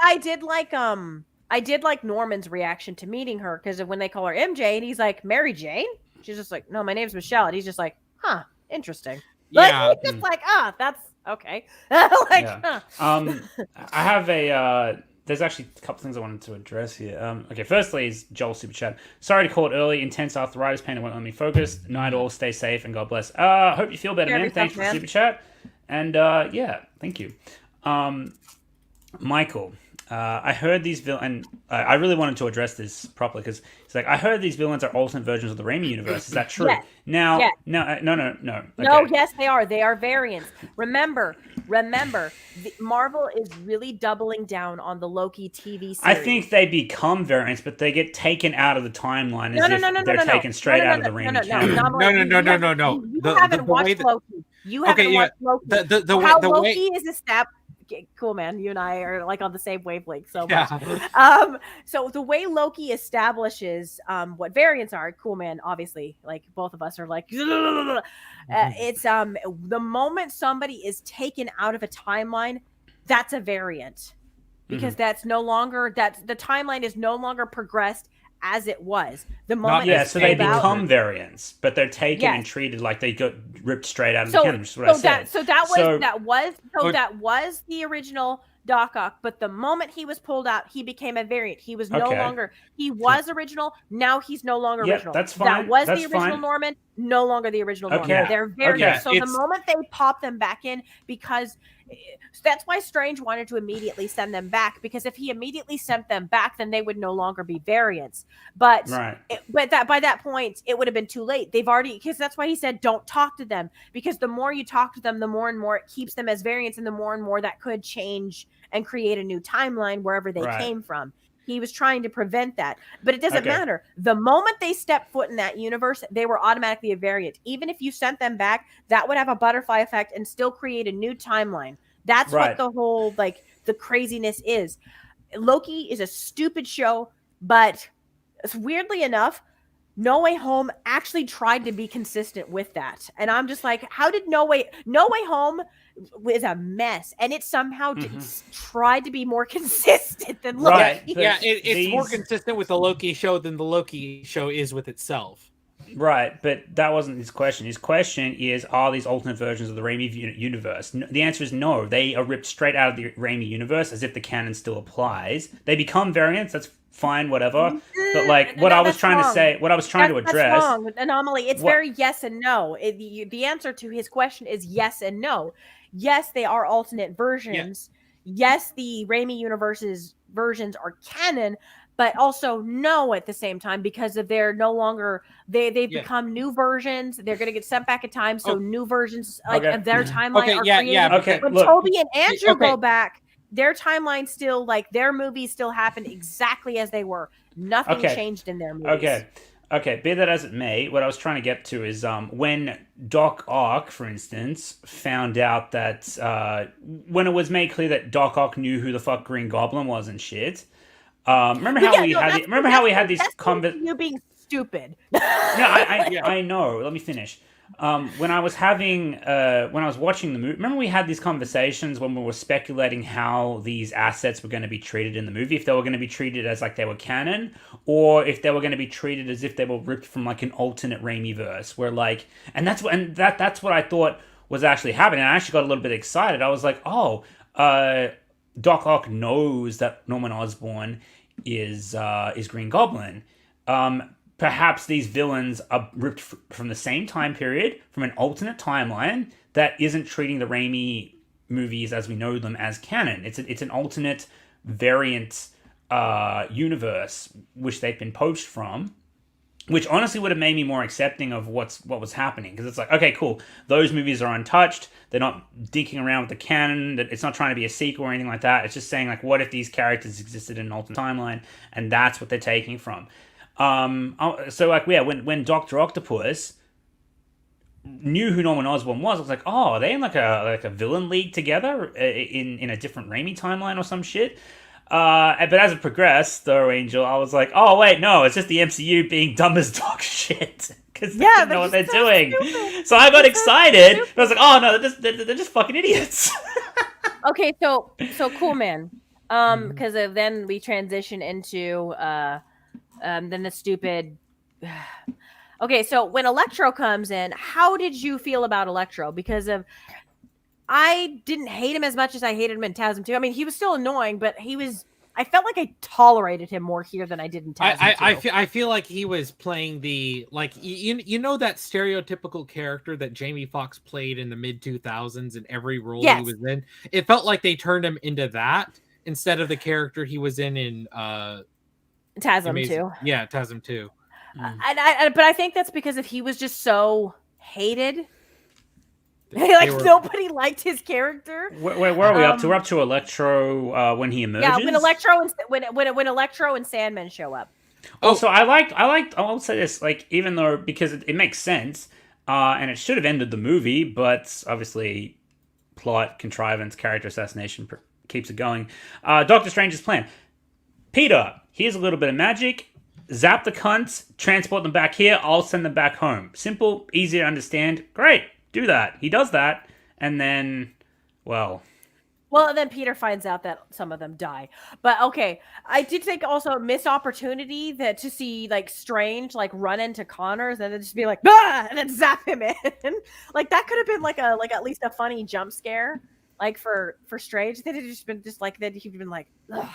I did like Norman's reaction to meeting her because when they call her MJ and he's like, Mary Jane? She's just like, no, my name's Michelle. And he's just like, huh, interesting. Yeah. Like, he's just like, that's okay. Huh. I have there's actually a couple things I wanted to address here. Okay, firstly is Joel Super Chat. Sorry to call it early. Intense arthritis pain won't let me focus. Night all. Stay safe and God bless. Hope you feel better, man. Thanks for the Super Chat. And thank you. Michael, I heard these villains, and I really wanted to address this properly because it's like I heard these villains are alternate versions of the Raimi universe. Is that true? Yes. Now, yes. No. Okay. No, yes, they are. They are variants. Remember, Marvel is really doubling down on the Loki TV series. I think they become variants, but they get taken out of the timeline as they're taken straight out of the Raimi canon. No. You haven't watched Loki. You haven't watched Loki. The How way Loki is a step. Cool, man. You and I are like on the same wavelength so much. Yeah. So the way Loki establishes what variants are, cool, man. Obviously, like both of us are like, it's the moment somebody is taken out of a timeline, that's a variant because that's no longer the timeline is no longer progressed as it was. The moment so they pulled out- become variants, but they're taken Yes. and treated like they got ripped straight out of So- the canon, which is what I said. that was the original Doc Ock, but the moment he was pulled out, he became a variant. He was no Okay. longer he was original. Now he's no longer Yep, original. that's fine. That was That's the original fine. Norman, no longer the original Okay. Norman. They're variants. Okay. So the moment they pop them back in, because that's why Strange wanted to immediately send them back, because if he immediately sent them back, then they would no longer be variants. But Right. but by that point, it would have been too late. They've already, because that's why he said don't talk to them, because the more you talk to them, the more and more it keeps them as variants, and the more and more that could change and create a new timeline wherever they Right. came from. He was trying to prevent that, but it doesn't Okay. matter. The moment they step foot in that universe, they were automatically a variant. Even if you sent them back, that would have a butterfly effect and still create a new timeline. That's Right. what the whole, like, the craziness is. Loki is a stupid show, but weirdly enough, No Way Home actually tried to be consistent with that. And I'm just like, how did No Way Home is a mess, and it somehow tried to be more consistent than Loki. Right. Yeah, it's more These- consistent with the Loki show than the Loki show is with itself. Right, but that wasn't his question. His question is, are these alternate versions of the Raimi universe? The answer is no. They are ripped straight out of the Raimi universe as if the canon still applies. They become variants, that's fine, whatever. But like what I was trying to say, what I was trying to address... That's wrong. Anomaly. It's very yes and no. The answer to his question is yes and no. Yes, they are alternate versions. Yeah. Yes, the Raimi universe's versions are canon, but also no at the same time, because of they're no longer they've become new versions. They're going to get sent back in time, so new versions of their timeline are created. Okay, when look, Toby and Andrew go back, their timeline still, like, their movies still happen exactly as they were. Nothing changed in their movies. Okay, be that as it may, what I was trying to get to is when Doc Ock, for instance, found out that when it was made clear that Doc Ock knew who the fuck Green Goblin was and shit. Remember how we had these conversations? You being stupid. No, I know. Let me finish. When I was watching the movie, remember we had these conversations when we were speculating how these assets were going to be treated in the movie, if they were going to be treated as like they were canon, or if they were going to be treated as if they were ripped from like an alternate Raimi verse, where like, that's what I thought was actually happening. I actually got a little bit excited. I was like, oh, Doc Ock knows that Norman Osborn is Green Goblin. Perhaps these villains are ripped from the same time period, from an alternate timeline that isn't treating the Raimi movies as we know them as canon. It's an alternate variant universe which they've been poached from, which honestly would have made me more accepting of what was happening, because it's like, okay, cool, those movies are untouched. They're not dinking around with the canon. It's not trying to be a sequel or anything like that. It's just saying, like, what if these characters existed in an alternate timeline, and that's what they're taking from. So like, yeah, when Dr. Octopus knew who Norman Osborn was, I was like, oh, are they in like a villain league together in a different Raimi timeline or some shit? But as it progressed, though, Angel, I was like, oh wait, no, it's just the MCU being dumb as dog shit, because they didn't know what they're doing. Stupid. So I got excited. I was like, oh no, they're just fucking idiots. Okay, so cool, man. Because then we transition into then the stupid. Okay, so when Electro comes in, how did you feel about Electro? Because I didn't hate him as much as I hated him in TASM 2. I mean, he was still annoying, but I felt like I tolerated him more here than I did in TASM 2. I feel like he was playing the, like, you know that stereotypical character that Jamie Foxx played in the mid-2000s in every role he was in? It felt like they turned him into that instead of the character he was in TASM 2. Yeah, TASM 2. But I think that's because he was just so hated. Nobody liked his character. Where are we up to? We're up to Electro when he emerges. Yeah, when Electro and Sandman show up. Also, I'll say this, like, even though, because it makes sense, and it should have ended the movie, but obviously plot contrivance, character assassination keeps it going. Doctor Strange's plan. Peter, here's a little bit of magic. Zap the cunts, transport them back here. I'll send them back home. Simple, easy to understand. Great, do that. He does that, and then, well, and then Peter finds out that some of them die. But okay, I did think also a missed opportunity that to see like Strange like run into Connors and then just be like, bah! And then zap him in. Like that could have been like at least a funny jump scare, like for Strange. That had just been just like that he'd been like, ugh.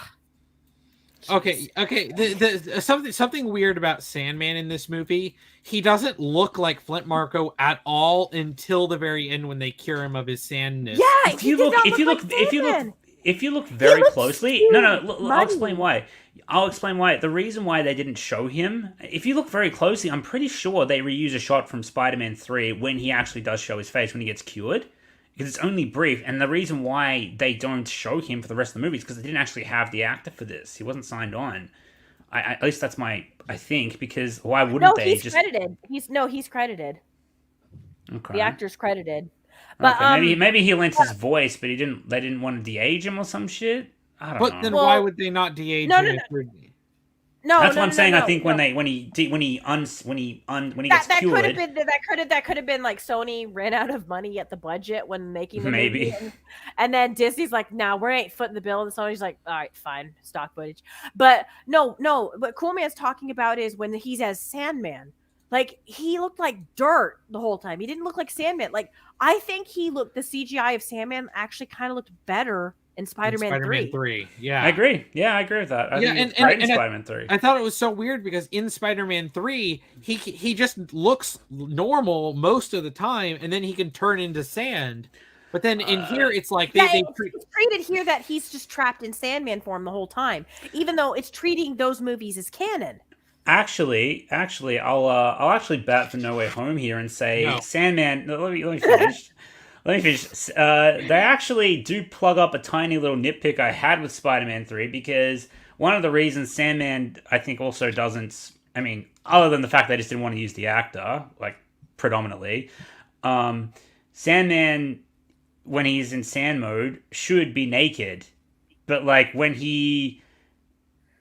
Okay. The something weird about Sandman in this movie. He doesn't look like Flint Marko at all until the very end when they cure him of his sandness. Yeah, if you look very closely, I'll explain why. The reason why they didn't show him, if you look very closely, I'm pretty sure they reuse a shot from Spider-Man 3 when he actually does show his face when he gets cured. Because it's only brief, and the reason why they don't show him for the rest of the movie is because they didn't actually have the actor for this. He wasn't signed on. At least that's I think, because why wouldn't they? He's credited. He's credited. Okay. The actor's credited. But okay. Maybe he lent his voice, but they didn't want to de-age him or some shit. I don't know. But then why would they not de-age him? That's what I'm saying. I think when he gets cured, that could have been like Sony ran out of money at the budget when making the movie, and then Disney's like, "Nah, we ain't footing the bill," and Sony's like, "All right, fine, stock footage." But no, what Cool Man's talking about is when he's as Sandman. Like he looked like dirt the whole time. He didn't look like Sandman. Like I think the CGI of Sandman actually kind of looked better in Spider-Man 3. Yeah, I agree. Yeah, I agree with that. And Spider-Man 3. I thought it was so weird because in Spider-Man 3, he just looks normal most of the time, and then he can turn into sand. But then in here, it's like it's treated here that he's just trapped in Sandman form the whole time, even though it's treating those movies as canon. Actually, I'll actually bat for No Way Home here and say No. Sandman. Let me finish. They actually do plug up a tiny little nitpick I had with Spider-Man 3 because one of the reasons Sandman, I think, also doesn't. I mean, other than the fact they just didn't want to use the actor, like predominantly, Sandman, when he's in sand mode, should be naked, but like when he.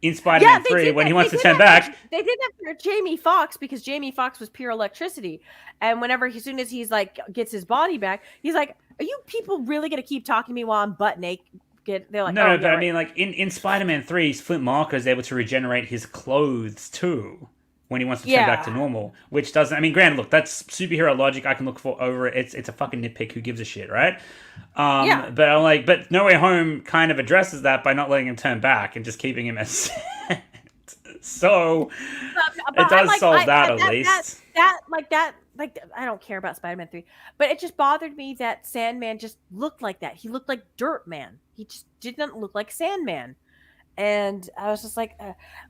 In Spider-Man 3, when he wants to turn back... They did that for Jamie Foxx because Jamie Foxx was pure electricity. And as soon as he's like, gets his body back, he's like, are you people really going to keep talking to me while I'm butt naked? They're like, no, but I mean, like, in Spider-Man 3, Flint Marko is able to regenerate his clothes, too, when he wants to turn back to normal. Which doesn't... I mean, granted, look, that's superhero logic. I can look over it. It's a fucking nitpick. Who gives a shit, right? But I'm like, but No Way Home kind of addresses that by not letting him turn back and just keeping him as sand. So it does solve that at least. I don't care about Spider-Man 3, but it just bothered me that Sandman just looked like that. He looked like Dirt Man. He just didn't look like Sandman. And I was just like,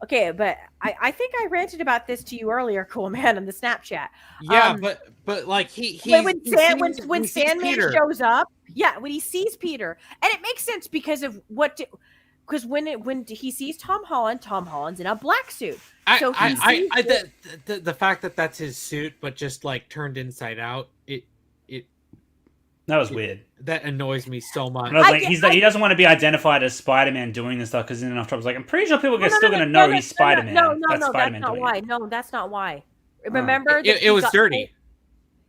okay, but I think I ranted about this to you earlier, Cool Man, in the Snapchat. Yeah, but like when Sandman shows up, when he sees Peter, and it makes sense because of because when he sees Tom Holland's in a black suit. So the fact that that's his suit, but just like turned inside out, that was weird. That annoys me so much. He doesn't want to be identified as Spider-Man doing this stuff because in enough trouble. Like, I'm pretty sure people are still going to know he's Spider-Man. No, that's not why. No, that's not why. Remember, it was dirty.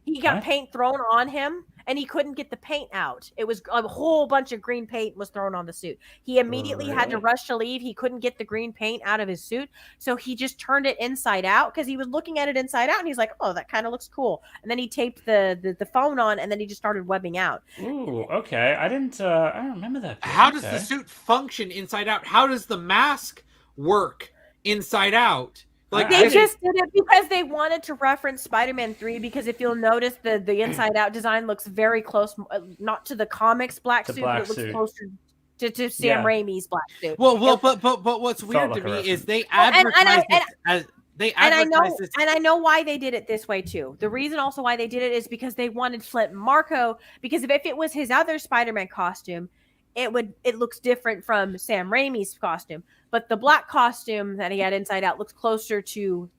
He got paint thrown on him, and he couldn't get the paint out. It was a whole bunch of green paint was thrown on the suit. He immediately had to rush to leave. He couldn't get the green paint out of his suit, so he just turned it inside out because he was looking at it inside out, and he's like, "Oh, that kind of looks cool." And then he taped the phone on, and then he just started webbing out. Ooh, okay. I don't remember that. How does the suit function inside out? How does the mask work inside out? Like they just did it because they wanted to reference Spider-Man 3 because if you'll notice the inside out design looks very close, not to the comics black suit, but it looks closer to Sam Raimi's black suit. Well, but what's weird to me is they advertise and I know why they did it this way too. The reason also why they did it is because they wanted Flint Marko, because if it was his other Spider-Man costume, it looks different from Sam Raimi's costume, but the black costume that he had inside out looks closer to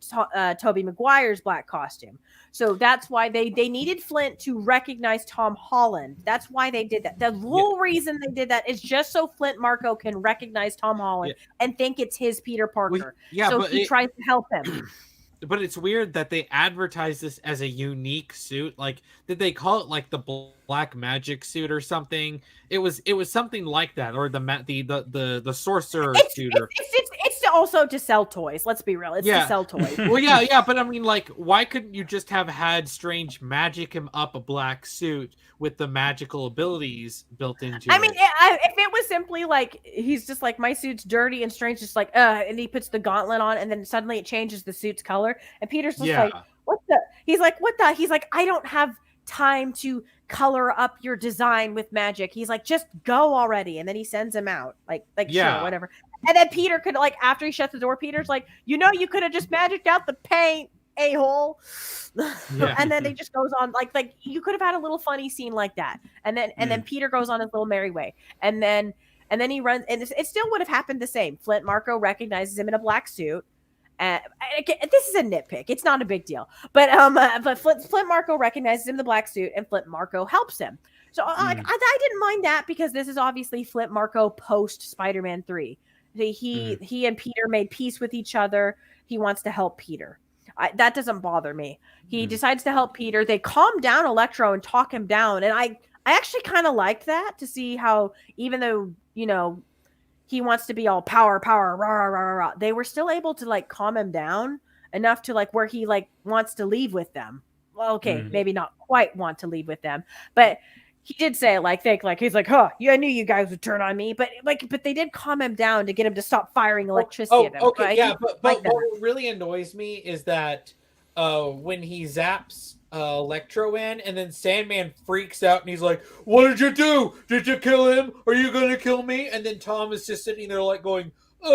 Toby Maguire's black costume. So that's why they needed Flint to recognize Tom Holland. That's why they did that. The whole reason they did that is just so Flint Marko can recognize Tom Holland and think it's his Peter Parker. So he tries to help him. But it's weird that they advertise this as a unique suit. Like, did they call it like the black magic suit or something? It was something like that, or the sorcerer suit. It's also to sell toys. Let's be real. It's to sell toys. Well, yeah. But I mean, like, why couldn't you just have had Strange magic him up a black suit with the magical abilities built into it? I mean, if it was simply like he's just like, my suit's dirty, and Strange just like, and he puts the gauntlet on, and then suddenly it changes the suit's color, and Peter's just like, what the? He's like, what the? He's like, I don't have time to color up your design with magic. He's like, just go already, and then he sends him out, like sure, whatever. And then Peter could, like, after he shuts the door, Peter's like, you could have just magicked out the paint, a-hole. And then he just goes on, like you could have had a little funny scene like that. And then Peter goes on his little merry way. And then he runs, and it still would have happened the same. Flint Marko recognizes him in a black suit. This is a nitpick. It's not a big deal. But Flint Marko recognizes him in the black suit, and Flint Marko helps him. So I didn't mind that, because this is obviously Flint Marko post Spider-Man 3. He and Peter made peace with each other. He wants to help Peter. That doesn't bother me. He decides to help Peter. They calm down Electro and talk him down. And I actually kind of liked that, to see how, even though, he wants to be all power, rah, rah, rah, rah, they were still able to, like, calm him down enough to, like, where he, like, wants to leave with them. Well, okay, maybe not quite want to leave with them, but he did say, he's like, huh, I knew you guys would turn on me, but they did calm him down to get him to stop firing electricity at him. Okay, yeah, but what really annoys me is that when he zaps Electro in, and then Sandman freaks out and he's like, what did you do? Did you kill him? Are you gonna kill me? And then Tom is just sitting there like going, and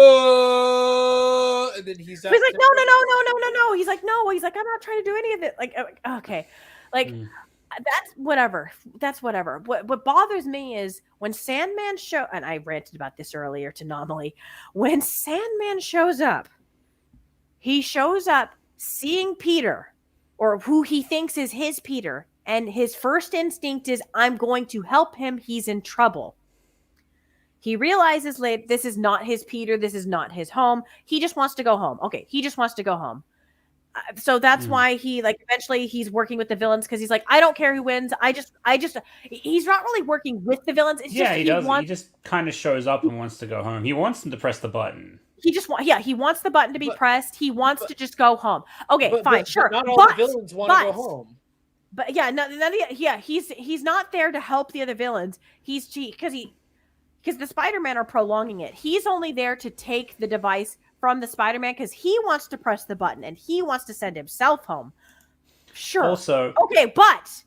then he's like, no. He's like, no. He's like, I'm not trying to do any of it. Like, okay, like. That's whatever. What bothers me is when Sandman and I ranted about this earlier to Nominally. When Sandman shows up, he shows up seeing Peter, or who he thinks is his Peter, and his first instinct is, I'm going to help him. He's in trouble. He realizes later, this is not his Peter. This is not his home. He just wants to go home. Okay, he just wants to go home. So that's why he, like, eventually he's working with the villains, because he's like, I don't care who wins. I just he's not really working with the villains. It's he does. He just kind of shows up and wants to go home. He wants them to press the button. He wants the button to be pressed. He wants to just go home. Okay, fine, sure. Not all the villains want to go home. But he's not there to help the other villains. Because the Spider-Man are prolonging it. He's only there to take the device from the Spider-Man, because he wants to press the button and he wants to send himself home. Sure. Also, okay, but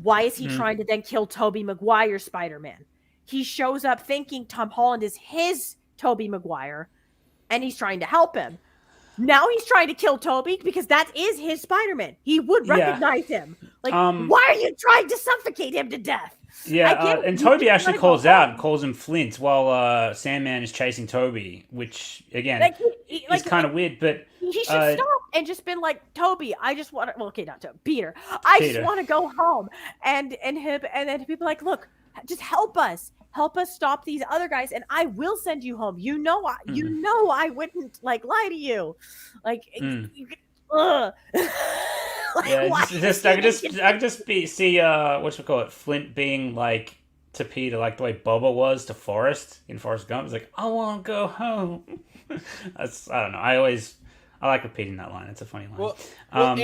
why is he trying to then kill Toby Maguire's Spider-Man? He shows up thinking Tom Holland is his Toby Maguire, and he's trying to help him. Now he's trying to kill Toby because that is his Spider-Man. He would recognize him. Like, why are you trying to suffocate him to death? Yeah, and Toby actually calls out and calls him Flint while Sandman is chasing Toby, which, again, is kind of weird, but... He should stop and just been like, Toby, I just want to... Well, okay, not Toby, Peter. I just want to go home. And then people are like, look, just help us. Help us stop these other guys, and I will send you home. You know I wouldn't, like, lie to you. Like... Ugh. I could just see Flint being like to Peter, like the way Bubba was to Forrest in Forrest Gump. It's like, I want to go home. I don't know. I like repeating that line. It's a funny line. I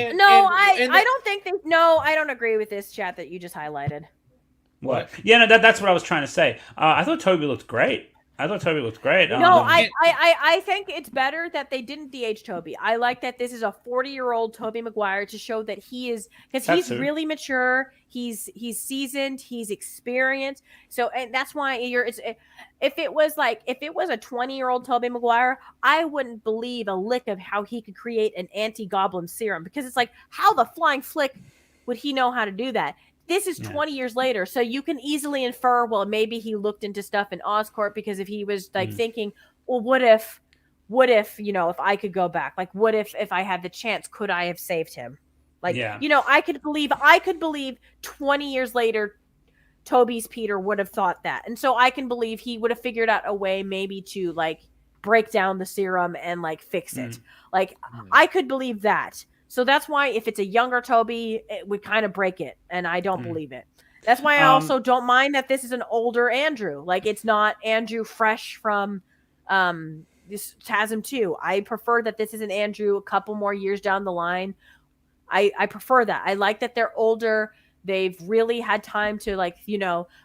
don't agree with this, chat, that you just highlighted. What? Yeah, no, that's what I was trying to say. I thought Toby looked great. I think it's better that they didn't DH Toby. I like that this is a 40-year-old Toby Maguire to show that he is, because he's really mature. He's seasoned. He's experienced. So, and that's why if it was a 20-year-old Toby Maguire, I wouldn't believe a lick of how he could create an anti-goblin serum, because it's like, how the flying flick would he know how to do that? this is 20 years later, so you can easily infer, well, maybe he looked into stuff in Oscorp, because if he was like thinking, well, what if if I could go back, like what if I had the chance, could I have saved him? Like, I could believe 20 years later Toby's Peter would have thought that. And so I can believe he would have figured out a way maybe to like break down the serum and like fix it. Like I could believe that. So that's why if it's a younger Toby, it would kind of break it. And I don't believe it. That's why I also don't mind that this is an older Andrew. Like it's not Andrew fresh from this TASM 2. I prefer that this is an Andrew a couple more years down the line. I prefer that. I like that they're older. They've really had time to like,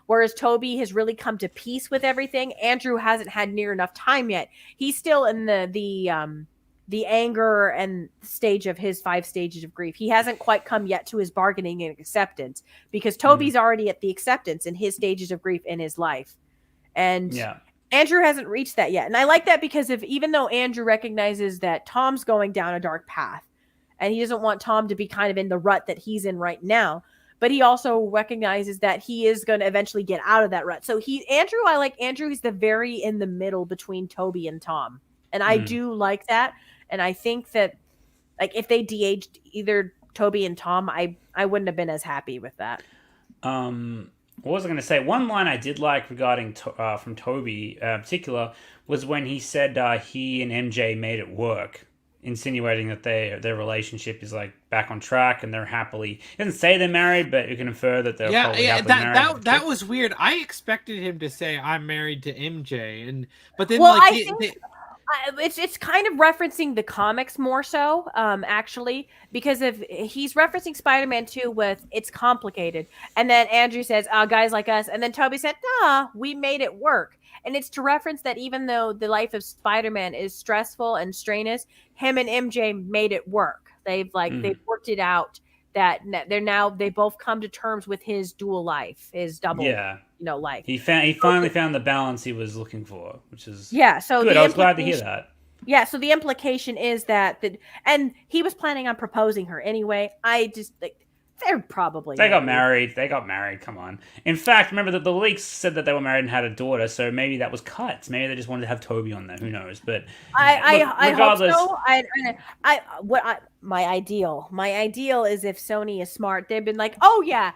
whereas Toby has really come to peace with everything. Andrew hasn't had near enough time yet. He's still in the anger and stage of his 5 stages of grief. He hasn't quite come yet to his bargaining and acceptance, because Toby's already at the acceptance in his stages of grief in his life. And Andrew hasn't reached that yet. And I like that, because even though Andrew recognizes that Tom's going down a dark path and he doesn't want Tom to be kind of in the rut that he's in right now, but he also recognizes that he is going to eventually get out of that rut. So I like Andrew. He's the very in the middle between Toby and Tom. And I do like that. And I think that like if they de-aged either Toby and Tom, I wouldn't have been as happy with that. What was I going to say? One line I did like regarding from Toby in particular was when he said he and MJ made it work, insinuating that their relationship is like back on track and they're happily. He doesn't say they're married, but you can infer that they're probably happily married. That was weird. I expected him to say I'm married to MJ, but then it's kind of referencing the comics more so, actually, because if he's referencing Spider-Man 2 with it's complicated, and then Andrew says, guys like us, and then Toby said, nah, we made it work. And it's to reference that even though the life of Spider-Man is stressful and strenuous, him and MJ made it work. They've worked it out, that they both come to terms with his dual life, his double life. He finally found the balance he was looking for, which is so good. I was glad to hear that. Yeah, so the implication is that and he was planning on proposing her anyway. I just they're probably They got married. Come on. In fact, remember that the leaks said that they were married and had a daughter, so maybe that was cut. Maybe they just wanted to have Toby on there. Who knows? But I hope so. My ideal is if Sony is smart, they've been like, oh yeah,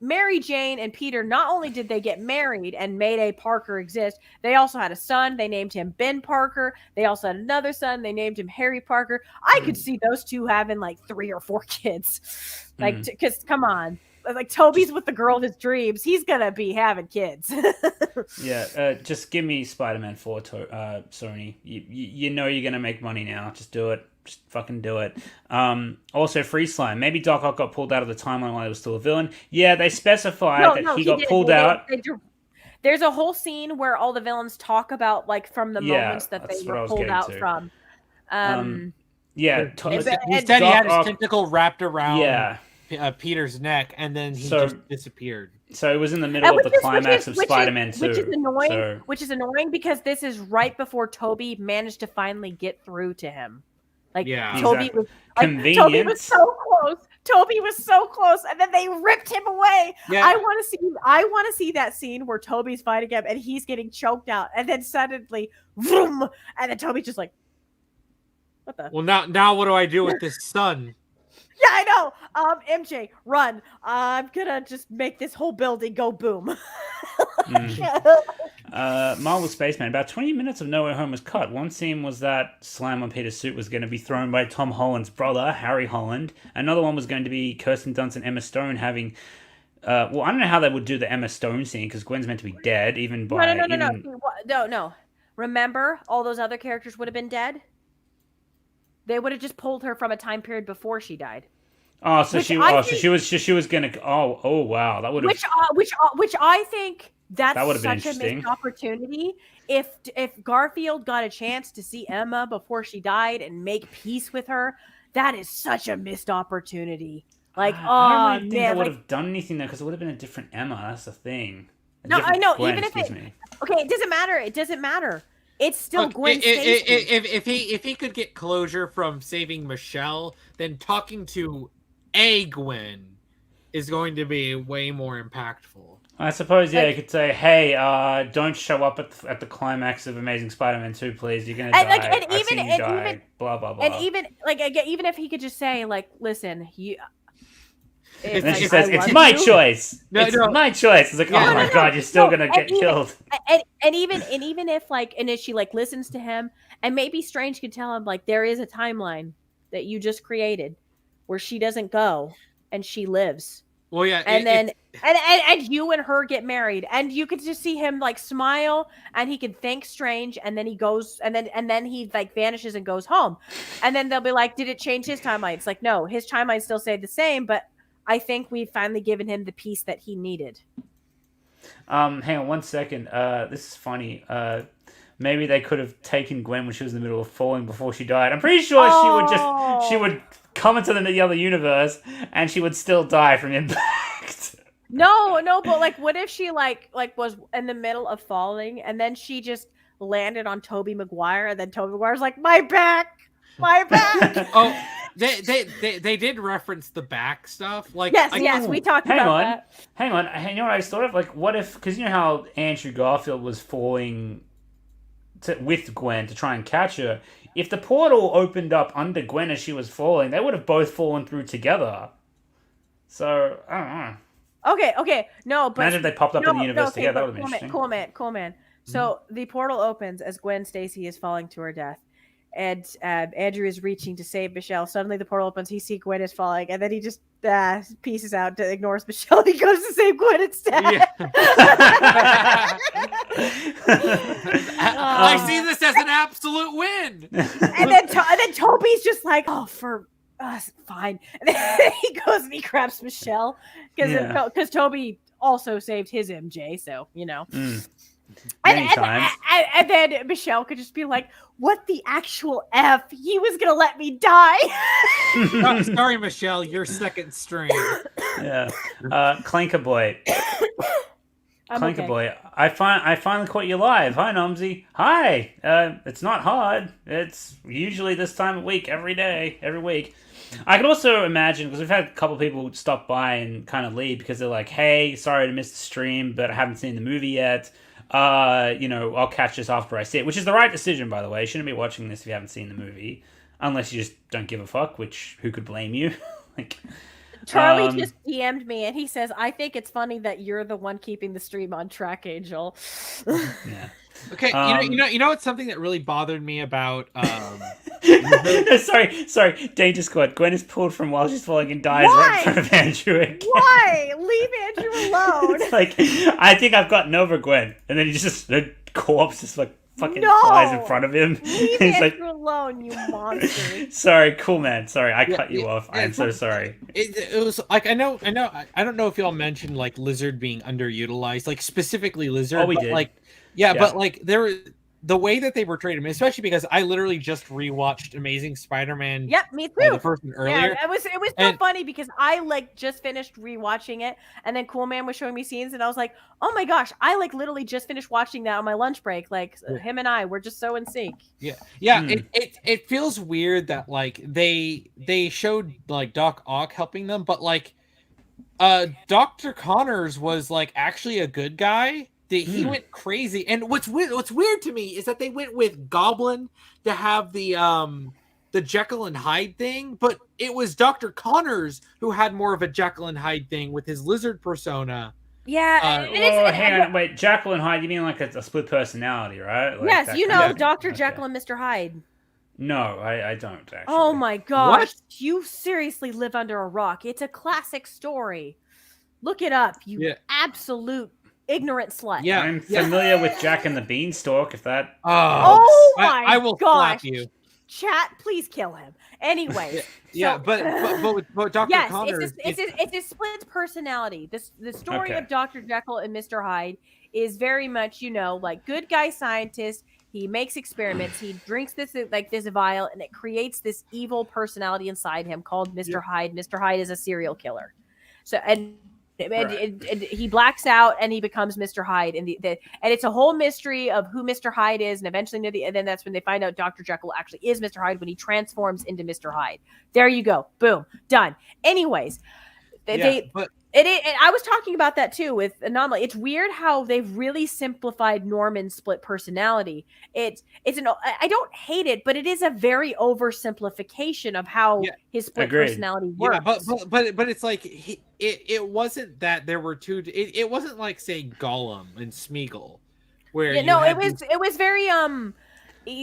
Mary Jane and Peter, not only did they get married and Mayday Parker exist, they also had a son. They named him Ben Parker. They also had another son. They named him Harry Parker. I could see those two having like 3 or 4 kids. Like, because come on, like Toby's with the girl of his dreams. He's gonna be having kids. Just give me Spider-Man 4, Sony. You know you're gonna make money now. Just do it. Just fucking do it. Also, Free Slime. Maybe Doc Ock got pulled out of the timeline while he was still a villain. Yeah, they specified that he got pulled out. There's a whole scene where all the villains talk about like from the moments that they were pulled out from. He said he had his tentacle wrapped around Peter's neck, and then he just disappeared. So it was in the middle of the climax of Spider-Man 2. Which is annoying because this is right before Toby managed to finally get through to him. Like Toby was so close. Toby was so close, and then they ripped him away. Yeah. I want to see that scene where Toby's fighting him and he's getting choked out, and then suddenly, vroom, and then Toby's just like, what the? Well, now what do I do with this son? Yeah, I know. MJ, run. I'm gonna just make this whole building go boom. Marvel Spaceman. About 20 minutes of No Way Home was cut. One scene was that Slam on Peter's suit was going to be thrown by Tom Holland's brother, Harry Holland. Another one was going to be Kirsten Dunst and Emma Stone having... I don't know how they would do the Emma Stone scene, because Gwen's meant to be dead, even by... No. Remember, all those other characters would have been dead? They would have just pulled her from a time period before she died. Oh, so she was gonna. Oh, wow, that would have. Which I think that would have been such a missed opportunity. If Garfield got a chance to see Emma before she died and make peace with her, that is such a missed opportunity. Like, I don't really think they would have done anything there, because it would have been a different Emma. That's the thing. No, I know. Gwen, even if it doesn't matter. It doesn't matter. It's still Gwen Stacy. If he could get closure from saving Michelle, then talking to a Gwen is going to be way more impactful. I suppose, yeah, you could say, "Hey, don't show up at the climax of Amazing Spider-Man 2, please. You're gonna die. I've seen you die." Blah blah blah. And even if he could just say, like, "Listen, you." And then she says, "It's my choice. It's my choice." It's like, "Oh my god, you're still gonna get killed." And even if if she like listens to him, and maybe Strange could tell him, like, there is a timeline that you just created where she doesn't go and she lives. Well, yeah, and you and her get married, and you could just see him like smile, and he could thank Strange, and then he goes, and then he like vanishes and goes home, and then they'll be like, "Did it change his timeline?" It's like, no, his timeline still stayed the same, but I think we've finally given him the piece that he needed. Hang on 1 second. This is funny. Maybe they could have taken Gwen when she was in the middle of falling before she died. I'm pretty sure she would come into the other universe and she would still die from impact. No, but like, what if she like was in the middle of falling and then she just landed on Toby Maguire, and then Toby Maguire's like, my back. Oh, they did reference the back stuff. Like, yes, we talked about that. Hang on. You know what I thought of? Like, what if? Because you know how Andrew Garfield was falling with Gwen to try and catch her. If the portal opened up under Gwen as she was falling, they would have both fallen through together. So I don't know. Okay, no, but imagine if they popped up in the universe together. That would have been interesting. Cool man. So the portal opens as Gwen Stacy is falling to her death, and Andrew is reaching to save Michelle. Suddenly the portal opens, he sees Gwen is falling, and then he just pieces out, ignores Michelle. He goes to save Gwen instead. Yeah. I see this as an absolute win. And then Toby's just like, "Oh, for us, fine." And then he goes and he grabs Michelle because Toby also saved his MJ, so you know. And then Michelle could just be like, "What the actual F? He was gonna let me die." Sorry, Michelle, you're second string. Yeah. Clanker Boy. Boy. I finally caught you live. Hi, NOMZ. Hi. It's not hard. It's usually this time of week, every week. I can also imagine, because we've had a couple of people stop by and kind of leave because they're like, "Hey, sorry to miss the stream, but I haven't seen the movie yet. I'll catch this after I see it," which is the right decision, by the way. You shouldn't be watching this if you haven't seen the movie, unless you just don't give a fuck, which who could blame you? Charlie just DM'd me and he says, "I think it's funny that you're the one keeping the stream on track, Angel." Yeah. Okay, you know what's something that really bothered me about sorry, Danger Squad. Gwen is pulled from while she's falling and dies right in front of Andrew again. Why? Leave Andrew alone. It's like, I think I've gotten over Gwen, and then he just the corpse just like fucking flies in front of him. Leave Andrew alone, you monster. Sorry, cool man. Sorry, I cut you off. I'm so sorry. It was like I don't know if y'all mentioned like Lizard being underutilized, like specifically Lizard. Oh, we did. Like, yeah, but like the way that they portrayed him, especially because I literally just rewatched Amazing Spider-Man. Yep, me too. The first one earlier. Yeah, it was so funny because I like just finished rewatching it, and then Cool Man was showing me scenes, and I was like, "Oh my gosh, I like literally just finished watching that on my lunch break." Like him and I, we're just so in sync. Yeah. It feels weird that like they showed like Doc Ock helping them, but like Dr. Connors was like actually a good guy. He went crazy, and what's weird to me is that they went with Goblin to have the Jekyll and Hyde thing, but it was Dr. Connors who had more of a Jekyll and Hyde thing with his lizard persona. Yeah, hang on, wait, Jekyll and Hyde? You mean like a split personality, right? Like yes, Dr. Jekyll and Mr. Hyde. No, I don't actually. Oh my gosh, what? You seriously live under a rock. It's a classic story. Look it up, you absolute ignorant slut. Yeah, I'm familiar with Jack and the Beanstalk. If that. Oh my I will gosh. slap you. Chat, please kill him. Anyways. But Dr. Connors. It's a split personality. The story of Dr. Jekyll and Mr. Hyde is very much, like good guy scientist. He makes experiments. He drinks this vial, and it creates this evil personality inside him called Mr. Hyde. Mr. Hyde is a serial killer. So and he blacks out and he becomes Mr. Hyde, and it's a whole mystery of who Mr. Hyde is, and eventually and then that's when they find out Dr. Jekyll actually is Mr. Hyde when he transforms into Mr. Hyde. There you go, boom, done. Anyways, I was talking about that too with Anomaly. It's weird how they've really simplified Norman's split personality. I don't hate it, but it is a very oversimplification of how his split Agreed. personality works. Yeah, but it's like it wasn't that there were two. It wasn't like say Gollum and Smeagol, where it was very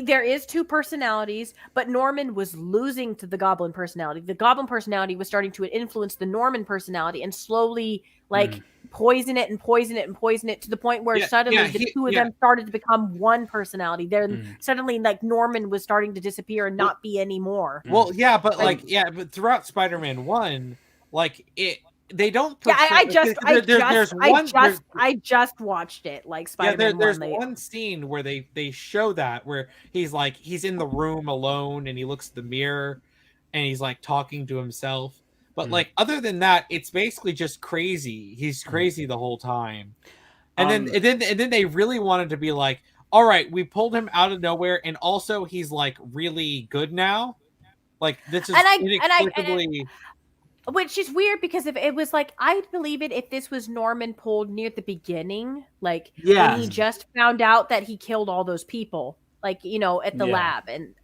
there is two personalities, but Norman was losing to the Goblin personality. The Goblin personality was starting to influence the Norman personality and slowly poison it to the point where suddenly the two of them started to become one personality. Then suddenly like Norman was starting to disappear and not be anymore. Well, yeah, but but throughout Spider-Man 1, like they don't. I just watched it, like Spider-Man. There's one scene where they show that where he's in the room alone and he looks at the mirror and he's like talking to himself. But like other than that, it's basically just crazy. He's crazy the whole time. And then they really wanted to be like, all right, we pulled him out of nowhere, and also he's like really good now. Like this is inexplicably. Which is weird because if it was like, I'd believe it if this was Norman pulled near the beginning, like when he just found out that he killed all those people, like, you know, at the lab and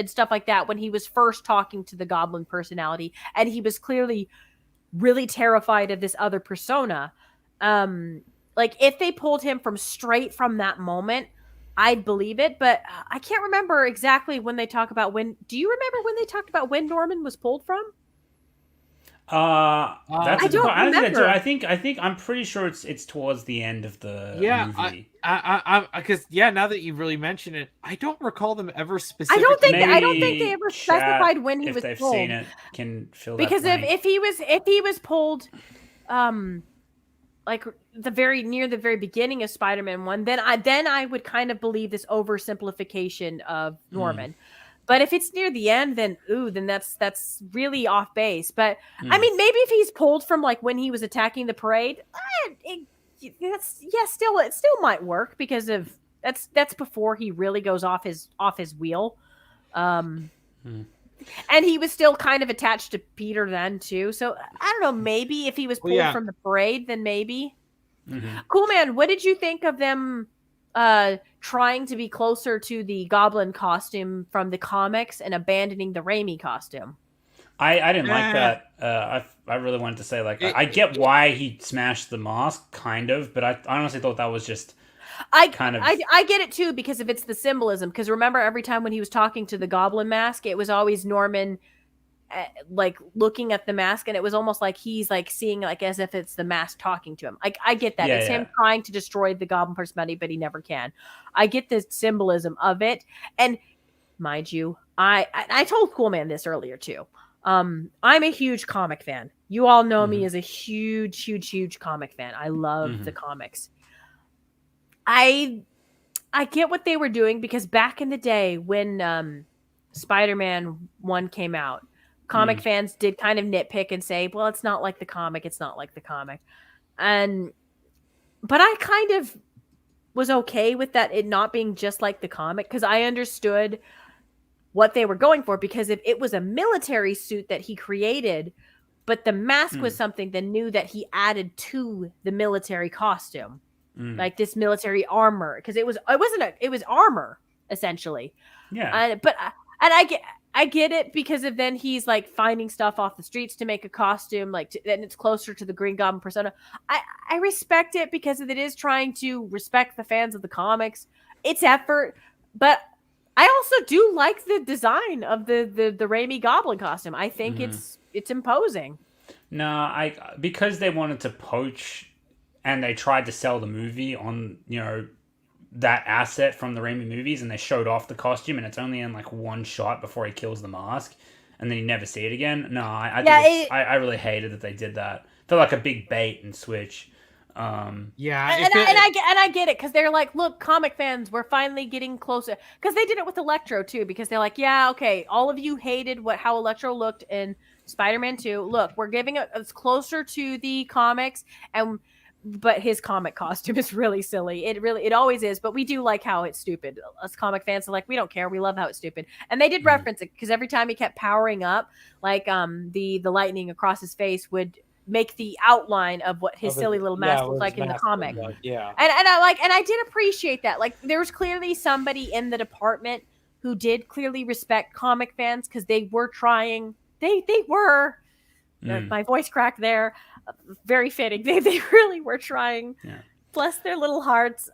stuff like that, when he was first talking to the Goblin personality and he was clearly really terrified of this other persona. Like if they pulled him straight from that moment, I'd believe it, but I can't remember exactly when they talk about do you remember when they talked about when Norman was pulled from? That's I don't remember. I think I'm pretty sure it's towards the end of the movie. Because now that you really mention it, I don't recall them ever specifically. I don't think they ever specified when he was pulled. If they've seen it, can fill that because blank. if he was pulled, like near the very beginning of Spider-Man 1, then I would kind of believe this oversimplification of Norman. But if it's near the end, then that's really off base. But I mean, maybe if he's pulled from like when he was attacking the parade, it still might work because of that's before he really goes off his wheel. And he was still kind of attached to Peter then too. So I don't know. Maybe if he was pulled from the parade, then maybe. Cool, man. What did you think of them? Trying to be closer to the Goblin costume from the comics and abandoning the Raimi costume. I didn't like that. I really wanted to say I get why he smashed the mask, kind of, but I honestly thought that was just I get it too because if it's the symbolism. Because remember, every time when he was talking to the Goblin mask, it was always Norman like looking at the mask, and it was almost like he's like seeing like as if it's the mask talking to him. Like I get that it's him trying to destroy the Goblin personality, but he never can. I get the symbolism of it, and mind you, I told Cool Man this earlier too. I'm a huge comic fan. You all know me as a huge comic fan. I love the comics. I get what they were doing because back in the day when Spider-Man 1 came out, comic fans did kind of nitpick and say, well, it's not like the comic. But I kind of was okay with that, it not being just like the comic, because I understood what they were going for, because if it was a military suit that he created, but the mask was something that knew that he added to the military costume, like this military armor, because it was armor essentially. Yeah. I get it because of then he's like finding stuff off the streets to make a costume, then it's closer to the Green Goblin persona. I respect it because it is trying to respect the fans of the comics. It's effort, but I also do like the design of the Raimi Goblin costume. I think it's imposing. No, because they wanted to poach and they tried to sell the movie on, that asset from the Raimi movies, and they showed off the costume, and it's only in like one shot before he kills the mask, and then you never see it again. No, I really hated that they did that. Felt like a big bait and switch. I get it because they're like, look, comic fans, we're finally getting closer, because they did it with Electro too, because they're like, yeah, okay, all of you hated how Electro looked in Spider-Man 2. Look, we're giving it closer to the comics, but his comic costume is really silly. It always is, but we do like how it's stupid. Us comic fans are like, we don't care. We love how it's stupid. And they did reference it because every time he kept powering up, like the lightning across his face would make the outline of what his silly little mask looked like in the comic. Yeah. And I did appreciate that. Like, there was clearly somebody in the department who did clearly respect comic fans, because they were trying. They were. My voice cracked there. Very fitting. They really were trying. Yeah. Bless their little hearts.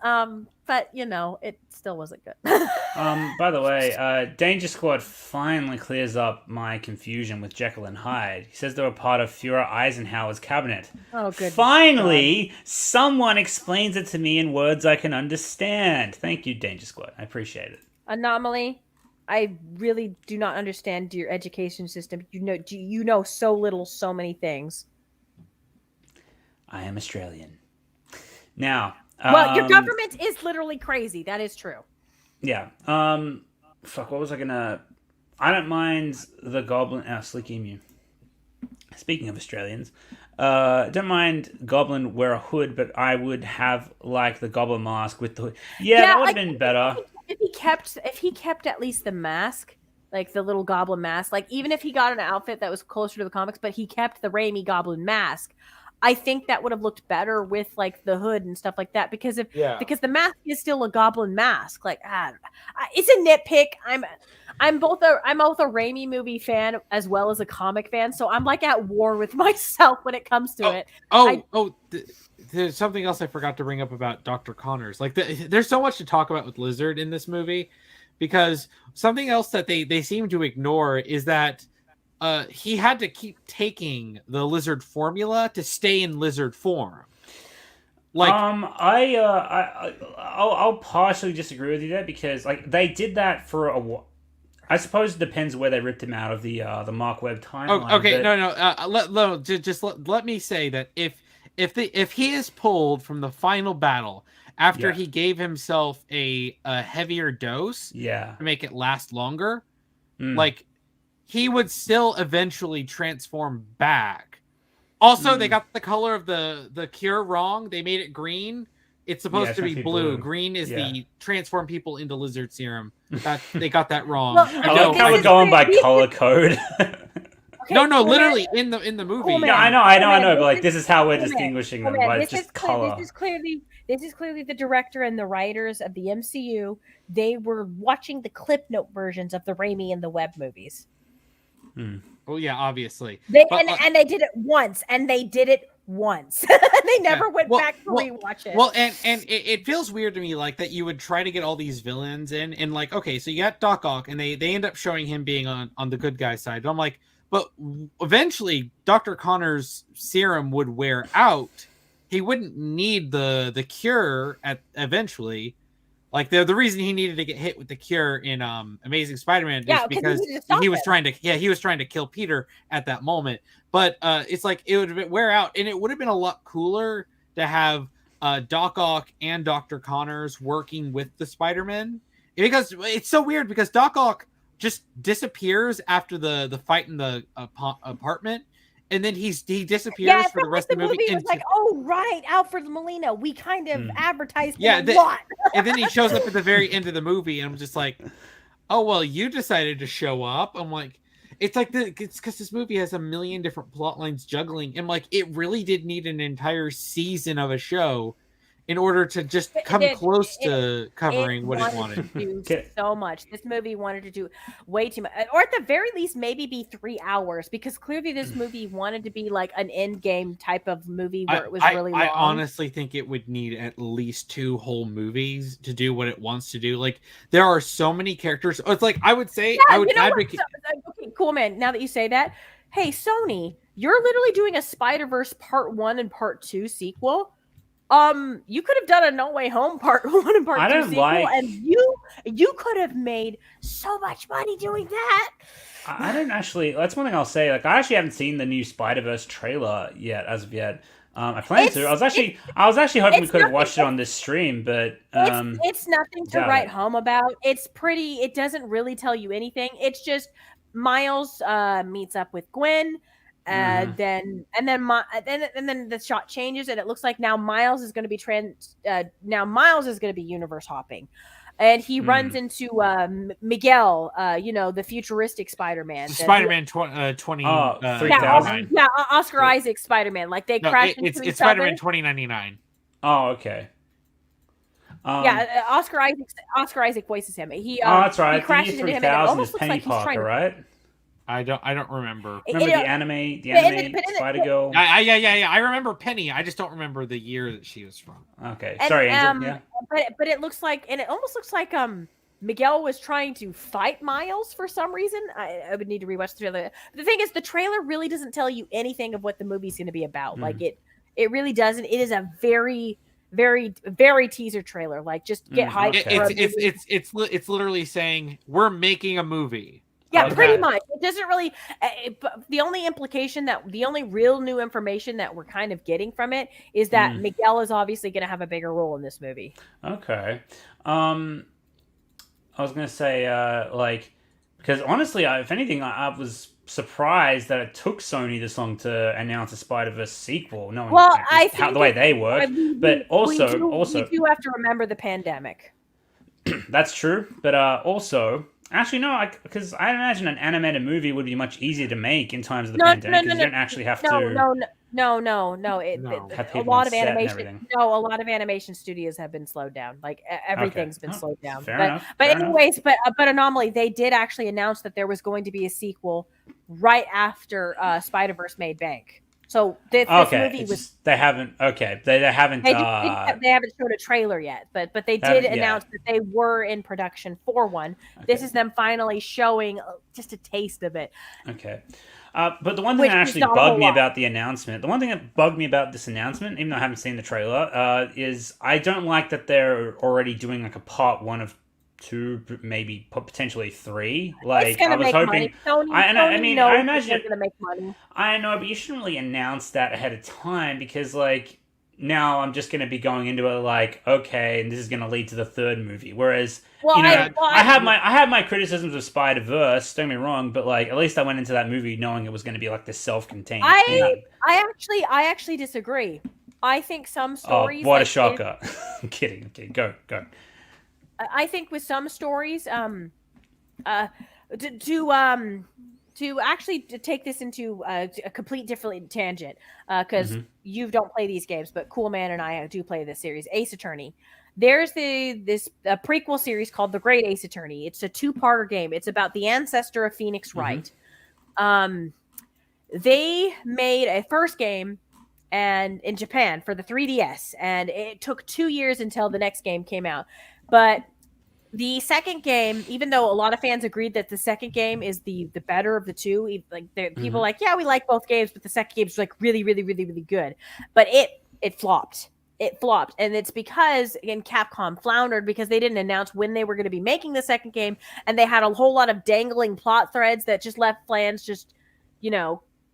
But it still wasn't good. By the way, Danger Squad finally clears up my confusion with Jekyll and Hyde. He says they were part of Führer Eisenhower's cabinet. Oh, good. Finally, someone explains it to me in words I can understand. Thank you, Danger Squad. I appreciate it. Anomaly. I really do not understand your education system. You know so little, so many things. I am Australian. Now, well, your government is literally crazy. That is true. Yeah. Fuck. What was I gonna? I don't mind the Goblin. Slick Emu. Speaking of Australians, don't mind Goblin wear a hood, but I would have like the Goblin mask with the hood. Yeah, that would have been better. If he kept at least the mask, like the little Goblin mask, like even if he got an outfit that was closer to the comics, but he kept the Raimi Goblin mask, I think that would have looked better with like the hood and stuff like that, because the mask is still a Goblin mask. Like, it's a nitpick. I'm both a Raimi movie fan as well as a comic fan, so I'm like at war with myself when it comes to it. There's something else I forgot to bring up about Dr. Connors. Like, there's so much to talk about with Lizard in this movie, because something else that they seem to ignore is that he had to keep taking the Lizard formula to stay in Lizard form. Like, I'll partially disagree with you there, because like they did that for a while. I suppose it depends where they ripped him out of the Mark Webb timeline. Okay, but... let me say that if he is pulled from the final battle after he gave himself a heavier dose, to make it last longer, like, he would still eventually transform back. Also, they got the color of the cure wrong. They made it green. It's supposed to be blue. Green is the transform people into lizard serum. They got that wrong. Well, I like how we're going by color code. No, literally in the movie. Yeah, I know, but like this is how we're distinguishing them. But it's just color. This is clearly the director and the writers of the MCU. They were watching the clip note versions of the Raimi and the Webb movies. Oh yeah, obviously. They did it once, and they did it once. They never went back to rewatch it. Well, and it feels weird to me, like, that you would try to get all these villains in, and like, okay, so you got Doc Ock, and they end up showing him being on the good guy side. But I'm like, but eventually Dr. Connor's serum would wear out. He wouldn't need the cure eventually. Like, the reason he needed to get hit with the cure in Amazing Spider-Man is because he was trying to kill Peter at that moment. But it's like it would wear out, and it would have been a lot cooler to have Doc Ock and Dr. Connors working with the Spider-Man, because it's so weird because Doc Ock just disappears after the fight in the apartment. And then he disappears for the rest of the movie. It was like, oh, right, Alfred Molina. We kind of advertised him a lot. And then he shows up at the very end of the movie, and I'm just like, oh, well, you decided to show up. I'm like, it's because this movie has a million different plot lines juggling. And like, it really did need an entire season of a show in order to just come close to covering what it wanted. To do so much. This movie wanted to do way too much, or at the very least, maybe be 3 hours, because clearly this movie wanted to be like an end game type of movie where it was really long. I honestly think it would need at least 2 whole movies to do what it wants to do. Like, there are so many characters. It's like, I would say, I would advocate. Okay, cool, man. Now that you say that, hey, Sony, you're literally doing a Spider-Verse Part 1 and Part 2 sequel. You could have done a No Way Home Part 1 and Part 2 sequel, and you could have made so much money doing that. I don't actually. That's one thing I'll say. Like, I actually haven't seen the new Spider-Verse trailer yet, as of yet. I plan to. I was actually hoping we could have watched it on this stream, but it's nothing to write home about. It's pretty. It doesn't really tell you anything. It's just Miles meets up with Gwen. Then the shot changes, and it looks like now Miles is going to be universe hopping. and he runs into Miguel, the futuristic Spider-Man. Spider-Man 20. Oh, 3000. Yeah, Oscar Isaac Spider-Man. Like they crash into each it's other. Spider-Man 2099. Oh, okay. Yeah, Oscar Isaac voices him. He that's right. He crashes into him, and it almost looks like he's trying to. Right? I don't remember. Remember the anime Spider-Girl? Yeah. I remember Penny. I just don't remember the year that she was from. Okay, sorry, Angel. Yeah. But it looks like, and it almost looks like Miguel was trying to fight Miles for some reason. I would need to rewatch the trailer. The thing is, the trailer really doesn't tell you anything of what the movie's going to be about. Like it really doesn't. It is a very, very, very teaser trailer. Like just get hyped. Okay. It's literally saying we're making a movie. Yeah, pretty much. It doesn't really. The only real new information that we're kind of getting from it is that Miguel is obviously going to have a bigger role in this movie. Okay. I was going to say, because honestly, if anything, I was surprised that it took Sony this long to announce a Spider-Verse sequel, knowing the way they work. But also, we do have to remember the pandemic. That's true, but also. Actually, no, because I imagine an animated movie would be much easier to make in times of the pandemic because you don't actually have to. No. A lot of animation studios have been slowed down. Like everything's been slowed down. But Anomaly, they did actually announce that there was going to be a sequel right after Spider-Verse made bank. So this movie was. They haven't. Okay, they haven't. They haven't showed a trailer yet, but they did announce that they were in production for one. Okay. This is them finally showing just a taste of it. Okay, but the one thing that actually bugged me about the announcement, the one thing that bugged me about this announcement, even though I haven't seen the trailer, is I don't like that they're already doing like a part 1 of 2, maybe potentially 3. Like I was hoping. I imagine they're gonna make money. I know, but you shouldn't really announce that ahead of time because, like, now I'm just gonna be going into it like, okay, and this is gonna lead to the 3rd movie. Whereas, I have my criticisms of Spider-Verse. Don't get me wrong, but like, at least I went into that movie knowing it was going to be like this self-contained. I actually disagree. I think some stories. Oh, what a shocker! I'm kidding. Okay, go. I think with some stories, to actually take this into a complete different tangent, because you don't play these games, but Cool Man and I do play this series, Ace Attorney. There's this prequel series called The Great Ace Attorney. It's a 2-parter game. It's about the ancestor of Phoenix Wright. They made a first game and in Japan for the 3DS, and it took 2 years until the next game came out. But the second game, even though a lot of fans agreed that the second game is the better of the two, like people are like, yeah, we like both games, but the second game is like really, really, really, really good. But it flopped. It flopped, and it's because, again, Capcom floundered because they didn't announce when they were going to be making the second game, and they had a whole lot of dangling plot threads that just left fans just,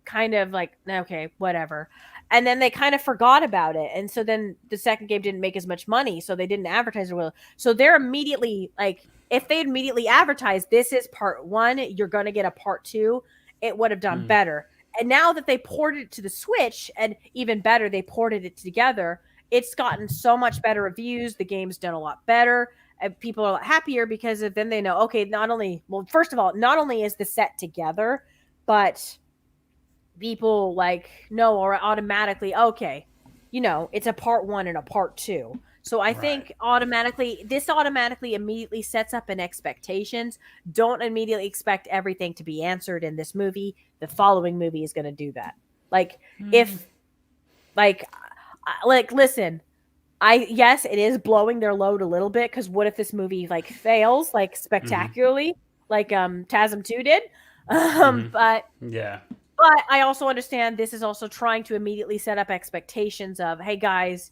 kind of like, okay, whatever. And then they kind of forgot about it. And so then the second game didn't make as much money. So they didn't advertise it well. So they're immediately like, if they immediately advertised, this is part 1, you're going to get a part 2, it would have done better. And now that they ported it to the Switch, and even better, they ported it together, it's gotten so much better reviews. The game's done a lot better. And people are a lot happier because then they know, okay, first of all, not only is the set together, but people know or automatically, okay, it's a part 1 and a part 2. So I think this automatically immediately sets up an expectations. Don't immediately expect everything to be answered in this movie. The following movie is going to do that. Listen, yes, it is blowing their load a little bit, because what if this movie fails spectacularly, like TASM 2 did? But yeah. But I also understand this is also trying to immediately set up expectations of, hey guys,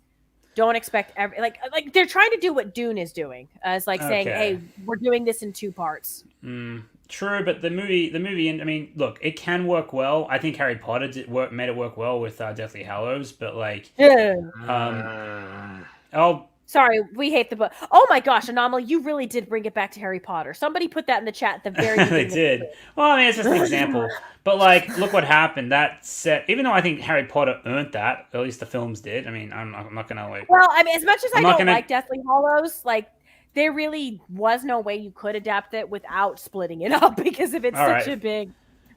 don't expect like they're trying to do what Dune is doing, as saying, hey, we're doing this in 2 parts. True, but the movie, and I mean, look, it can work well. I think Harry Potter made it work well with Deathly Hallows, but sorry, we hate the book. Oh my gosh, Anomaly, you really did bring it back to Harry Potter. Somebody put that in the chat at the very beginning. They did. Well, I mean, it's just an example. But, look what happened. That set, even though I think Harry Potter earned that, at least the films did. I mean, I'm not going to, Well, I mean, as much as I don't like Deathly Hallows, there really was no way you could adapt it without splitting it up because if it's such a big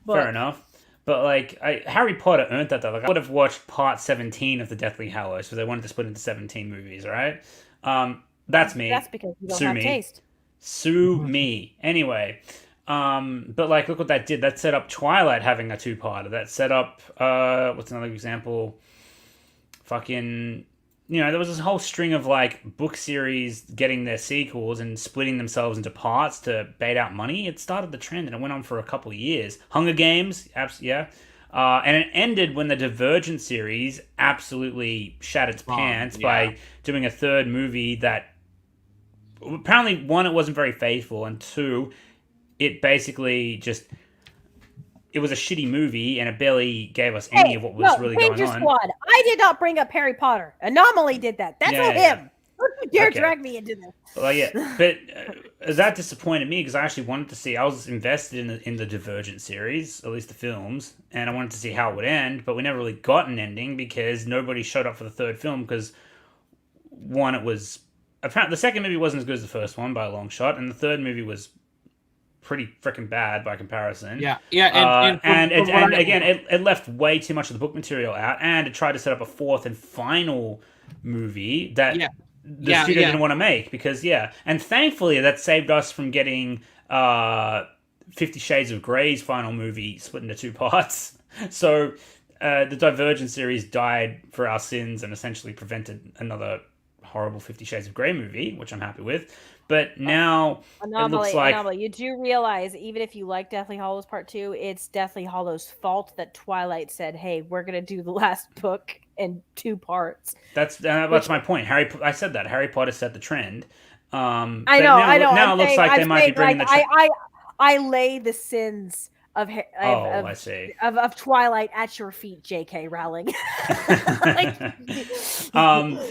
book. Fair enough. But like Harry Potter earned that though. Like I would have watched part 17 of the Deathly Hallows because they wanted to split into 17 movies, right? That's me. That's because you don't Sue have me. taste. Sue me. Anyway, but like look what that did. That set up Twilight having a two-parter. That set up what's another example? Fucking, there was this whole string of like book series getting their sequels and splitting themselves into parts to bait out money. It started the trend and it went on for a couple of years. Hunger Games, yeah. And it ended when the Divergent series absolutely shat its pants by doing a third movie that apparently, one, it wasn't very faithful, and two, it basically just... It was a shitty movie, and it barely gave us any of what was really going on. Squad. I did not bring up Harry Potter. Anomaly did that. That's on him. Don't you dare drag me into this. Well, yeah, but that disappointed me because I actually wanted to see. I was invested in the Divergent series, at least the films, and I wanted to see how it would end. But we never really got an ending because nobody showed up for the third film. Because one, it was apparently the second movie wasn't as good as the first one by a long shot, and the third movie was pretty freaking bad by comparison. Yeah, and again, it left way too much of the book material out, and it tried to set up a fourth and final movie that the studio didn't want to make because and thankfully that saved us from getting 50 Shades of Grey's final movie split into two parts. So the Divergent series died for our sins and essentially prevented another horrible 50 Shades of Grey movie, which I'm happy with. But now it looks like... Anomaly. You do realize, even if you like Deathly Hallows Part 2, it's Deathly Hallows' fault that Twilight said, hey, we're going to do the last book in 2 parts. That's my point. I said that. Harry Potter set the trend. I know. Now it looks like they might be bringing the trend. I lay the sins of I see. Of Twilight at your feet, J.K. Rowling. But now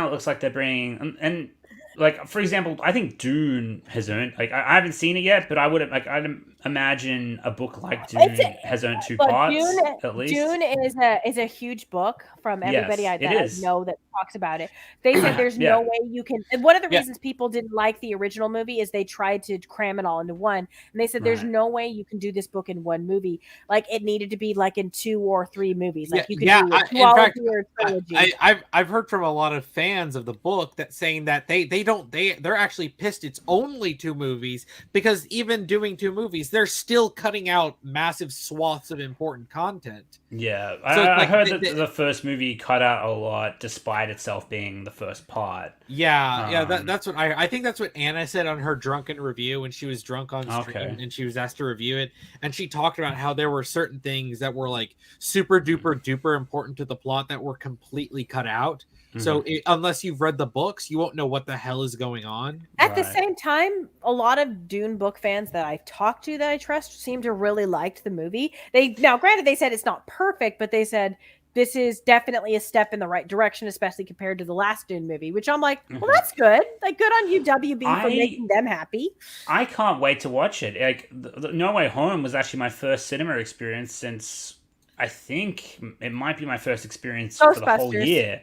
it looks like they're bringing... And like, for example, I think Dune has earned... Like, I haven't seen it yet, but I'd imagine a book like Dune has earned 2 parts, at least. Dune is a huge book from everybody I know that talks about it. They said there's no way you can... And one of the reasons people didn't like the original movie is they tried to cram it all into one. And they said there's no way you can do this book in one movie. Like, it needed to be like in 2 or 3 movies. Like, you could do a duology or a trilogy. I've heard from a lot of fans of the book that saying that they're actually pissed it's only 2 movies because even doing 2 movies, they're still cutting out massive swaths of important content. Yeah, so I heard that the first movie cut out a lot despite itself being the first part. That's what I think that's what Anna said on her drunken review when she was drunk on stream and she was asked to review it, and she talked about how there were certain things that were like super duper important to the plot that were completely cut out. Mm-hmm. So unless you've read the books, you won't know what the hell is going on. At the same time, a lot of Dune book fans that I've talked to that I trust seem to really like the movie. Granted, they said it's not perfect, but they said this is definitely a step in the right direction, especially compared to the last Dune movie, which I'm like, well, that's good. Like, good on you, WB, for making them happy. I can't wait to watch it. Like, No Way Home was actually my first cinema experience since, I think it might be my first experience for the whole year.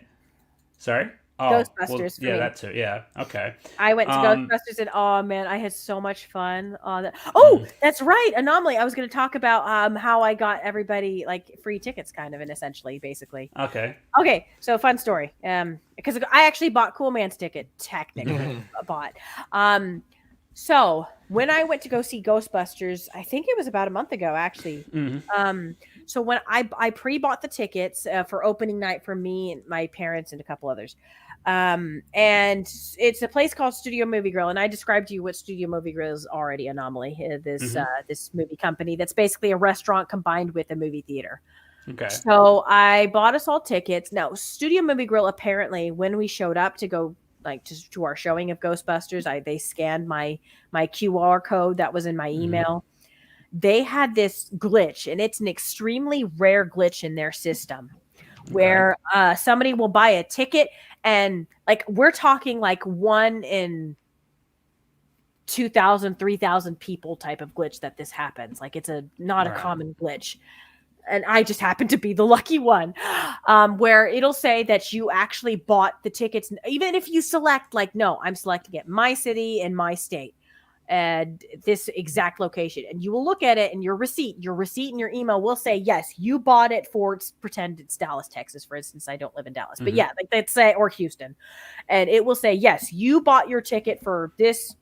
Sorry? Oh, Ghostbusters. Well, that too. Yeah. Okay. I went to Ghostbusters and oh man, I had so much fun. That's right. Anomaly. I was going to talk about how I got everybody like free tickets, kind of, and essentially, basically. Okay. So fun story. Because I actually bought Cool Man's ticket. Technically, So when I went to go see Ghostbusters, I think it was about a month ago, actually. Mm-hmm. So when I pre-bought the tickets for opening night for me and my parents and a couple others. And it's a place called Studio Movie Grill. And I described to you what Studio Movie Grill is already, Anomaly. This movie company that's basically a restaurant combined with a movie theater. Okay. So I bought us all tickets. Now, Studio Movie Grill, apparently, when we showed up to go to our showing of Ghostbusters, they scanned my QR code that was in my email. They had this glitch, and it's an extremely rare glitch in their system where somebody will buy a ticket and like we're talking like 1 in 2,000, 3,000 people type of glitch that this happens. Like it's not a common glitch. and I just happen to be the lucky one, where it'll say that you actually bought the tickets, even if you select, like, no, I'm selecting it my city and my state and this exact location, and you will look at it, and your receipt in your email will say, yes, you bought it for, pretend it's Dallas, Texas, for instance. I don't live in Dallas, but yeah, like they'd say, or Houston, and it will say, yes, you bought your ticket for this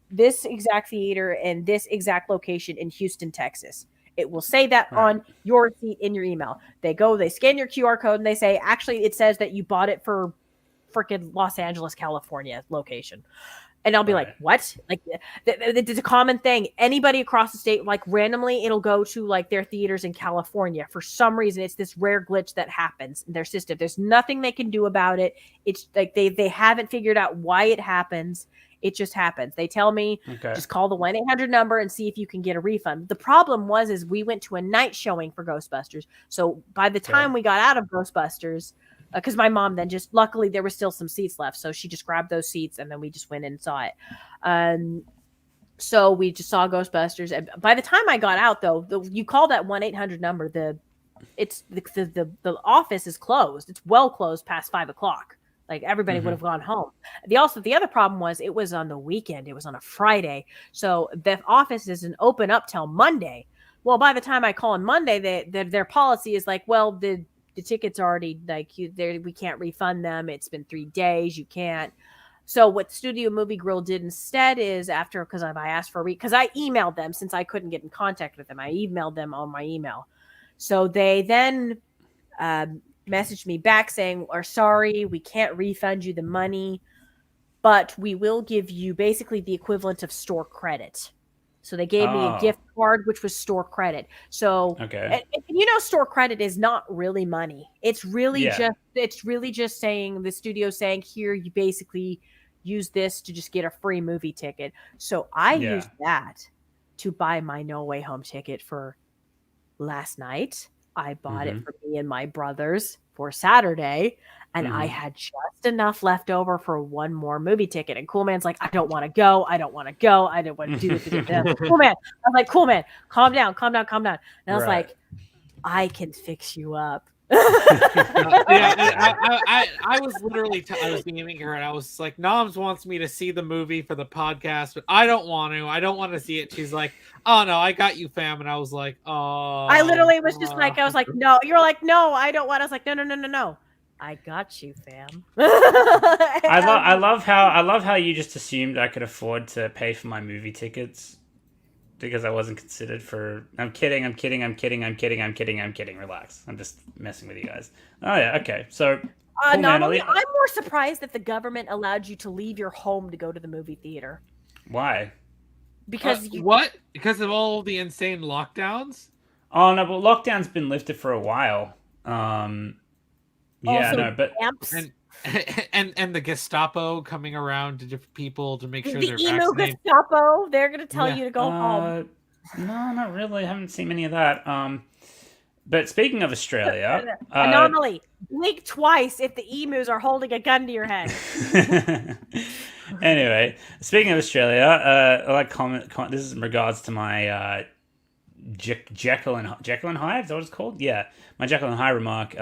exact theater and this exact location in Houston, Texas. It will say that on your receipt in your email. They scan your QR code, and they say, actually, it says that you bought it for freaking Los Angeles, California location. And I'll be like, what? Like, it's a common thing. Anybody across the state, like, randomly, it'll go to, like, their theaters in California. For some reason, it's this rare glitch that happens in their system. There's nothing they can do about it. It's like they haven't figured out why it happens. It just happens. They tell me, just call the 1-800 number and see if you can get a refund. The problem is we went to a night showing for Ghostbusters. So by the time we got out of Ghostbusters, because my mom then luckily there were still some seats left, so she just grabbed those seats, and then we just went in and saw it. So we just saw Ghostbusters, and by the time I got out, though, you call that 1-800 number, the office is closed. It's well closed past 5:00. Like, everybody would have gone home. The other problem was it was on the weekend. It was on a Friday, so the office isn't open up till Monday. Well, by the time I call on Monday, their policy is like, well, the tickets already, like, we can't refund them. It's been 3 days. You can't. So what Studio Movie Grill did instead is, because I asked for because I emailed them, since I couldn't get in contact with them. I emailed them on my email. So they then messaged me back saying, sorry, we can't refund you the money, but we will give you basically the equivalent of store credit. So they gave me a gift card, which was store credit. So, and store credit is not really money. It's really just saying, the studio saying, here, you basically use this to just get a free movie ticket. So I used that to buy my No Way Home ticket for last night. I bought it for me and my brothers for Saturday, and I had just enough left over for one more movie ticket. And Cool Man's like, I don't want to go. I don't want to go. I don't want to do this. Cool Man. I was like, Cool Man, calm down. And I was like, I can fix you up. I was literally I was beaming her, and I was like, NOMZ wants me to see the movie for the podcast, but I don't want to see it. She's like, oh no, I got you, fam. And I was like, oh, I literally was just like, I was like, no. You're like, no, I don't want. I was like, no, I got you, fam. I love how you just assumed I could afford to pay for my movie tickets because I wasn't considered for. I'm kidding. Relax. I'm just messing with you guys. Oh yeah, okay. So I'm more surprised that the government allowed you to leave your home to go to the movie theater. Why? Because what? Because of all the insane lockdowns? Oh no, but lockdown's been lifted for a while. And the Gestapo coming around to different people to make sure they're vaccinated. Gestapo, they're going to tell you to go home. No, not really. I haven't seen any of that. But speaking of Australia, anomaly, blink twice if the emus are holding a gun to your head. Anyway, speaking of Australia, I like comment. This is in regards to my Jekyll and Hyde. Is that what it's called? Yeah, my Jekyll and Hyde remark.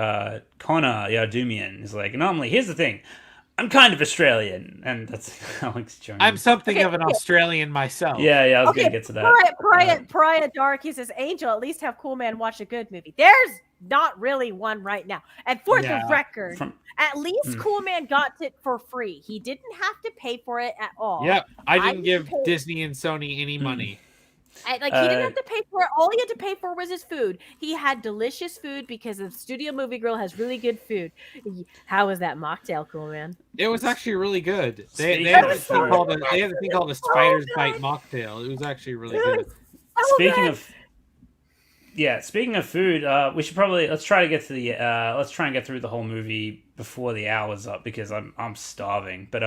Connor Yardumian is like, normally, here's the thing. I'm kind of Australian, and that's Alex Jones. I'm something of an Australian myself. Yeah, I was gonna get to that. Pariah Dark, he says, Angel, at least have Cool Man watch a good movie. There's not really one right now. And for the record, at least Cool Man got it for free. He didn't have to pay for it at all. Yep, I didn't give Disney and Sony any money. He didn't have to pay for it. All he had to pay for was his food. He had delicious food because the Studio Movie Grill has really good food. How was that mocktail, Cool Man? It was actually really good. They had a thing called a Spider's Bite mocktail. It was actually really good. Speaking of food, we should probably let's try and get through the whole movie before the hour's up because I'm starving. But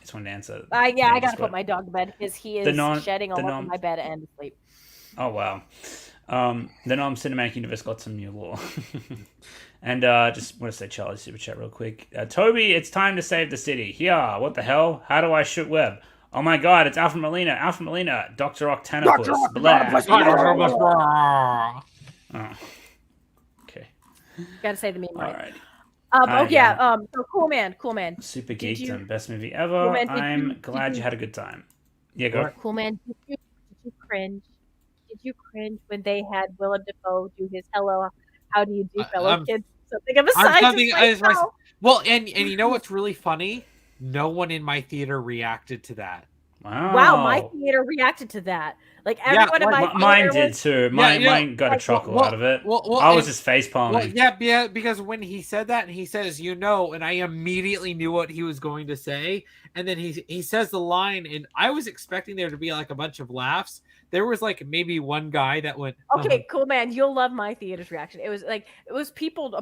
just wanted to answer. I gotta put my dog to bed because he is shedding all over my bed and asleep. Oh wow. The NOMZ Cinematic Universe got some new lore. And just want to say Charlie's super chat real quick. Toby, it's time to save the city. Yeah, what the hell? How do I shoot web? Oh my god, it's Alpha Molina, Dr. Octanopus. Blah. Oh. Gotta say the meme All right. right. So Cool Man. Super Did you- Geekdom, best movie Cool ever. Man, I'm glad you you had a good time. Yeah, go. Cool Man, did you cringe? Did you cringe when they had Willem Dafoe do his "Hello, how do you do, fellow kids"? Something of a sign to myself. Well, and you know what's really funny? No one in my theater reacted to that. Wow, my theater reacted to that. Like everyone in my theater mine did too. Mine got a like, chuckle out of it. Well, I was just face palming. Well, yeah, because when he said that, and he says, and I immediately knew what he was going to say, and then he says the line, and I was expecting there to be like a bunch of laughs. There was like maybe one guy that went, okay, Cool Man, you'll love my theater's reaction. It was a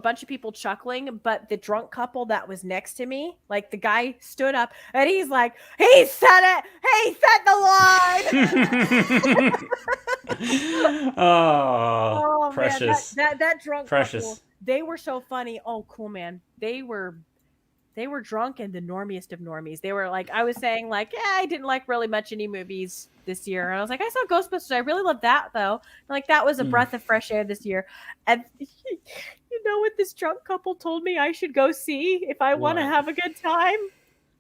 bunch of people chuckling, but the drunk couple that was next to me, like the guy stood up and he's like, he said it, he said the line. Oh, precious. Man, that drunk precious. couple, they were so funny. Oh, Cool Man, they were drunk and the normiest of normies. They were like, I was saying like, yeah, I didn't like really much any movies this year. And I was like, I saw Ghostbusters. I really loved that though. And like that was a breath of fresh air this year. And you know what this drunk couple told me I should go see if I want to have a good time?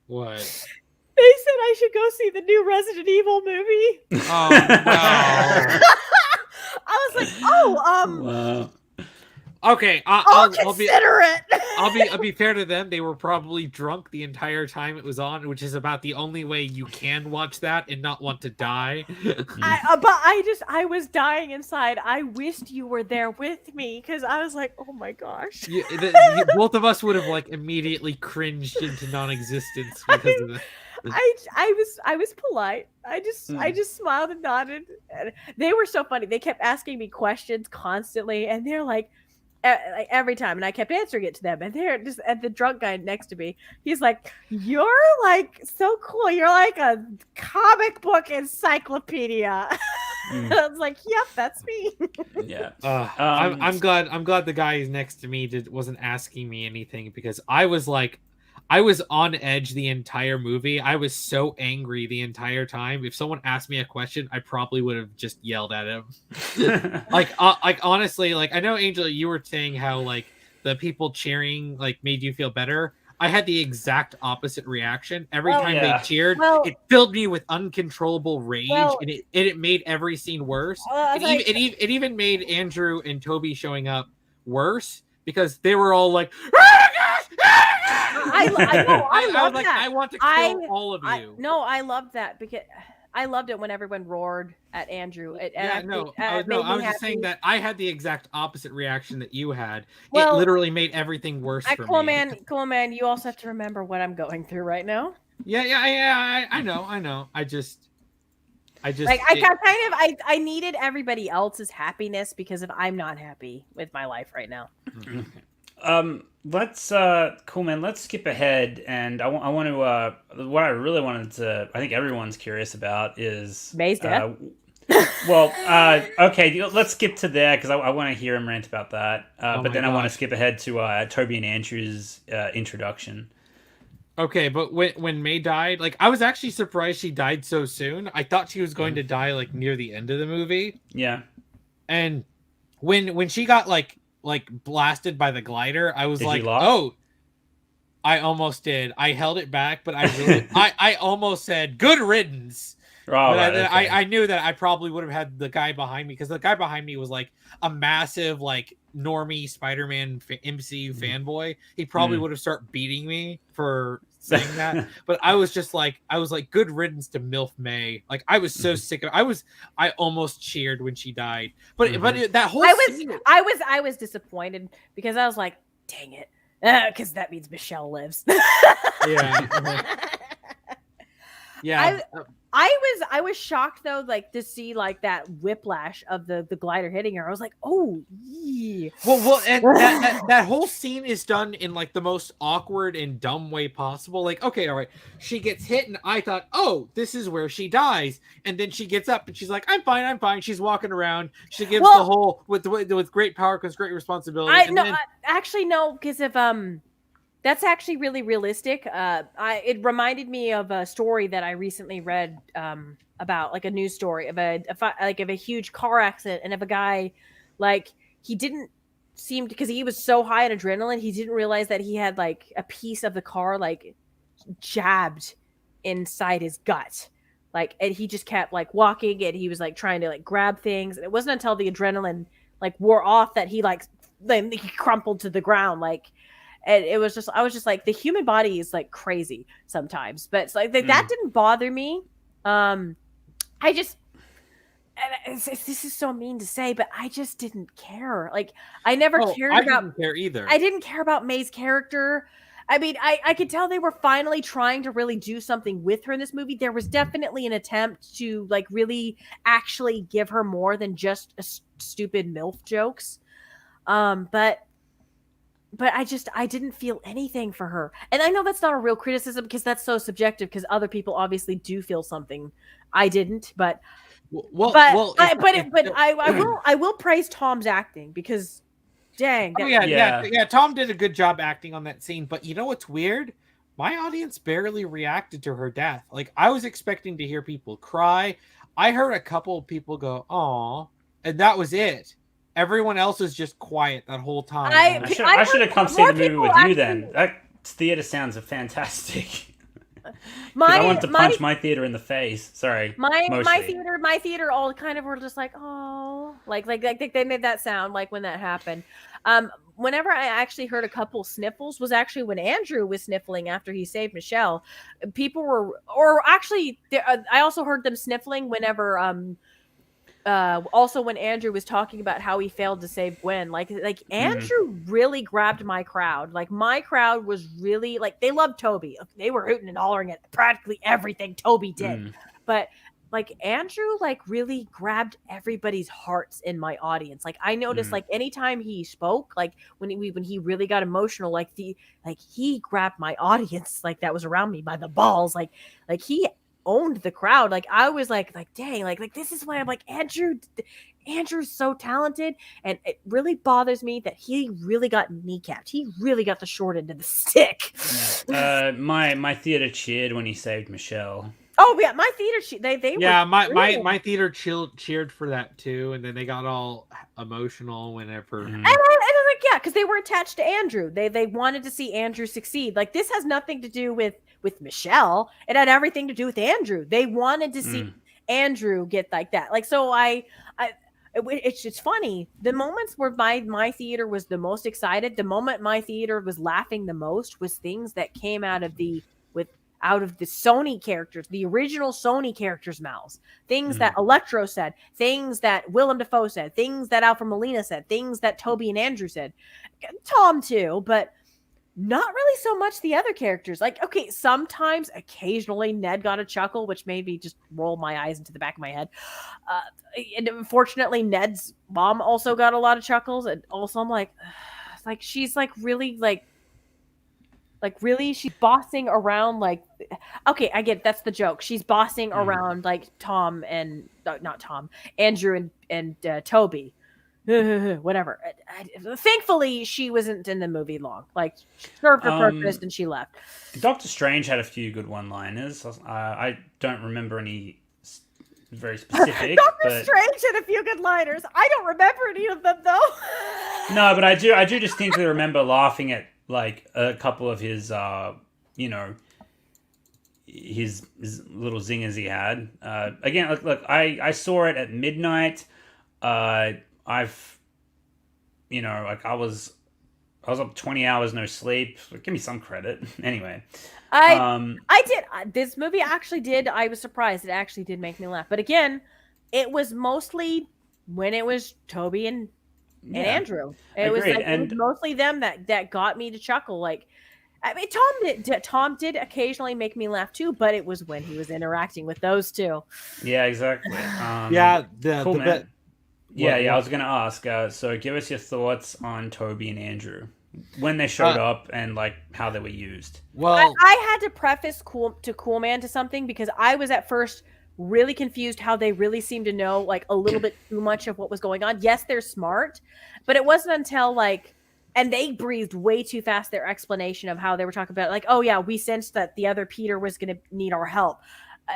What? They said I should go see the new Resident Evil movie. Oh no. I was like, Wow. Okay, I'll consider it. I'll be fair to them. They were probably drunk the entire time it was on, which is about the only way you can watch that and not want to die. I was dying inside. I wished you were there with me because I was like, oh my gosh. Both of us would have like immediately cringed into non-existence because of that. I was polite. I just smiled and nodded. And they were so funny. They kept asking me questions constantly, and they're like every time, and I kept answering it to them. And they're just at the drunk guy next to me. He's like, "You're like so cool. You're like a comic book encyclopedia." I was like, "Yep, that's me." Yeah. I'm glad the guy next to me wasn't asking me anything because I was on edge the entire movie. I was so angry the entire time. If someone asked me a question, I probably would have just yelled at him. like honestly, like I know Angel, you were saying how like the people cheering like made you feel better. I had the exact opposite reaction. Every time they cheered, it filled me with uncontrollable rage, and it made every scene worse. It even made Andrew and Toby showing up worse because they were all like, I love that. I want to kill all of you. I loved that because I loved it when everyone roared at Andrew. I was just saying that I had the exact opposite reaction that you had. It literally made everything worse for me. Cool man, you also have to remember what I'm going through right now. Yeah. I know. I just like I needed everybody else's happiness because I'm not happy with my life right now. Let's cool man, let's skip ahead, and I want to what I really wanted to, I think everyone's curious about is May's death. Okay, let's skip to there because I want to hear him rant about that, but then I want to skip ahead to Toby and Andrew's introduction. Okay, but when May died, like I was actually surprised she died so soon. I thought she was going to die like near the end of the movie. Yeah. And when she got like blasted by the glider, I was like, oh, I almost did. I held it back, but I really I almost said good riddance. I knew that I probably would have had the guy behind me because the guy behind me was like a massive like normie Spider-Man MCU fanboy. He probably would have started beating me for saying that. But I was like good riddance to MILF May. Like I was so sick of I almost cheered when she died. But that whole I was disappointed because I was like, dang it. Because that means Michelle lives. Yeah. I was shocked though, like to see like that whiplash of the glider hitting her. I was like, oh, yeah. Well, and that whole scene is done in like the most awkward and dumb way possible. Like, okay, all right, she gets hit, and I thought, oh, this is where she dies, and then she gets up and she's like, I'm fine. She's walking around. She gives the whole with great power comes great responsibility. Actually no, because if that's actually really realistic. It reminded me of a story that I recently read about, like a news story of a huge car accident, and of a guy, like he didn't seemed, because he was so high on adrenaline, he didn't realize that he had like a piece of the car like jabbed inside his gut. Like, and he just kept like walking, and he was like trying to like grab things. And it wasn't until the adrenaline like wore off that he like then he crumpled to the ground. Like, and it was just, I was just like, the human body is like crazy sometimes, but it's like that didn't bother me. I just, and this is so mean to say, but I just didn't care. Like, I never cared I about. didn't care either. I didn't care about May's character. I mean, I could tell they were finally trying to really do something with her in this movie. There was definitely an attempt to like really actually give her more than just a stupid MILF jokes. But I didn't feel anything for her. And I know that's not a real criticism because that's so subjective, because other people obviously do feel something. I didn't, but I will praise Tom's acting, because dang. Tom did a good job acting on that scene. But you know what's weird? My audience barely reacted to her death. Like, I was expecting to hear people cry. I heard a couple of people go, "Aw," and that was it. Everyone else is just quiet that whole time. I should have come see the movie with you then. That theater sounds fantastic. I want to punch my theater in the face. Sorry, my theater all kind of were just like, oh, like they made that sound like when that happened. Whenever I actually heard a couple sniffles was actually when Andrew was sniffling after he saved Michelle. People were, or actually, I also heard them sniffling whenever also when Andrew was talking about how he failed to save Gwen. Like Andrew really grabbed my crowd. Like, my crowd was really like, they loved Toby. They were hooting and hollering at practically everything Toby did. But like, Andrew like really grabbed everybody's hearts in my audience. Like, I noticed like anytime he spoke, like when he really got emotional, like he grabbed my audience like that was around me by the balls. Like he owned the crowd. Like, I was like dang, like this is why I'm like, Andrew's so talented. And it really bothers me that he really got kneecapped. He really got the short end of the stick. My theater cheered when he saved Michelle. Oh yeah, my theater they my theater cheered for that too, and then they got all emotional whenever. And I was like, yeah, because they were attached to Andrew. They wanted to see Andrew succeed. Like, this has nothing to do with Michelle. It had everything to do with Andrew. They wanted to see Andrew get like that. Like, so it's just funny. The moments where my theater was the most excited, the moment my theater was laughing the most, was things that came out of the Sony characters, the original Sony characters' mouths. Things that Electro said, things that Willem Dafoe said, things that Alfred Molina said, things that Toby and Andrew said. Tom too, but not really so much the other characters. Like, okay, occasionally Ned got a chuckle, which made me just roll my eyes into the back of my head. And unfortunately, Ned's mom also got a lot of chuckles. And also I'm like she's like really really, she's bossing around like, okay, I get it, that's the joke. She's bossing around like Andrew and Toby. Whatever. Thankfully, she wasn't in the movie long. Like, she served her purpose and she left. Doctor Strange had a few good one-liners. I don't remember any very specific. Doctor Strange had a few good liners. I don't remember any of them though. No, but I do distinctly remember laughing at like a couple of his his little zingers he had. Again, look, I saw it at midnight. I was up 20 hours no sleep. Give me some credit. Anyway, I did. This movie actually did. I was surprised. It actually did make me laugh. But again, it was mostly when it was Toby and Andrew. It was mostly them that got me to chuckle. Like, I mean, Tom did occasionally make me laugh too, but it was when he was interacting with those two. Yeah, exactly. Cool, man. I was going to ask. So, give us your thoughts on Toby and Andrew when they showed up and like how they were used. Well, I had to preface Cool Man to something because I was at first really confused how they really seemed to know like a little bit too much of what was going on. Yes, they're smart, but it wasn't until and they breathed way too fast their explanation of how they were talking about like, oh yeah, we sensed that the other Peter was going to need our help.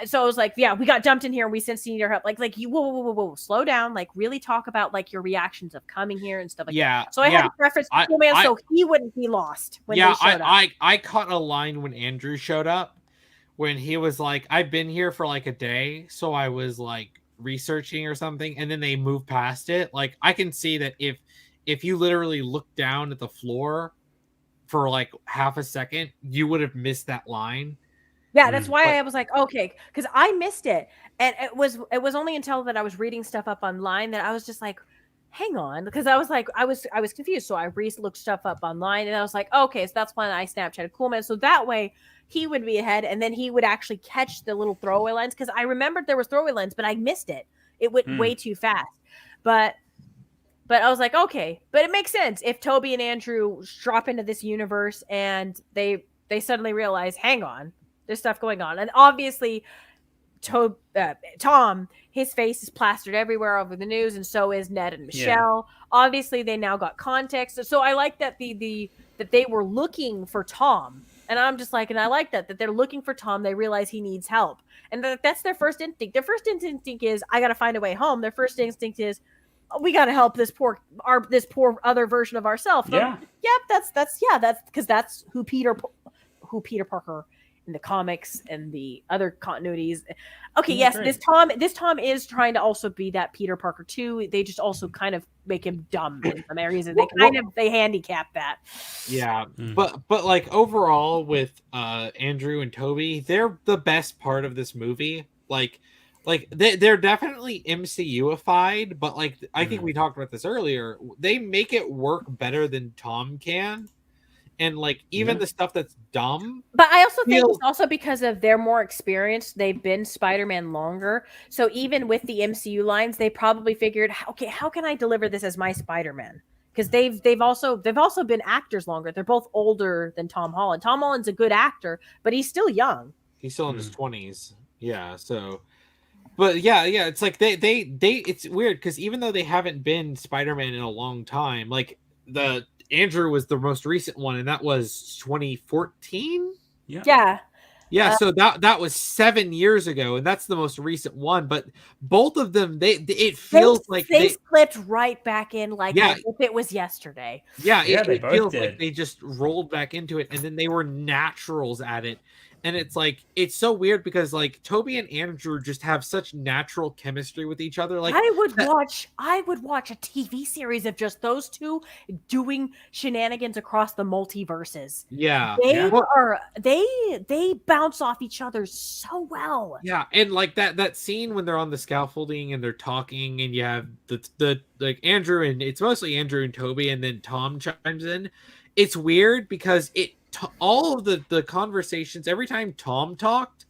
So it was like, yeah, we got dumped in here and we sent need your help. Like you, whoa, slow down. Like really talk about like your reactions of coming here and stuff like that. So I had to preface Cool Man so he wouldn't be lost when they showed up. I caught a line when Andrew showed up when he was like, I've been here for like a day, so I was like researching or something, and then they moved past it. Like I can see that if you literally look down at the floor for like half a second, you would have missed that line. Yeah, that's why I was like, okay, because I missed it, and it was only until that I was reading stuff up online that I was just like, hang on, because I was like, I was confused, so I looked stuff up online, and I was like, okay, so that's when I Snapchatted Cool Man, so that way he would be ahead, and then he would actually catch the little throwaway lines, because I remembered there was throwaway lines, but I missed it. It went way too fast, but I was like, okay, but it makes sense if Toby and Andrew drop into this universe and they suddenly realize, hang on. There's stuff going on. And obviously, Tom, his face is plastered everywhere over the news, and so is Ned and Michelle. Yeah. Obviously, they now got context. So I like that that they were looking for Tom. And I'm just like, and I like that they're looking for Tom. They realize he needs help. And that's their first instinct. Their first instinct is, I got to find a way home. Their first instinct is, we got to help this poor other version of ourselves. Yeah. Yep. That's because that's who Peter Parker in the comics and the other continuities. Okay, yes, great. This Tom is trying to also be that Peter Parker too. They just also kind of make him dumb in some areas, and they handicap that. Yeah, but like overall with Andrew and Toby, they're the best part of this movie. Like they're definitely MCU-ified, but like I think we talked about this earlier. They make it work better than Tom can. And like even the stuff that's dumb. But I also think it's also because of their more experience. They've been Spider-Man longer. So even with the MCU lines, they probably figured, okay, how can I deliver this as my Spider-Man? Because they've also been actors longer. They're both older than Tom Holland. Tom Holland's a good actor, but he's still young. He's still in his 20s. Yeah, so but yeah, it's like they it's weird because even though they haven't been Spider-Man in a long time, like Andrew was the most recent one, and that was 2014. Yeah. So that was 7 years ago, and that's the most recent one. But both of them, it feels like they slipped right back in, like if it was yesterday. Yeah, it feels like they just rolled back into it, and then they were naturals at it. And it's like, it's so weird because like Toby and Andrew just have such natural chemistry with each other. Like I would watch a TV series of just those two doing shenanigans across the multiverses. Yeah. They bounce off each other so well. Yeah. And like that scene when they're on the scaffolding and they're talking and you have the like Andrew, and it's mostly Andrew and Toby, and then Tom chimes in. It's weird because all of the conversations, every time Tom talked,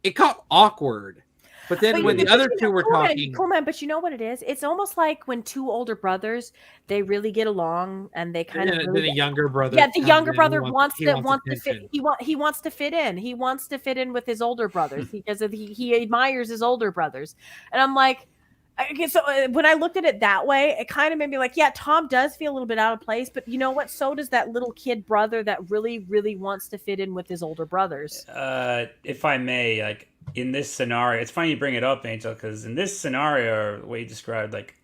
it got awkward. But then when the other two were talking... Cool man, but you know what it is? It's almost like when two older brothers, they really get along and they kind of... Then a younger brother... Yeah, the younger brother wants to fit. He wants to fit in. He wants to fit in with his older brothers because he admires his older brothers. And I'm like... So when I looked at it that way, it kind of made me like, yeah, Tom does feel a little bit out of place, but you know what? So does that little kid brother that really, really wants to fit in with his older brothers. If I may, like in this scenario, it's funny you bring it up, Angel, because in this scenario, the way you described, like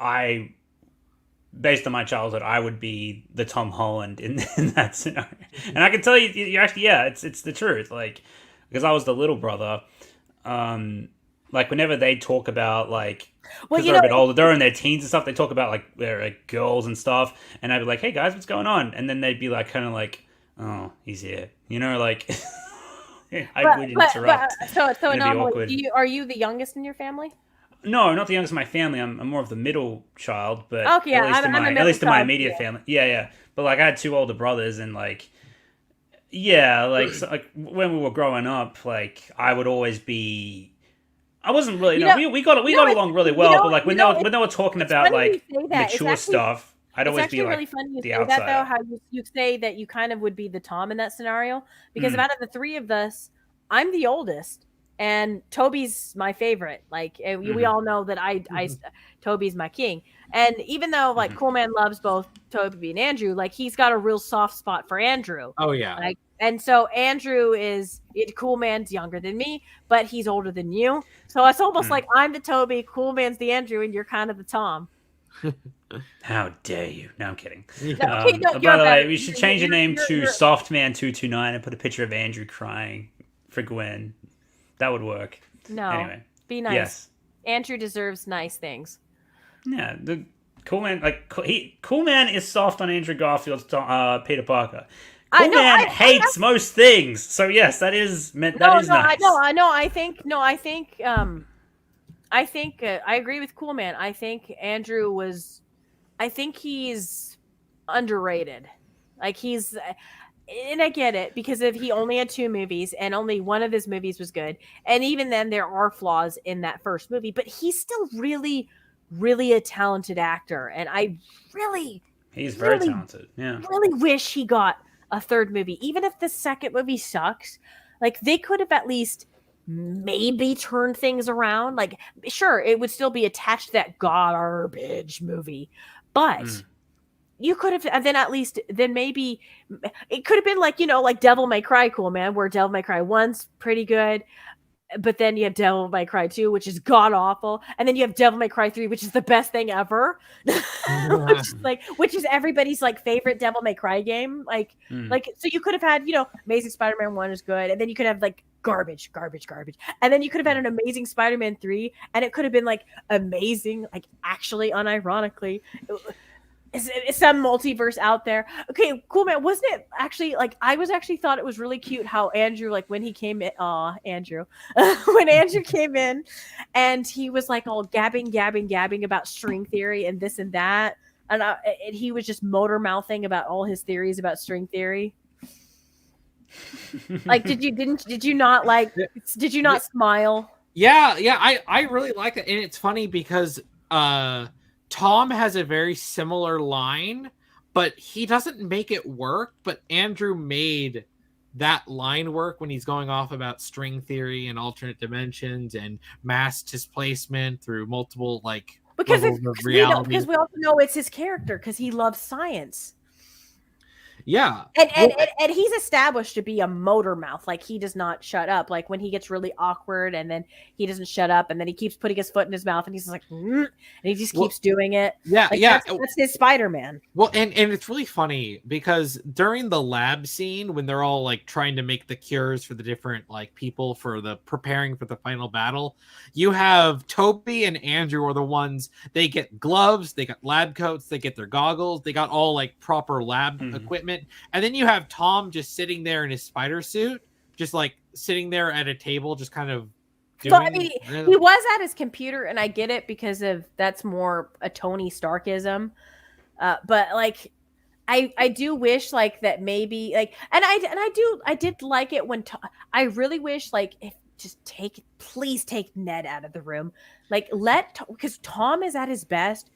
based on my childhood, I would be the Tom Holland in that scenario, and I can tell you actually, yeah, it's the truth, like because I was the little brother. Like whenever they talk about like, because they're a bit older, they're in their teens and stuff. They talk about like their like girls and stuff, and I'd be like, "Hey guys, what's going on?" And then they'd be like, kind of like, "Oh, he's here," you know, like. I would interrupt. So normally, are you the youngest in your family? No, not the youngest in my family. I'm more of the middle child, but okay, at least in my immediate family. Yeah. But like I had two older brothers, and like. Yeah, like, so, like when we were growing up, like I would always be. I wasn't really. We got along really well, but like when they were talking about like mature stuff, I'd always be like really funny you the outside. That though, how you say that you kind of would be the Tom in that scenario, because out of the three of us, I'm the oldest, and Toby's my favorite. Like we all know that Toby's my king. And even though like Cool Man loves both Toby and Andrew, like he's got a real soft spot for Andrew. Oh yeah. Like, and so Andrew Cool Man's younger than me, but he's older than you. So it's almost like I'm the Toby, Cool Man's the Andrew, and you're kind of the Tom. How dare you? No, I'm kidding. Yeah. By the way, we should change the name to Softman229 and put a picture of Andrew crying for Gwen. That would work. No. Anyway. Be nice. Yes. Andrew deserves nice things. Yeah, the Cool Man, Cool Man is soft on Andrew Garfield's Peter Parker. Cool Man hates most things, so yes, that is nice. I think I agree with Cool Man. I think he's underrated. Like and I get it because he only had 2 movies and only one of his movies was good. And even then there are flaws in that first movie, but he's still really, really a talented actor. And he's very talented. Yeah. Really wish he got a third movie. Even if the second movie sucks, like they could have at least maybe turned things around. Like, sure, it would still be attached to that garbage movie, but you could have, and then maybe it could have been like, like Devil May Cry, Cool Man, where Devil May Cry 1's pretty good, but then you have Devil May Cry 2, which is god awful, and then you have Devil May Cry 3, which is the best thing ever, which is everybody's like favorite Devil May Cry game. Like so you could have had, Amazing Spider-Man 1 is good, and then you could have like garbage, and then you could have had an Amazing Spider-Man 3, and it could have been like amazing, like actually unironically. Is some multiverse out there? Okay, Cool Man, wasn't it actually like I thought it was really cute how Andrew, like when he came in, Andrew, when Andrew came in, and he was like all gabbing about string theory and this and that, and he was just motor mouthing about all his theories about string theory. Like, did you not smile? Yeah, I really like it, and it's funny because Tom has a very similar line, but he doesn't make it work. But Andrew made that line work when he's going off about string theory and alternate dimensions and mass displacement through multiple because we also know it's his character because he loves science. Yeah. And he's established to be a motor mouth. Like, he does not shut up. Like, when he gets really awkward and then he doesn't shut up and then he keeps putting his foot in his mouth and he's like, and he just keeps doing it. Yeah, like, yeah. That's his Spider-Man. Well, and it's really funny because during the lab scene when they're all like trying to make the cures for the different like people for the preparing for the final battle, you have Toby and Andrew are the ones, they get gloves, they got lab coats, they get their goggles, they got all like proper lab equipment. And then you have Tom just sitting there in his spider suit, just like sitting there at a table, just kind of doing. So, I mean, he was at his computer, and I get it because that's more a Tony Starkism. But like, I do wish like that maybe like, and I did like it when I really wish like if please take Ned out of the room, like because Tom is at his best.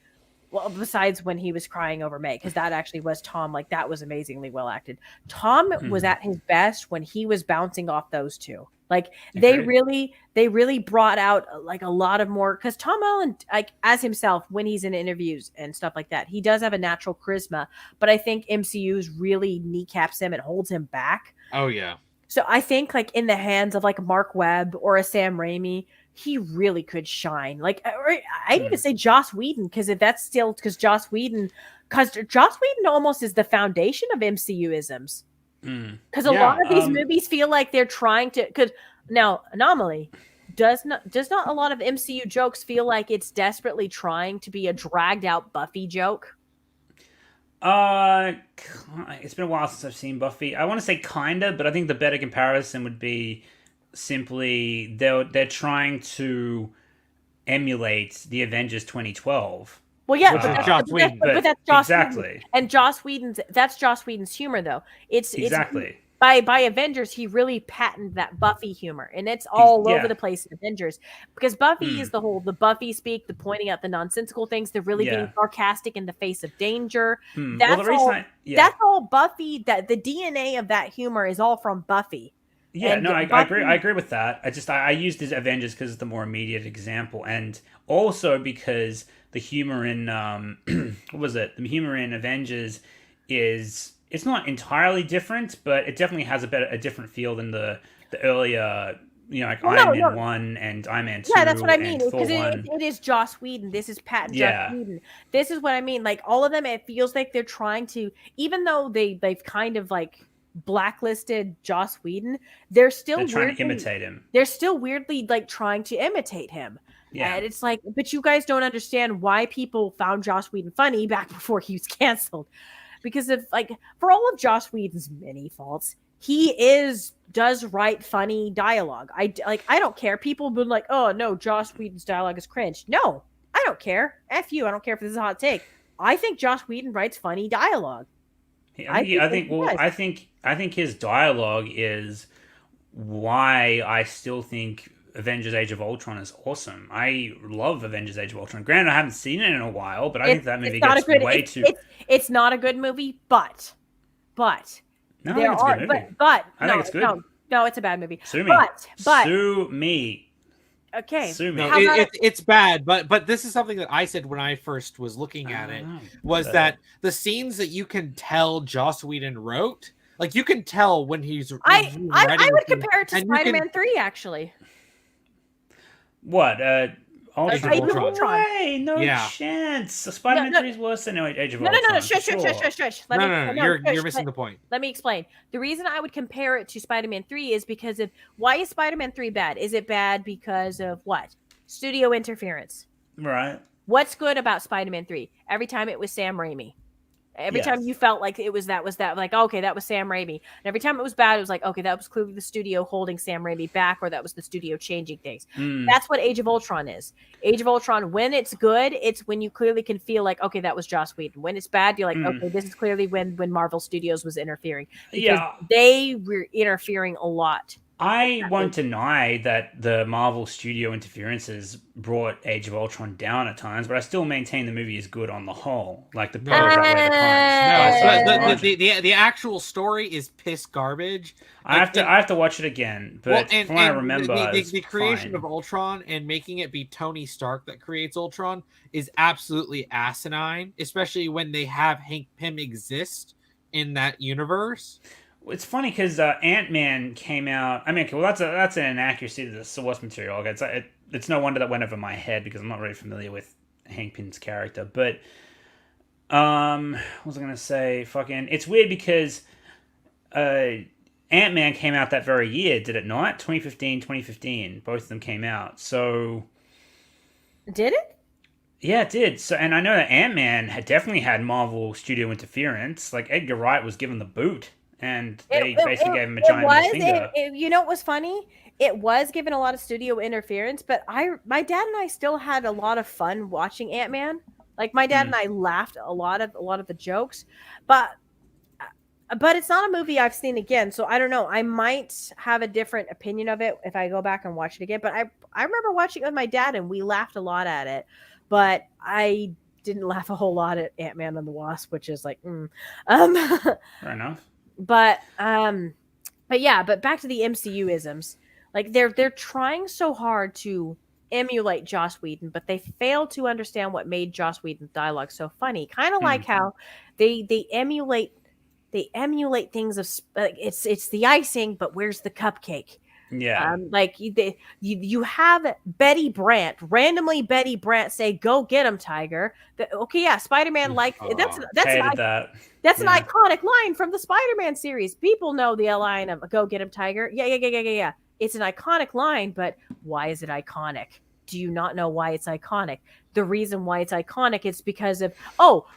Well, besides when he was crying over May, because that actually was Tom. Like, that was amazingly well acted. Tom was at his best when he was bouncing off those two. Like, they really brought out like a lot of more, because Tom Holland, like as himself, when he's in interviews and stuff like that, he does have a natural charisma. But I think MCU's really kneecaps him and holds him back. Oh yeah. So I think like in the hands of like Mark Webb or a Sam Raimi, he really could shine. Like, I'd even say Joss Whedon, because Joss Whedon almost is the foundation of MCU-isms. Because a lot of these movies feel like they're trying to. Because now, Anomaly does not a lot of MCU jokes feel like it's desperately trying to be a dragged out Buffy joke? It's been a while since I've seen Buffy. I want to say kinda, but I think the better comparison would be simply they're trying to emulate the Avengers 2012. Well, yeah, but that's Joss exactly. Whedon. And Joss Whedon's humor, though. It's exactly. By Avengers, he really patented that Buffy humor, and it's all over the place in Avengers, because Buffy is the Buffy speak, the pointing out the nonsensical things, the really being sarcastic in the face of danger. That's all Buffy. That the DNA of that humor is all from Buffy. Yeah, And no, I Bucky- agree. I agree with that. I used this Avengers because it's the more immediate example, and also because the humor in what was it? The humor in Avengers is it's not entirely different, but it definitely has a different feel than the earlier, like Well, Iron no, Man 1 and Iron Man 2 Yeah, that's what I mean. and Thor Because 1. it is Joss Whedon. This is Pat and Joss Yeah, Whedon. This is what I mean. Like all of them, it feels like they're trying to, even though they've kind of like blacklisted Joss Whedon, they're trying to imitate him. they're still weirdly like trying to imitate him. Yeah, And it's like, but you guys don't understand why people found Joss Whedon funny back before he was canceled. Because of like, for all of Joss Whedon's many faults, he does write funny dialogue. I don't care. People have been like, oh no, Joss Whedon's dialogue is cringe. No, I don't care. F you. I don't care if this is a hot take. I think Joss Whedon writes funny dialogue. I think his dialogue is why I still think Avengers: Age of Ultron is awesome. I love Avengers: Age of Ultron. Granted, I haven't seen it in a while, but I think that movie gets way too. It's not a good movie, but no, I think it's a good movie. I think it's good. No, it's a bad movie. Sue me. But sue me. Okay. Sue me. No, it's bad, but this is something that I said when I first was looking at it, was that the scenes that you can tell Joss Whedon wrote, like you can tell when he's I would compare it to Spider-Man 3, actually. What? Age of Ultron. Way, no chance. Spider-Man 3 is worse than Age of Ultron. No. Shush. You're missing the point. Let me explain. The reason I would compare it to Spider-Man 3 is because of why is Spider-Man 3 bad? Is it bad because of what? Studio interference. Right. What's good about Spider-Man 3? Every time it was Sam Raimi. Every time you felt like it was that, like, okay, that was Sam Raimi. And every time it was bad, it was like, okay, that was clearly the studio holding Sam Raimi back, or that was the studio changing things. That's what Age of Ultron is. Age of Ultron, when it's good, it's when you clearly can feel like, okay, that was Joss Whedon. When it's bad, you're like, okay, this is clearly when Marvel Studios was interfering. Because they were interfering a lot. I won't deny that the Marvel studio interferences brought Age of Ultron down at times, but I still maintain the movie is good on the whole. Like the pros outweigh the cons. The actual story is piss garbage. I have to watch it again, but from what I remember, the creation of Ultron and making it be Tony Stark that creates Ultron is absolutely asinine, especially when they have Hank Pym exist in that universe. It's funny because Ant-Man came out. I mean, well, that's an inaccuracy to the source material. It's no wonder that went over my head because I'm not really familiar with Hank Pym's character. But what was I gonna say? It's weird because Ant-Man came out that very year, did it not? 2015. Both of them came out. So did it? Yeah, it did. So, and I know that Ant-Man definitely had Marvel studio interference. Like Edgar Wright was given the boot. And they basically gave him a giant finger. You know what was funny? It was given a lot of studio interference, but my dad and I still had a lot of fun watching Ant-Man. Like my dad and I laughed a lot of the jokes, but it's not a movie I've seen again. So I don't know. I might have a different opinion of it if I go back and watch it again. But I remember watching it with my dad and we laughed a lot at it, but I didn't laugh a whole lot at Ant-Man and the Wasp, which is like, Fair enough. But back to the MCU isms. Like they're trying so hard to emulate Joss Whedon, but they fail to understand what made Joss Whedon's dialogue so funny. Kind of like how they emulate things of it's the icing, but where's the cupcake? Yeah. You have Betty Brant say, "Go get him, Tiger." Okay, yeah, Spider-Man that's an iconic line from the Spider-Man series. People know the line of "Go get him, Tiger." Yeah. It's an iconic line, but why is it iconic? Do you not know why it's iconic? The reason why it's iconic is because of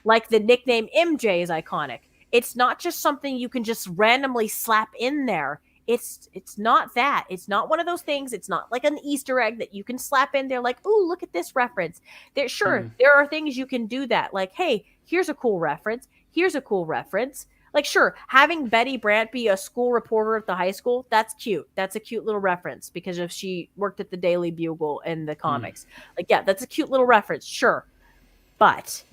like the nickname MJ is iconic. It's not just something you can just randomly slap in there. It's not that. It's not one of those things. It's not like an Easter egg that you can slap in there like, "Ooh, look at this reference." There are things you can do that. Like, "Hey, here's a cool reference. Here's a cool reference." Like, sure, having Betty Brant be a school reporter at the high school, that's cute. That's a cute little reference because if she worked at the Daily Bugle in the comics. Like, yeah, that's a cute little reference, sure. But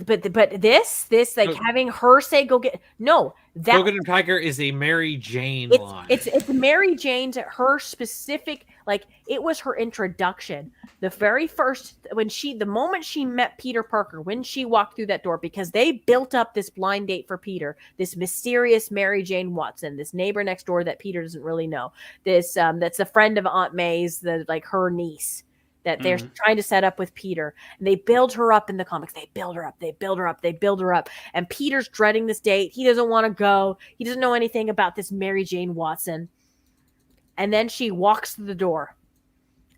But this like having her say go get Go Get Him Tiger is a Mary Jane line. It's Mary Jane's her specific, like it was her introduction. The very first the moment she met Peter Parker, when she walked through that door, because they built up this blind date for Peter, this mysterious Mary Jane Watson, this neighbor next door that Peter doesn't really know, this that's a friend of Aunt May's, like her niece, that they're trying to set up with Peter. And they build her up in the comics. They build her up. They build her up. They build her up. And Peter's dreading this date. He doesn't want to go. He doesn't know anything about this Mary Jane Watson. And then she walks through the door.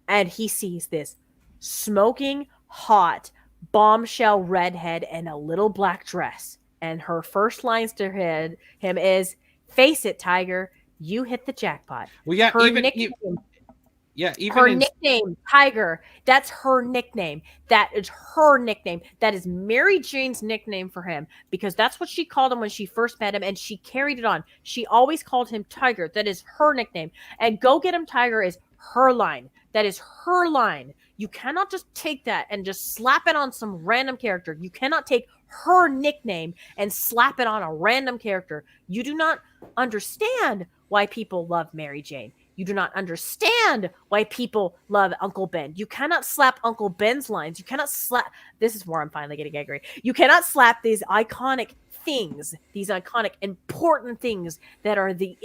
And he sees this smoking hot bombshell redhead in a little black dress. And her first lines to him is, "Face it, Tiger. You hit the jackpot." Well, yeah, her nickname. Even her nickname, Tiger, that's her nickname. That is her nickname. That is Mary Jane's nickname for him, because that's what she called him when she first met him, and she carried it on. She always called him Tiger. That is her nickname. And Go Get Him Tiger is her line. That is her line. You cannot just take that and just slap it on some random character. You cannot take her nickname and slap it on a random character. You do not understand why people love Mary Jane. You do not understand why people love Uncle Ben. You cannot slap Uncle Ben's lines. You cannot slap. This is where I'm finally getting angry. You cannot slap these iconic things, these iconic important things that are the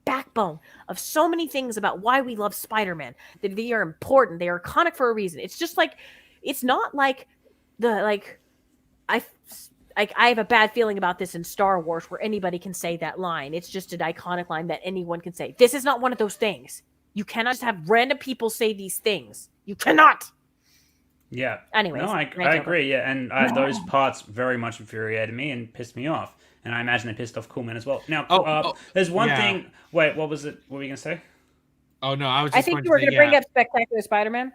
backbone of so many things about why we love Spider-Man. That they are important. They are iconic for a reason. It's just like, it's not like I have a bad feeling about this in Star Wars where anybody can say that line. It's just an iconic line that anyone can say. This is not one of those things. You cannot just have random people say these things. You cannot. Yeah. Anyways. No, I agree. Yeah. And those parts very much infuriated me and pissed me off. And I imagine they pissed off Coolman as well. Now, there's one thing. Wait, what was it? What were you going to say? Oh, no. I think you were going to bring up Spectacular Spider-Man.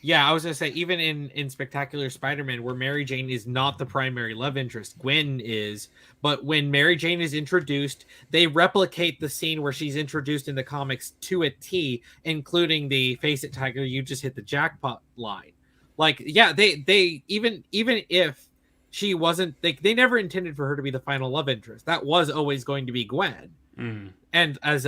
Yeah, I was going to say, even in Spectacular Spider-Man, where Mary Jane is not the primary love interest, Gwen is. But when Mary Jane is introduced, they replicate the scene where she's introduced in the comics to a T, including the "Face it, Tiger, you just hit the jackpot" line. Like, yeah, they even if she wasn't, they never intended for her to be the final love interest. That was always going to be Gwen. Mm. And as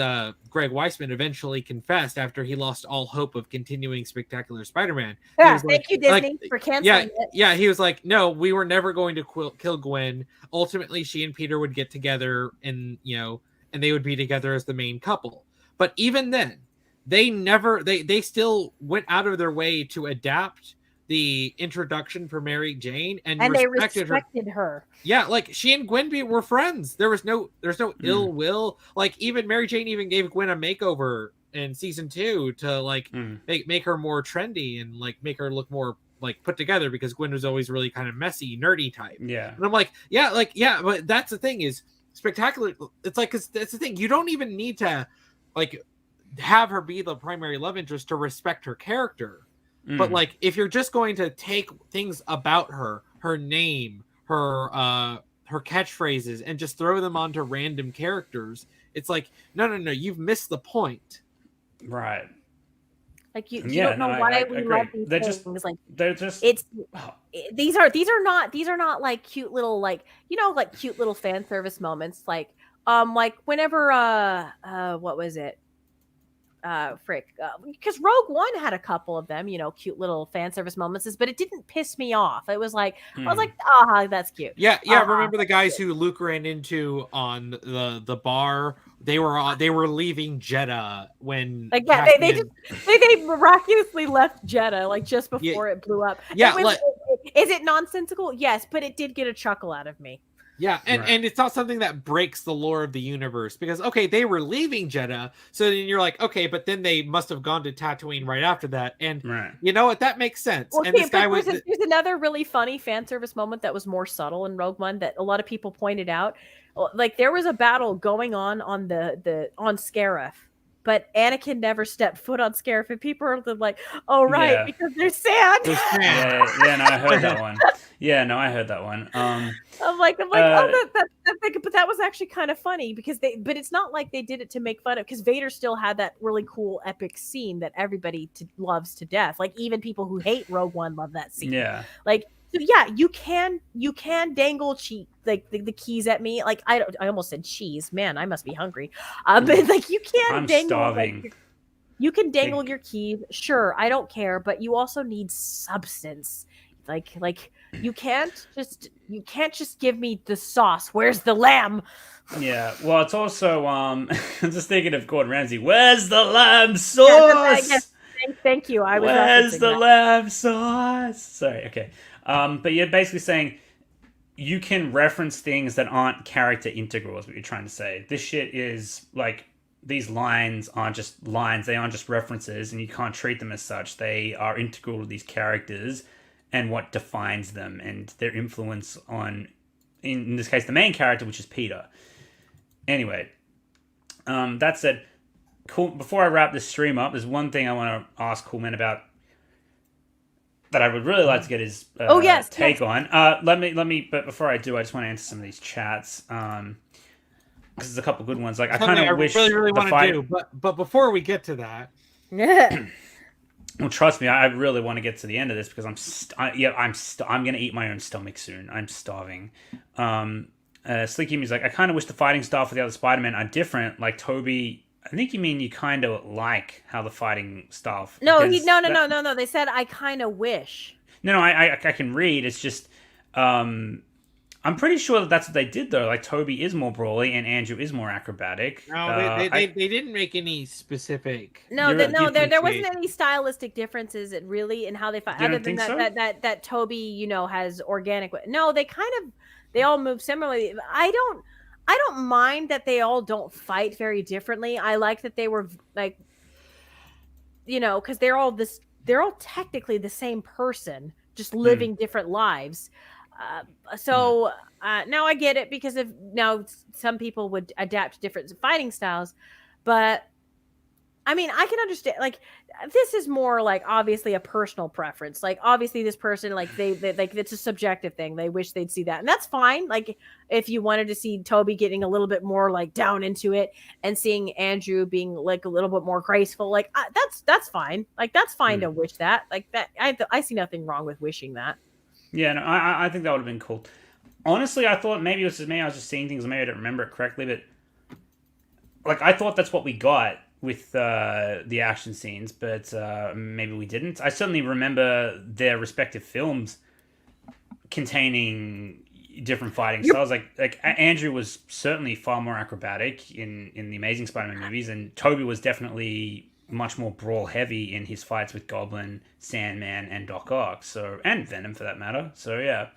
Greg Weisman eventually confessed after he lost all hope of continuing Spectacular Spider-Man. Yeah, thank you, Disney, for canceling it. Yeah, he was like, no, we were never going to kill Gwen. Ultimately, she and Peter would get together and they would be together as the main couple. But even then, they still went out of their way to adapt the introduction for Mary Jane and they respected her. Yeah, like she and Gwen were friends. There's no ill will. Like even Mary Jane even gave Gwen a makeover in season 2 to make her more trendy and like make her look more like put together, because Gwen was always really kind of messy, nerdy type. Yeah. And I'm like, yeah, but that's the thing is Spectacular. It's like, 'cause that's the thing. You don't even need to like have her be the primary love interest to respect her character. But like, if you're just going to take things about her name, her catchphrases, and just throw them onto random characters, it's like, no, you've missed the point. Right. Like you don't know why we love these things. These are not like cute little like cute little fan service moments. Like whenever what was it? Because Rogue One had a couple of them, cute little fan service moments, but it didn't piss me off. It was like, I was like, that's cute. Yeah. Remember the guys who Luke ran into on the bar? They were leaving Jeddah when they miraculously left Jeddah like just before it blew up. Yeah, is it nonsensical? Yes, but it did get a chuckle out of me. Yeah, and it's not something that breaks the lore of the universe, because, okay, they were leaving Jeddah, so then you're like, okay, but then they must have gone to Tatooine right after that, and you know what, that makes sense. Okay, and this guy there's another really funny fan service moment that was more subtle in Rogue One that a lot of people pointed out. Like, there was a battle going on on Scarif, but Anakin never stepped foot on Scarif, and people are like, "Oh right, because there's sand." Yeah, no, I heard that one. I heard that one. I'm like, but that was actually kind of funny because but it's not like they did it to make fun of, because Vader still had that really cool epic scene that everybody loves to death. Like even people who hate Rogue One love that scene. Yeah, like So yeah, you can dangle the keys at me. Like I almost said cheese. Man, I must be hungry. But like you can I'm dangle starving. you can dangle Big- your keys. Sure, I don't care, but you also need substance. Like you can't just give me the sauce. Where's the lamb? Yeah, well, it's also I'm just thinking of Gordon Ramsay. Where's the lamb Yes, sauce? thank you. I was Where's referencing the that. lamb sauce? Sorry, okay. But you're basically saying you can reference things that aren't character integral, is what you're trying to say. This shit is like these lines aren't just lines, they aren't just references, and you can't treat them as such. They are integral to these characters and what defines them and their influence on, in this case, the main character, which is Peter. Anyway, that said, cool. Before I wrap this stream up, there's one thing I want to ask Cool Man about that I would really like to get his take on. Let me. But before I do, I just want to answer some of these chats because there's a couple good ones. Like I kind of wish really the want fight. to do, but before we get to that, Well, trust me, I really want to get to the end of this because I'm gonna eat my own stomach soon. I'm starving. Sleeky Me's like, I kind of wish the fighting style for the other Spider-Man are different. Like Toby, I think you mean you kind of like how the fighting style. No, no. They said I kind of wish. No, I can read. It's just, I'm pretty sure that that's what they did though. Like Toby is more brawly and Andrew is more acrobatic. no, they didn't make any specific. There wasn't any stylistic differences really in how they fight. You Other don't than think that Toby, has organic. No, they all move similarly. I don't mind that they all don't fight very differently. I like that they were like, because they're all technically the same person, just living different lives. Now I get it because now some people would adapt different fighting styles, but I mean, I can understand, like, this is more like obviously a personal preference. Like, obviously, this person, like, they like, it's a subjective thing. They wish they'd see that. And that's fine. Like, if you wanted to see Toby getting a little bit more, like, down into it and seeing Andrew being, like, a little bit more graceful, like, that's fine. Like, that's fine to wish that. Like, that, I see nothing wrong with wishing that. Yeah, no, I think that would have been cool. Honestly, I thought maybe it was just me. I was just seeing things. Maybe I don't remember it correctly, but, like, I thought that's what we got with the action scenes, but maybe we didn't. I certainly remember their respective films containing different fighting styles. Like Andrew was certainly far more acrobatic in the Amazing Spider-Man movies, and Toby was definitely much more brawl heavy in his fights with Goblin, Sandman, and Doc Ock. So, and Venom for that matter. So yeah,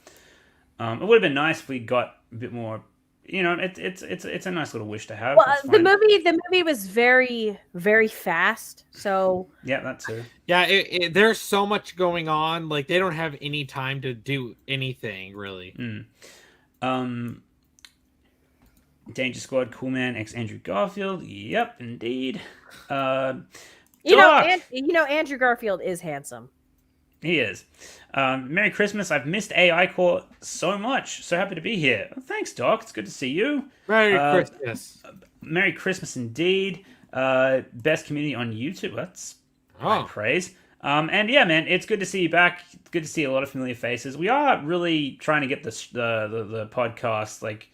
it would have been nice if we got a bit more. It's a nice little wish to have. Well, the movie was very, very fast. So yeah, that too. Yeah, there's so much going on. Like they don't have any time to do anything really. Danger Squad, Cool Man, ex Andrew Garfield. Yep, indeed. Andrew Garfield is handsome. He is. Merry Christmas. I've missed AI Core so much. So happy to be here. Thanks, Doc. It's good to see you. Merry Christmas. Merry Christmas indeed. Best community on YouTube. That's high praise. And yeah, man, it's good to see you back. It's good to see a lot of familiar faces. We are really trying to get the podcast, like,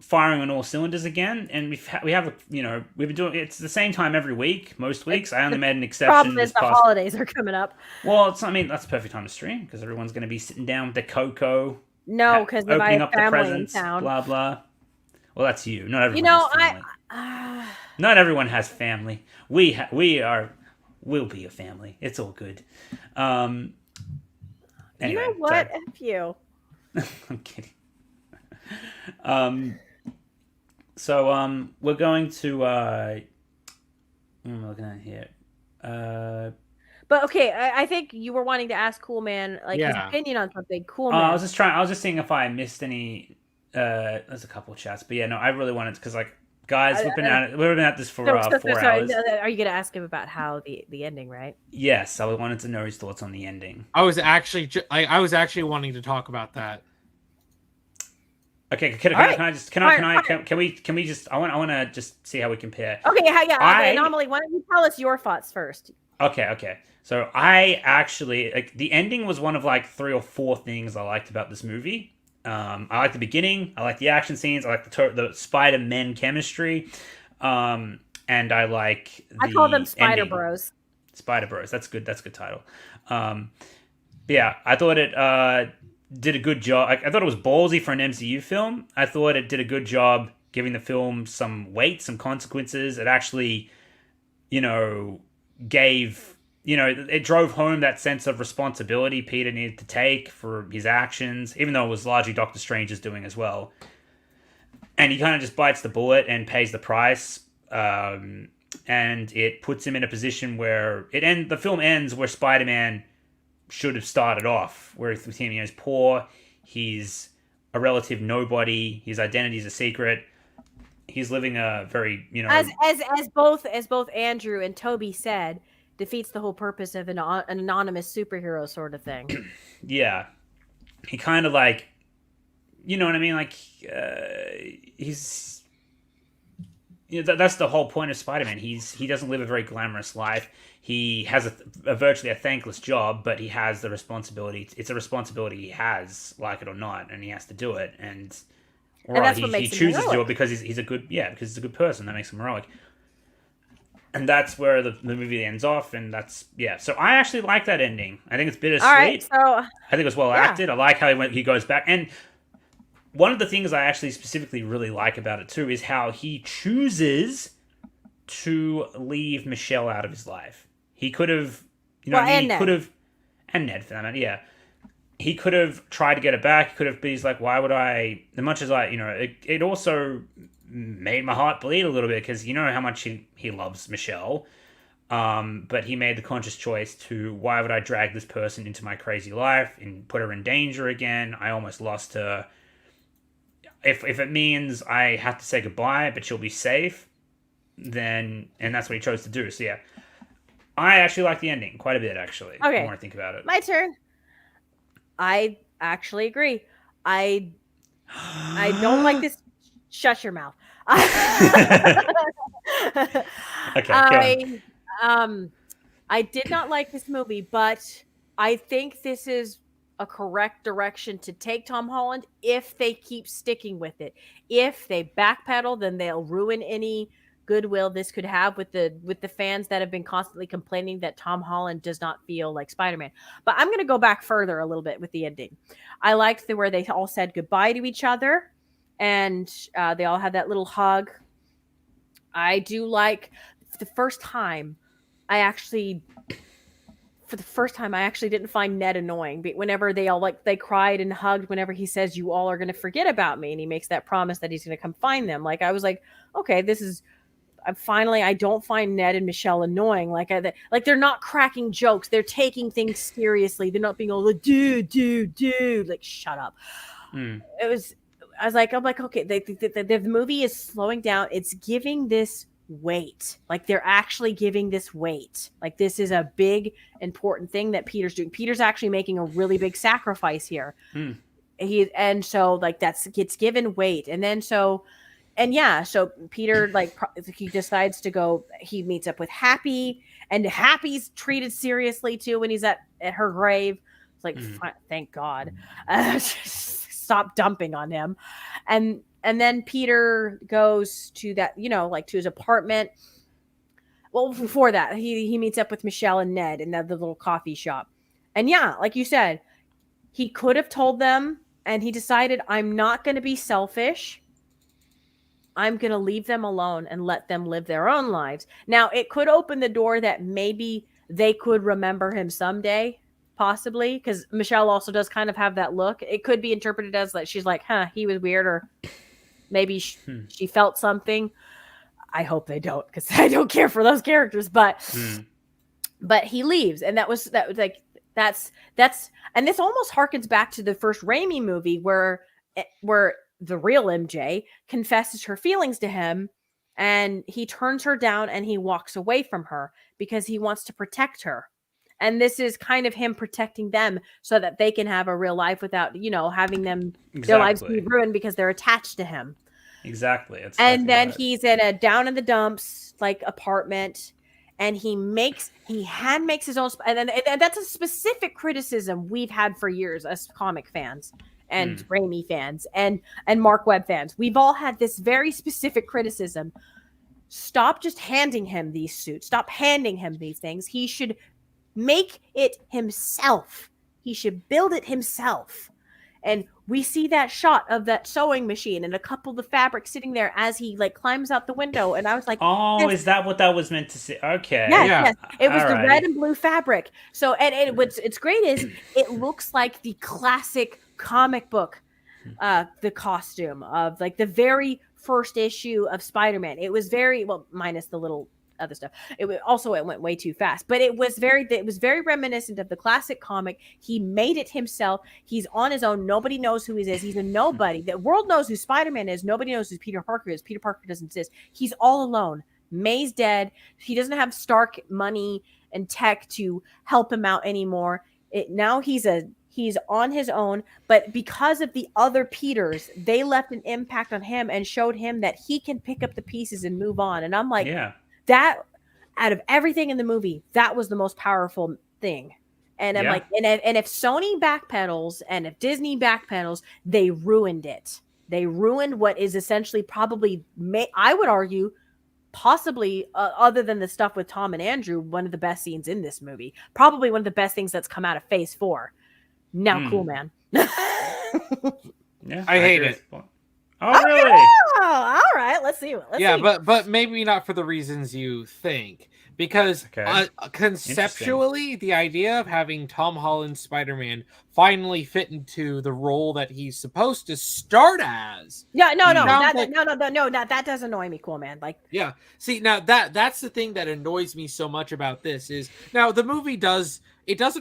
firing on all cylinders again, and we have we've been doing it's the same time every week, most weeks. I only made an exception. Problem is the holidays are coming up. Well, that's the perfect time to stream because everyone's going to be sitting down with their cocoa. No, because opening up the family presents, in town. blah blah. Well, that's you. Not everyone. Has family. Not everyone has family. We'll be a family. It's all good. Anyway, you know what? F you. I'm kidding. So we're going to what am I looking at here? But okay, I think you were wanting to ask Cool Man his opinion on something. Cool Man. I was just seeing if I missed any. There's a couple of chats, but yeah, no, I really wanted because guys, we've been at this for 4 hours. Are you gonna ask him about how the ending, right? Yes, I wanted to know his thoughts on the ending. I was actually wanting to talk about that. Okay, can we just I want to just see how we compare. Okay, yeah. Okay, Anomaly, why don't you tell us your thoughts first? Okay. So I actually like the ending was one of like 3 or 4 things I liked about this movie. I like the beginning. I like the action scenes. I like the Spider-Man chemistry, and I like the I call them Spider ending. Bros. Spider Bros. That's good. That's a good title. But yeah, I thought it did a good job. I thought it was ballsy for an MCU film. I thought it did a good job giving the film some weight, some consequences. It actually, you know, gave, it drove home that sense of responsibility Peter needed to take for his actions, even though it was largely Doctor Strange's doing as well. And he kind of just bites the bullet and pays the price. And it puts him in a position where the film ends where Spider-Man should have started off, where with him, he's poor, he's a relative nobody, his identity is a secret, he's living a very, as both Andrew and Toby said, defeats the whole purpose of an anonymous superhero sort of thing. Yeah, he kind of like, you know what I mean, like he's. That's the whole point of Spider-Man. He doesn't live a very glamorous life. He has a virtually a thankless job, but he has the responsibility. It's a responsibility he has, like it or not, and he has to do it. And that's what makes he him chooses heroic. to do it because he's a good because he's a good person. That makes him heroic. And that's where the movie ends off, and that's So I actually like that ending. I think it's bittersweet. All right, so I think it was well acted. I like how he goes back. And one of the things I actually specifically really like about it too is how he chooses to leave Michelle out of his life. He could have, he could have, and Ned for that matter, yeah. He could have tried to get it back. He could have been like, why would I? As much as it also made my heart bleed a little bit because you know how much he loves Michelle. But he made the conscious choice to, why would I drag this person into my crazy life and put her in danger again? I almost lost her. If it means I have to say goodbye, but she'll be safe, and that's what he chose to do. So yeah, I actually like the ending quite a bit. Actually, okay. The more I think about it, my turn. I actually agree. I don't like this. Shut your mouth. Okay. I did not like this movie, but I think this is a correct direction to take Tom Holland if they keep sticking with it. If they backpedal, then they'll ruin any goodwill this could have with the fans that have been constantly complaining that Tom Holland does not feel like Spider-Man. But I'm going to go back further a little bit with the ending. I liked where they all said goodbye to each other, and they all had that little hug. I do like the first time I actually didn't find Ned annoying. But whenever they cried and hugged, whenever he says, "You all are going to forget about me," and he makes that promise that he's going to come find them. Like, I was like, okay, I don't find Ned and Michelle annoying. Like they're not cracking jokes. They're taking things seriously. They're not being all like, dude, like, shut up. I'm like, okay, the movie is slowing down. It's giving this weight. Like, they're actually giving this weight. Like, this is a big, important thing that Peter's doing. Peter's actually making a really big sacrifice here. So gets given weight. So Peter, he decides to go, he meets up with Happy, and Happy's treated seriously too when he's at her grave. It's like, thank God. Stop dumping on him. And then Peter goes to that, to his apartment. Well, before that, he meets up with Michelle and Ned in the little coffee shop. And yeah, like you said, he could have told them, and he decided, I'm not going to be selfish. I'm going to leave them alone and let them live their own lives. Now, it could open the door that maybe they could remember him someday, possibly, because Michelle also does kind of have that look. It could be interpreted as that she's like, he was weird, or maybe she felt something. I hope they don't, because I don't care for those characters. But he leaves, and that's and this almost harkens back to the first Raimi movie where the real MJ confesses her feelings to him, and he turns her down and he walks away from her because he wants to protect her. And this is kind of him protecting them so that they can have a real life without, having them, their lives be ruined because they're attached to him. Exactly. And then he's in a down in the dumps, apartment, and he hand makes his own, and that's a specific criticism we've had for years as comic fans and Raimi fans and Mark Webb fans. We've all had this very specific criticism. Stop just handing him these suits. Stop handing him these things. He should make it himself. He should build it himself. And we see that shot of that sewing machine and a couple of the fabric sitting there as he like climbs out the window. And I was like, oh, is that what that was meant to say? Okay. Yes. It was the Alrighty. red and blue fabric. So, and what's great is it looks like the classic comic book, the costume of like the very first issue of Spider-Man. It was very, well, minus the little other stuff. It went way too fast, but it was very reminiscent of the classic comic. He made it himself. He's on his own. Nobody knows who he is. He's a nobody. The world knows who Spider-Man is. Nobody knows who Peter Parker is. Peter Parker doesn't exist. He's all alone. May's dead. He doesn't have Stark money and tech to help him out anymore. Now he's on his own, but because of the other Peters, they left an impact on him and showed him that he can pick up the pieces and move on. And I'm like, that out of everything in the movie, that was the most powerful thing. And I'm like, and if Sony backpedals and if Disney backpedals, they ruined it. They ruined what is essentially probably, I would argue, possibly other than the stuff with Tom and Andrew, one of the best scenes in this movie. Probably one of the best things that's come out of Phase 4. Now, Cool Man. I hate it. Oh, really? Oh, all right. Let's see. But maybe not for the reasons you think. Because conceptually, the idea of having Tom Holland's Spider-Man finally fit into the role that he's supposed to start as. Yeah, no, that does annoy me, Cool Man. Like, yeah. See, now that's the thing that annoys me so much about this is now the movie doesn't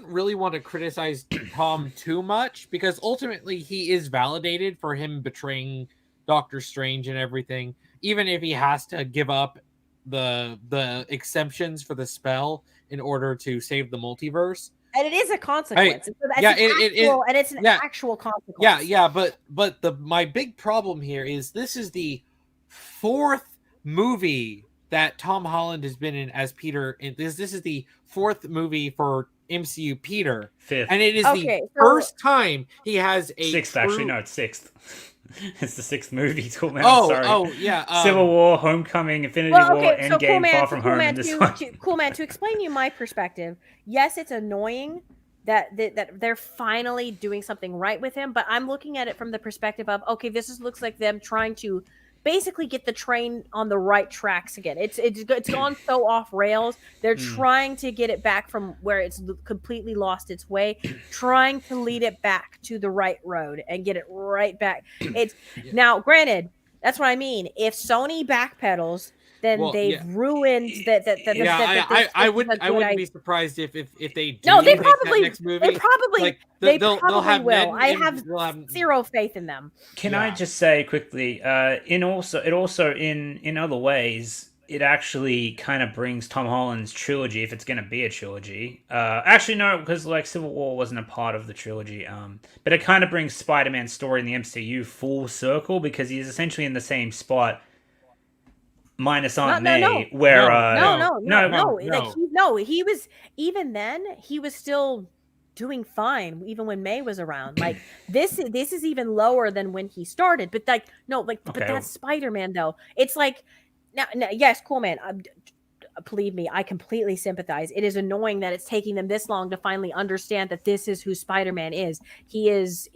really want to criticize Tom too much because ultimately he is validated for him betraying Doctor Strange and everything, even if he has to give up the exemptions for the spell in order to save the multiverse. And it is a consequence. It's an actual consequence. But my big problem here is this is the fourth movie that Tom Holland has been in as Peter. This is the fourth movie for MCU Peter. Fifth. And it is the first time he has a sixth. Actually, no, it's sixth. It's the sixth movie. Cool Man. Civil War, Homecoming, Infinity War, Endgame, Cool Man, Far From Home. Cool Man, to explain you my perspective, yes, it's annoying that they're finally doing something right with him, but I'm looking at it from the perspective of, okay, looks like them trying to basically get the train on the right tracks again. It's gone so off rails. They're trying to get it back from where it's completely lost its way, trying to lead it back to the right road and get it right back. It's now, granted, that's what I mean. If Sony backpedals, then they've ruined that. I wouldn't be surprised if they do. No, they make probably that next movie. They'll have will. I have zero faith in them. Can I just say quickly? In other ways, it actually kind of brings Tom Holland's trilogy, if it's going to be a trilogy. Actually, no, because like Civil War wasn't a part of the trilogy. But it kind of brings Spider-Man's story in the MCU full circle because he's essentially in the same spot. Minus Aunt May, where he was even then. He was still doing fine, even when May was around. Like this is even lower than when he started. But but that's Spider-Man though. It's like now yes, Cool Man. Believe me, I completely sympathize. It is annoying that it's taking them this long to finally understand that this is who Spider-Man is. He is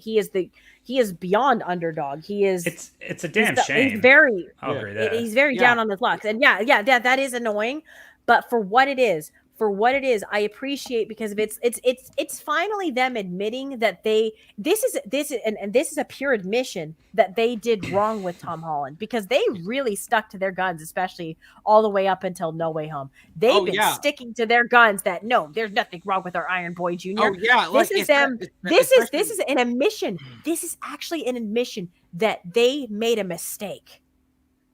beyond underdog. He is. It's a damn shame. He's very. I'll agree that. He's very down on his luck, and that is annoying. But for what it is, I appreciate because of it's finally them admitting that this is a pure admission that they did wrong with Tom Holland because they really stuck to their guns, especially all the way up until No Way Home. They've been sticking to their guns that no, there's nothing wrong with our Iron Boy Jr. This is an admission. This is actually an admission that they made a mistake.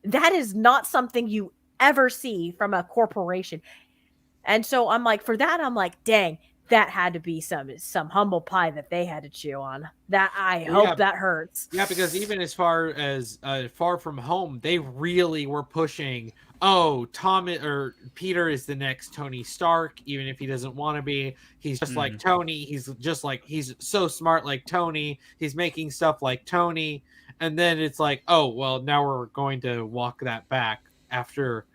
That is not something you ever see from a corporation. And so I'm like, for that, I'm like, dang, that had to be some humble pie that they had to chew on. That I hope that hurts. Yeah, because even as far as Far From Home, they really were pushing. Oh, Peter is the next Tony Stark, even if he doesn't want to be. He's just like Tony. He's so smart like Tony. He's making stuff like Tony. And then it's like, oh, well, now we're going to walk that back after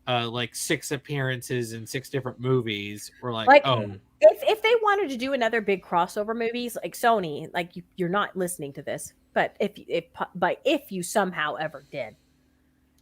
like 6 appearances in 6 different movies. We're like oh. If they wanted to do another big crossover movies, like Sony, like you're not listening to this, but if you somehow ever did,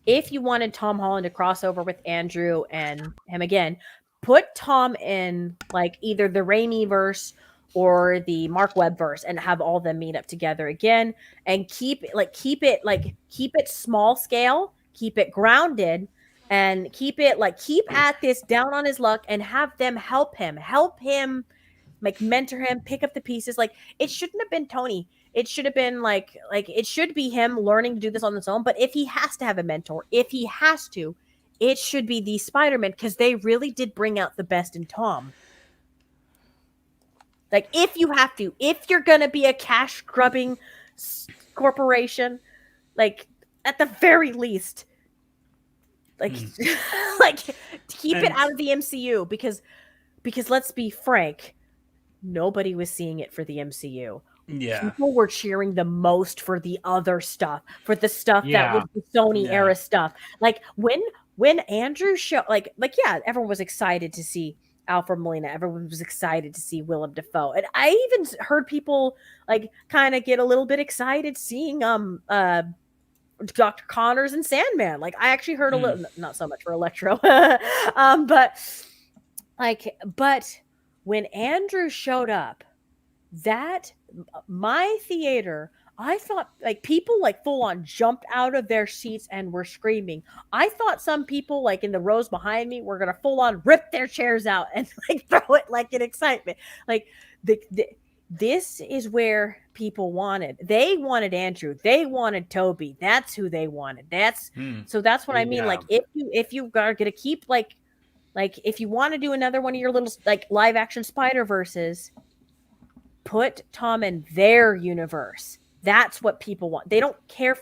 if you wanted Tom Holland to cross over with Andrew and him again, put Tom in like either the Raimi verse or the Mark Webb verse and have all them meet up together again and keep it small scale, keep it grounded, and keep at this down on his luck and have them help him, like mentor him, pick up the pieces. Like it shouldn't have been Tony. It should have been like it should be him learning to do this on his own. But if he has to have a mentor, it should be the Spider-Man, because they really did bring out the best in Tom. Like if you're going to be a cash grubbing corporation, like at the very least, like keep it out of the MCU, because let's be frank, nobody was seeing it for the MCU. Yeah, people were cheering the most for the other stuff, for the stuff that was the Sony era stuff. Like when Andrew showed, like yeah, everyone was excited to see Alfred Molina. Everyone was excited to see Willem Dafoe, and I even heard people like kind of get a little bit excited seeing Dr. Connors and Sandman. Like I actually heard a little, not so much for Electro, but when Andrew showed up, that my theater, I thought like people like full on jumped out of their seats and were screaming. I thought some people like in the rows behind me were gonna full on rip their chairs out and like throw it like in excitement. Like this is where people wanted. They wanted Andrew. They wanted Toby. That's who they wanted. So that's what I mean. Like if you are gonna keep like if you want to do another one of your little like live action Spider-Verses, put Tom in their universe. That's what people want. They don't care.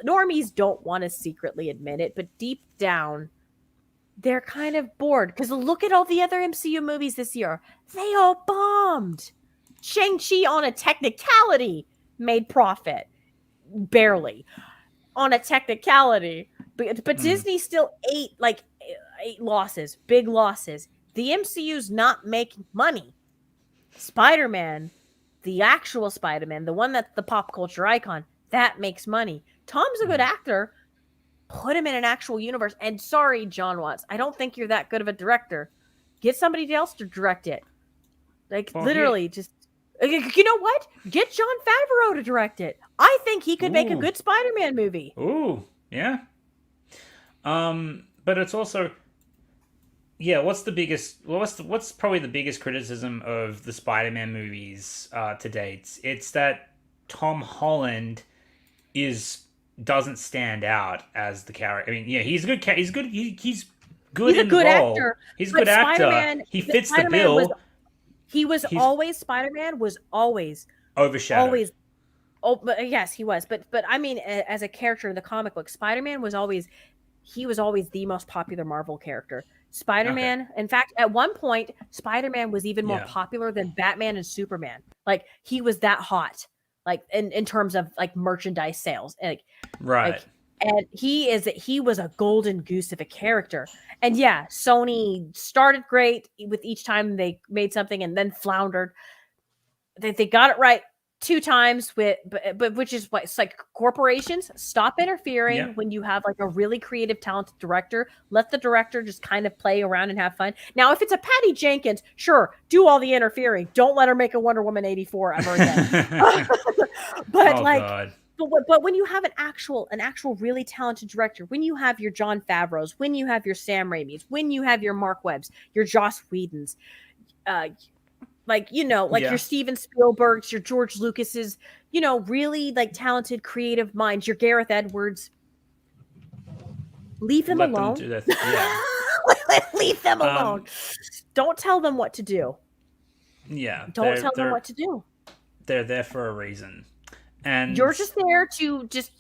Normies don't want to secretly admit it, but deep down, they're kind of bored. Because look at all the other MCU movies this year. They all bombed. Shang-Chi, on a technicality, made profit. Barely. On a technicality. But Disney still ate losses. Big losses. The MCU's not making money. Spider-Man, the actual Spider-Man, the one that's the pop culture icon, that makes money. Tom's a good actor. Put him in an actual universe. And sorry, John Watts, I don't think you're that good of a director. Get somebody else to direct it. Like, literally, just... You know what? Get Jon Favreau to direct it. I think he could make a good Spider-Man movie. Ooh, yeah. But it's also... Yeah, what's probably the biggest criticism of the Spider-Man movies to date? It's that Tom Holland doesn't stand out as the character. I mean, yeah, he's a good. He's good. He's good. He's a good actor. He's a good actor. He fits the bill. Spider-Man was always overshadowed. Always. Oh, but yes, he was. But I mean, as a character in the comic book, Spider-Man was always the most popular Marvel character. Spider-Man, in fact, at one point, Spider-Man was even more popular than Batman and Superman. Like, he was that hot, like, in terms of, like, merchandise sales. Like, right. Like, and he was a golden goose of a character. And yeah, Sony started great with each time they made something and then floundered. They got it right 2 times but which is what it's like. Corporations, stop interfering when you have like a really creative, talented director. Let the director just kind of play around and have fun. Now, if it's a Patty Jenkins, sure, do all the interfering. Don't let her make a Wonder Woman 84 ever again. But when you have an actual really talented director, when you have your Jon Favreau's, when you have your Sam Raimi's, when you have your Mark Webb's, your Joss Whedon's, your Steven Spielberg's, your George Lucas's, really like talented creative minds, your Gareth Edwards. Leave them alone. Leave them alone. Don't tell them what to do. Yeah, Don't tell them what to do. They're there for a reason, and You're just there to just,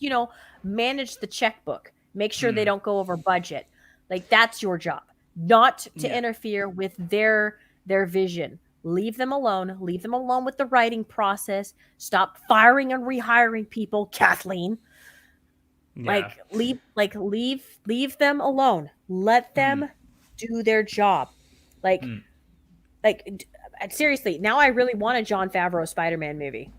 manage the checkbook. Make sure they don't go over budget. Like, that's your job. Not to interfere with their vision. Leave them alone. Leave them alone with the writing process. Stop firing and rehiring people, Kathleen. yeah. Leave them alone. Let them do their job. Like seriously, now I really want a Jon Favreau Spider-Man movie.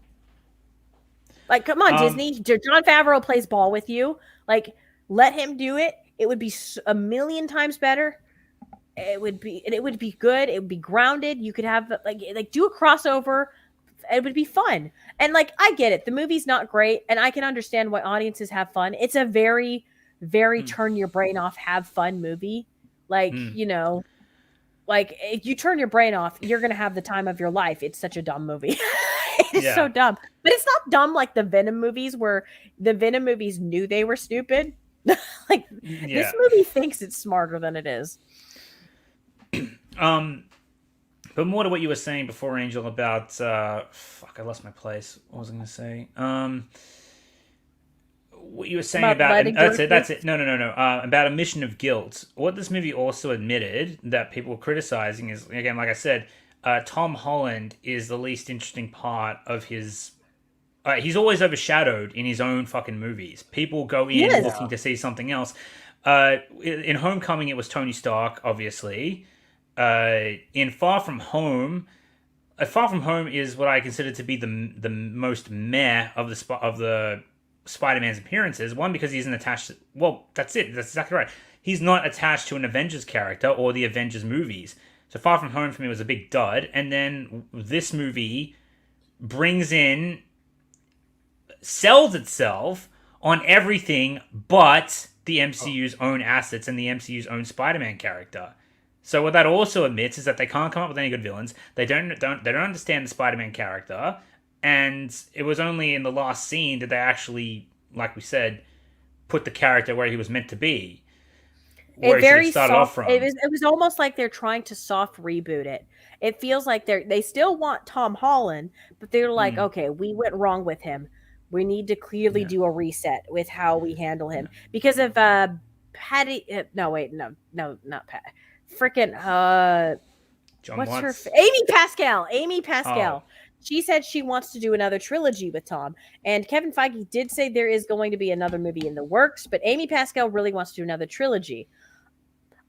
Like, come on, Disney. Jon Favreau plays ball with you. Like, let him do it. It would be a million times better. It would be good. It would be grounded. You could have like do a crossover. It would be fun. And like, I get it. The movie's not great, and I can understand why audiences have fun. It's a very, very turn your brain off, have fun movie. Like, like if you turn your brain off, you're gonna have the time of your life. It's such a dumb movie. It's so dumb. But it's not dumb like the Venom movies, where the Venom movies knew they were stupid. Like, this movie thinks it's smarter than it is. But more to what you were saying before, Angel, about fuck, I lost my place. What was I going to say? What you were saying about that's it. No. About a mission of guilt. What this movie also admitted that people were criticizing is, again, like I said, Tom Holland is the least interesting part of his. He's always overshadowed in his own fucking movies. People go in looking to see something else. In Homecoming, it was Tony Stark, obviously. In Far From Home is what I consider to be the most meh of the Spider-Man's appearances. One, because he isn't attached to, well, that's it. That's exactly right. He's not attached to an Avengers character or the Avengers movies. So Far From Home for me was a big dud. And then this movie sells itself on everything but the MCU's own assets and the MCU's own Spider-Man character. So what that also admits is that they can't come up with any good villains. They don't understand the Spider-Man character, and it was only in the last scene that they actually, like we said, put the character where he was meant to be. Where he should have started off from. It was almost like they're trying to soft reboot it. It feels like they still want Tom Holland, but they're like, okay, we went wrong with him. We need to clearly do a reset with how we handle him because of Patty. No, not Pat. Freaking Amy Pascal. Oh. She said she wants to do another trilogy with Tom, and Kevin Feige did say there is going to be another movie in the works, but Amy Pascal really wants to do another trilogy.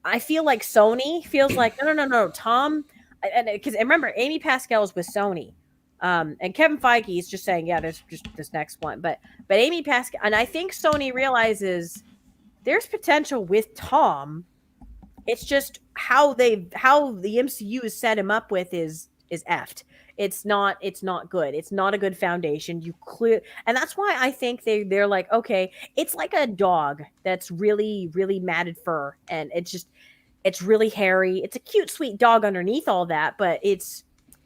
I feel like Sony feels like no, Tom, and because remember Amy Pascal is with Sony, and Kevin Feige is just saying there's just this next one, but Amy Pascal, and I think Sony realizes there's potential with Tom. It's just how the MCU has set him up with is effed. It's not good. It's not a good foundation. And that's why I think they're like, okay, it's like a dog that's really, really matted fur, and it's really hairy. It's a cute, sweet dog underneath all that, but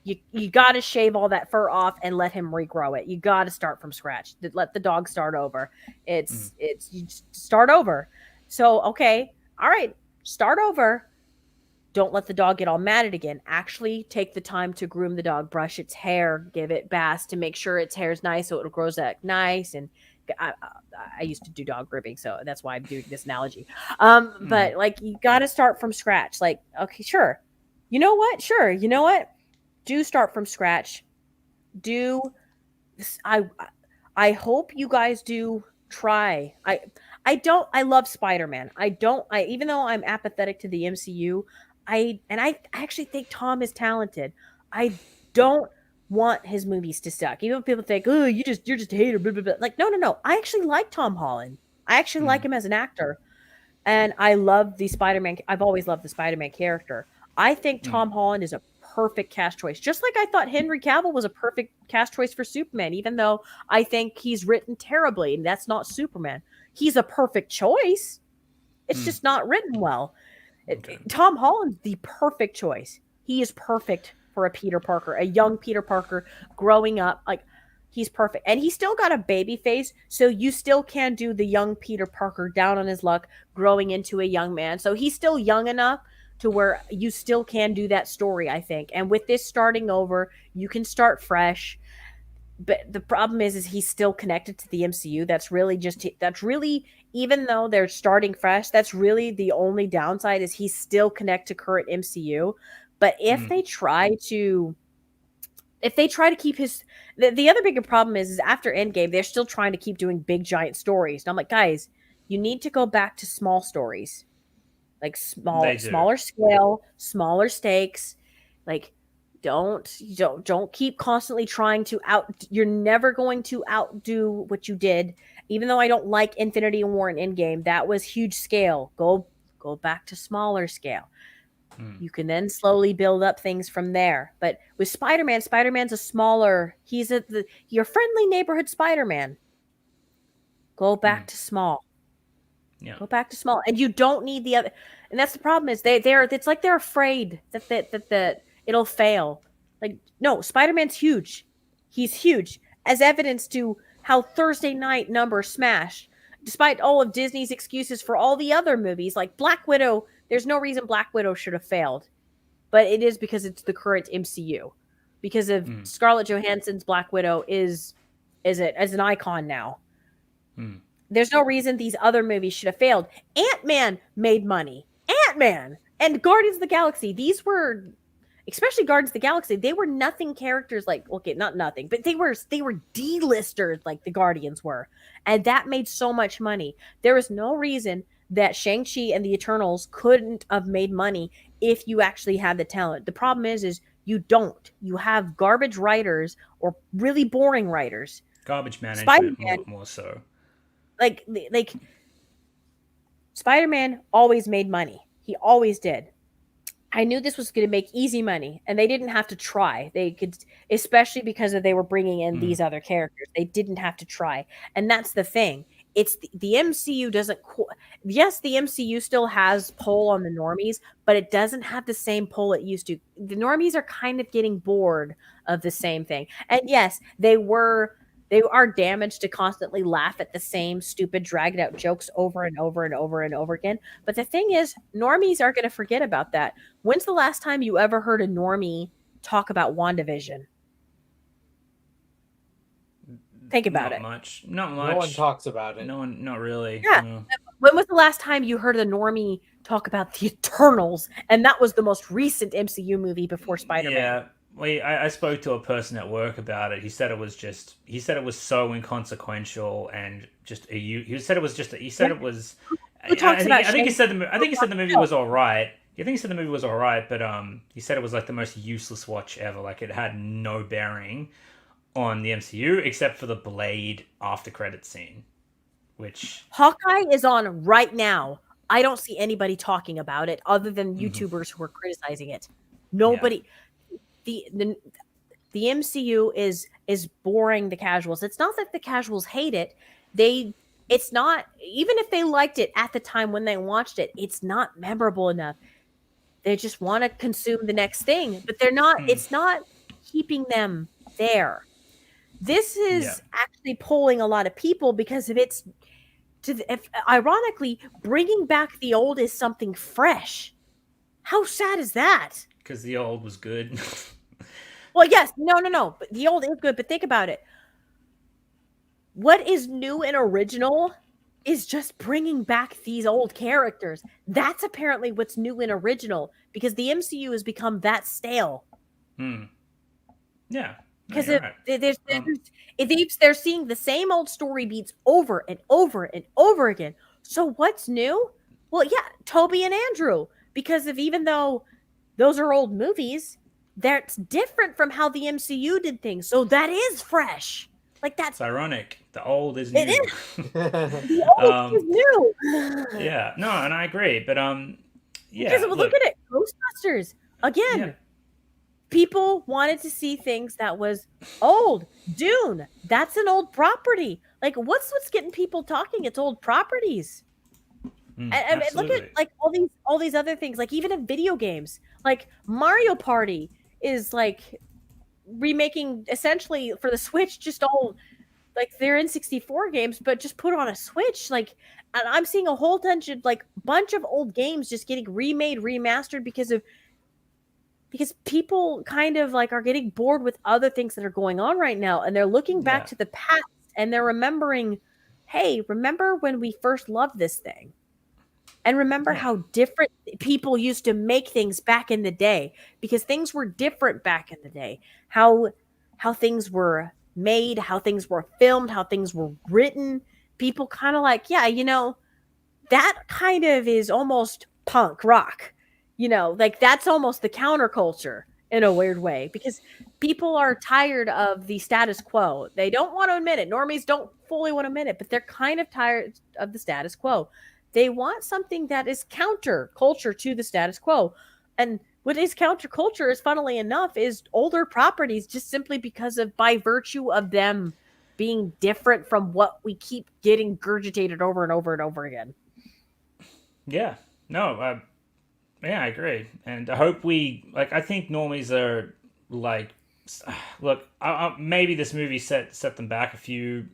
you got to shave all that fur off and let him regrow it. You got to start from scratch. Let the dog start over. You start over. So okay, all right. Start over. Don't let the dog get all matted again. Actually take the time to groom the dog, brush its hair, give it baths to make sure its hair is nice so it grows back nice. And I used to do dog grooming, so that's why I'm doing this analogy. But like, you got to start from scratch. Like, okay, sure. You know what? Sure. You know what? Do start from scratch. I hope you guys do try. I love Spider-Man. Even though I'm apathetic to the MCU, I actually think Tom is talented. I don't want his movies to suck. Even if people think, oh, you're just a hater, blah, blah, blah. Like, no. I actually like Tom Holland. I actually like him as an actor. And I love the Spider-Man. I've always loved the Spider-Man character. I think Tom Holland is a perfect cast choice. Just like I thought Henry Cavill was a perfect cast choice for Superman, even though I think he's written terribly, and that's not Superman. He's a perfect choice. It's just not written well. Tom Holland's the perfect choice. He is perfect for a Peter Parker, a young Peter Parker growing up. Like, he's perfect. And he's still got a baby face, so you still can do the young Peter Parker down on his luck, growing into a young man. So he's still young enough to where you still can do that story, I think. And with this starting over, you can start fresh. But the problem is he's still connected to the MCU. That's really, even though they're starting fresh, that's really the only downside is he's still connected to current MCU. But if they try to keep the other bigger problem is after Endgame, they're still trying to keep doing big giant stories. And I'm like, guys, you need to go back to small stories, like smaller scale, smaller stakes. Like, don't keep constantly trying to you're never going to outdo what you did. Even though I don't like Infinity War and Endgame, that was huge scale. Go back to smaller scale. You can then slowly build up things from there. But with Spider-Man's a smaller, he's your friendly neighborhood Spider-Man. Go back to small. Yeah. Go back to small. And you don't need the other, and that's the problem is it's like they're afraid that it'll fail. Like, no, Spider-Man's huge. He's huge. As evidence to how Thursday night numbers smashed. Despite all of Disney's excuses for all the other movies, like Black Widow, there's no reason Black Widow should have failed. But it is because it's the current MCU. Because of Scarlett Johansson's Black Widow is an icon now. There's no reason these other movies should have failed. Ant-Man made money. Ant-Man and Guardians of the Galaxy. These were, especially Guardians of the Galaxy, they were nothing characters like, okay, not nothing, but they were D-listers like the Guardians were. And that made so much money. There is no reason that Shang-Chi and the Eternals couldn't have made money if you actually had the talent. The problem is you don't. You have garbage writers or really boring writers. Garbage management more so. Like Spider-Man always made money. He always did. I knew this was going to make easy money, and they didn't have to try. They could, especially because they were bringing in these other characters. They didn't have to try, and that's the thing. It's the MCU doesn't. Yes, the MCU still has pull on the normies, but it doesn't have the same pull it used to. The normies are kind of getting bored of the same thing, and yes, they are damaged to constantly laugh at the same stupid dragged out jokes over and over and over and over again. But the thing is, normies are going to forget about that. When's the last time you ever heard a normie talk about WandaVision? Think about it. Not much. No one talks about it. No one, not really. Yeah. No. When was the last time you heard a normie talk about the Eternals? And that was the most recent MCU movie before Spider-Man. Yeah. I spoke to a person at work about it. He said it was so inconsequential and just he said it was. I think he said the movie was all right. I think he said the movie was all right, but he said it was like the most useless watch ever. Like it had no bearing on the MCU except for the Blade after credit scene, which Hawkeye is on right now. I don't see anybody talking about it other than YouTubers who are criticizing it. Nobody. Yeah. The MCU is boring the casuals. It's not that the casuals hate it. It's not, even if they liked it at the time when they watched it, it's not memorable enough. They just want to consume the next thing, but they're not. It's not keeping them there. This is actually pulling a lot of people because of ironically, bringing back the old is something fresh. How sad is that? Because the old was good. Well, yes. No. But the old is good, but think about it. What is new and original is just bringing back these old characters. That's apparently what's new and original because the MCU has become that stale. Yeah. Because they're seeing the same old story beats over and over and over again. So what's new? Well, yeah, Toby and Andrew. Because even though those are old movies, that's different from how the MCU did things. So that is fresh. Like that's it's ironic. The old is new. It is. The old is new. Yeah. No, and I agree. But yeah. Because look at it. Ghostbusters. Again. Yeah. People wanted to see things that was old. Dune. That's an old property. Like what's getting people talking? It's old properties. And look at like all these other things, like even in video games, like Mario Party is like remaking essentially for the Switch, just all like they're in 64 games, but just put on a Switch. Like, and I'm seeing a whole bunch of old games just getting remade, remastered because people kind of like are getting bored with other things that are going on right now, and they're looking back to the past and they're remembering, hey, remember when we first loved this thing? And remember how different people used to make things back in the day, because things were different back in the day. How things were made, how things were filmed, how things were written. People kind of like, that kind of is almost punk rock. Like that's almost the counterculture in a weird way, because people are tired of the status quo. They don't want to admit it. Normies don't fully want to admit it, but they're kind of tired of the status quo. They want something that is counterculture to the status quo. And what is counterculture is, funnily enough, is older properties, just simply by virtue of them being different from what we keep getting gurgitated over and over and over again. Yeah. No, yeah, I agree. And I hope I think normies are like, look, maybe this movie set them back a few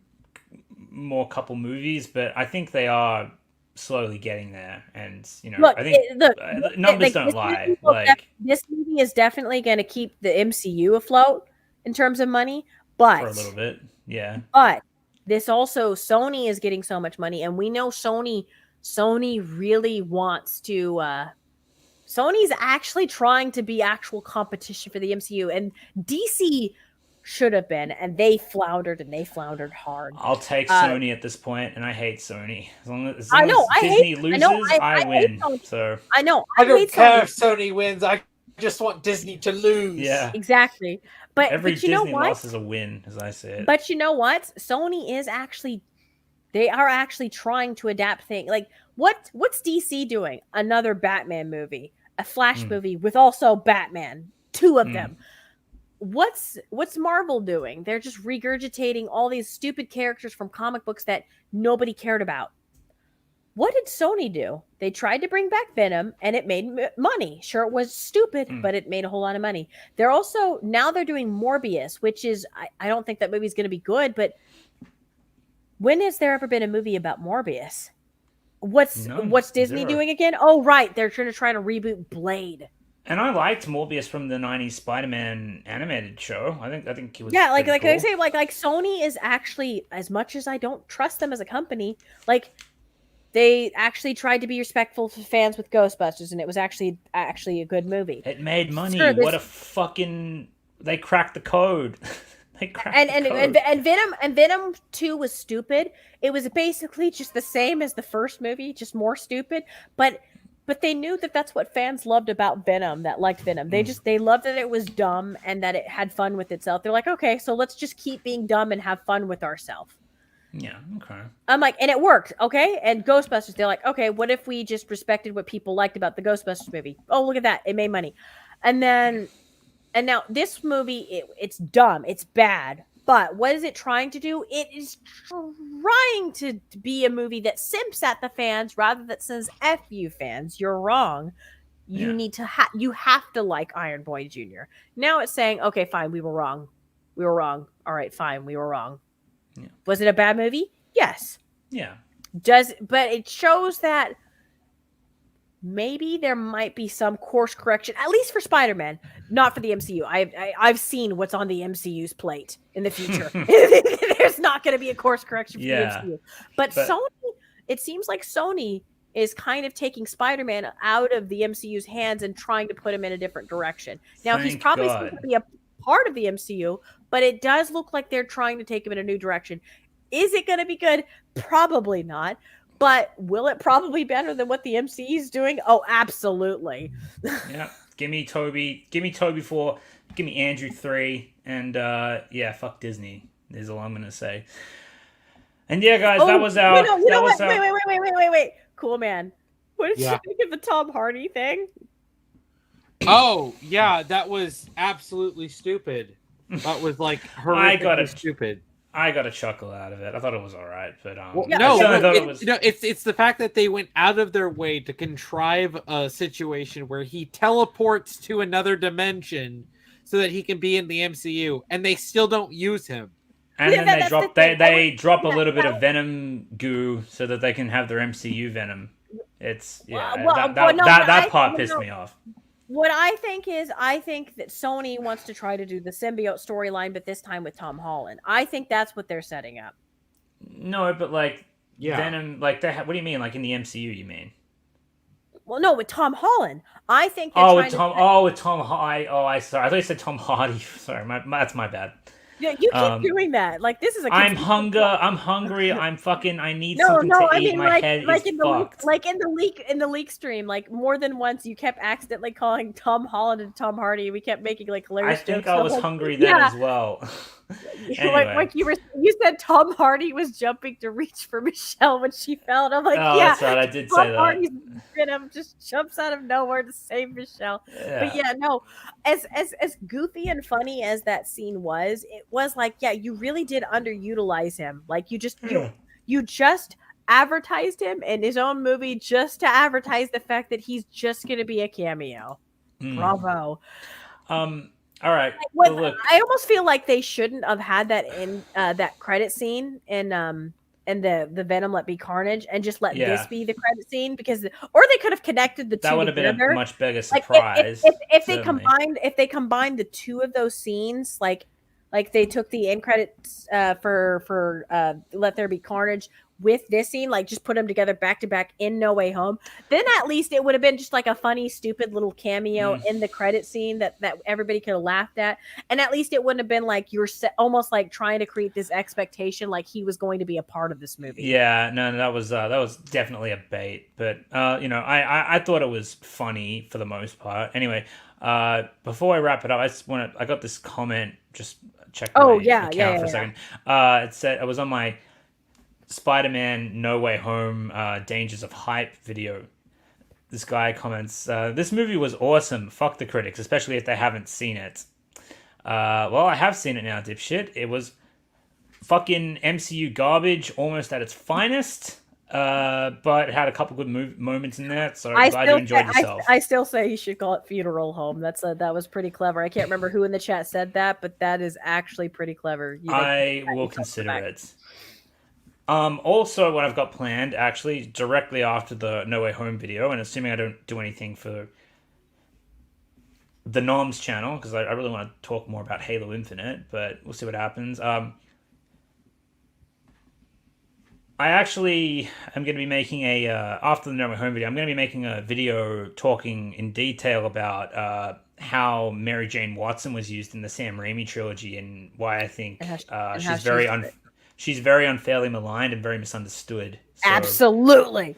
more couple movies, but I think they are slowly getting there. And, look, I think numbers don't lie. This movie is definitely going to keep the MCU afloat in terms of money, but for a little bit. Yeah. But this also, Sony is getting so much money, and we know Sony really wants to, Sony's actually trying to be actual competition for the MCU, and DC should have been, and they floundered hard. I'll take Sony at this point, and I hate Sony. As long as Disney loses, I win. So I know. I don't care if Sony wins. I just want Disney to lose. Yeah, exactly. But every Disney loss is a win, as I say it. But you know what? Sony is actually, they are actually trying to adapt things. Like what's DC doing? Another Batman movie, a Flash movie with also Batman, two of them. What's Marvel doing? They're just regurgitating all these stupid characters from comic books that nobody cared about. What did Sony do? They tried to bring back Venom, and it made money. Sure, it was stupid, but it made a whole lot of money. They're doing Morbius, which is, I don't think that movie's going to be good, but when has there ever been a movie about Morbius? What's Disney doing again? Oh, right. They're trying to reboot Blade. And I liked Morbius from the '90s Spider-Man animated show. I think it was cool. I say, like Sony is actually, as much as I don't trust them as a company, like they actually tried to be respectful to fans with Ghostbusters, and it was actually a good movie. It made money. Sure, what a fucking, they cracked the code. And Venom 2 was stupid. It was basically just the same as the first movie, just more stupid, but they knew that that's what fans loved about Venom, that liked Venom. They loved that it was dumb and that it had fun with itself. They're like, okay, so let's just keep being dumb and have fun with ourselves. Yeah, okay. I'm like, and it worked, okay? And Ghostbusters, they're like, okay, what if we just respected what people liked about the Ghostbusters movie? Oh, look at that. It made money. And now this movie, it's dumb. It's bad. But what is it trying to do? It is trying to be a movie that simps at the fans rather than says, F you fans, you're wrong. You need to you have to like Iron Boy Jr. Now it's saying, okay, fine, we were wrong. All right, fine, we were wrong. Yeah. Was it a bad movie? Yes. Yeah. But it shows that maybe there might be some course correction, at least for Spider-Man, not for the MCU. I've seen what's on the MCU's plate in the future. There's not going to be a course correction for the MCU. But Sony, it seems like Sony is kind of taking Spider-Man out of the MCU's hands and trying to put him in a different direction. Now, he's probably going to be a part of the MCU, but it does look like they're trying to take him in a new direction. Is it going to be good? Probably not. But will it probably be better than what the MCU is doing? Oh, absolutely. Yeah. Give me Toby 4. Give me Andrew 3. And fuck Disney is all I'm going to say. And yeah, guys, that was our... Wait. Cool, man. What did you think of the Tom Hardy thing? Oh, yeah, that was absolutely stupid. That was like horrifically stupid. I got a chuckle out of it. I thought it was all right, but it's the fact that they went out of their way to contrive a situation where he teleports to another dimension so that he can be in the MCU, and they still don't use him. And Yeah, then that's the they thing. drop a little bit of Venom goo so that they can have their MCU Venom. It's that part pissed me off. What I think is, I think that Sony wants to try to do the symbiote storyline, but this time with Tom Holland. I think that's what they're setting up. No, but like Yeah. Venom, like what do you mean? Like in the MCU, you mean? Well, no, with Tom Holland. I think they're with Tom Hardy. Sorry, I thought you said Tom Hardy. Sorry, that's my bad. Yeah, you keep doing that. Like this is a. I'm hungry. I'm fucking. I need something to eat. Mean, my head is fucked. In the leak stream, like more than once, you kept accidentally calling Tom Holland and Tom Hardy. We kept making like hilarious jokes. I think I was hungry then as well. Anyway. like you said, Tom Hardy was jumping to reach for Michelle when she fell, and I'm like, yeah, that's right. I did Tom say Hardy's Venom just jumps out of nowhere to save Michelle. Yeah. But yeah, no, as goofy and funny as that scene was, it was like, yeah, you really did underutilize him. Like you just advertised him in his own movie just to advertise the fact that he's just going to be a cameo. Bravo. All right. Look. I almost feel like they shouldn't have had that in that credit scene in the Venom Let Be Carnage and just let this be the credit scene or they could have connected the two. That would have been a much bigger surprise. Like if they combined the two of those scenes, like they took the end credits for Let There Be Carnage with this scene, like just put them together back to back in No Way Home, then at least it would have been just like a funny, stupid little cameo in the credit scene that everybody could have laughed at. And at least it wouldn't have been like you're almost like trying to create this expectation like he was going to be a part of this movie. Yeah, no, that was definitely a bait. But, I thought it was funny for the most part. Anyway, before I wrap it up, I got this comment, just check my account for a second. It said, it was on my Spider-Man No Way Home Dangers of Hype video. This guy comments, this movie was awesome. Fuck the critics, especially if they haven't seen it. Well, I have seen it now, dipshit. It was fucking MCU garbage, almost at its finest. But it had a couple good moments in there, so I'm glad you enjoyed yourself. I still say you should call it Funeral Home. That was pretty clever. I can't remember who in the chat said that, but that is actually pretty clever. I will consider it. Also, what I've got planned, actually, directly after the No Way Home video, and assuming I don't do anything for the NOMZ channel, because I really want to talk more about Halo Infinite, but we'll see what happens. I actually am going to be making after the No Way Home video, I'm going to be making a video talking in detail about how Mary Jane Watson was used in the Sam Raimi trilogy and why I think she's very unfairly maligned and very misunderstood. So absolutely.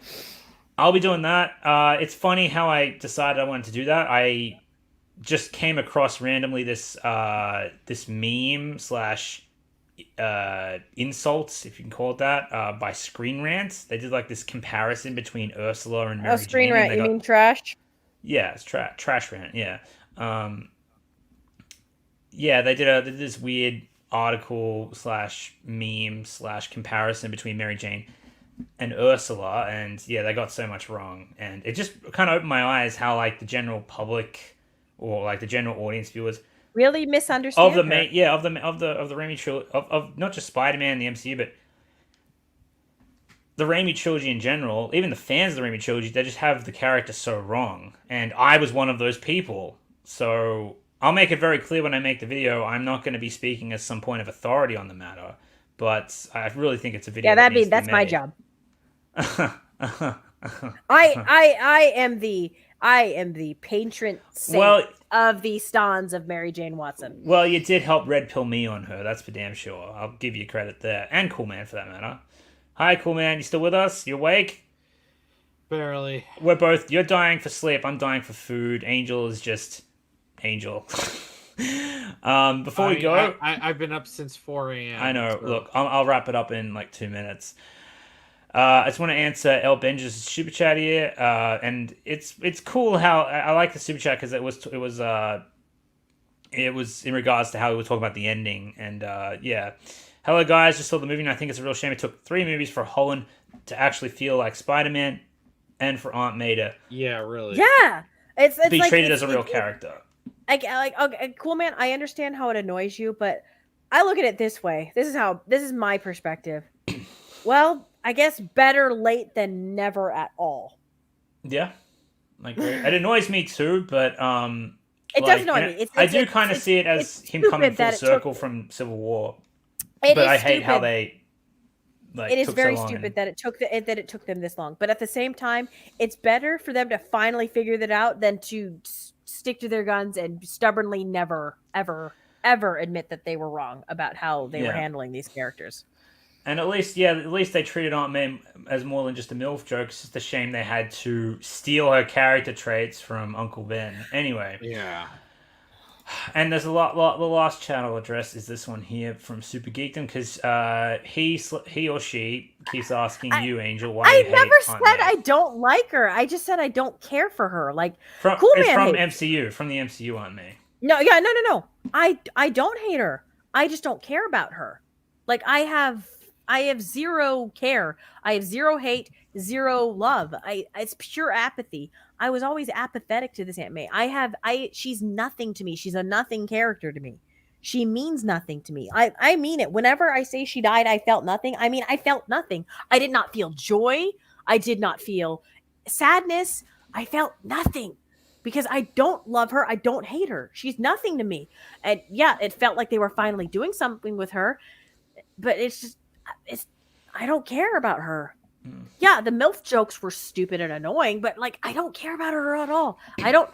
I'll be doing that. It's funny how I decided I wanted to do that. I just came across randomly this meme / insults, if you can call it that, by Screen Rant. They did like this comparison between Ursula and Mary Jane. Screen Rant, you mean trash? Yeah, it's trash rant, yeah. They did this weird article / meme / comparison between Mary Jane and Ursula, and they got so much wrong, and it just kind of opened my eyes how like the general public or like the general audience viewers really misunderstand of the Raimi trilogy of not just Spider-Man the MCU, but the Raimi trilogy in general. Even the fans of the Raimi trilogy, they just have the character so wrong, and I was one of those people. So I'll make it very clear when I make the video, I'm not going to be speaking as some point of authority on the matter, but I really think it's a video. Yeah, that's my job. I am the patron saint of the stans of Mary Jane Watson. Well, you did help red pill me on her, that's for damn sure. I'll give you credit there, and Cool Man for that matter. Hi, Cool Man, you still with us? You awake? Barely. You're dying for sleep, I'm dying for food. Angel is just Angel. Before we go, I've been up since 4 a.m. I know. So. Look, I'll wrap it up in like 2 minutes. I just want to answer El Benja's super chat here, and it's cool how I like the super chat because it was in regards to how we were talking about the ending, and hello guys, just saw the movie and I think it's a real shame it took 3 movies for Holland to actually feel like Spider-Man, and for Aunt May to really it's be treated as a real character. Okay, Cool Man, I understand how it annoys you, but I look at it this way. This is my perspective. Well, I guess better late than never at all. Yeah, like it annoys me too, but It does annoy me. I do kind of see it as him coming full circle from Civil War. But I hate how they. It is very stupid that it took them this long. But at the same time, it's better for them to finally figure that out than to stick to their guns and stubbornly never, ever, ever admit that they were wrong about how they were handling these characters. And at least they treated Aunt May as more than just a MILF joke. It's just a shame they had to steal her character traits from Uncle Ben. Anyway. Yeah. And there's a lot. The last channel address is this one here from Super Geekdom, because he or she keeps asking you, Angel, why you hate never Aunt said May. I don't like her. I just said I don't care for her. Like it's from MCU, from the MCU Aunt May. No. I don't hate her. I just don't care about her. Like I have zero care. I have zero hate, zero love. It's pure apathy. I was always apathetic to this Aunt May. She's nothing to me. She's a nothing character to me. She means nothing to me. I mean it. Whenever I say she died, I felt nothing. I mean, I felt nothing. I did not feel joy. I did not feel sadness. I felt nothing because I don't love her. I don't hate her. She's nothing to me. And yeah, it felt like they were finally doing something with her, but I don't care about her. Yeah, the MILF jokes were stupid and annoying, but like I don't care about her at all. I don't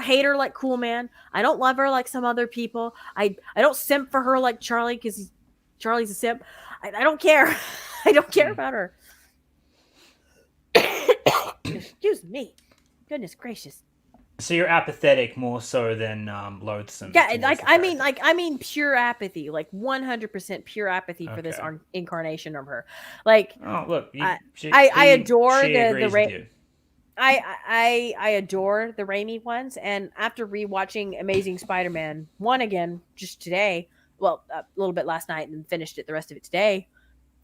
hate her like Cool Man. I don't love her like some other people. I don't simp for her like Charlie because Charlie's a simp. I don't care. I don't care about her. Excuse me. Goodness gracious. So you're apathetic more so than loathsome. Yeah, I mean pure apathy, like 100% pure apathy for this incarnation of her. Like, oh look, I adore the I adore the Raimi ones, and after rewatching Amazing Spider-Man 1 again just today, well, a little bit last night and finished it the rest of it today,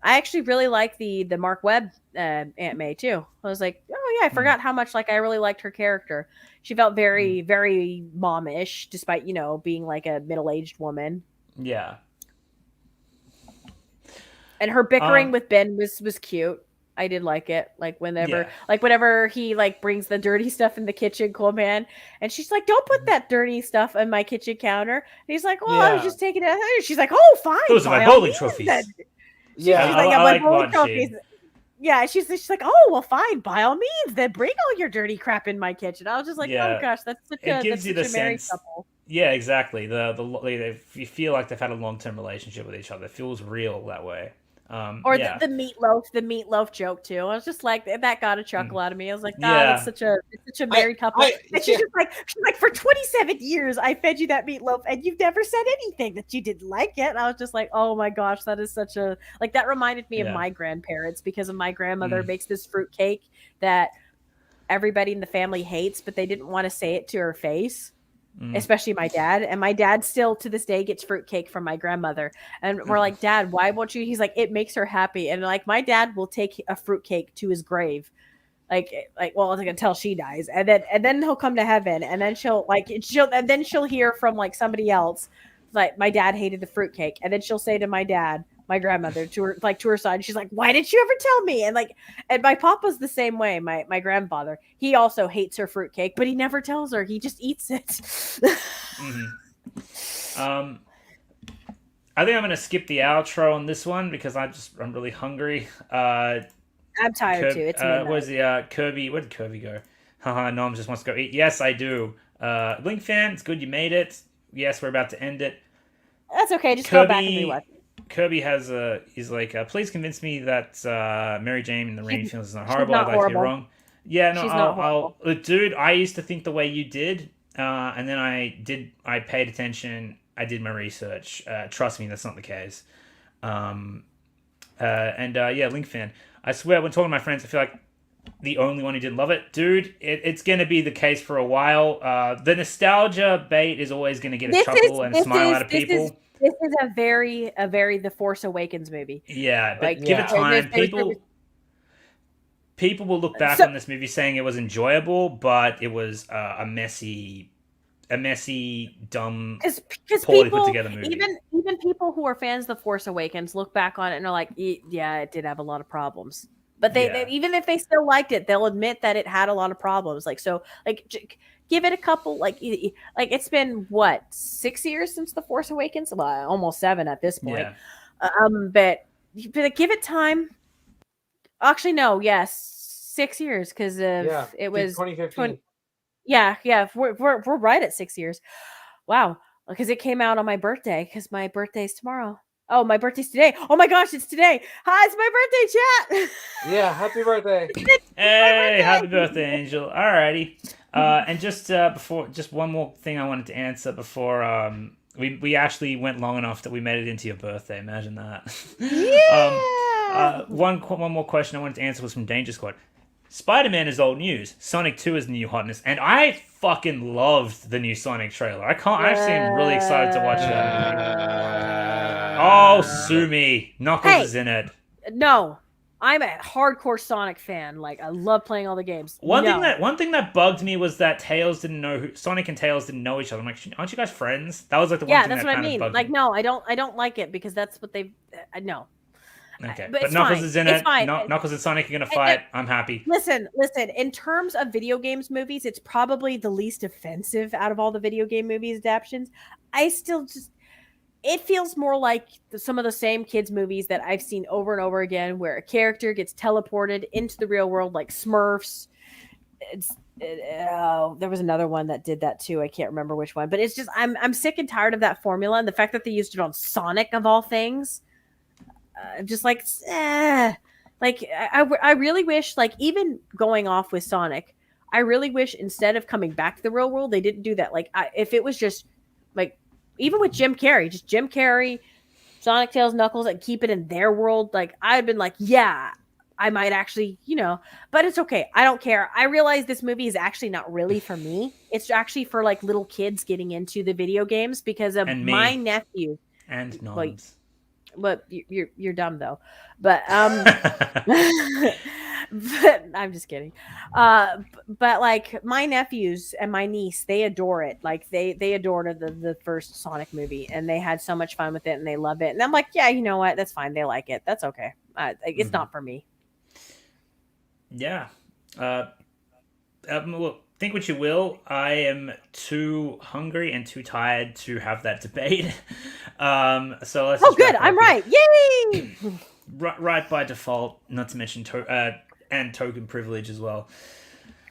I actually really like the Mark Webb Aunt May too. I was like, oh yeah, I forgot how much like I really liked her character. She felt very, very momish, despite being like a middle-aged woman. Yeah. And her bickering with Ben was cute. I did like it. Like whenever he like brings the dirty stuff in the kitchen, Cool Man, and she's like, "Don't put that dirty stuff on my kitchen counter." And he's like, "Well, I was just taking it out." She's like, "Oh, fine." Those are my bowling trophies. Yeah, she's like, "My bowling trophies." Yeah, she's like, "Oh, well, fine. By all means, then bring all your dirty crap in my kitchen." I was just like, "Oh gosh, that's such a married couple." Yeah, exactly. You feel like they've had a long-term relationship with each other. It feels real that way. The meatloaf joke too. I was just like, that got a chuckle out of me. I was like, that's such a married couple. And she's like, for 27 years, I fed you that meatloaf, and you've never said anything that you didn't like it. And I was just like, oh my gosh, that is such a that reminded me of my grandparents, because of my grandmother makes this fruit cake that everybody in the family hates, but they didn't want to say it to her face. Especially my dad, and my dad still to this day gets fruitcake from my grandmother, and we're like, Dad, why won't you? He's like, it makes her happy. And like, my dad will take a fruitcake to his grave, well, until she dies, and then he'll come to heaven, and then she'll hear from like somebody else, like, my dad hated the fruitcake, and then she'll say to my dad, my grandmother, to her son, she's like, why didn't you ever tell me? And my papa's the same way. My grandfather, he also hates her fruitcake, but he never tells her. He just eats it. I think I'm gonna skip the outro on this one because I'm really hungry. I'm tired too. It's midnight. Where's the Kirby? Where did Kirby go? Haha, NOMZ just wants to go eat. Yes, I do. Link fan, it's good you made it. Yes, we're about to end it. That's okay. Just go back and rewatch. Kirby he's like, please convince me that Mary Jane in the Raimi films is not horrible. I'd like horrible. to be wrong. Yeah, no, She's not horrible. Dude, I used to think the way you did, and then I paid attention. I did my research. Trust me, that's not the case. Link fan. I swear, when talking to my friends, I feel like the only one who didn't love it. Dude, it's going to be the case for a while. The nostalgia bait is always going to get a chuckle and a smile out of people. This is a very The Force Awakens movie. Yeah, but give it time. People will look back on this movie saying it was enjoyable, but it was a messy, dumb, poorly put together movie. Even even people who are fans of The Force Awakens look back on it and are like, yeah, it did have a lot of problems. But they even if they still liked it, they'll admit that it had a lot of problems. Like, so, like, give it a couple, like it's been what, 6 years since The Force Awakens? Well, almost 7 at this point. But give it time. Actually, no, yes, 6 years because it was 2015. Yeah, we're right at 6 years. Wow, because it came out on my birthday. Because my birthday's tomorrow. Oh, my birthday's today. Oh my gosh, it's today. Hi, it's my birthday, chat. Yeah, happy birthday. Hey, happy birthday, Angel. Alrighty. And just just one more thing I wanted to answer before we actually went long enough that we made it into your birthday. Imagine that. Yeah. One more question I wanted to answer was from Danger Squad. Spider-Man is old news. Sonic 2 is the new hotness, and I fucking loved the new Sonic trailer. I actually am really excited to watch that. Oh, sue me. Knuckles is in it. No, I'm a hardcore Sonic fan. Like, I love playing all the games. One thing that bugged me was that Sonic and Tails didn't know each other. I'm like, aren't you guys friends? That was like the one thing that's that what I kind mean. of bugged Like, me. no, I don't like it because that's what they've. No. Okay, But it's Knuckles fine. is in It's it. fine. Knuckles and Sonic are gonna fight. I'm happy. Listen. In terms of video games movies, it's probably the least offensive out of all the video game movies adaptations. I still it feels more like some of the same kids movies that I've seen over and over again, where a character gets teleported into the real world, like Smurfs. There was another one that did that too. I can't remember which one, but it's just I'm sick and tired of that formula, and the fact that they used it on Sonic of all things. Just like, I really wish, like, even going off with Sonic, I really wish instead of coming back to the real world, they didn't do that. Like, if it was just like, even with Jim Carrey, Sonic, Tails, Knuckles, and keep it in their world, like, I'd been like, yeah, I might actually, but it's okay. I don't care. I realize this movie is actually not really for me. It's actually for like little kids getting into the video games because of my nephew and NOMZ. But you're dumb though. But but I'm just kidding. But like my nephews and my niece, they adore it. Like they adored the first Sonic movie, and they had so much fun with it, and they love it. And I'm like, yeah, you know what? That's fine. They like it. That's okay. It's not for me. Yeah. Well, think what you will. I am too hungry and too tired to have that debate. So let's. Oh, good. I'm right. Yay! Right by default. Not to mention and token privilege as well.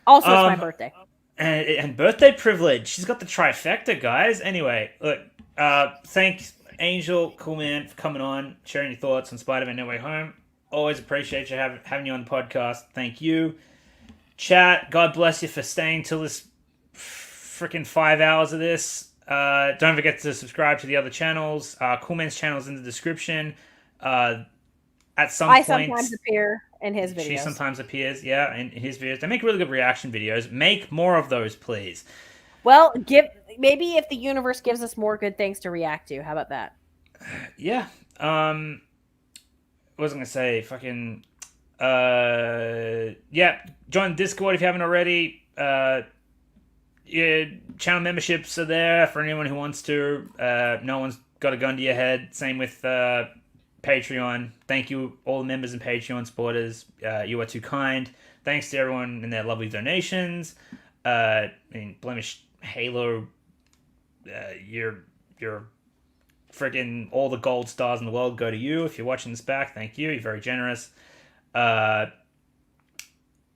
Also, it's my birthday. And birthday privilege. She's got the trifecta, guys. Anyway, look. Thanks, Angel, cool man, for coming on, sharing your thoughts on Spider-Man: No Way Home. Always appreciate you having you on the podcast. Thank you. Chat, God bless you for staying till this freaking 5 hours of this. Don't forget to subscribe to the other channels. Cool Man's channel is in the description. At some point, I sometimes appear in his videos. She sometimes appears, in his videos. They make really good reaction videos. Make more of those, please. Well, maybe if the universe gives us more good things to react to. How about that? Yeah. What was I gonna say? Fucking. Join Discord if you haven't already. Channel memberships are there for anyone who wants to. No one's got a gun to your head. Same with Patreon. Thank you, all the members and Patreon supporters. You are too kind. Thanks to everyone and their lovely donations. Blemish Halo. You're freaking all the gold stars in the world go to you. If you're watching this back, thank you. You're very generous.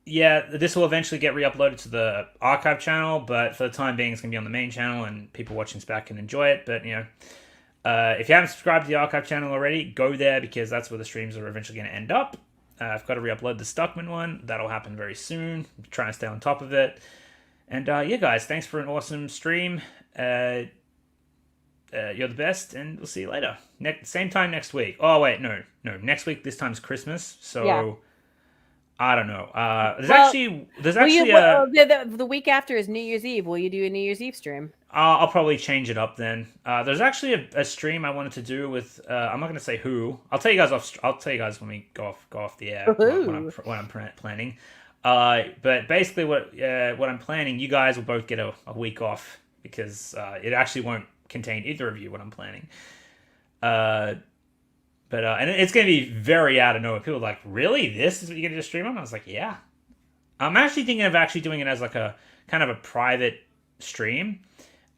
This will eventually get re-uploaded to the archive channel, but for the time being, it's going to be on the main channel, and people watching this back can enjoy it. But, if you haven't subscribed to the archive channel already, go there, because that's where the streams are eventually going to end up. I've got to re-upload the Stuckman one. That'll happen very soon. I'm trying to stay on top of it. And, guys, thanks for an awesome stream. You're the best, and we'll see you later. Same time next week. Oh, wait, no. Next week, this time's Christmas, so... Yeah. I don't know. There's actually the week after is New Year's Eve. Will you do a New Year's Eve stream? I'll probably change it up then. There's actually a stream I wanted to do with. I'm not going to say who. I'll tell you guys off. I'll tell you guys when we go off the air when I'm planning. But basically, what I'm planning, you guys will both get a week off, because it actually won't contain either of you what I'm planning. And it's going to be very out of nowhere. People are like, really? This is what you're going to just stream on? I was like, yeah. I'm actually thinking of actually doing it as like a kind of a private stream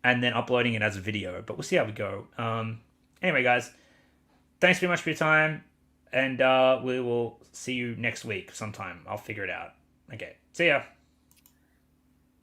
and then uploading it as a video. But we'll see how we go. Anyway, guys, thanks very much for your time. And we will see you next week sometime. I'll figure it out. Okay. See ya.